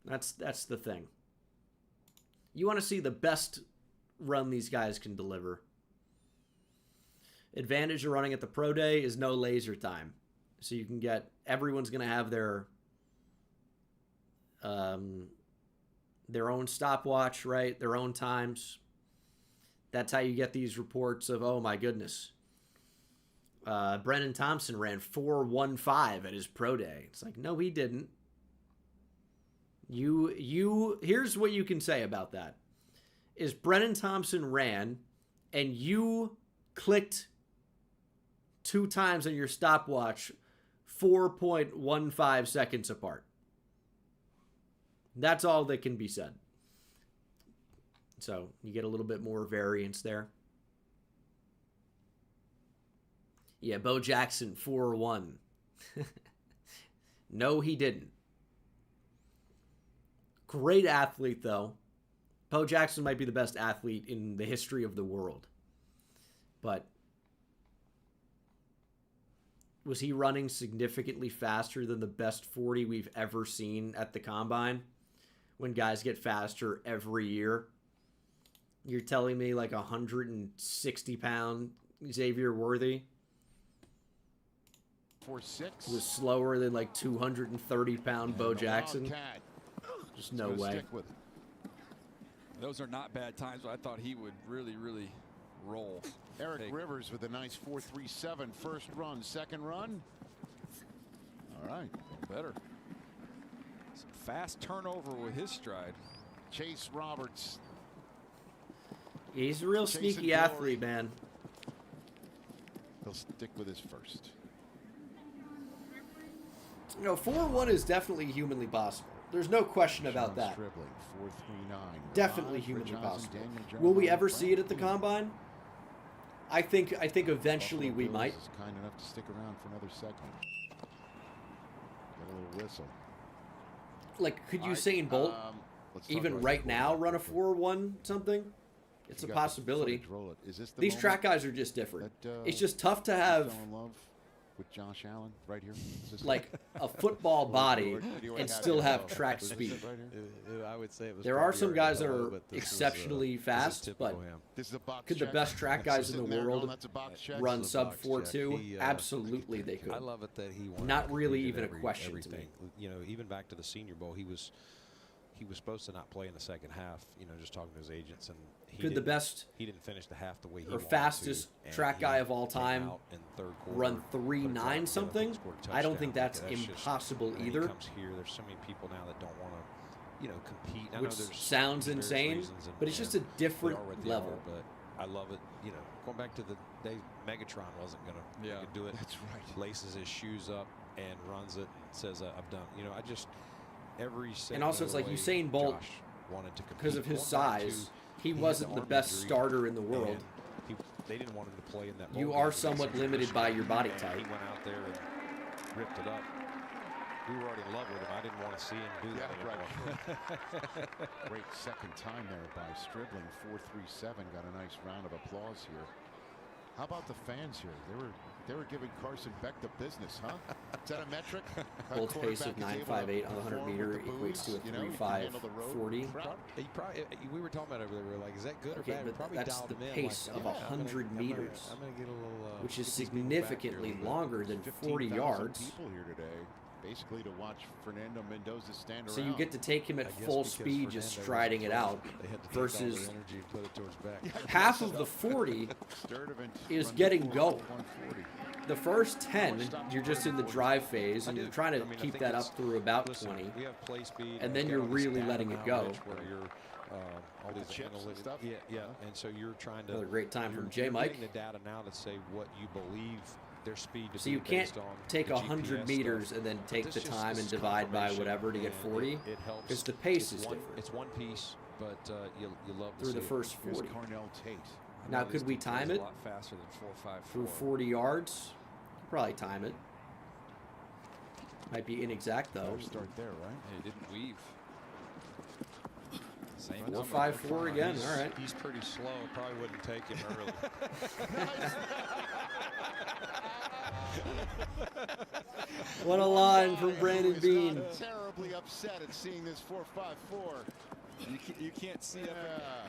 A: That's the thing. You want to see the best run these guys can deliver. Advantage of running at the pro day is no laser time. So you can get, everyone's going to have their own stopwatch, right? Their own times. That's how you get these reports of, oh my goodness. Brendan Thompson ran 4.15 at his pro day. It's like, no, he didn't. Here's what you can say about that. Is Brendan Thompson ran and you clicked 2 times on your stopwatch 4.15 seconds apart. That's all that can be said. So you get a little bit more variance there. Yeah, Bo Jackson, 4-1. No, he didn't. Great athlete, though. Bo Jackson might be the best athlete in the history of the world. But was he running significantly faster than the best 40 we've ever seen at the Combine? When guys get faster every year? You're telling me like 160-pound Xavier Worthy
B: 4.6
A: was slower than like 230-pound Bo Jackson? Just no way.
C: Those are not bad times, but I thought he would really, really roll.
B: Eric Rivers with a nice 4.37 first run, second run. All right,
C: better. Some fast turnover with his stride.
B: Chase Roberts.
A: He's a real sneaky athlete, man.
B: He'll stick with his first.
A: You know, 4-1 is definitely humanly possible. There's no question about that.
B: 4.39.
A: Definitely humanly possible. Will we ever see it at the Combine? I think eventually we might.
B: Is kind enough to stick around for another segment. Get a little whistle.
A: Like, could Usain Bolt even right now run a 4-1 something? It's a possibility. These track guys are just different. It's just tough to have
B: with Josh Allen right here,
A: like a football body and still have track speed.
U: I would say it was.
A: There are some guys that are exceptionally fast, but could the best track guys in the world run sub 4.2? Absolutely, they could.
U: I love it that he wanted
A: not
U: to
A: really
U: compete at
A: even a question to me.
U: You know, even back to the Senior Bowl, he was supposed to not play in the second half. You know, just talking to his agents, and
A: could the best
U: he didn't finish the half the way he
A: or
U: wanted
A: fastest
U: to,
A: track guy of all time run 3.9 something? I don't think that's impossible either.
U: He comes here. There's so many people now that don't want to, you know, compete. I
A: Which
U: know there's
A: sounds insane, but it's just a different level.
U: But I love it. You know, going back to the days Megatron wasn't going to do it.
B: That's right.
U: Laces his shoes up and runs it. Says I've done. You know, I just every.
A: And also, it's like Usain Bolt, because of his size. He wasn't the best starter in the world.
U: They didn't want him to play in that.
A: You are somewhat limited by your body type.
U: He went out there and ripped it up. We were already in love with him. I didn't want to see him do that anymore.
B: Great second time there by Stribling. 4.37. Got a nice round of applause here. How about the fans here? They were giving Carson Beck the business, huh? Is that a metric?
A: Bolt's pace of 9.58 on the 100 meter equates to a 3.540.
U: We were talking about it. We were like, is that good or bad?
A: But that's the pace of 100 meters, which is significantly longer than 40 yards.
B: People here today, basically to watch Fernando Mendoza stand around.
A: So you get to take him at full speed, just striding it out, versus half of the 40 is getting going. The first 10, you're just in the drive phase, and you're trying to keep that up through about 20, and then you're really letting it go.
U: All these analytics stuff. Yeah. And so you're trying to.
A: Another great time from J. Mike.
U: The data now to say what you believe their speed to
A: so you can't take 100 meters and then take the time and divide by whatever to get 40, because the pace is different.
U: It's one piece, but you love to
A: through
U: see
A: the first 40.
B: Carnell Tate.
A: Now, could we time it?
U: A lot faster than 4.54.
A: Through 40 yards? Probably time it. Might be inexact, though.
B: Start there, right?
U: He didn't weave. Same
A: 4.54 again. All right.
U: He's pretty slow. Probably wouldn't take him early.
A: What a line from Brandon Bean.
B: Terribly upset at seeing this 4.54.
C: You can't see up.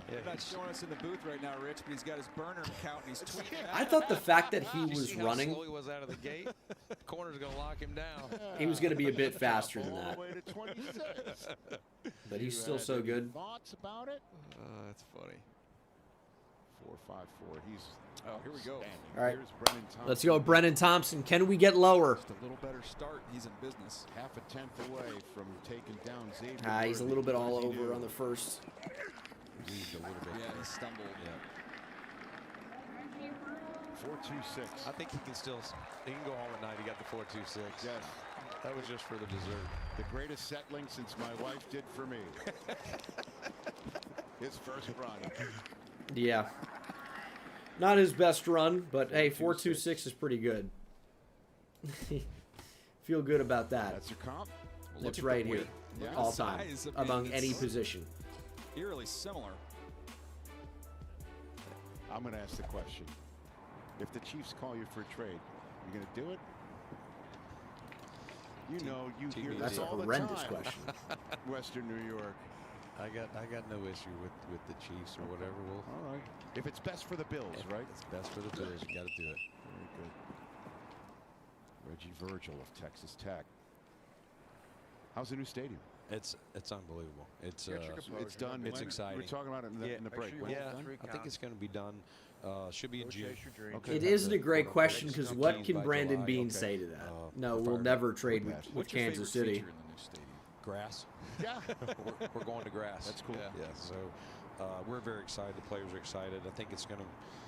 C: They're not showing us in the booth right now, Rich, but he's got his burner count and he's tweeting.
A: I thought the fact that he was running.
U: How slow he was out of the gate. The corner's going to lock him down.
A: He was going to be a bit faster than that. But he's still so good.
B: Thoughts about it?
U: That's funny.
B: 4.54. He's.
C: Oh, here we go.
A: All right. Let's go, Brennan Thompson. Can we get lower?
C: Just a little better start. He's in business.
B: Half a tenth away from taking down Xavier.
A: He's a little bit all over on the first.
U: He's a little bit.
C: Yeah, he stumbled.
B: Yeah. 4.26.
U: I think he can still. He can go home at night. He got the 4.26.
B: Yes.
U: That was just for the dessert.
B: The greatest settling since my wife did for me. His first run.
A: Yeah. Not his best run, but hey, 4.26 is pretty good. Feel good about that.
B: That's your comp?
A: That's right here.
B: Yeah.
A: All time. Among any position.
C: Eerily similar.
B: I'm going to ask the question. If the Chiefs call you for a trade, you going to do it? You know, you hear
A: That's
B: this
A: a
B: all the
A: horrendous
B: time.
A: question.
B: Western New York.
U: I got no issue with the Chiefs or whatever. We'll,
B: all right. If it's best for the Bills, right?
U: It's best for the Bills. You got to do it.
B: Very good. Reggie Virgil of Texas Tech. How's the new stadium?
U: It's unbelievable. It's
B: done.
U: It's exciting.
B: We were talking about it in the break.
U: Yeah, I think it's going to be done. Should be in June.
A: It isn't a great question because what can Brandon Bean say to that? No, we'll never trade with Kansas City.
U: Grass.
B: Yeah.
U: we're going to grass.
B: That's cool.
U: Yeah. So we're very excited. The players are excited. I think it's going to.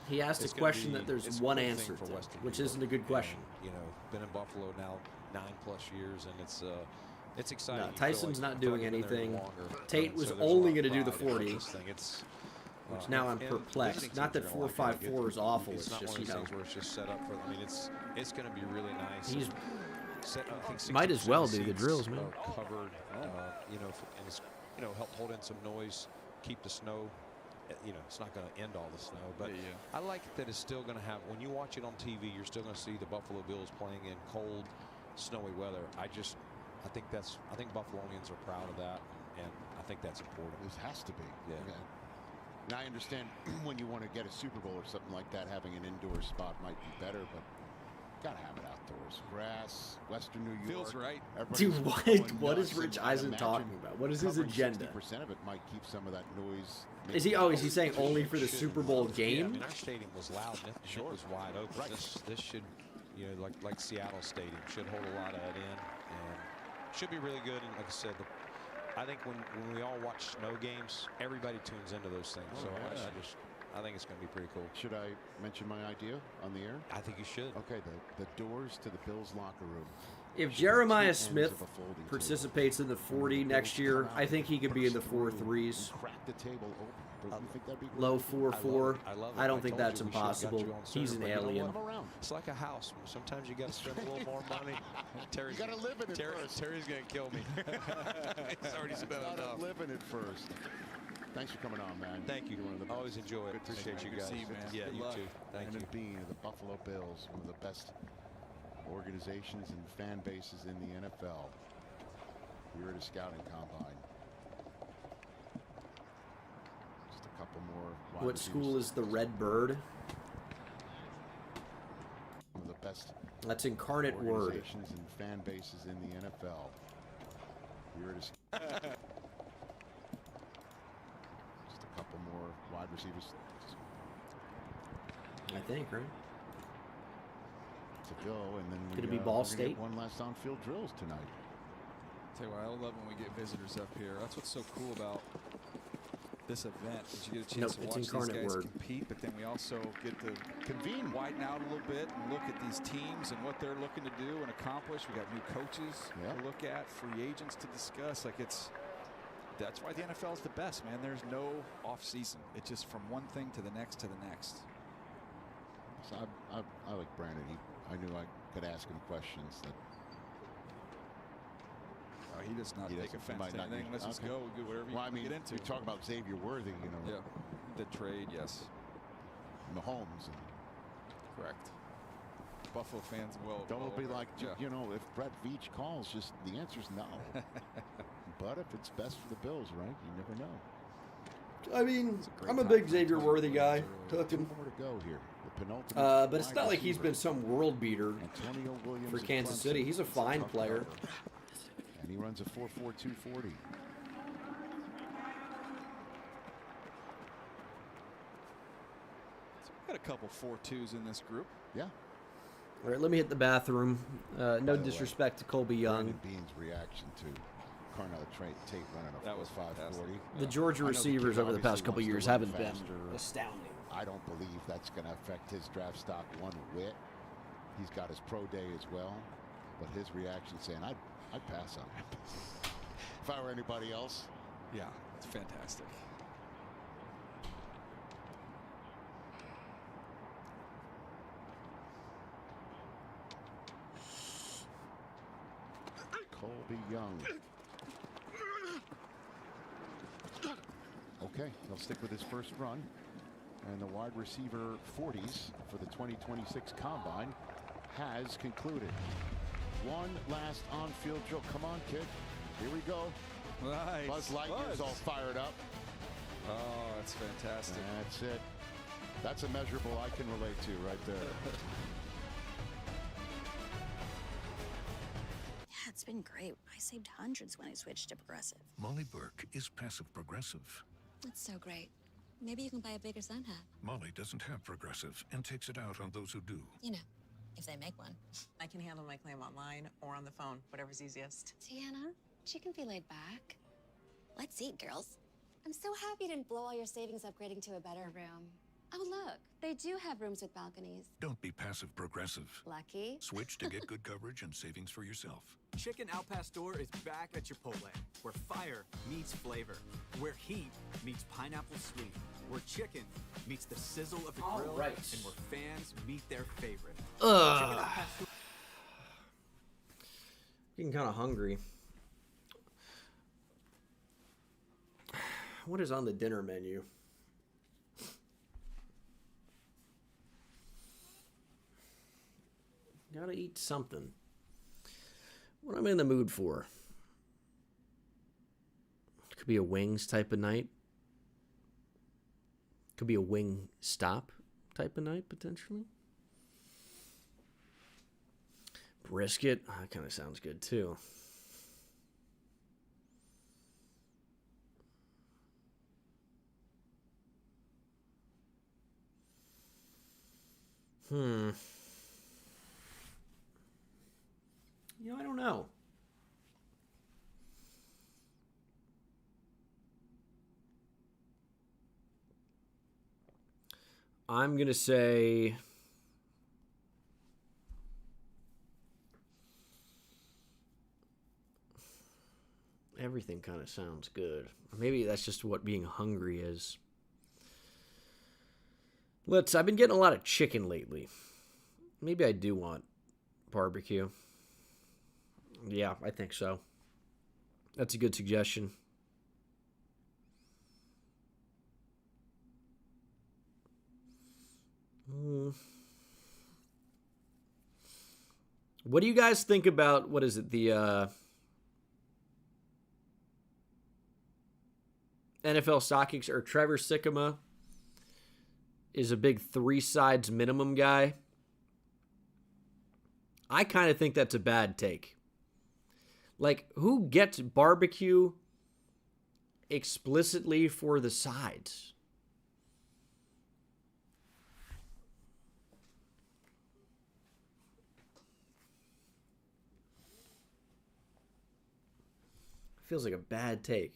A: He asked a question that there's one answer to, which isn't a good question.
U: You know, been in Buffalo now 9+ years, and it's exciting.
A: No, Tyson's not doing anything. Tate was only going to do the 40. Which now I'm perplexed. Not that 4.54 is awful. It's
U: not
A: just,
U: one of
A: you
U: those
A: know.
U: things where it's just set up for. I mean, it's going to be really nice.
A: He's
U: I think
A: might as well do the
U: seats
A: drills, man.
U: are covered, you know, and it's, you know, help hold in some noise, keep the snow. You know, it's not going to end all the snow, but I like that it's still going to have. When you watch it on TV, you're still going to see the Buffalo Bills playing in cold, snowy weather. I think Buffalonians are proud of that, and I think that's important.
B: This has to be.
U: Yeah.
B: Now I understand when you want to get a Super Bowl or something like that, having an indoor spot might be better, but gotta have it outdoors. Grass, Western New York.
C: Feels right.
A: Dude, what is Rich Eisen talking about? What is his agenda?
B: 60% of it might keep some of that noise.
A: Is he saying only for the Super Bowl game?
U: Yeah, I mean, our stadium was loud. It was wide open.
B: Right.
U: This should, you know, like Seattle Stadium, should hold a lot of that in, and should be really good. And like I said, I think when we all watch snow games, everybody tunes into those things. So I think it's going to be pretty cool.
B: Should I mention my idea on the air?
U: I think you should.
B: Okay, the doors to the Bills locker room.
A: If Jeremiah Smith participates in the 40 next year, I think he could be in the 4.3s.
B: Crack the table open. Don't you think that'd be great?
A: Low 4.4. I don't think that's
U: you, we should've got
A: impossible.
U: you on
A: He's
U: sooner,
A: an
U: but you know
A: alien.
U: what? It's like a house. Sometimes you got to spend a little more money. Terry's
B: You gotta live in it first.
U: Terry's going to kill me. He's already spent enough.
B: Live in it first. Thanks for coming on, man.
U: Thank you. Always enjoy it. Appreciate you guys.
C: See you, man.
U: Yeah,
C: Good
U: you
C: luck.
U: too. Thank you.
B: Brandon Bean of the Buffalo Bills, one of the best organizations and fan bases in the NFL. Here at a scouting combine. Just a couple more.
A: What school is the Red Bird?
B: One of the best.
A: That's Incarnate Word.
B: Organizations and fan bases in the NFL. Here at a. Just a couple more wide receivers.
A: I think, right?
B: To go, and then
A: Could it be Ball State?
B: One last on-field drills tonight.
C: Tell you what, I love when we get visitors up here. That's what's so cool about this event is you get a chance to watch these guys compete, but then we also get to convene, widen out a little bit, and look at these teams and what they're looking to do and accomplish. We got new coaches to look at, free agents to discuss. That's why the NFL is the best, man. There's no off season. It's just from one thing to the next to the next.
B: So I like Brandon. I knew I could ask him questions that.
C: He does not take offense to anything. Let's just go. Do whatever you get into.
B: We talk about Xavier Worthy, you know.
C: Yeah, the trade, yes.
B: Mahomes.
C: Correct. Buffalo fans will.
B: Don't be like, you know, if Brett Veach calls, just the answer's no. But if it's best for the Bills, right? You never know.
A: I mean, I'm a big Xavier Worthy guy. Took him.
B: More to go here. The penultimate.
A: But it's not like he's been some world beater for Kansas City. He's a fine player.
B: And he runs a 4.42 40.
C: Got a couple 4.2s in this group.
B: Yeah.
A: All right, let me hit the bathroom. No disrespect to Colby Young.
B: Brandon Bean's reaction to Carnell Tate running a 4.540.
A: The Georgia receivers over the past couple years haven't been astounding.
B: I don't believe that's going to affect his draft stock one whit. He's got his pro day as well, but his reaction saying, I'd pass on him. If I were anybody else.
C: Yeah, it's fantastic.
B: Colby Young. Okay, he'll stick with his first run. And the wide receiver 40s for the 2026 Combine has concluded. One last on-field drill. Come on, kid. Here we go.
C: Nice.
B: Buzz Lightyear's all fired up.
C: Oh, that's fantastic.
B: That's it. That's a measurable I can relate to right there.
D: Yeah, it's been great. I saved hundreds when I switched to Progressive.
L: Molly Burke is passive progressive.
D: That's so great. Maybe you can buy a bigger sun hat.
L: Molly doesn't have Progressive and takes it out on those who do.
D: You know, if they make one.
M: I can handle my claim online or on the phone, whatever's easiest.
D: Tiana, she can be laid back. Let's eat, girls. I'm so happy you didn't blow all your savings upgrading to a better room. Oh, look, they do have rooms with balconies.
L: Don't be passive progressive.
D: Lucky.
L: Switch to get good coverage and savings for yourself.
X: Chicken Al Pastor is back at Chipotle, where fire meets flavor, where heat meets pineapple sweet, where chicken meets the sizzle of the grill, and where fans meet their favorite.
A: Getting kind of hungry. What is on the dinner menu? Gotta eat something. What am I in the mood for? Could be a wings type of night. Could be a wing stop type of night, potentially. Brisket. Oh, that kind of sounds good, too. You know, I don't know. I'm going to say everything kind of sounds good. Maybe that's just what being hungry is. I've been getting a lot of chicken lately. Maybe I do want barbecue. Yeah, I think so. That's a good suggestion. What do you guys think about, what is it, the NFL Stockings, or Trevor Sikkema is a big 3 sides minimum guy? I kind of think that's a bad take. Like, who gets barbecue explicitly for the sides? Feels like a bad take.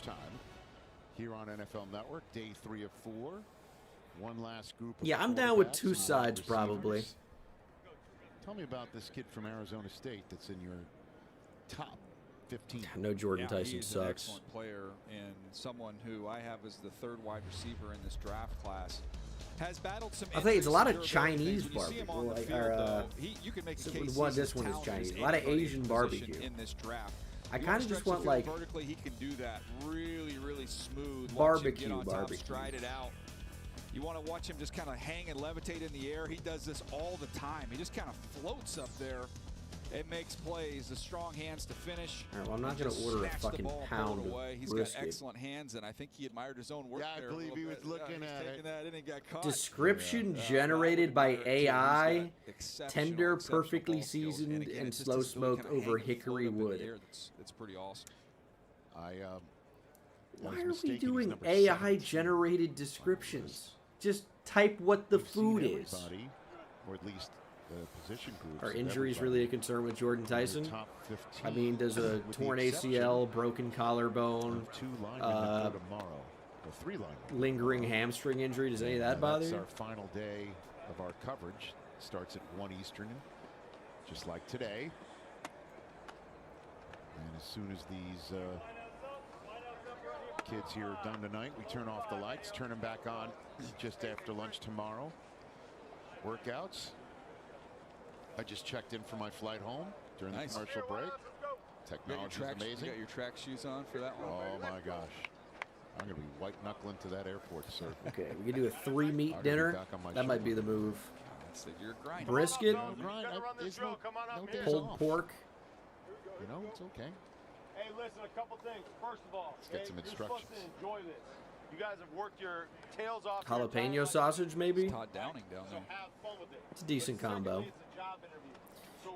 B: Time here on NFL Network, day 3 of 4. One last group of
A: I'm down with
B: quarterbacks
A: 2
B: and
A: sides,
B: wide
A: probably.
B: receivers. Tell me about this kid from Arizona State that's in your top 15.
A: I know Jordan Tyson
C: he's
A: sucks.
C: An excellent player and someone who I have as the 3rd wide receiver in this draft class. Has battled some.
A: I think it's a lot of
C: injuries,
A: Chinese
C: when you see him
A: barbecue.
C: on the
A: Like,
C: field, you can make a case
A: this one is Chinese. A lot of Asian barbecue.
C: In this draft.
A: I kind of just want like
C: vertically, he can do that really, really smooth.
A: Barbecue,
C: Get on
A: barbecue.
C: Top, stride it out. You want to watch him just kind of hang and levitate in the air. He does this all the time. He just kind of floats up there and makes plays. The strong hands to finish.
A: All right, well, I'm not going to order a fucking pound of
C: He's
A: brisket.
C: got excellent hands, and I think he admired his own work there.
B: I believe he was looking at it.
C: That and he got caught.
A: Description generated by AI, tender, perfectly seasoned, and slow smoked over hickory wood.
C: It's pretty awesome.
A: Why are we doing AI generated descriptions? Just type what the food is.
B: Or at least the position groups.
A: Are injuries really a concern with Jordan Tyson? I mean, does a torn ACL, broken collarbone, lingering hamstring injury. Does any of that bother
B: That's
A: you?
B: our final day of our coverage. Starts at 1 Eastern, just like today. And as soon as these kids here are done tonight, we turn off the lights, turn them back on just after lunch tomorrow. Workouts. I just checked in for my flight home during the commercial break. Technology is amazing.
C: You got your track shoes on for that one?
B: Oh my gosh. I'm going to be white knuckling to that airport, sir.
A: Okay, we can do a 3-meat dinner. That might be the move.
C: You're grinding.
A: Brisket, pulled
B: off.
A: pork.
B: You know, it's okay.
P: Hey, listen, a couple things. First of all,
B: Let's get some instructions.
P: You're supposed to enjoy this. You guys have worked your tails off.
A: Jalapeno sausage, maybe?
C: Todd Downing down there.
A: It's a decent combo.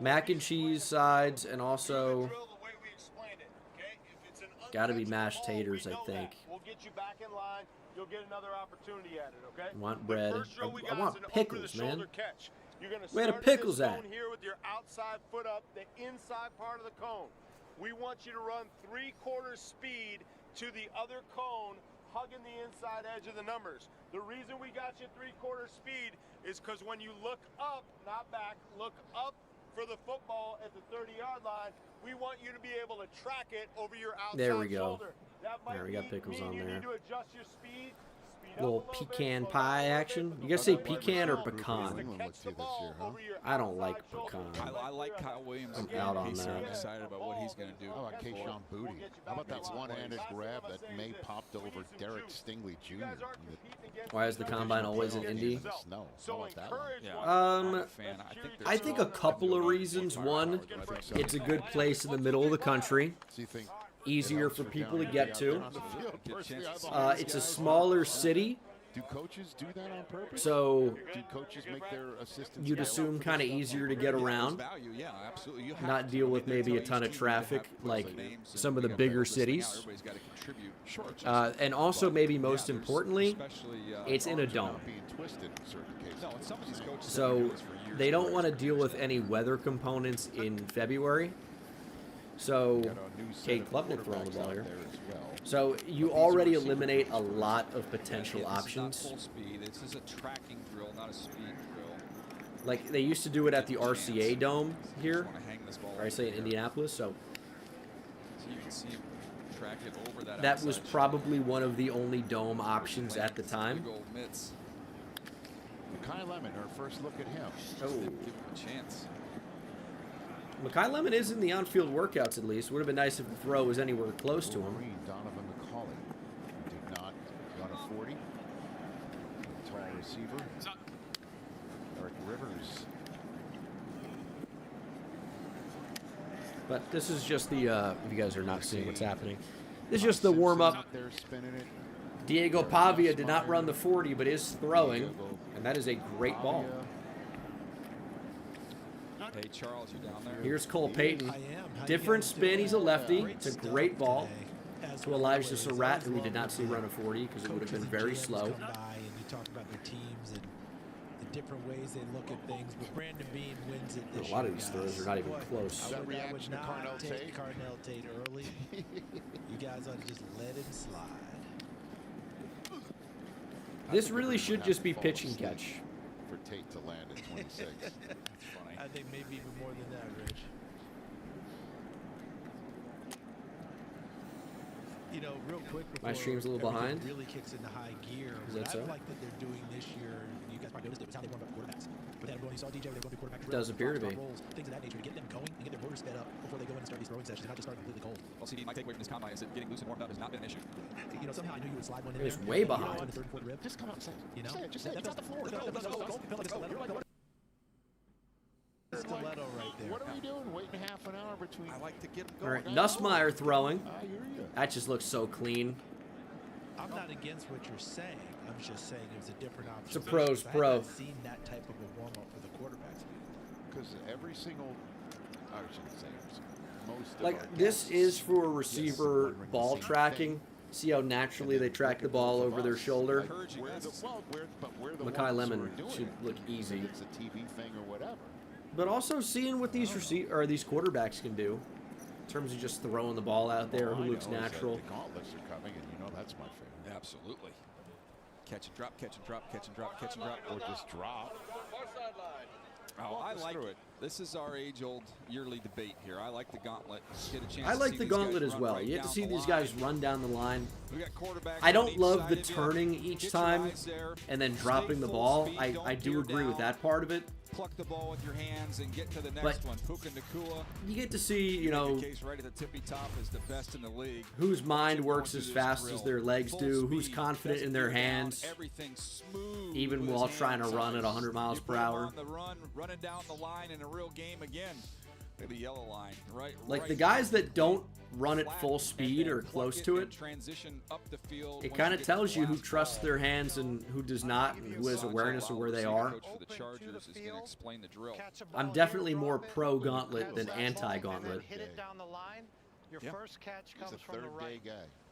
A: Mac and cheese sides, and also got to be mashed taters, I think.
P: We'll get you back in line. You'll get another opportunity at it, okay?
A: I want bread. I want pickles, man.
P: You're gonna
A: Where the
P: start
A: pickles
P: this
A: at?
P: cone here with your outside foot up, the inside part of the cone. We want you to run 3/4 speed to the other cone, hugging the inside edge of the numbers. The reason we got you 3/4 speed is because when you look up, not back, look up for the football at the 30-yard line, we want you to be able to track it over your outside
A: There we go.
P: shoulder. That might
A: There, we got pickles on
P: you
A: there.
P: need to adjust your speed.
A: Little pecan pie action. You guys say pecan or pecan? I don't like pecan.
C: I like Kyle Williams.
A: I'm out on
C: He's
A: that.
C: excited about what he's going to do.
B: How about Keyshawn Booty? How about that one-handed grab that May popped over Derek Stingley Jr.?
A: Why is the combine always in Indy?
B: No. How about that one?
A: I think a couple of reasons. One, it's a good place in the middle of the country. Easier for people to get to. It's a smaller city.
B: Do coaches do that on purpose?
A: So
B: do coaches make their assistants?
A: you'd assume kind of easier to get around.
C: Yeah, absolutely. You have
A: Not deal with maybe a ton of traffic like some of the bigger cities.
C: Everybody's got to contribute.
A: And also maybe most importantly, it's in a dome. So they don't want to deal with any weather components in February. So, Kate Klubnik throwing the ball here. So you already eliminate a lot of potential options.
C: Full speed. This is a tracking drill, not a speed drill.
A: Like they used to do it at the RCA Dome here, or I say in Indianapolis. So
C: you can see him track it over that.
A: That was probably one of the only dome options at the time.
B: Makai Lemon, our first look at him.
A: Oh,
C: give him a chance.
A: Makai Lemon is in the on-field workouts at least. Would have been nice if the throw was anywhere close to him.
B: Donovan McCauley did not run a 40. Tall receiver. Eric Rivers.
A: But this is just the, if you guys are not seeing what's happening, this is just the warm-up. Diego Pavia did not run the 40, but is throwing, and that is a great ball.
C: Hey, Charles, you down there?
A: Here's Cole Payton. Different spin. He's a lefty. It's a great ball to Elijah Surratt, who we did not see run a 40 because it would have been very slow.
H: And you talk about their teams and the different ways they look at things, but Brandon Bean wins it this
A: A lot of
H: year,
A: these
H: guys.
A: throws are not even close.
H: I would not take Carnell Tate early. You guys ought to just let him slide.
A: This really should just be pitch and catch.
B: For Tate to land at 26.
H: I think maybe even more than that, Rich. You know, real quick.
A: My stream's a little
H: everything
A: behind.
H: Really kicks into high gear.
A: Is that
H: What
A: so?
H: I like that they're doing this year, you guys probably noticed it, was how they warmed up quarterbacks. But then when you saw DJ, they go to quarterback
A: Does appear to be.
H: rolls, things of that nature to get them going and get their motors sped up before they go in and start these throwing sessions. They're not just starting completely cold.
C: Well, CD, my takeaway from this combine is that getting loose and warmed up has not been an issue.
H: You know, somehow I knew you would slide one in
A: It was
H: there.
A: way
H: You know,
A: behind.
H: on the third and fourth rib.
B: Just come out and say it.
H: You know?
B: Just say it. Just off the floor.
H: Stiletto right there.
B: What are we doing? Waiting half an hour between. I
C: like to get
A: All right, Nussmeier throwing.
B: I hear you.
A: That just looks so clean.
H: I'm not against what you're saying. I'm just saying it was a different option.
A: It's a pro's
H: I
A: pro.
H: haven't seen that type of a warm-up for the quarterbacks.
B: Because every single, I shouldn't say every single, most of
A: Like
B: our
A: this
B: guests,
A: is for receiver ball tracking. See how naturally they track the ball over their shoulder. Makai Lemon should look easy.
B: It's a TV thing or whatever.
A: But also seeing what these these quarterbacks can do in terms of just throwing the ball out there, who looks natural.
B: The gauntlets are coming, and you Oh, that's my favorite.
C: Absolutely. Catch and drop, catch and drop, catch and drop, catch and drop.
B: Or just drop.
C: Oh, I like it. This is our age-old yearly debate here. I like the gauntlet. Get a chance
A: I
C: to
A: like
C: see
A: the
C: these guys
A: gauntlet as
C: run
A: well.
C: right
A: You get to
C: down
A: see
C: the
A: these
C: line.
A: guys run down the line.
C: We got quarterbacks
A: I
C: on
A: don't
C: each
A: love
C: side
A: the
C: of you.
A: turning each
C: Get your
A: time
C: eyes there.
A: and then
C: Stay
A: dropping the
C: full
A: ball.
C: speed.
A: I
C: Don't
A: do
C: gear
A: agree with
C: down.
A: that part of it.
C: Pluck the ball with your hands and get to the
A: But
C: next one. Puka Nacua.
A: You get to see, you know,
C: Case right at the tippy top is the best in the league.
A: whose mind works
C: through
A: as
C: this
A: fast
C: drill.
A: as their legs
C: Full
A: do, who's
C: speed,
A: confident in their
C: doesn't gear down,
A: hands,
C: everything smooth
A: even
C: with
A: while
C: his
A: trying to
C: hands.
A: run at 100 miles
C: You
A: per
C: put him
A: hour.
C: on the run, running down the line in a real game again. Look at the yellow line, right?
A: Like
C: right
A: the guys
C: down
A: that don't run at
C: flat,
A: full
C: and
A: speed
C: then
A: or
C: pluck
A: close
C: it
A: to
C: and
A: it,
C: transition up the field
A: it
C: once
A: kind
C: you
A: of
C: get to
A: tells
C: the
A: you who
C: last
A: trusts
C: ball.
A: their hands and who does not, and who has awareness of where they are.
C: Coach for the Chargers is going to explain the drill.
A: I'm definitely more pro gauntlet than anti gauntlet.
F: Hit it down the line. Your first catch comes from the right.
B: guy.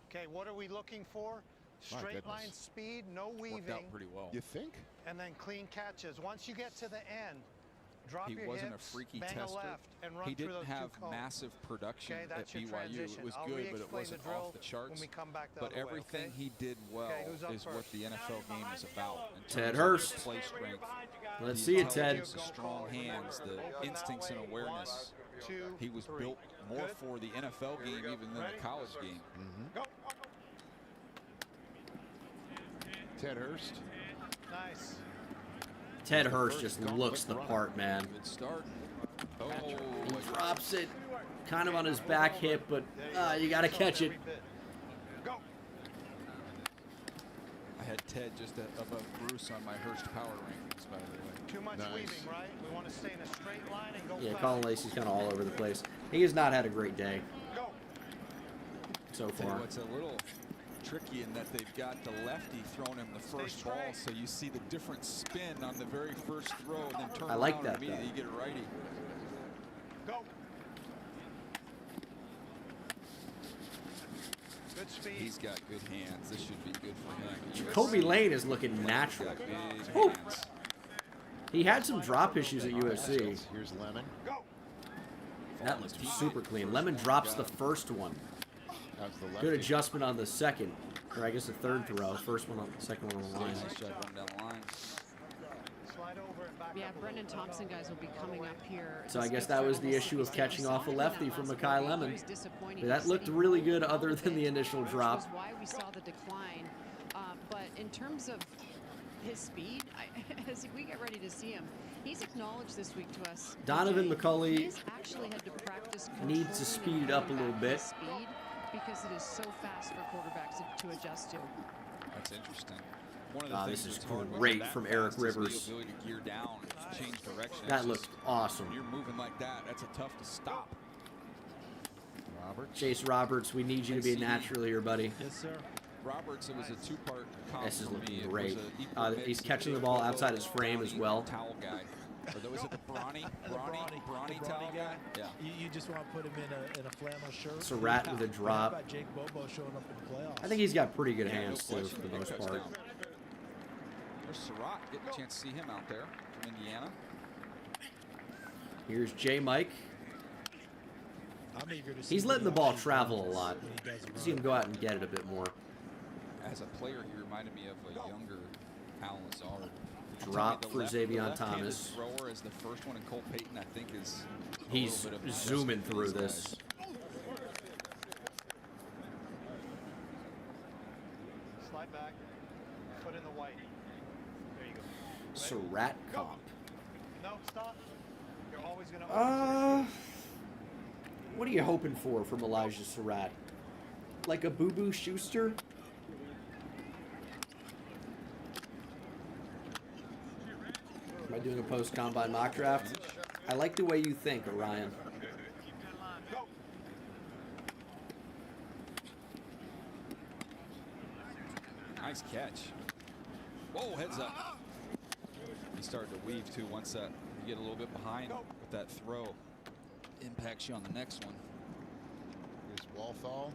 F: Okay, what are we looking for?
B: My
F: Straight
B: goodness.
F: line speed, no weaving.
C: Worked out pretty well.
B: You think?
F: And then clean catches. Once you get to the end, drop
C: He
F: your
C: wasn't
F: hips,
C: a freaky
F: bang
C: tester.
F: a left, and run
C: He
F: through
C: didn't
F: those
C: have
F: two cones.
C: massive production
F: Okay,
C: at
F: that's your
C: BYU.
F: transition.
C: It was
F: I'll
C: good, but it
F: re-explain
C: wasn't
F: the drill
C: off the charts.
F: when we come back the
C: But
F: other way,
C: everything
F: okay?
C: he did well
F: Okay, who's up
C: is what
F: first?
C: the NFL game is about. In
A: Ted
C: terms
A: Hurst.
C: of play strength,
A: Let's
C: the
A: see it, Ted.
C: intelligence, the strong hands, the instincts and awareness. He was built more for the NFL game even than the college game.
B: Ted Hurst.
F: Nice.
A: Ted Hurst just looks the part, man.
C: Good start. Oh,
A: He drops it kind of on his back hip, but you got to catch it.
C: I had Ted just above Bruce on my Hurst power rankings, by the way.
F: Too much weaving, right? We want to stay in a straight line and go
A: Yeah,
F: fast.
A: Colin Lacey's kind of all over the place. He has not had a great day so
C: Tell you
A: far.
C: what's a little tricky in that they've got the lefty throwing him the first ball, so you see the different spin on the very first throw, and then turn
A: I like
C: around
A: that,
C: and immediately
A: though.
C: you get a righty.
F: Go. Good speed.
C: He's got good hands. This should be good for him.
A: Jacoby Lane is looking natural.
C: Got big
A: Woo.
C: hands.
A: He had some drop issues at USC.
B: Here's Lemon.
A: That looks super clean. Lemon drops the first one.
B: That's the
A: Good
B: lefty.
A: adjustment on the second, or I guess the third throw. First one on the second one on the line.
C: Nice job running down the line.
F: Slide over and back
M: Yeah,
F: up a
M: Brendan
F: little bit.
M: Thompson guys will be coming up here.
A: So I
M: this
A: guess
M: week
A: that
M: for
A: was the
M: almost
A: issue of
M: 60
A: catching off a
M: yards.
A: lefty
M: That
A: from
M: last
A: Makai
M: game
A: Lemon.
M: was disappointing.
A: But that
M: He
A: looked
M: said he
A: really
M: moved
A: good
M: a
A: other
M: little
A: than the
M: bit,
A: initial
M: which
A: drop.
M: was why we saw the decline. But in terms of his speed, as we get ready to see him, he's acknowledged this week to us.
A: Donovan
M: DJ,
A: McCulley
M: he's actually had to practice
A: needs to speed it up a little bit.
M: speed because it is so fast for quarterbacks to adjust to.
C: That's interesting. One of the things
A: This is
C: that's hard when
A: great
C: you're that
A: from
C: fast
A: Eric
C: is the
A: Rivers.
C: ability to gear down and change direction.
A: That
C: It's
A: looked
C: just-
A: awesome.
C: When you're moving like that, that's a tough to stop.
B: Roberts.
A: Chase Roberts, we need you to be a natural here, buddy.
H: Yes, sir.
C: Roberts, it was a two-part comp
A: This is
C: for
A: looking
C: me. It
A: great.
C: was a equal mix
A: He's
C: of
A: catching the
C: Big
A: ball
C: Bobo,
A: outside his frame as
C: Brownie,
A: well.
C: Towel guy. Or was it the Brawny towel guy? Yeah.
H: You just want to put him in a flannel shirt.
A: Surratt with a
H: How
A: drop.
H: about Jake Bobo showing up in the playoffs?
A: I think he's got pretty good
C: Yeah, no
A: hands too,
C: question.
A: for the
C: Big
A: most part.
C: touchdown. There's Surratt getting a chance to see him out there from Indiana.
A: Here's J. Mike.
H: I'm eager to see
A: He's letting the
H: what
A: ball
H: options
A: travel a
H: runs
A: lot.
H: when he does
A: See him
H: run.
A: go out and get it a bit more.
C: As a player, he reminded me of a younger Alan Lazard.
A: Drop
C: The
A: for
C: left-
A: Xavier
C: the left-handed
A: Thomas.
C: Thrower is the first one, and Cole Payton, I think, is. a
A: He's
C: little bit of an
A: zooming
C: adjustment for
A: through
C: these
A: this.
C: guys.
F: Slide back. Put in the white. There you go.
A: Surratt comp.
F: No, stop. You're always going to
A: What are you hoping for from Elijah Surratt? Like a Boo Boo Schuster? Am I doing a post-combine mock draft? I like the way you think, Orion.
C: Nice catch. Whoa, heads up. He started to weave too once that you get a little bit behind with that throw. Impacts you on the next one.
B: Here's Walthall.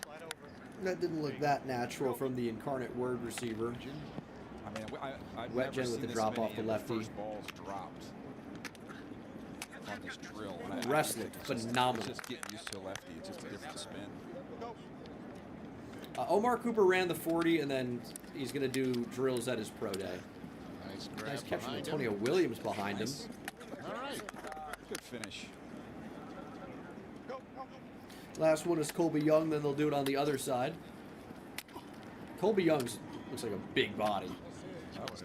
F: Slide over.
A: That didn't look that natural from the incarnate word receiver.
C: I mean, I've
A: Wet
C: never
A: Jen with
C: seen
A: the
C: this
A: drop
C: many
A: off the
C: of
A: lefty.
C: First balls dropped. on this drill.
A: Wrestling, phenomenal.
C: Just getting used to a lefty. It's just a different spin.
A: Omar Cooper ran the 40, and then he's going to do drills at his pro day. Nice catch from Antonio Williams behind him.
B: All right.
C: Good finish.
A: Last one is Colby Young, then they'll do it on the other side. Colby Young's looks like a big body.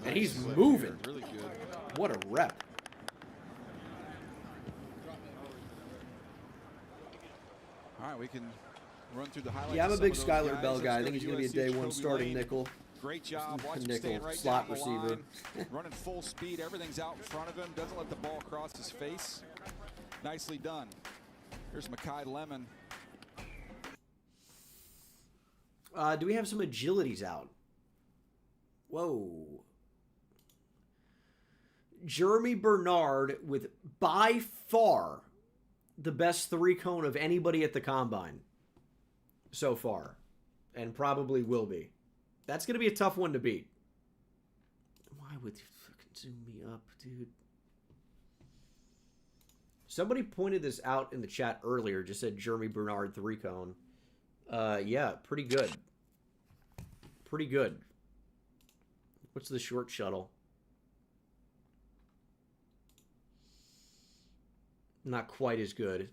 A: And he's moving.
C: Really good.
A: What a rep.
C: All right, we can run through the highlights.
A: Yeah, I'm a
C: of
A: big
C: some of those
A: Skylar
C: guys.
A: Bell
C: Let's
A: guy. I
C: go
A: think he's
C: to
A: going to be a
C: USC's
A: day one
C: Kobe
A: starting
C: Lane.
A: nickel.
C: Great job. Watch him
A: Nickel,
C: staying right
A: slot
C: down the
A: receiver.
C: line. Running full speed. Everything's out in front of him. Doesn't let the ball cross his face. Nicely done. Here's Makai Lemon.
A: Do we have some agilities out? Whoa. Jeremy Bernard with by far the best 3-cone of anybody at the Combine so far. And probably will be. That's going to be a tough one to beat. Why would you fucking zoom me up, dude? Somebody pointed this out in the chat earlier. Just said Jeremy Bernard 3-cone. Yeah, pretty good. Pretty good. What's the short shuttle? Not quite as good.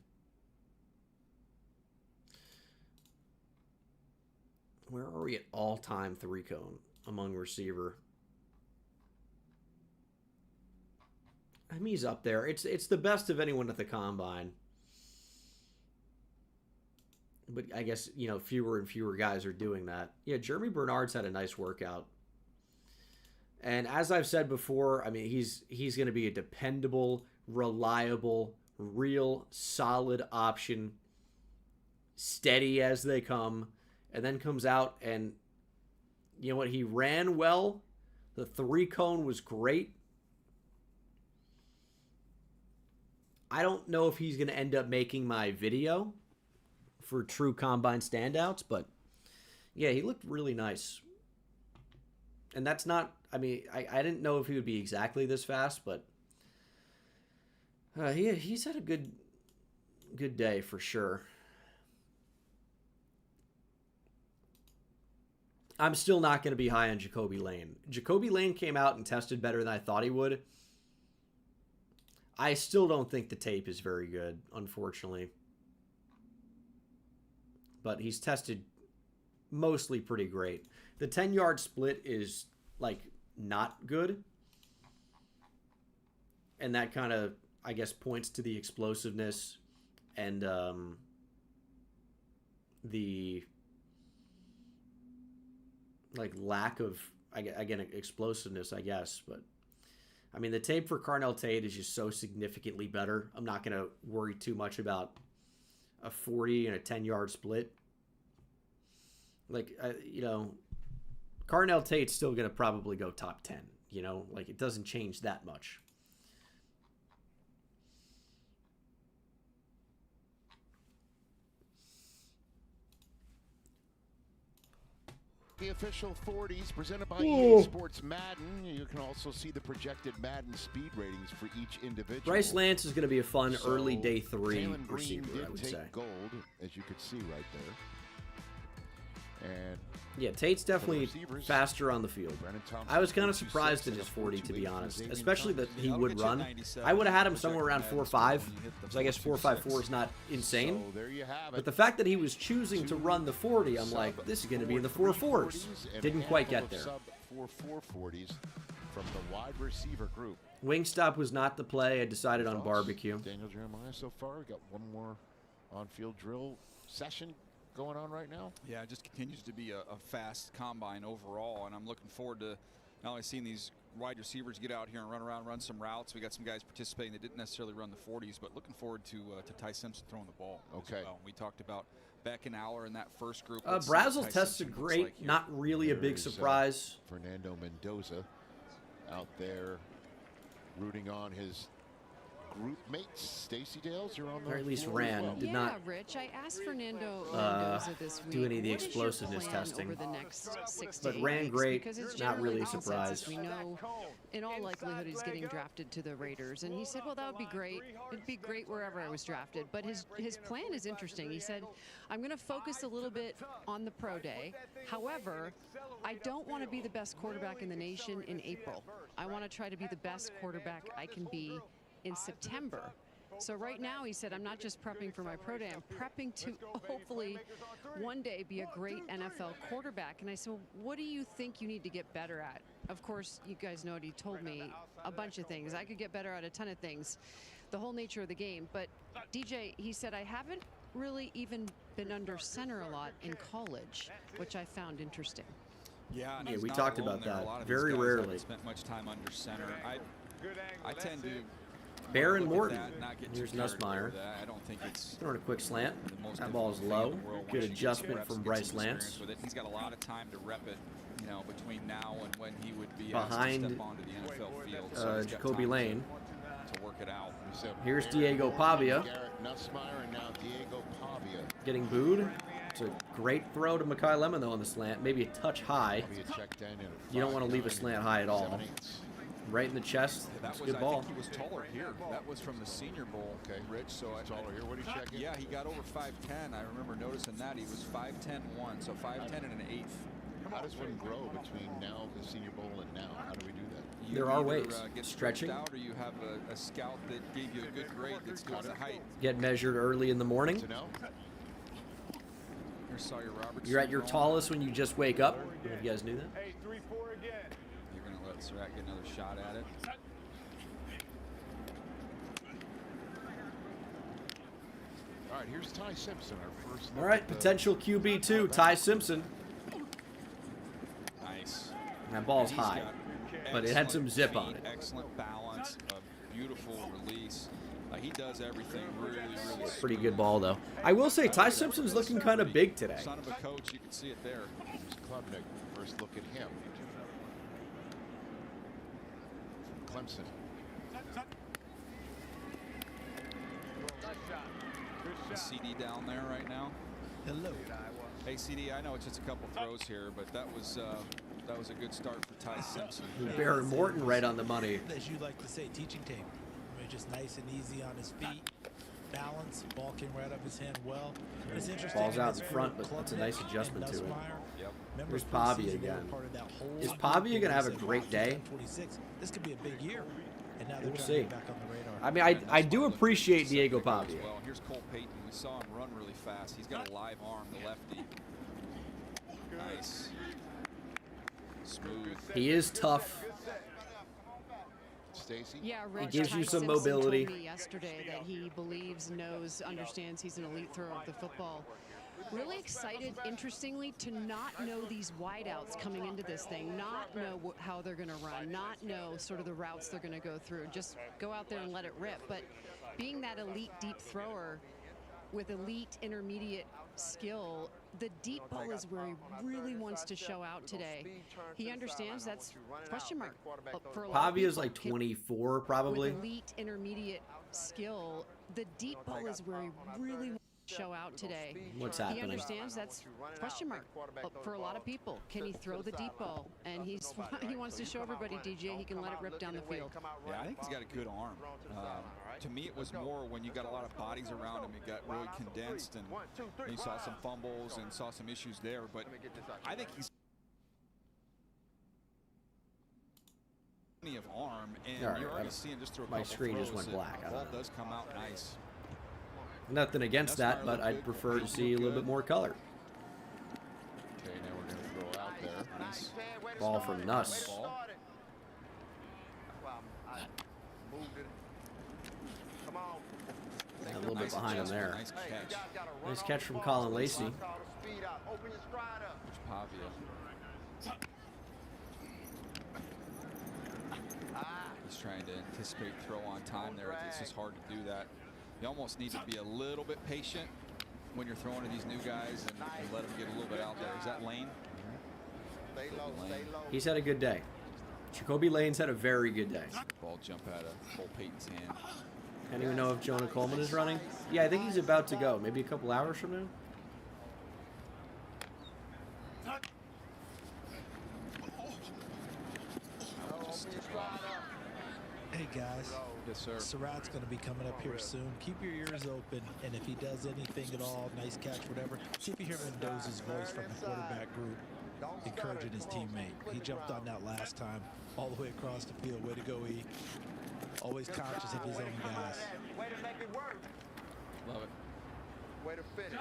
A: Where are we at all-time 3-cone among receiver? I mean, he's up there. It's the best of anyone at the Combine. But I guess, you know, fewer and fewer guys are doing that. Yeah, Jeremy Bernard's had a nice workout. And as I've said before, I mean, he's going to be a dependable, reliable, real solid option. Steady as they come. And then comes out and, you know what, he ran well. The 3-cone was great. I don't know if he's going to end up making my video for true Combine standouts, but yeah, he looked really nice. And that's not, I mean, I didn't know if he would be exactly this fast, but he's had a good day for sure. I'm still not going to be high on Jacoby Lane. Jacoby Lane came out and tested better than I thought he would. I still don't think the tape is very good, unfortunately. But he's tested mostly pretty great. The 10-yard split is, like, not good. And that kind of, I guess, points to the explosiveness and the, like, lack of, again, explosiveness, I guess. But, I mean, the tape for Carnell Tate is just so significantly better. I'm not going to worry too much about a 40 and a 10-yard split. Like, you know, Carnell Tate's still going to probably go top 10, you know? Like, it doesn't change that much.
B: The official 40s presented by EA Sports Madden. You can also see the projected Madden speed ratings for each individual.
A: Bryce Lance is going to be a fun early day 3 receiver, I would say.
B: Gold, as you could see right there. And
A: yeah, Tate's definitely faster on the field. I was kind of surprised at his 40, to be honest, especially that he would run. I would have had him somewhere around 4.5, so I guess 4.54 is not insane. But the fact that he was choosing to run the 40, I'm like, this is going to be in the 4.4s. Didn't quite get there.
B: Sub 4.40s from the wide receiver group.
A: Wingstop was not the play. I decided on barbecue.
B: Daniel Jeremiah so far. We got one more on-field drill session going on right now.
C: Yeah, it just continues to be a fast combine overall, and I'm looking forward to not only seeing these wide receivers get out here and run around, run some routes. We got some guys participating that didn't necessarily run the 40s, but looking forward to Ty Simpson throwing the ball.
B: Okay.
C: As well. We talked about Beckenauer in that first group.
A: Brazel tested great, like not really a big surprise.
B: Fernando Mendoza out there rooting on his group mates. Stacy Dales, you're on the
A: Or at least
B: floor as
A: ran.
B: well.
A: Did
M: Yeah,
A: not
M: Rich, I asked Fernando Mendoza this week.
A: do any of the
M: what is your
A: explosiveness
M: plan
A: testing.
M: over the next 6 to
A: But
M: 8
A: ran
M: weeks?
A: great.
M: Because it's
A: Not really a
M: generally consensus.
A: surprise.
M: We know, in all likelihood, he's getting drafted to the Raiders. And he said, well, that would be great. It'd be great wherever I was drafted. But his plan is interesting. He said, I'm going to focus a little bit on the pro day. However, I don't want to be the best quarterback in the nation in April. I want to try to be the best quarterback I can be in September. So right now, he said, I'm not just prepping for my pro day, I'm prepping to hopefully one day be a great NFL quarterback. And I said, well, what do you think you need to get better at? Of course, you guys know what he told me, a bunch of things. I could get better at a ton of things, the whole nature of the game. But DJ, he said, I haven't really even been under center a lot in college, which I found interesting.
C: Yeah, and
A: Yeah,
C: he's
A: we
C: not
A: talked
C: alone
A: about
C: there.
A: that
C: A lot of
A: very
C: these guys
A: rarely.
C: haven't spent much time under center. I tend to
A: Baron
C: look at
A: Morton.
C: that, not get too
A: Here's
C: carried away
A: Nussmeier.
C: with that. I don't think it's
A: Throwing a quick slant.
C: the most
A: That ball is
C: difficult thing
A: low.
C: in the world
A: Good
C: once you get some
A: adjustment
C: reps
A: from
C: and get
A: Bryce
C: some
A: Lance.
C: experience with it. He's got a lot of time to rep it, you know, between now and when he would be
A: Behind,
C: asked to step onto the NFL field. So he's got
A: Jacoby
C: time
A: Lane.
C: to work it out.
A: Here's Diego Pavia.
B: Garrett Nussmeier and now Diego Pavia.
A: Getting booed. It's a great throw to Mekhi Lemon, though, on the slant. Maybe a touch high. You don't want to leave a slant high at all. Right in the chest. That's a good ball.
C: I think he was taller here. That was from the Senior Bowl, Rich. So
B: taller here. What did he check in?
C: Yeah, he got over 5'10". I remember noticing that. He was 5'10" once, so 5'10" and an eighth.
B: How does one grow between now, the Senior Bowl, and now? How do we do that?
C: You
A: There are
C: either,
A: ways.
C: Get
A: Stretching.
C: out, or you have a scout that gave you a good grade that's got the height.
A: Get measured early in the morning.
C: Here's Sawyer Robertson.
A: You're at your tallest when you just wake up. I don't know if you guys knew that.
P: Hey, 3-4 again.
C: You're going to let Surratt get another shot at it.
B: All right, here's Ty Simpson, our first.
A: All right, potential QB2, Ty Simpson.
C: Nice.
A: And that ball's
C: And he's
A: high,
C: got
A: but it had some
C: excellent
A: zip on
C: feet,
A: it.
C: Excellent balance, a beautiful release. He does everything really
A: Pretty good ball, though. I will say, Ty Simpson's looking kind of big today.
C: Son of a coach, you can see it there.
B: Here's Klubnik. First look at him. Clemson.
C: CD down there right now.
H: Hello.
C: Hey CD, I know it's just a couple throws here, but that was a good start for Ty Simpson.
A: Baron Morton right on the money.
H: As you like to say, teaching tape. I mean, just nice and easy on his feet. Balance. Ball came right up his hand well. It's interesting.
A: Ball's out in front, but it's a nice adjustment to it.
C: Yep.
A: Here's Pavia again. Is Pavia going to have a great day?
H: This could be a big year. And now
A: We'll
H: they're
A: see.
H: back on the radar.
A: I mean, I do appreciate Diego Pavia.
C: Well, here's Cole Payton. We saw him run really fast. He's got a live arm, the lefty. Nice. Smooth.
A: He is tough.
B: Stacy?
M: Yeah, Rich,
A: gives
M: Ty
A: you some
M: Simpson
A: mobility.
M: told me yesterday that he believes, knows, understands he's an elite thrower of the football. Really excited, interestingly, to not know these wideouts coming into this thing, not know how they're going to run, not know sort of the routes they're going to go through. Just go out there and let it rip. But being that elite deep thrower with elite intermediate skill, the deep ball is where he really wants to show out today. He understands that's question mark for a lot of
A: Pavia's
M: people.
A: like 24, probably.
M: With elite intermediate skill, the deep ball is where he really wants to show out today.
A: What's
M: He
A: happening?
M: understands that's question mark for a lot of people. Can he throw the deep ball? And he wants to show everybody, DJ, he can let it rip down the field.
C: Yeah, I think he's got a good arm. To me, it was more when you got a lot of bodies around him, it got really condensed, and you saw some fumbles and saw some issues there. But I think he's plenty of arm, and
A: All right,
C: you're already seeing just through a
A: my
C: couple
A: screen
C: throws
A: just went
C: that
A: black. I
C: The ball
A: don't know.
C: does come out nice.
A: Nothing against that, but I'd prefer to see a little bit more color.
B: Okay, now we're going to throw out there.
C: Nice.
A: Ball from Nuss. A little bit behind him there.
C: Nice catch.
A: Nice catch from Colin Lacey.
C: Pavia. He's trying to anticipate throw on time there. It's just hard to do that. You almost need to be a little bit patient when you're throwing to these new guys and let them get a little bit out there. Is that Lane?
A: He's had a good day. Jacoby Lane's had a very good day.
C: Ball jump out of Cole Payton's hand.
A: I don't even know if Jonah Coleman is running. Yeah, I think he's about to go. Maybe a couple hours from now.
H: Hey guys.
C: Yes, sir.
H: Surratt's going to be coming up here soon. Keep your ears open, and if he does anything at all, nice catch, whatever, see if you hear Mendoza's voice from the quarterback group encouraging his teammate. He jumped on that last time all the way across the field. Way to go, E. Always conscious of his own guys.
P: Way to make it work.
C: Love it.
P: Way to finish.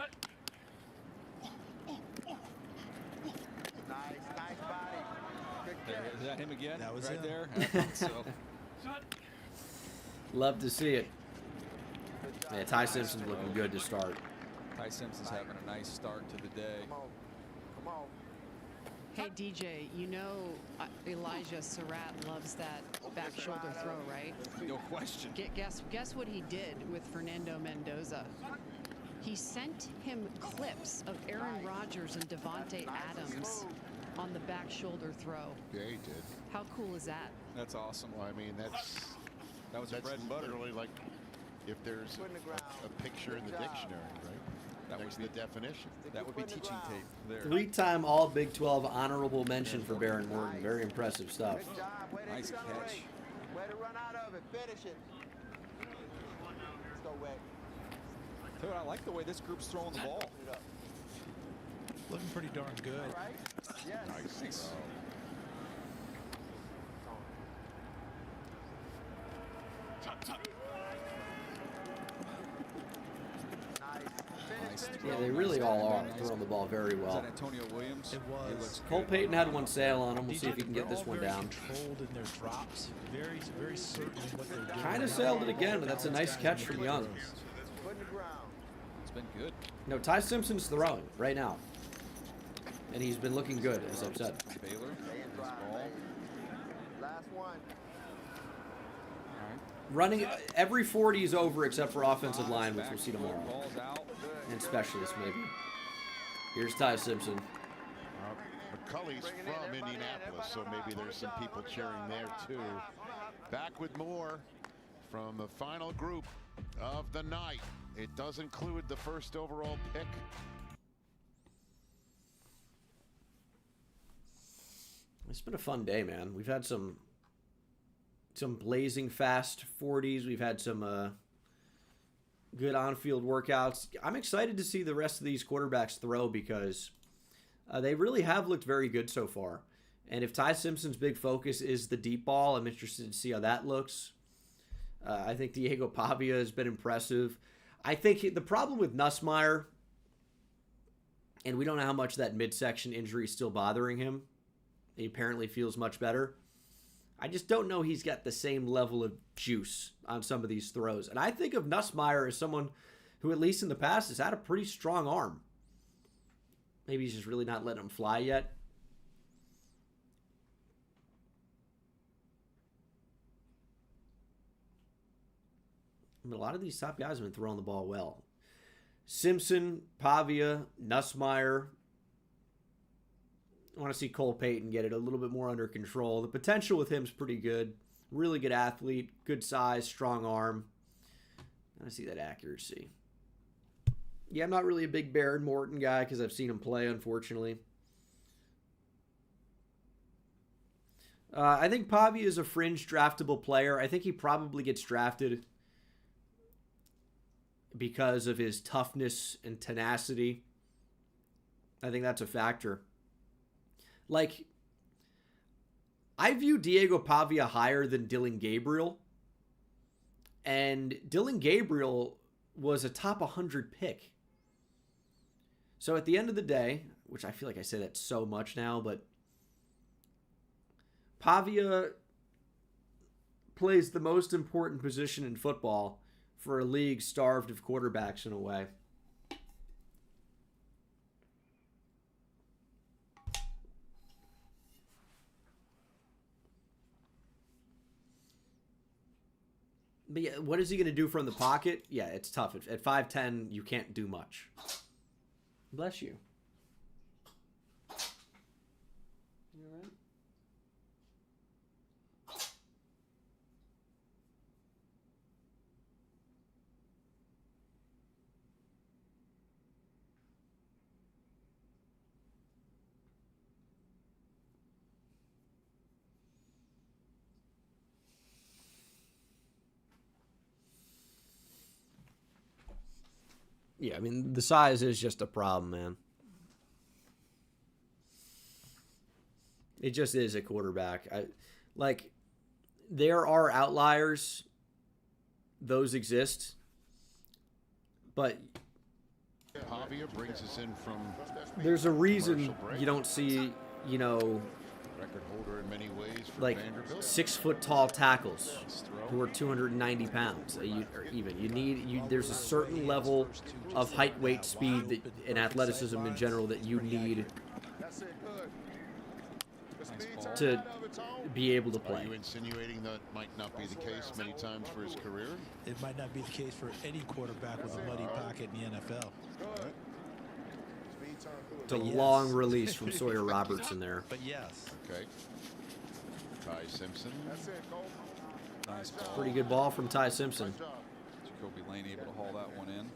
P: Nice body. Good catch.
C: Is that him again?
H: That was
C: right
H: him.
C: there. I thought so.
A: Love to see it. Yeah, Ty Simpson's looking good to start.
C: Ty Simpson's having a nice start to the day.
P: Come on.
M: Hey, DJ, you know Elijah Surratt loves that back shoulder throw, right?
C: No question.
M: Guess what he did with Fernando Mendoza? He sent him clips of Aaron Rodgers and Devontae Adams on the back shoulder throw.
B: Yeah, he did.
M: How cool is that?
C: That's awesome.
B: Well, I mean, that was bread and butter. Literally like if there's a picture in the dictionary, right? That was the definition.
C: That would be teaching tape there.
A: 3-time All Big 12 honorable mention for Baron Morton. Very impressive stuff.
C: Nice catch.
P: Way to run out of it. Finish it. Let's go, Wade.
C: Tell you what, I like the way this group's throwing the ball.
H: Looking pretty darn good.
B: Nice.
A: Yeah, they really all are throwing the ball very
C: Is
A: well.
C: that Antonio Williams?
H: It was.
C: looks
A: Cole
C: good.
A: Payton had one sail on him. We'll see if he can get
H: They're
A: this
H: all
A: one
H: very
A: down.
H: controlled in their drops. Very certain in what they're doing.
A: Kind of sailed it again, but that's a nice catch from Young.
C: It's been good.
A: No, Ty Simpson's throwing right now. And he's been looking good, as I've said.
C: Baylor. Nice ball.
P: Last one.
C: All right.
A: Running every 40 is over except for offensive line, which we'll see tomorrow.
C: Ball's out.
A: And specialists, maybe. Here's Ty Simpson.
B: McCulley's from Indianapolis, so maybe there's some people cheering there too. Back with more from the final group of the night. It does include the first overall pick.
A: It's been a fun day, man. We've had some blazing fast 40s. We've had some good on-field workouts. I'm excited to see the rest of these quarterbacks throw because they really have looked very good so far. And if Ty Simpson's big focus is the deep ball, I'm interested to see how that looks. I think Diego Pavia has been impressive. I think the problem with Nussmeier, and we don't know how much that midsection injury is still bothering him. He apparently feels much better. I just don't know he's got the same level of juice on some of these throws. And I think of Nussmeier as someone who, at least in the past, has had a pretty strong arm. Maybe he's just really not letting him fly yet. I mean, a lot of these top guys have been throwing the ball well. Simpson, Pavia, Nussmeier. I want to see Cole Payton get it a little bit more under control. The potential with him is pretty good. Really good athlete, good size, strong arm. I want to see that accuracy. Yeah, I'm not really a big Baron Morton guy because I've seen him play, unfortunately. I think Pavia is a fringe draftable player. I think he probably gets drafted because of his toughness and tenacity. I think that's a factor. Like, I view Diego Pavia higher than Dylan Gabriel. And Dylan Gabriel was a top 100 pick. So at the end of the day, which I feel like I say that so much now, but Pavia plays the most important position in football for a league starved of quarterbacks in a way. But yeah, what is he going to do from the pocket? Yeah, it's tough. At 5'10", you can't do much. Bless you. You all right? Yeah, I mean, the size is just a problem, man. It just is a quarterback. There are outliers. Those exist. But
B: Pavia brings us in from
A: there's a reason you don't see,
B: record holder in many ways for
A: like
B: Vanderbilt.
A: 6-foot tall tackles who are 290 pounds. There's a certain level of height, weight, speed, and athleticism in general that you need to be able to play.
B: Are you insinuating that might not be the case many times for his career?
H: It might not be the case for any quarterback with a muddy pocket in the NFL.
A: It's a long release from Sawyer Robertson there.
H: But yes.
B: Okay. Ty Simpson.
C: Nice ball.
A: Pretty good ball from Ty Simpson.
C: Jacoby Lane able to haul that one in.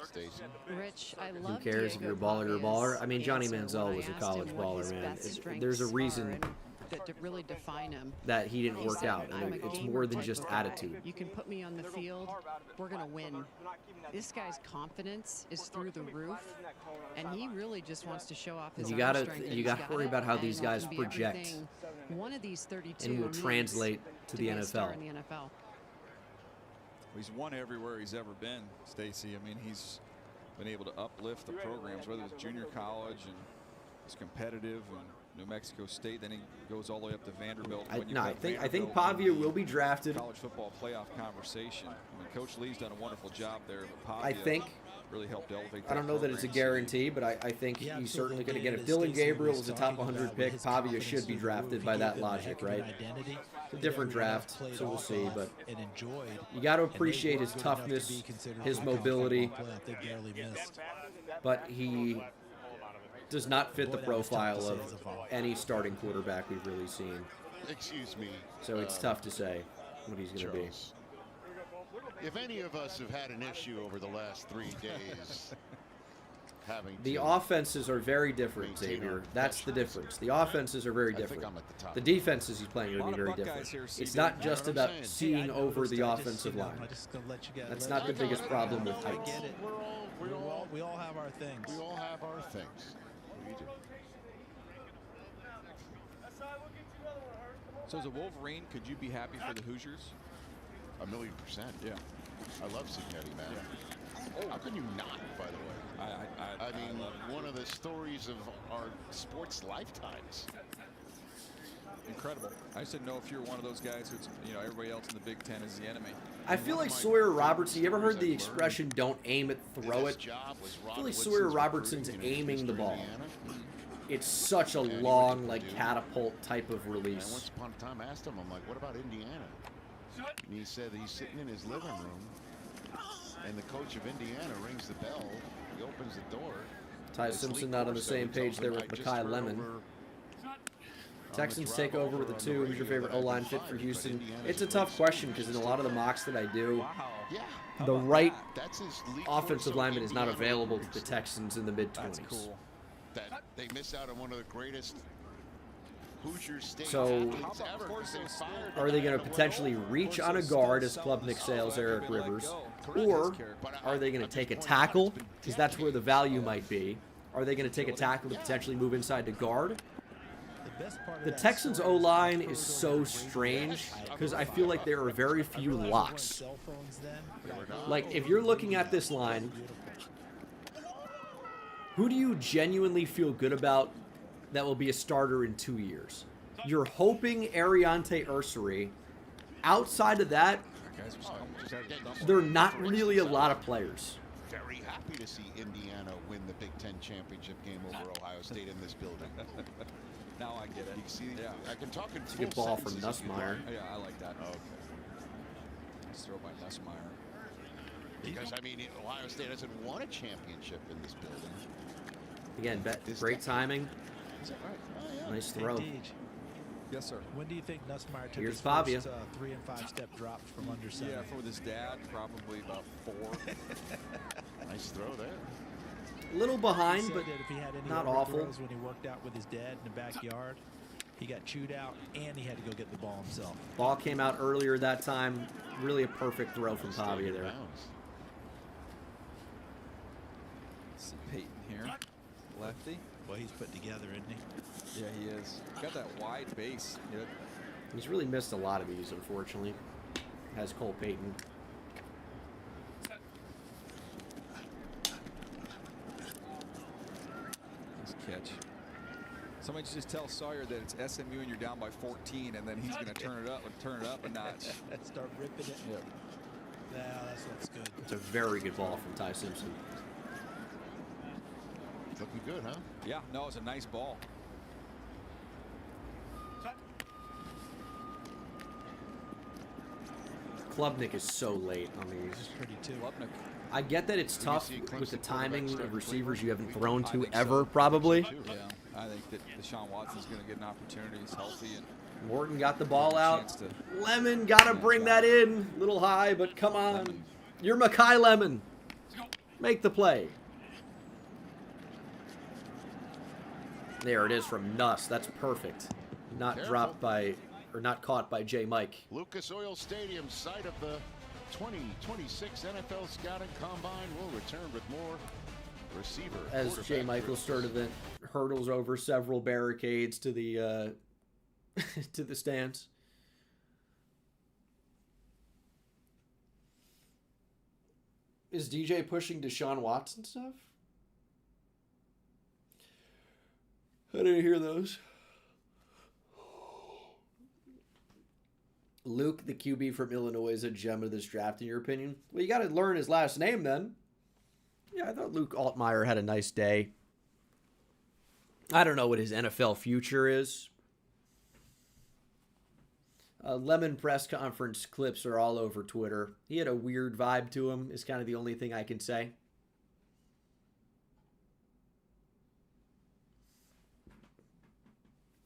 B: Stacy.
M: Rich, I love
A: Who cares if you're a baller or a baller? I mean, Johnny Manziel was a college baller, man. There's a reason
M: that to really define him
A: that he didn't work out. I mean, it's more than just attitude.
M: You can put me on the field, we're going to win. This guy's confidence is through the roof, and he really just wants to show off his
A: You gotta worry about how these guys project
M: one of these 32
A: and will translate to the NFL.
C: He's won everywhere he's ever been, Stacy. I mean, he's been able to uplift the programs, whether it's junior college and he's competitive and New Mexico State. Then he goes all the way up to Vanderbilt.
A: I think Pavia will be drafted.
C: College football playoff conversation. I mean, Coach Lee's done a wonderful job there. But Pavia really helped elevate.
A: I don't know that it's a guarantee, but I think he's certainly going to get it. If Dylan Gabriel is a top 100 pick, Pavia should be drafted by that logic, right? It's a different draft, so we'll see. But you got to appreciate his toughness, his mobility. But he does not fit the profile of any starting quarterback we've really seen.
B: Excuse me.
A: So it's tough to say what he's going to be.
B: If any of us have had an issue over the last 3 days,
A: the offenses are very different, Xavier. That's the difference. The offenses are very different. The defenses he's playing are going to be very different. It's not just about seeing over the offensive line. That's not the biggest problem with height.
H: We all have our things.
B: We all have our things. We do.
C: So as a Wolverine, could you be happy for the Hoosiers?
B: 1,000,000%.
C: Yeah.
B: I love Cicchetti, man. Yeah. How can you not, by the way? I mean, one of the stories of our sports lifetimes.
C: Incredible. I just didn't know if you're one of those guys who's, everybody else in the Big Ten is the enemy.
A: I feel like Sawyer Robertson, you ever heard the expression, don't aim it, throw it? I feel like Sawyer Robertson's aiming the ball. It's such a long, catapult type of release.
B: Once upon a time, I asked him, I'm like, what about Indiana? And he said that he's sitting in his living room, and the coach of Indiana rings the bell. He opens the door.
A: Ty Simpson not on the same page there with Mekhi Lemon. Texans take over with the 2. Who's your favorite O-line fit for Houston? It's a tough question because in a lot of the mocks that I do, the right offensive lineman is not available to the Texans in the mid-20s.
B: That's cool. That they miss out on one of the greatest Hoosier State
A: so
B: athletes ever.
A: Are they going to potentially reach on a guard as Klubnik Sales, Eric Rivers? Or are they going to take a tackle? Because that's where the value might be. Are they going to take a tackle to potentially move inside to guard? The Texans' O-line is so strange because I feel like there are very few locks. Like, if you're looking at this line, who do you genuinely feel good about that will be a starter in 2 years? You're hoping Ariante Ursary. Outside of that, there are not really a lot of players.
B: Very happy to see Indiana win the Big Ten championship game over Ohio State in this building.
C: Now I get it.
B: You see, I can talk in
A: It's a
B: full
A: good ball from
B: sentences if you
A: Nussmeier.
B: like.
C: Yeah, I like that.
B: Okay.
C: Nice throw by Nussmeier.
B: Because, I mean, Ohio State hasn't won a championship in this building.
A: Again, great timing. Nice throw.
C: Yes, sir.
H: When do you think Nussmeier took
A: Here's
H: his
A: Fabia.
H: first 3- and 5-step drops from under center?
C: Yeah, for his dad, probably about 4.
B: Nice throw there.
A: A little behind, but
H: if he had any
A: not
H: overthrows
A: awful.
H: when he worked out with his dad in the backyard, he got chewed out, and he had to go get the ball himself.
A: Ball came out earlier that time. Really a perfect throw from Pavia there.
C: See Peyton here, lefty.
H: Well, he's put together, isn't he?
C: Yeah, he is. Got that wide base. Yep.
A: He's really missed a lot of these, unfortunately. Has Cole Payton.
C: Nice catch. Somebody just tell Sawyer that it's SMU and you're down by 14, and then he's going to turn it up a notch.
H: Start ripping it.
C: Yep.
H: Yeah, that's good.
A: It's a very good ball from Ty Simpson.
B: Looking good, huh?
C: Yeah, no, it's a nice ball.
A: Klubnik is so late on these.
H: Pretty too.
C: Klubnik.
A: I get that it's tough with the timing of receivers you haven't thrown to
C: think
A: ever,
C: so.
A: probably.
C: Yeah, I think that Deshaun Watson's going to get an opportunity. He's healthy. And
A: Morton got the ball out.
C: chance to-
A: Lemon got to bring that in. A little high, but come on. You're Makai Lemon. Make the play. There it is from Nuss. That's perfect. Not dropped by, or not caught by J. Mike.
B: Lucas Oil Stadium, site of the 2026 NFL Scouting Combine, will return with more receiver.
A: As J. Michael sort of hurdles over several barricades to the to the stands. Is DJ pushing Deshaun Watson stuff? I didn't hear those. Luke, the QB from Illinois, is a gem of this draft, in your opinion? Well, you got to learn his last name then. Yeah, I thought Luke Altmaier had a nice day. I don't know what his NFL future is. Lemon press conference clips are all over Twitter. He had a weird vibe to him, is kind of the only thing I can say.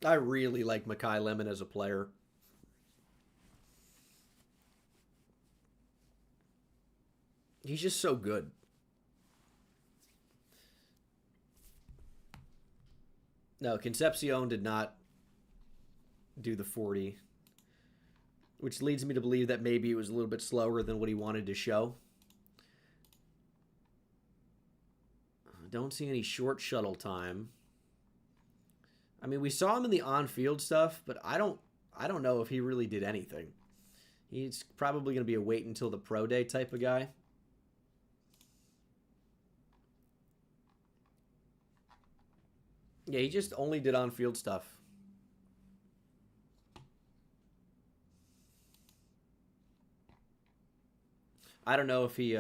A: I really like Makai Lemon as a player. He's just so good. No, Concepcion did not do the 40, which leads me to believe that maybe it was a little bit slower than what he wanted to show. Don't see any short shuttle time. I mean, we saw him in the on-field stuff, but I don't know if he really did anything. He's probably going to be a wait until the pro day type of guy. Yeah, he just only did on-field stuff. I don't know if he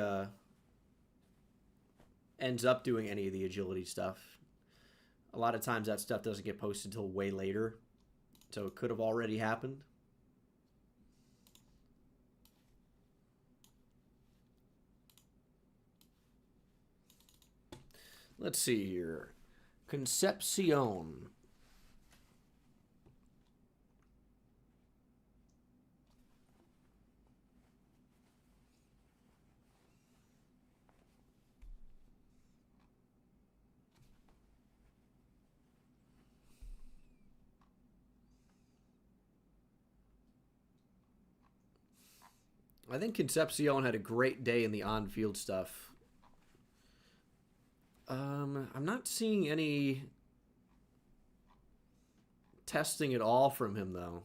A: ends up doing any of the agility stuff. A lot of times that stuff doesn't get posted until way later, so it could have already happened. Let's see here. Concepcion. I think Concepcion had a great day in the on-field stuff. I'm not seeing any testing at all from him, though.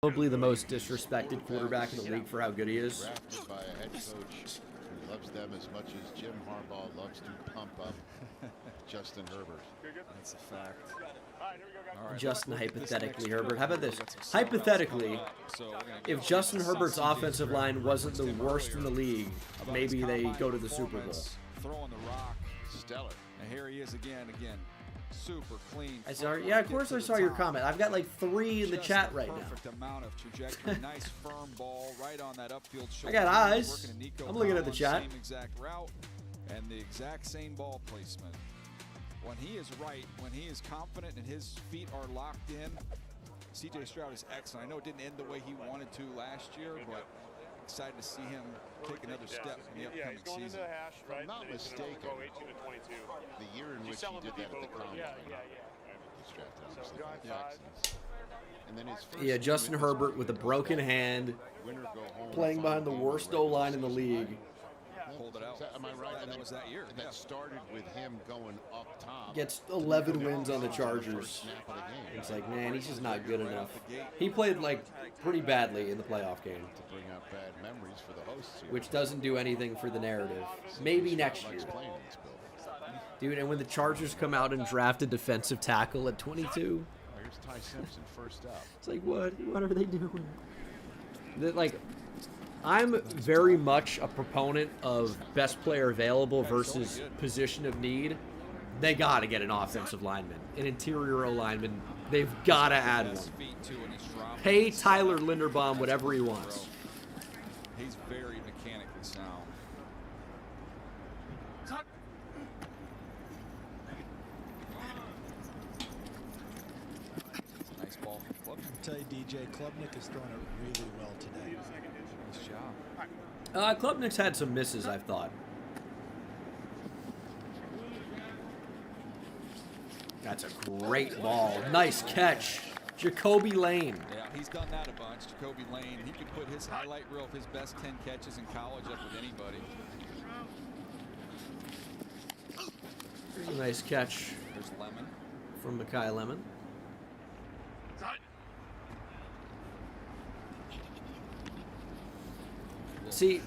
A: Probably the most disrespected quarterback in the league for how good he is.
B: Drafted by a head coach who loves them as much as Jim Harbaugh loves to pump up Justin Herbert.
C: That's a fact.
A: Justin hypothetically, Herbert. How about this? Hypothetically, if Justin Herbert's offensive line wasn't the worst in the league, maybe they go to the Super Bowl.
C: Throwing the rock.
B: Stellar.
C: And here he is again. Super clean.
A: I saw, yeah, of course I saw your comment. I've got like 3 in the chat right now.
C: Perfect amount of trajectory. Nice firm ball right on that upfield shoulder.
A: I got eyes. I'm looking at the chat.
C: Same exact route and the exact same ball placement. When he is right, when he is confident and his feet are locked in, C.J. Stroud is excellent. I know it didn't end the way he wanted to last year, but excited to see him take another step in the upcoming season.
B: If I'm not mistaken, the year in which he did that at the Combine,
A: yeah, Justin Herbert with a broken hand, playing behind the worst O-line in the league.
C: Pulled it out.
B: Am I right? And
C: that was that year.
B: That started with him going up top.
A: Gets 11 wins on the Chargers. It's like, man, he's just not good enough. He played like pretty badly in the playoff game.
B: To bring up bad memories for the hosts here.
A: Which doesn't do anything for the narrative. Maybe next year. Dude, and when the Chargers come out and draft a defensive tackle at 22.
B: Here's Ty Simpson first up.
A: It's like, what are they doing? Like, I'm very much a proponent of best player available versus position of need. They got to get an offensive lineman, an interior O-lineman. They've got to add one. Pay Tyler Linderbaum whatever he wants.
C: He's very mechanically sound. Nice ball from Klubnik.
H: I'll tell you, DJ, Klubnik is throwing it really well today.
C: Nice job.
A: Klubnik's had some misses, I've thought. That's a great ball. Nice catch. Jacoby Lane.
C: Yeah, he's done that a bunch. Jacoby Lane. He could put his highlight reel of his best 10 catches in college up with anybody.
A: Here's a nice catch.
C: There's Lemon.
A: From Mekhi Lemon. See,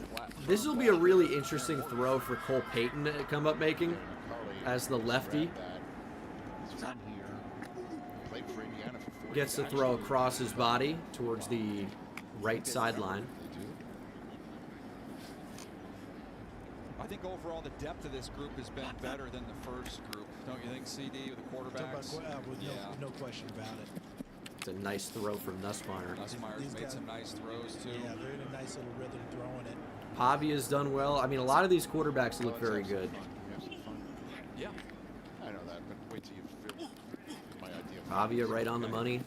A: this will be a really interesting throw for Cole Payton to come up making as the lefty. Gets to throw across his body towards the right sideline.
C: I think overall the depth of this group has been better than the first group. Don't you think, CD, with the quarterbacks?
H: No question about it.
A: It's a nice throw from Nussmeier.
C: Nussmeier's made some nice throws, too.
H: Yeah, they're in a nice little rhythm throwing it.
A: Pavia's done well. I mean, a lot of these quarterbacks look very good.
C: Yeah.
B: I know that, but wait till you feel my idea.
A: Pavia right on the money.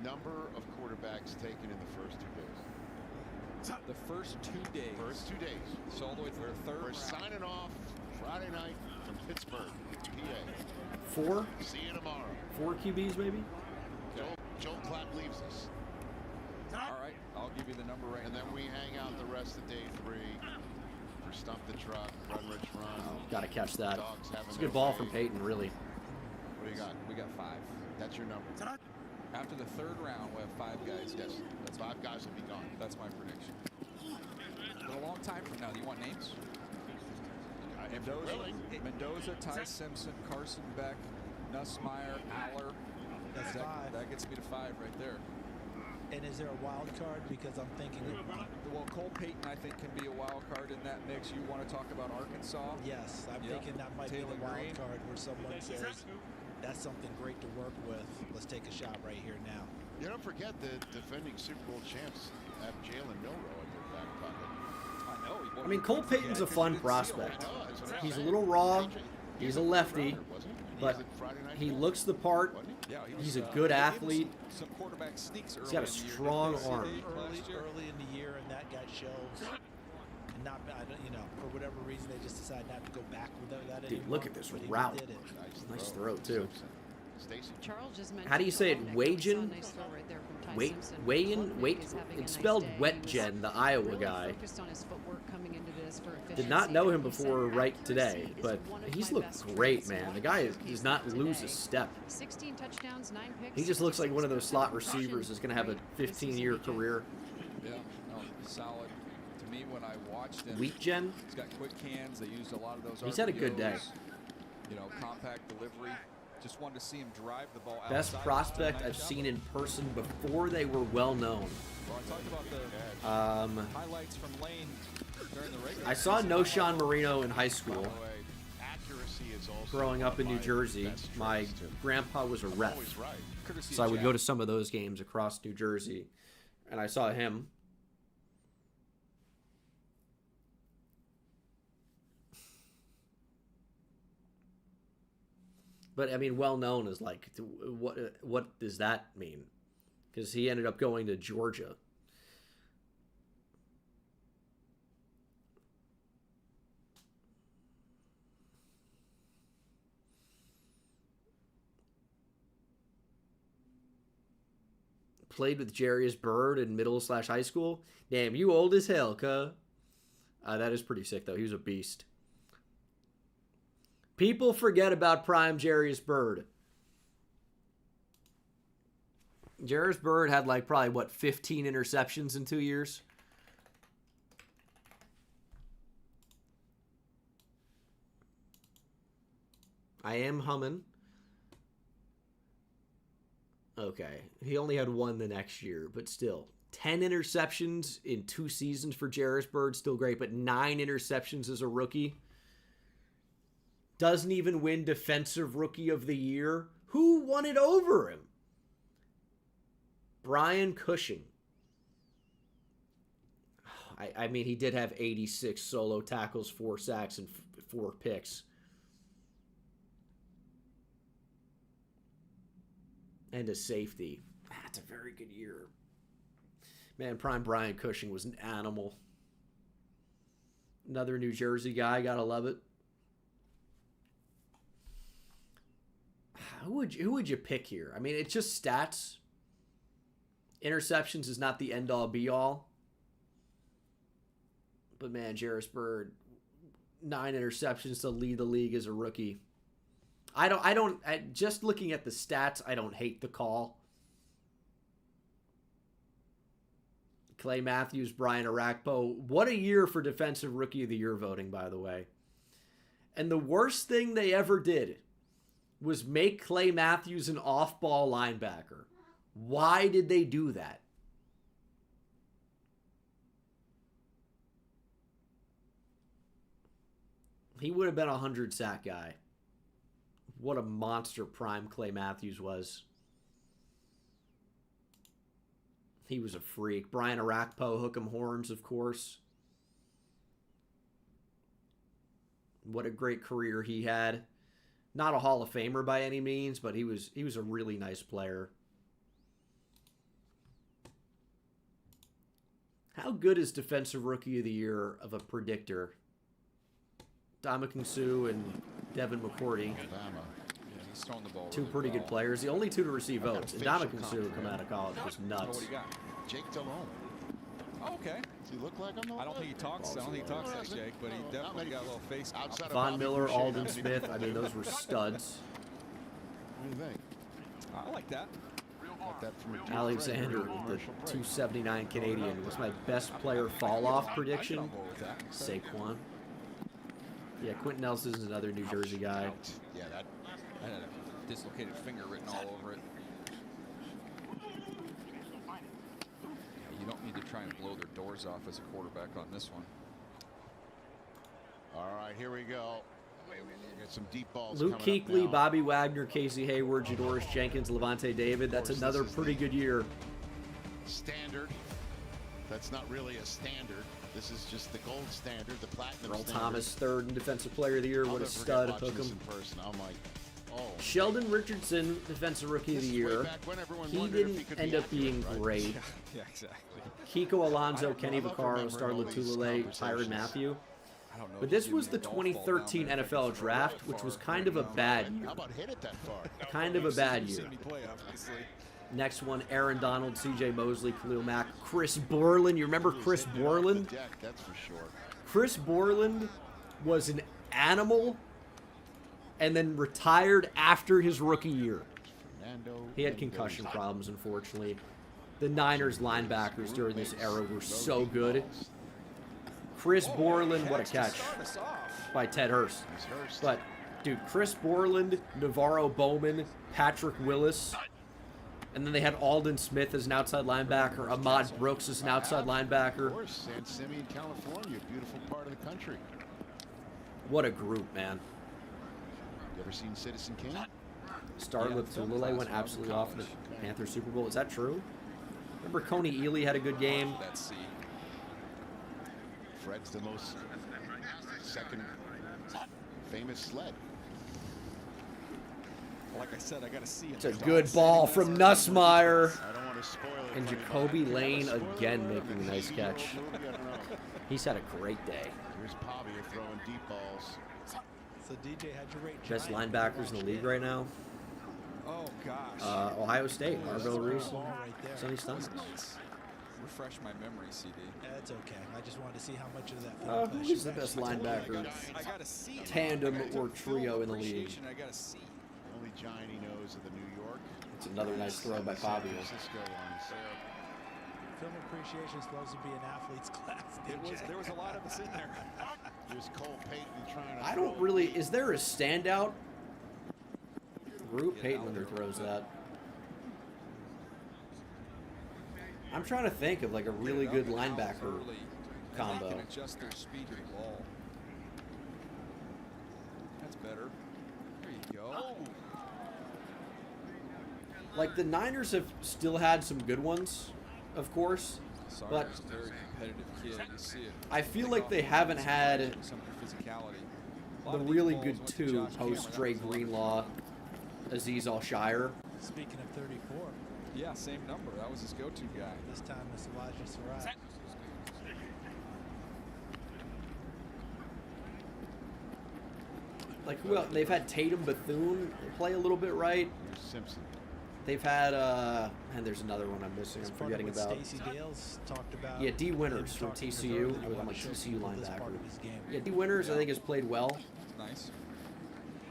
B: Number of quarterbacks taken in the first 2 days.
C: The first 2 days.
B: First 2 days.
C: So all the way through the third.
B: We're signing off Friday night from Pittsburgh, PA.
A: 4?
B: See you tomorrow.
A: 4 QBs maybe?
B: Joe Clapp leaves us.
C: All right, I'll give you the number right
B: and
C: now.
B: And then we hang out the rest of day 3 for Stump the Truck, Run Rich Run.
A: Oh, gotta catch that. It's a good ball from Peyton, really.
B: What do you got?
C: We got 5.
B: That's your number.
C: After the third round, we have 5 guys.
B: Yes, that's 5 guys will be gone.
C: That's my prediction. But a long time from now. Do you want names? Mendoza, Ty Simpson, Carson Beck, Nussmeier, Aller.
H: That's 5.
C: That gets me to 5 right there.
H: And is there a wild card? Because I'm thinking...
C: Well, Cole Payton, I think, can be a wild card in that mix. You want to talk about Arkansas?
H: Yes, I'm thinking that might be the wild card where someone says, that's something great to work with. Let's take a shot right here now.
B: You don't forget the defending Super Bowl champs have Jalen Milroe in their back pocket.
C: I know.
A: I mean, Cole Payton's a fun prospect. He's a little raw. He's a lefty. But he looks the part. He's a good athlete.
C: Some quarterback sneaks early.
A: He's got a strong arm.
H: Early in the year, and that got shelved. And not, you know, for whatever reason, they just decided not to go back with that anymore.
A: Dude, look at this route. Nice throw, too.
M: Charles just mentioned.
A: How do you say it? Wagen?
M: Nice throw right there from Ty Simpson.
A: It's spelled Wetjen, the Iowa guy.
M: Focused on his footwork coming into this for efficiency.
A: Did not know him before right today, but he's looked great, man. The guy does not lose a step.
M: 16 touchdowns, 9 picks.
A: He just looks like one of those slot receivers that's going to have a 15-year career.
C: Yeah, no, solid. To me, when I watched him,
A: Wheatgen?
C: He's got quick hands. They used a lot of those.
A: He's had a good day.
C: You know, compact delivery. Just wanted to see him drive the ball outside.
A: Best prospect I've seen in person before they were well known.
C: Well, I talked about the highlights from Lane during the regular
A: I saw
C: season.
A: Noshawn Marino in high school. Growing up in New Jersey, my grandpa was a ref, so I would go to some of those games across New Jersey, and I saw him. But I mean, well known is like, what does that mean? Because he ended up going to Georgia. Played with Jarius Byrd in middle/high school. Damn, you old as hell, cuh. That is pretty sick, though. He was a beast. People forget about prime Jarius Byrd. Jarius Byrd had like probably, what, 15 interceptions in 2 years? I am humming. Okay. He only had one the next year, but still. 10 interceptions in 2 seasons for Jarius Byrd, still great, but 9 interceptions as a rookie. Doesn't even win Defensive Rookie of the Year. Who won it over him? Brian Cushing. I mean, he did have 86 solo tackles, 4 sacks, and 4 picks. And a safety. That's a very good year. Man, prime Brian Cushing was an animal. Another New Jersey guy. Gotta love it. Who would you pick here? I mean, it's just stats. Interceptions is not the end-all, be-all. But, man, Jarius Byrd, 9 interceptions to lead the league as a rookie. Just looking at the stats, I don't hate the call. Clay Matthews, Brian Arakpo. What a year for Defensive Rookie of the Year voting, by the way. And the worst thing they ever did was make Clay Matthews an off-ball linebacker. Why did they do that? He would have been a 100-sack guy. What a monster prime Clay Matthews was. He was a freak. Brian Arakpo, hook 'em horns, of course. What a great career he had. Not a Hall of Famer by any means, but he was a really nice player. How good is Defensive Rookie of the Year of a predictor? Ndamukong Suh and Devin McCourty.
C: He's throwing the ball
A: 2 pretty good players. The only 2 to receive votes. Ndamukong Suh coming out of college was nuts.
B: Jake Delhomme.
C: Oh, okay.
B: Does he look like him?
C: I don't think he talks. I don't think he talks like Jake, but he definitely got a little face.
A: Von Miller, Alden Smith. I mean, those were studs.
B: What do you think?
C: I like that.
A: Alexander, the 279 Canadian, was my best player fall-off prediction. Saquon. Yeah, Quentin Nelson's another New Jersey guy.
C: Yeah, that had a dislocated finger written all over it. Yeah, you don't need to try and blow their doors off as a quarterback on this one.
B: All right, here we go. Get some deep balls.
A: Luke Kuechly, Bobby Wagner, Casey Hayward, Jadorus Jenkins, Levante David. That's another pretty good year.
B: Standard. That's not really a standard. This is just the gold standard, the platinum
A: Earl
B: standard.
A: Thomas, 3rd in Defensive Player of the Year. What a stud. Hook 'em.
B: I'm like, oh.
A: Sheldon Richardson, Defensive Rookie of the Year. He didn't end up being great.
C: Yeah, exactly.
A: Kiko Alonso, Kenny Vaccaro, Star Lotulelei, Tyrann Mathieu. But this was the 2013 NFL Draft, which was kind of a bad year.
B: How about hit it that far?
A: Kind of a bad year. Next one, Aaron Donald, C.J. Mosley, Khalil Mack, Chris Borland. You remember Chris Borland?
B: That's for sure.
A: Chris Borland was an animal and then retired after his rookie year. He had concussion problems, unfortunately. The Niners linebackers during this era were so good. Chris Borland, what a catch by Ted Hurst. But Dude, Chris Borland, Navarro Bowman, Patrick Willis. And then they had Alden Smith as an outside linebacker. Ahmad Brooks as an outside linebacker.
B: Of course, San Simeon, California, beautiful part of the country.
A: What a group, man.
B: You ever seen Citizen King?
A: Started with Tulele, went absolutely off in the Panthers Super Bowl. Is that true? Remember Coney Ely had a good game?
C: Let's see.
B: Fred's the most second famous sled.
C: Like I said, I got to see it.
A: It's a good ball from Nussmeier. And Jacoby Lane again making a nice catch. He's had a great day.
B: Here's Pavia throwing deep balls.
H: So DJ, how'd you rate
A: Best linebackers in the league right now.
C: Oh gosh.
A: Ohio State, Marvell Reese, Sonny Stunt.
C: Refresh my memory, CD.
H: That's okay. I just wanted to see how much of that.
A: Who is the best linebacker tandem or trio in the league?
C: I gotta see.
B: Only Giant he knows of the New York.
A: It's another nice throw by Pavia.
H: Film appreciation is supposed to be an athlete's class.
C: There was a lot of us in there.
B: Here's Cole Payton trying to.
A: I don't really. Is there a standout group? Peyton under throws that. I'm trying to think of like a really good linebacker combo.
C: Can adjust their speed to the ball. That's better. There you go.
A: Like the Niners have still had some good ones, of course, but
C: very competitive kid. You see it.
A: I feel like they haven't had
C: some physicality.
A: the really good two post Dre Greenlaw, Azeez Al-Shire.
H: Speaking of 34.
C: Yeah, same number. That was his go-to guy.
H: This time it's Elijah Sarai.
A: Like who else? They've had Tatum Bethune play a little bit right.
B: Simpson.
A: They've had and there's another one I'm missing. I'm forgetting about.
H: Stacey Dales talked about.
A: Yeah, D Winters from TCU. I'm like TCU linebacker. Yeah, D Winters I think has played well.
C: Nice.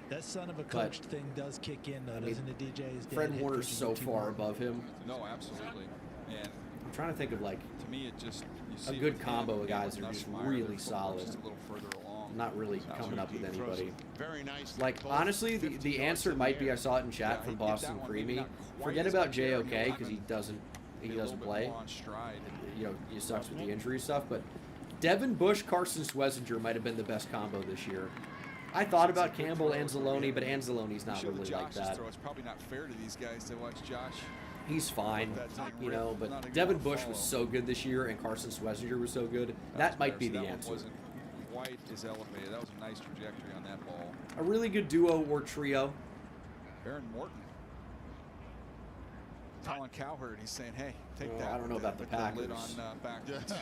H: That son of a coach thing does kick in, though, doesn't it, DJ?
A: Fred Warner's so far above him.
C: No, absolutely. And
A: I'm trying to think of like
C: to me, it just
A: a good combo of guys that are just really solid.
C: Just a little further along.
A: Not really coming up with anybody.
B: Very nice.
A: Like honestly, the answer might be I saw it in chat from Boston Creamy. Forget about JOK because he doesn't play. You know, he sucks with the injury stuff. But Devin Bush, Carson Schwesinger might have been the best combo this year. I thought about Campbell, Anzalone, but Anzalone's not really like that.
C: It's probably not fair to these guys to watch Josh.
A: He's fine, you know, but Devin Bush was so good this year, and Carson Schwesinger was so good. That might be the answer.
C: White is elevated. That was a nice trajectory on that ball.
A: A really good duo or trio.
C: Aaron Morton. Colin Cowherd, he's saying, hey, take that.
A: I don't know about the Packers.
C: Lid on backwards.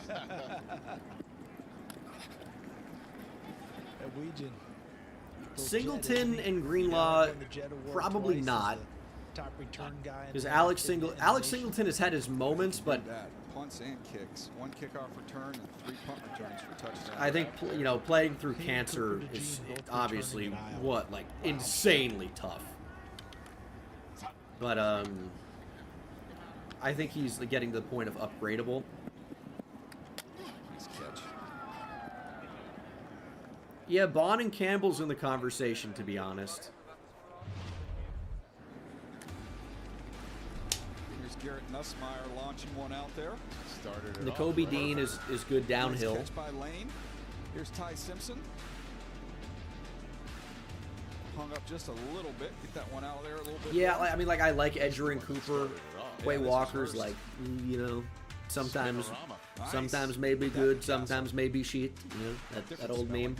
A: Singleton and Greenlaw, probably not. Because Alex Singleton has had his moments, but
C: punts and kicks, 1 kickoff return and 3 punt returns for touchdowns.
A: I think playing through cancer is obviously insanely tough. But I think he's getting to the point of upgradable.
C: Nice catch.
A: Yeah, Bond and Campbell's in the conversation, to be honest.
C: Here's Garrett Nussmeier launching one out there.
B: Started it
A: N'Kobe Dean is good downhill.
C: Nice catch by Lane. Here's Ty Simpson. Hung up just a little bit. Get that one out of there a little bit.
A: Yeah, I mean, I like Edgerrin Cooper. Quay Walker's sometimes maybe good, sometimes maybe shit. You know, that old meme.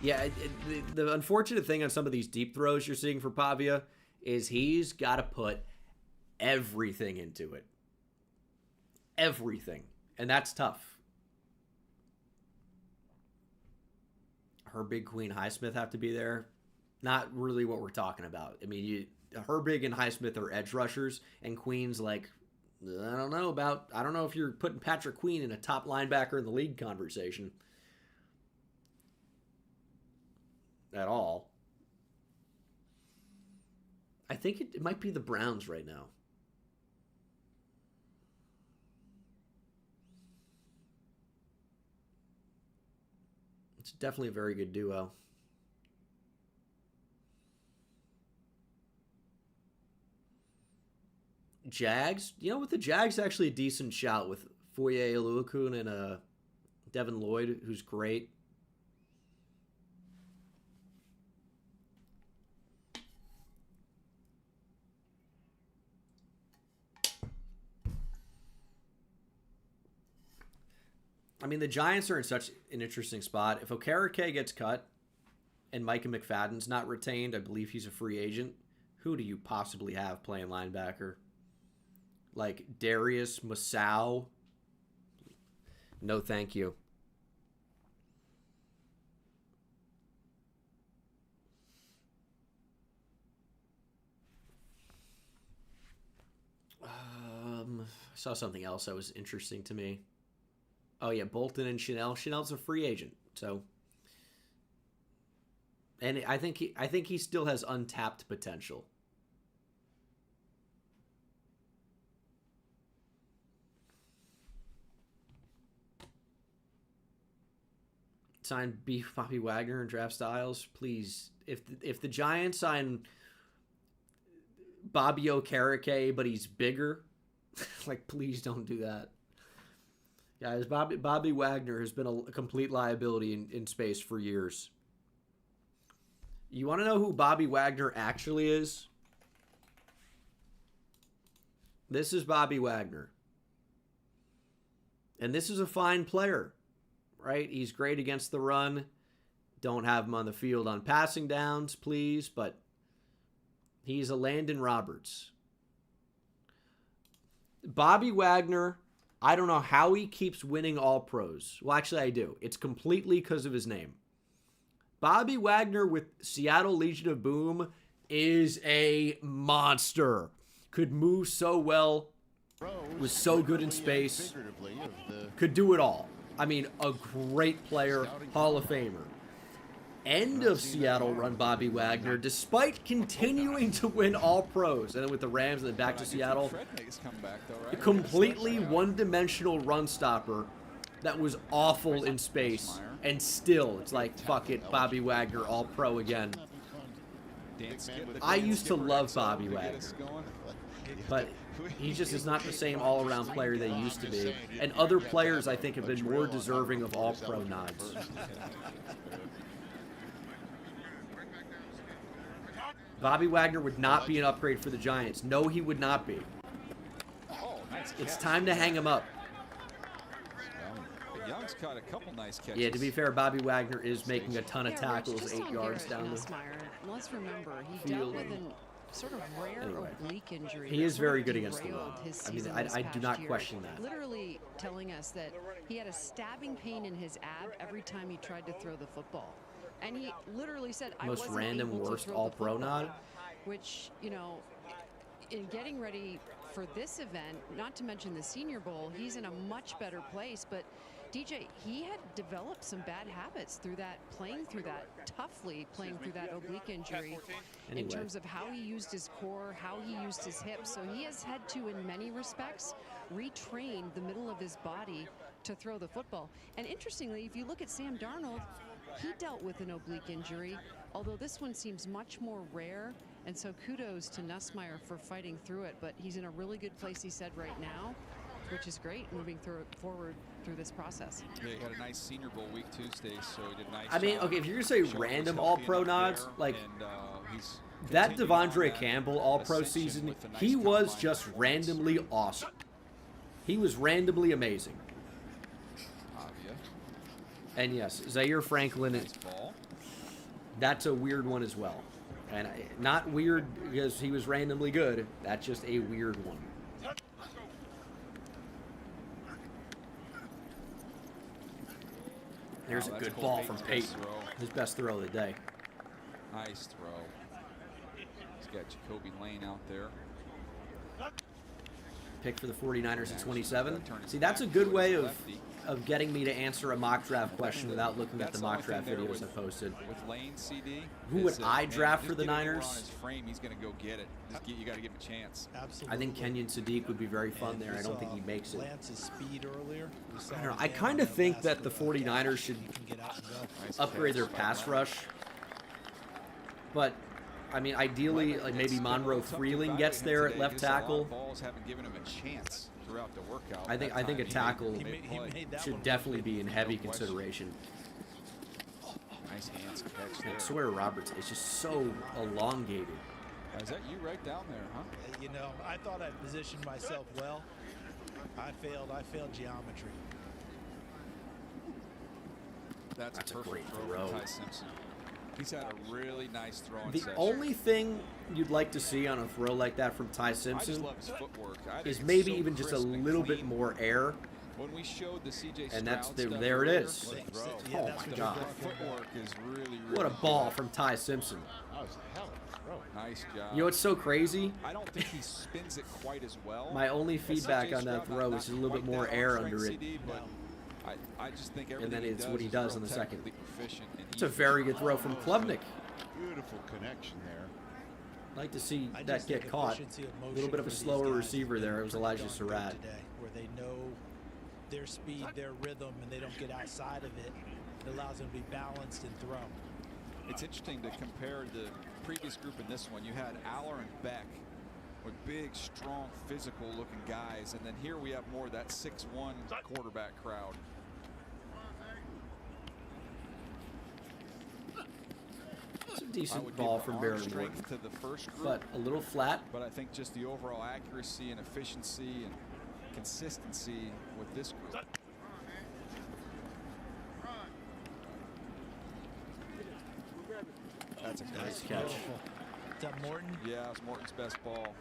A: Yeah, the unfortunate thing on some of these deep throws you're seeing for Pavia is he's got to put everything into it. Everything. And that's tough. Herbig, Queen, Highsmith have to be there. Not really what we're talking about. I mean, Herbig and Highsmith are edge rushers, and Queen's I don't know if you're putting Patrick Queen in a top linebacker in the league conversation at all. I think it might be the Browns right now. It's definitely a very good duo. Jags, you know, with the Jags, actually a decent shout with Foye Oluokun and Devin Lloyd, who's great. I mean, the Giants are in such an interesting spot. If Okereke gets cut and Micah McFadden's not retained, I believe he's a free agent, who do you possibly have playing linebacker? Like Darius Masau? No, thank you. I saw something else that was interesting to me. Oh yeah, Bolton and Chanel. Chanel's a free agent, so, and I think he still has untapped potential. Sign Bobby Wagner and draft Styles, please. If the Giants sign Bobby Okereke, but he's bigger, like, please don't do that. Guys, Bobby Wagner has been a complete liability in space for years. You want to know who Bobby Wagner actually is? This is Bobby Wagner. And this is a fine player, right? He's great against the run. Don't have him on the field on passing downs, please, but he's a Landon Roberts. Bobby Wagner, I don't know how he keeps winning All-Pros. Well, actually, I do. It's completely because of his name. Bobby Wagner with Seattle Legion of Boom is a monster. Could move so well. Was so good in space. Could do it all. I mean, a great player, Hall of Famer. End of Seattle run Bobby Wagner, despite continuing to win All-Pros. And then with the Rams and then back to Seattle. A completely one-dimensional run stopper that was awful in space. And still, it's like, fuck it, Bobby Wagner, All-Pro again. I used to love Bobby Wagner. But he just is not the same all-around player they used to be. And other players, I think, have been more deserving of All-Pro nods. Bobby Wagner would not be an upgrade for the Giants. No, he would not be. It's time to hang him up.
C: Young's caught a couple nice catches.
A: Yeah, to be fair, Bobby Wagner is making a ton of tackles 8 yards down the
M: Let's remember, he dealt with an sort of rare oblique injury.
A: He is very good against the run. I mean, I do not question that.
M: Literally telling us that he had a stabbing pain in his ab every time he tried to throw the football. And he literally said, I wasn't
A: random,
M: able to
A: worst
M: throw
A: All-Pro
M: the
A: nod.
M: Which, you know, in getting ready for this event, not to mention the Senior Bowl, he's in a much better place. But DJ, he had developed some bad habits through that, playing through that oblique injury, in terms of how he used his core, how he used his hips. So he has had to, in many respects, retrain the middle of his body to throw the football. And interestingly, if you look at Sam Darnold, he dealt with an oblique injury, although this one seems much more rare. And so kudos to Nussmeier for fighting through it. But he's in a really good place, he said, right now, which is great, moving forward through this process.
C: Yeah, he had a nice Senior Bowl week Tuesday, so he did a nice
A: I mean, okay, if you're going to say random All-Pro nods, like that Devondre Campbell All-Pro season, he was just randomly awesome. He was randomly amazing. And yes, Zaire Franklin, that's a weird one as well. And not weird because he was randomly good. That's just a weird one. Here's a good ball from Peyton. His best throw of the day.
C: Nice throw. He's got Jacoby Lane out there.
A: pick for the 49ers at 27. See, that's a good way of getting me to answer a mock draft question without looking at the mock draft videos I posted.
C: With Lane CD,
A: Who would I draft for the
C: On
A: Niners?
C: his frame, he's going to go get it. You got to give him a chance.
T: Absolutely.
A: I think Kenyon Sadiq would be very fun there. I don't think he makes it.
T: Lance's speed earlier.
A: I don't know. I kind of think that the 49ers should upgrade their pass rush. But, I mean, ideally, like maybe Monroe Freeling gets there at left tackle.
C: Balls haven't given him a chance throughout the workout.
A: I think a tackle should definitely be in heavy consideration.
C: Nice hands catch there.
A: I swear Roberts is just so elongated.
C: Is that you right down there, huh?
H: You know, I thought I positioned myself well. I failed geometry.
C: That's a
A: great
C: perfect
A: throw.
C: from Ty Simpson. He's had a really nice throwing
A: The
C: session.
A: only thing you'd like to see on a throw like that from Ty
C: I just
A: Simpson
C: love his footwork. I think
A: is
C: it's
A: maybe
C: so
A: even just a
C: crisp and
A: little bit
C: clean.
A: more air.
C: When we showed the CJ
A: And that's
C: Stroud stuff
A: there it
C: earlier,
A: is.
C: the
A: Oh my God.
C: The footwork is really
A: What a ball from Ty Simpson.
B: That was a hell of a throw.
C: nice job.
A: You know what's so crazy?
C: I don't think he spins it quite as well.
A: My only
C: as
A: feedback
C: CJ
A: on that
C: Stroud,
A: throw
C: not
A: is a little bit
C: quite
A: more
C: that
A: air
C: on-strength
A: under it.
C: CD, but I just think everything
A: then it's what he
C: is
A: does
C: real
A: on the second.
C: technically proficient and
A: It's a
C: easy.
A: very good throw from Klubnik.
B: Beautiful connection there.
A: Like to see
H: I
A: that
H: just think
A: get caught.
H: efficiency of
A: A
H: motion
A: little bit of
H: for
A: a
H: these
A: slower
H: guys
A: receiver
H: has
A: there.
H: been
A: It was Elijah
H: darn good
A: Surratt.
H: today, where they know their speed, their rhythm, and they don't get outside of it. It allows them to be balanced and throw.
C: It's interesting to compare the previous group in this one. You had Aller and Beck with big, strong, physical-looking guys, and then here we have more of that 6'1" quarterback crowd.
A: It's a
C: I
A: decent
C: would
A: ball
C: give
A: from
C: arm
A: Baron Wood,
C: strength to the first group,
A: but a little flat.
C: but I think just the overall accuracy and efficiency and consistency with this group. That's a
A: Nice catch.
H: Is that Morton?
C: Yeah, it's Morton's best ball.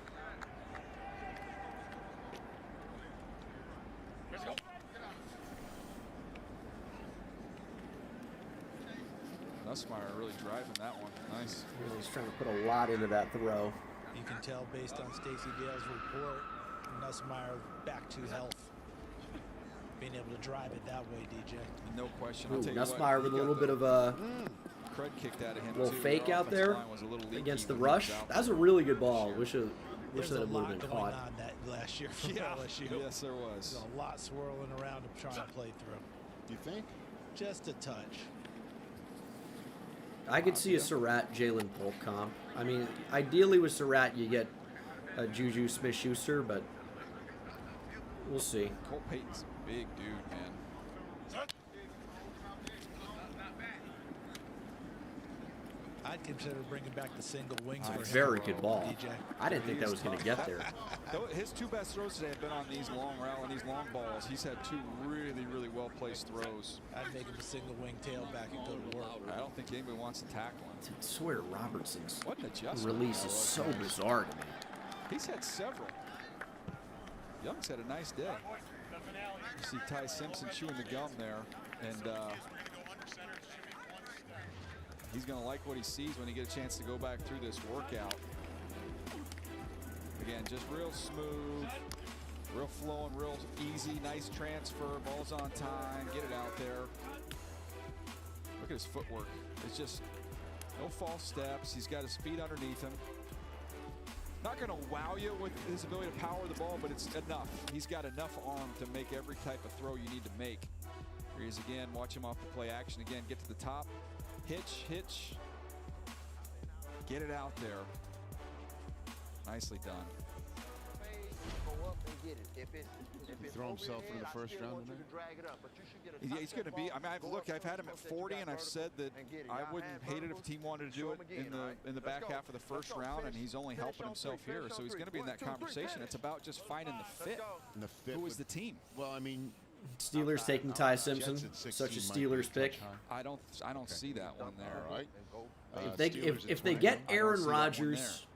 C: Nussmeier really driving that one. Nice.
A: He's trying to put a lot into that throw.
H: You can tell based on Stacey Dale's report, Nussmeier back to health. Being able to drive it that way, DJ.
C: No question.
A: Ooh,
C: I'll tell you
A: Nussmeier
C: what,
A: with a
C: he
A: little
C: got
A: bit of a
C: cred kicked out of him.
A: little
C: too.
A: fake
C: Their
A: out
C: offensive
A: there
C: line was a little leaky
A: against the
C: when he was
A: rush.
C: out
A: That was a
C: there.
A: really good ball. Wish
H: There's
A: that
H: a
A: it would
H: lot
A: have been
H: going
A: caught.
H: on that last year from
C: Yeah.
H: LSU.
C: Yes, there was.
H: There's a lot swirling around to try and play through.
B: You think?
H: Just a touch.
A: I could see a Surratt Jalen Polk comp. I mean, ideally with Surratt you get a Juju Smith-Schuster, but we'll see.
C: Cole Payton's a big dude, man.
H: I'd consider bringing back the single wings for him.
A: Very good ball.
H: DJ.
A: I didn't think that was going to get there.
C: His two best throws today have been on these long route and these long balls. He's had two really, really well placed throws.
H: I'd make him a single wing tailback and go to work.
C: I don't think anybody wants to tackle him.
A: I swear Robertson's
C: What an adjustment.
A: release is so bizarre to me.
C: He's had several. Young's had a nice day. You see Ty Simpson chewing the gum there, and he's going to like what he sees when he gets a chance to go back through this workout. Again, just real smooth, real flowing, real easy, nice transfer, ball's on time, get it out there. Look at his footwork. It's just no false steps. He's got his feet underneath him. Not going to wow you with his ability to power the ball, but it's enough. He's got enough arm to make every type of throw you need to make. Here he is again. Watch him off the play action again. Get to the top. Hitch, hitch. Get it out there. Nicely done.
B: Throw himself into the first round tonight?
C: Yeah, he's going to be. I mean, I've had him at 40, and I've said that I wouldn't hate it if a team wanted to do it in the back half of the first round, and he's only helping himself here, so he's going to be in that conversation. It's about just finding the fit.
B: And the fit
C: Who is the team?
B: Well, I mean,
A: Steelers taking Ty Simpson, such a Steelers pick.
C: I don't see that one there.
B: All right.
A: If they get Aaron Rodgers,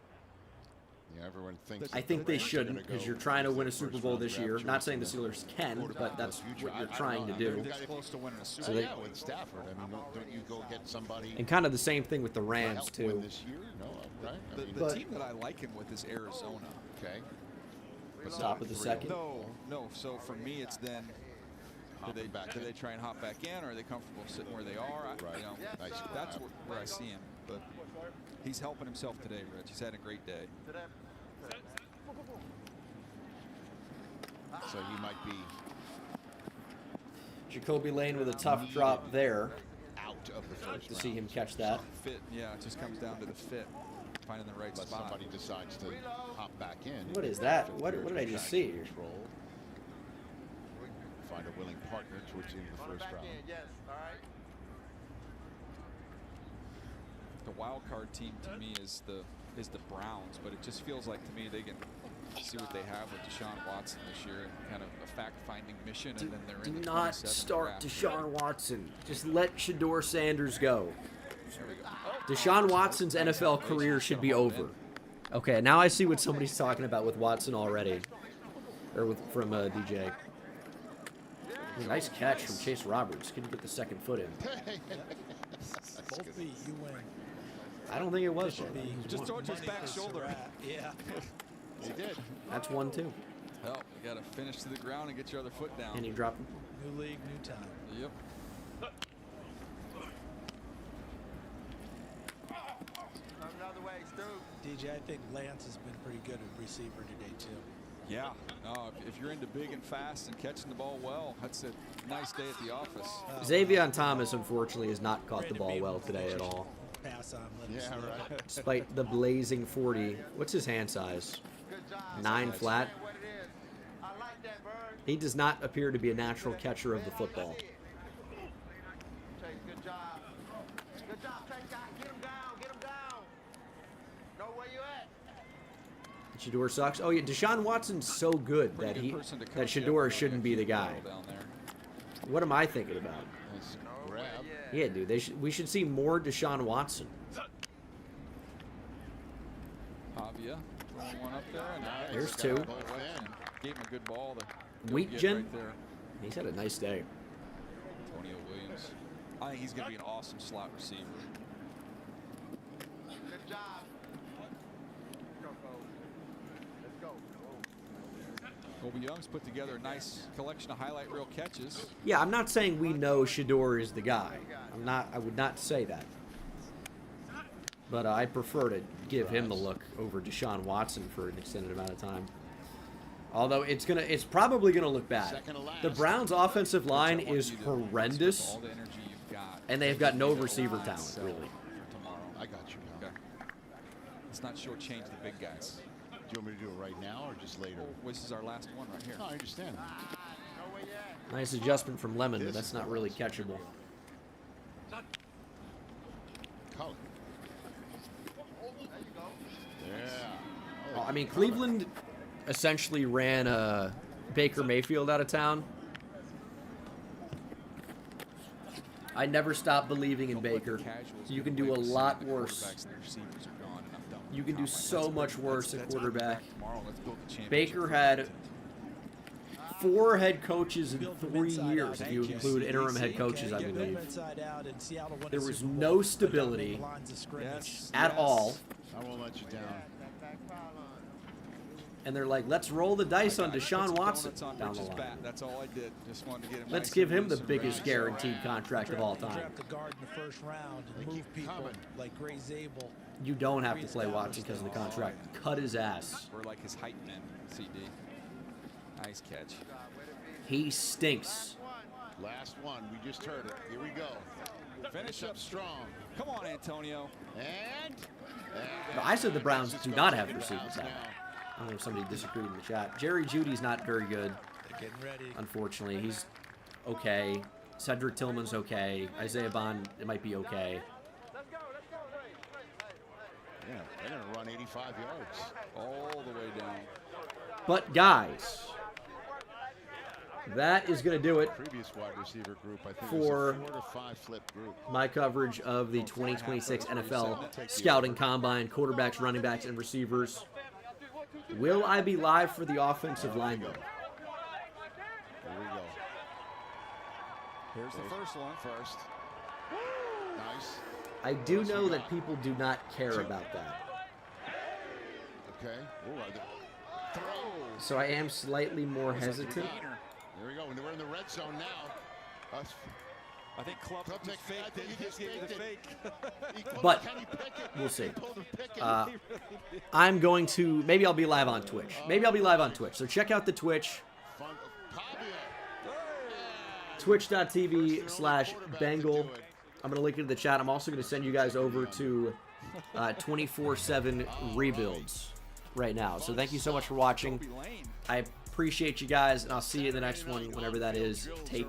B: yeah, everyone thinks.
A: I think they shouldn't, because you're trying to win a Super Bowl this year. Not saying the Steelers can, but that's what you're trying to do.
C: This close to winning a Super
A: So
C: Bowl.
A: they-
B: Yeah, with Stafford. I mean, don't you go get somebody
A: And kind of the same thing with the
B: to
A: Rams
B: help
A: too.
B: win this year? No, right? I mean,
C: The team that I like him with is Arizona.
B: okay.
Q: Top of the second.
C: No. So for me, it's then. Do they try and hop back in, or are they comfortable sitting where they are? That's where I see him. But he's helping himself today, Rich. He's had a great day.
B: So he might be
Q: Jacoby Lane with a tough drop there.
B: out of the first
Q: to see him catch that.
C: Fit, yeah, it just comes down to the fit, finding the right
B: spot. Somebody decides to hop back in.
Q: What is that? What did I just see?
B: Control. Find a willing partner towards the end of the first round.
P: Yes, all right.
C: The wild card team to me is the Browns, but it just feels like to me they can see what they have with Deshaun Watson this year and kind of a fact-finding mission, and then they're in the
Q: Do not start Deshaun Watson. Just let Shedeur Sanders go. Deshaun Watson's NFL career should be over. Okay, now I see what somebody's talking about with Watson already, or from DJ. Nice catch from Chase Roberts. Couldn't get the second foot in.
H: Both feet, you win.
Q: I don't think it was.
C: Just towards his back shoulder.
H: Yeah.
B: He did.
Q: That's 1-2.
C: Well, you got to finish to the ground and get your other foot down.
Q: And he dropped him.
H: New league, new time.
C: Yep.
P: Another way, Stu.
H: DJ, I think Lance has been pretty good at receiver today, too.
C: Yeah. No, if you're into big and fast and catching the ball well, that's a nice day at the office.
Q: Xavier Thomas, unfortunately, has not caught the ball well today at all.
H: Pass on,
B: right.
Q: Despite the blazing 40. What's his hand size? 9 flat. He does not appear to be a natural catcher of the football.
P: Good job. Good job, Tank guy. Get him down. Get him down. Know where you at.
Q: Shedeur sucks. Oh yeah, Deshaun Watson's so good that Shedeur shouldn't be the guy. What am I thinking about? Yeah, dude. We should see more Deshaun Watson.
C: Pavia throwing one up there. And
Q: There's 2.
C: Gave him a good ball to
Q: Wheatgen.
C: right there.
Q: He's had a nice day.
C: Antonio Williams. I think he's going to be an awesome slot receiver.
P: Good job. Let's go.
C: Colby Young's put together a nice collection of highlight reel catches.
Q: Yeah, I'm not saying we know Shedeur is the guy. I would not say that. But I prefer to give him the look over Deshaun Watson for an extended amount of time. Although it's probably gonna look bad. The Browns' offensive line is horrendous, and they've got no receiver talent really.
B: I got you.
C: Okay. Let's not shortchange the big guys.
B: Do you want me to do it right now or just later?
C: This is our last one right here.
B: No, I understand.
Q: Nice adjustment from Lemon, but that's not really catchable.
B: Cullen. Yeah.
Q: Well, I mean, Cleveland essentially ran Baker Mayfield out of town. I never stopped believing in Baker. You can do a lot worse. You can do so much worse at quarterback. Baker had 4 head coaches in 3 years, if you include interim head coaches, I believe. There was no stability at all.
B: I won't let you down.
Q: And they're like, let's roll the dice on Deshaun Watson down the line.
C: That's all I did. Just wanted to get him.
Q: Let's give him the biggest guaranteed contract of all time.
H: Draft a guard in the first round and move people like Gray Zabel.
Q: You don't have to play Watson because of the contract. Cut his ass.
C: We're like his height man, CD. Nice catch.
Q: He stinks.
B: Last one. We just heard it. Here we go.
C: Finish up
B: strong.
C: Come on, Antonio.
B: And
Q: No, I said the Browns do not have receiving talent. I don't know if somebody disagreed in the chat. Jerry Jeudy's not very good.
H: Getting ready.
Q: Unfortunately, he's okay. Cedric Tillman's okay. Isaiah Bond, it might be okay.
B: yeah, they're going to run 85 yards.
C: All the way down.
Q: But guys, that is going to do it
B: Previous wide receiver group, I think,
Q: for
B: was a 4 to 5 flip group.
Q: my coverage of the 2026 NFL Scouting Combine, quarterbacks, running backs, and receivers. Will I be live for the offensive line, though?
B: Here we go.
C: Here's the first one.
B: First. Nice.
Q: I do know that people do not care about that.
B: Okay. Ooh,
A: So I am slightly more hesitant.
B: Here we go. We're in the red zone now.
C: I think Club just faked it. He just gave it a fake.
A: But we'll see. I'm going to, maybe I'll be live on Twitch. Maybe I'll be live on Twitch. So check out the Twitch. Twitch.tv/Bengal. I'm going to link it in the chat. I'm also going to send you guys over to 24/7 Rebuilds right now. So thank you so much for watching. I appreciate you guys, and I'll see you in the next one, whenever that is. Take care.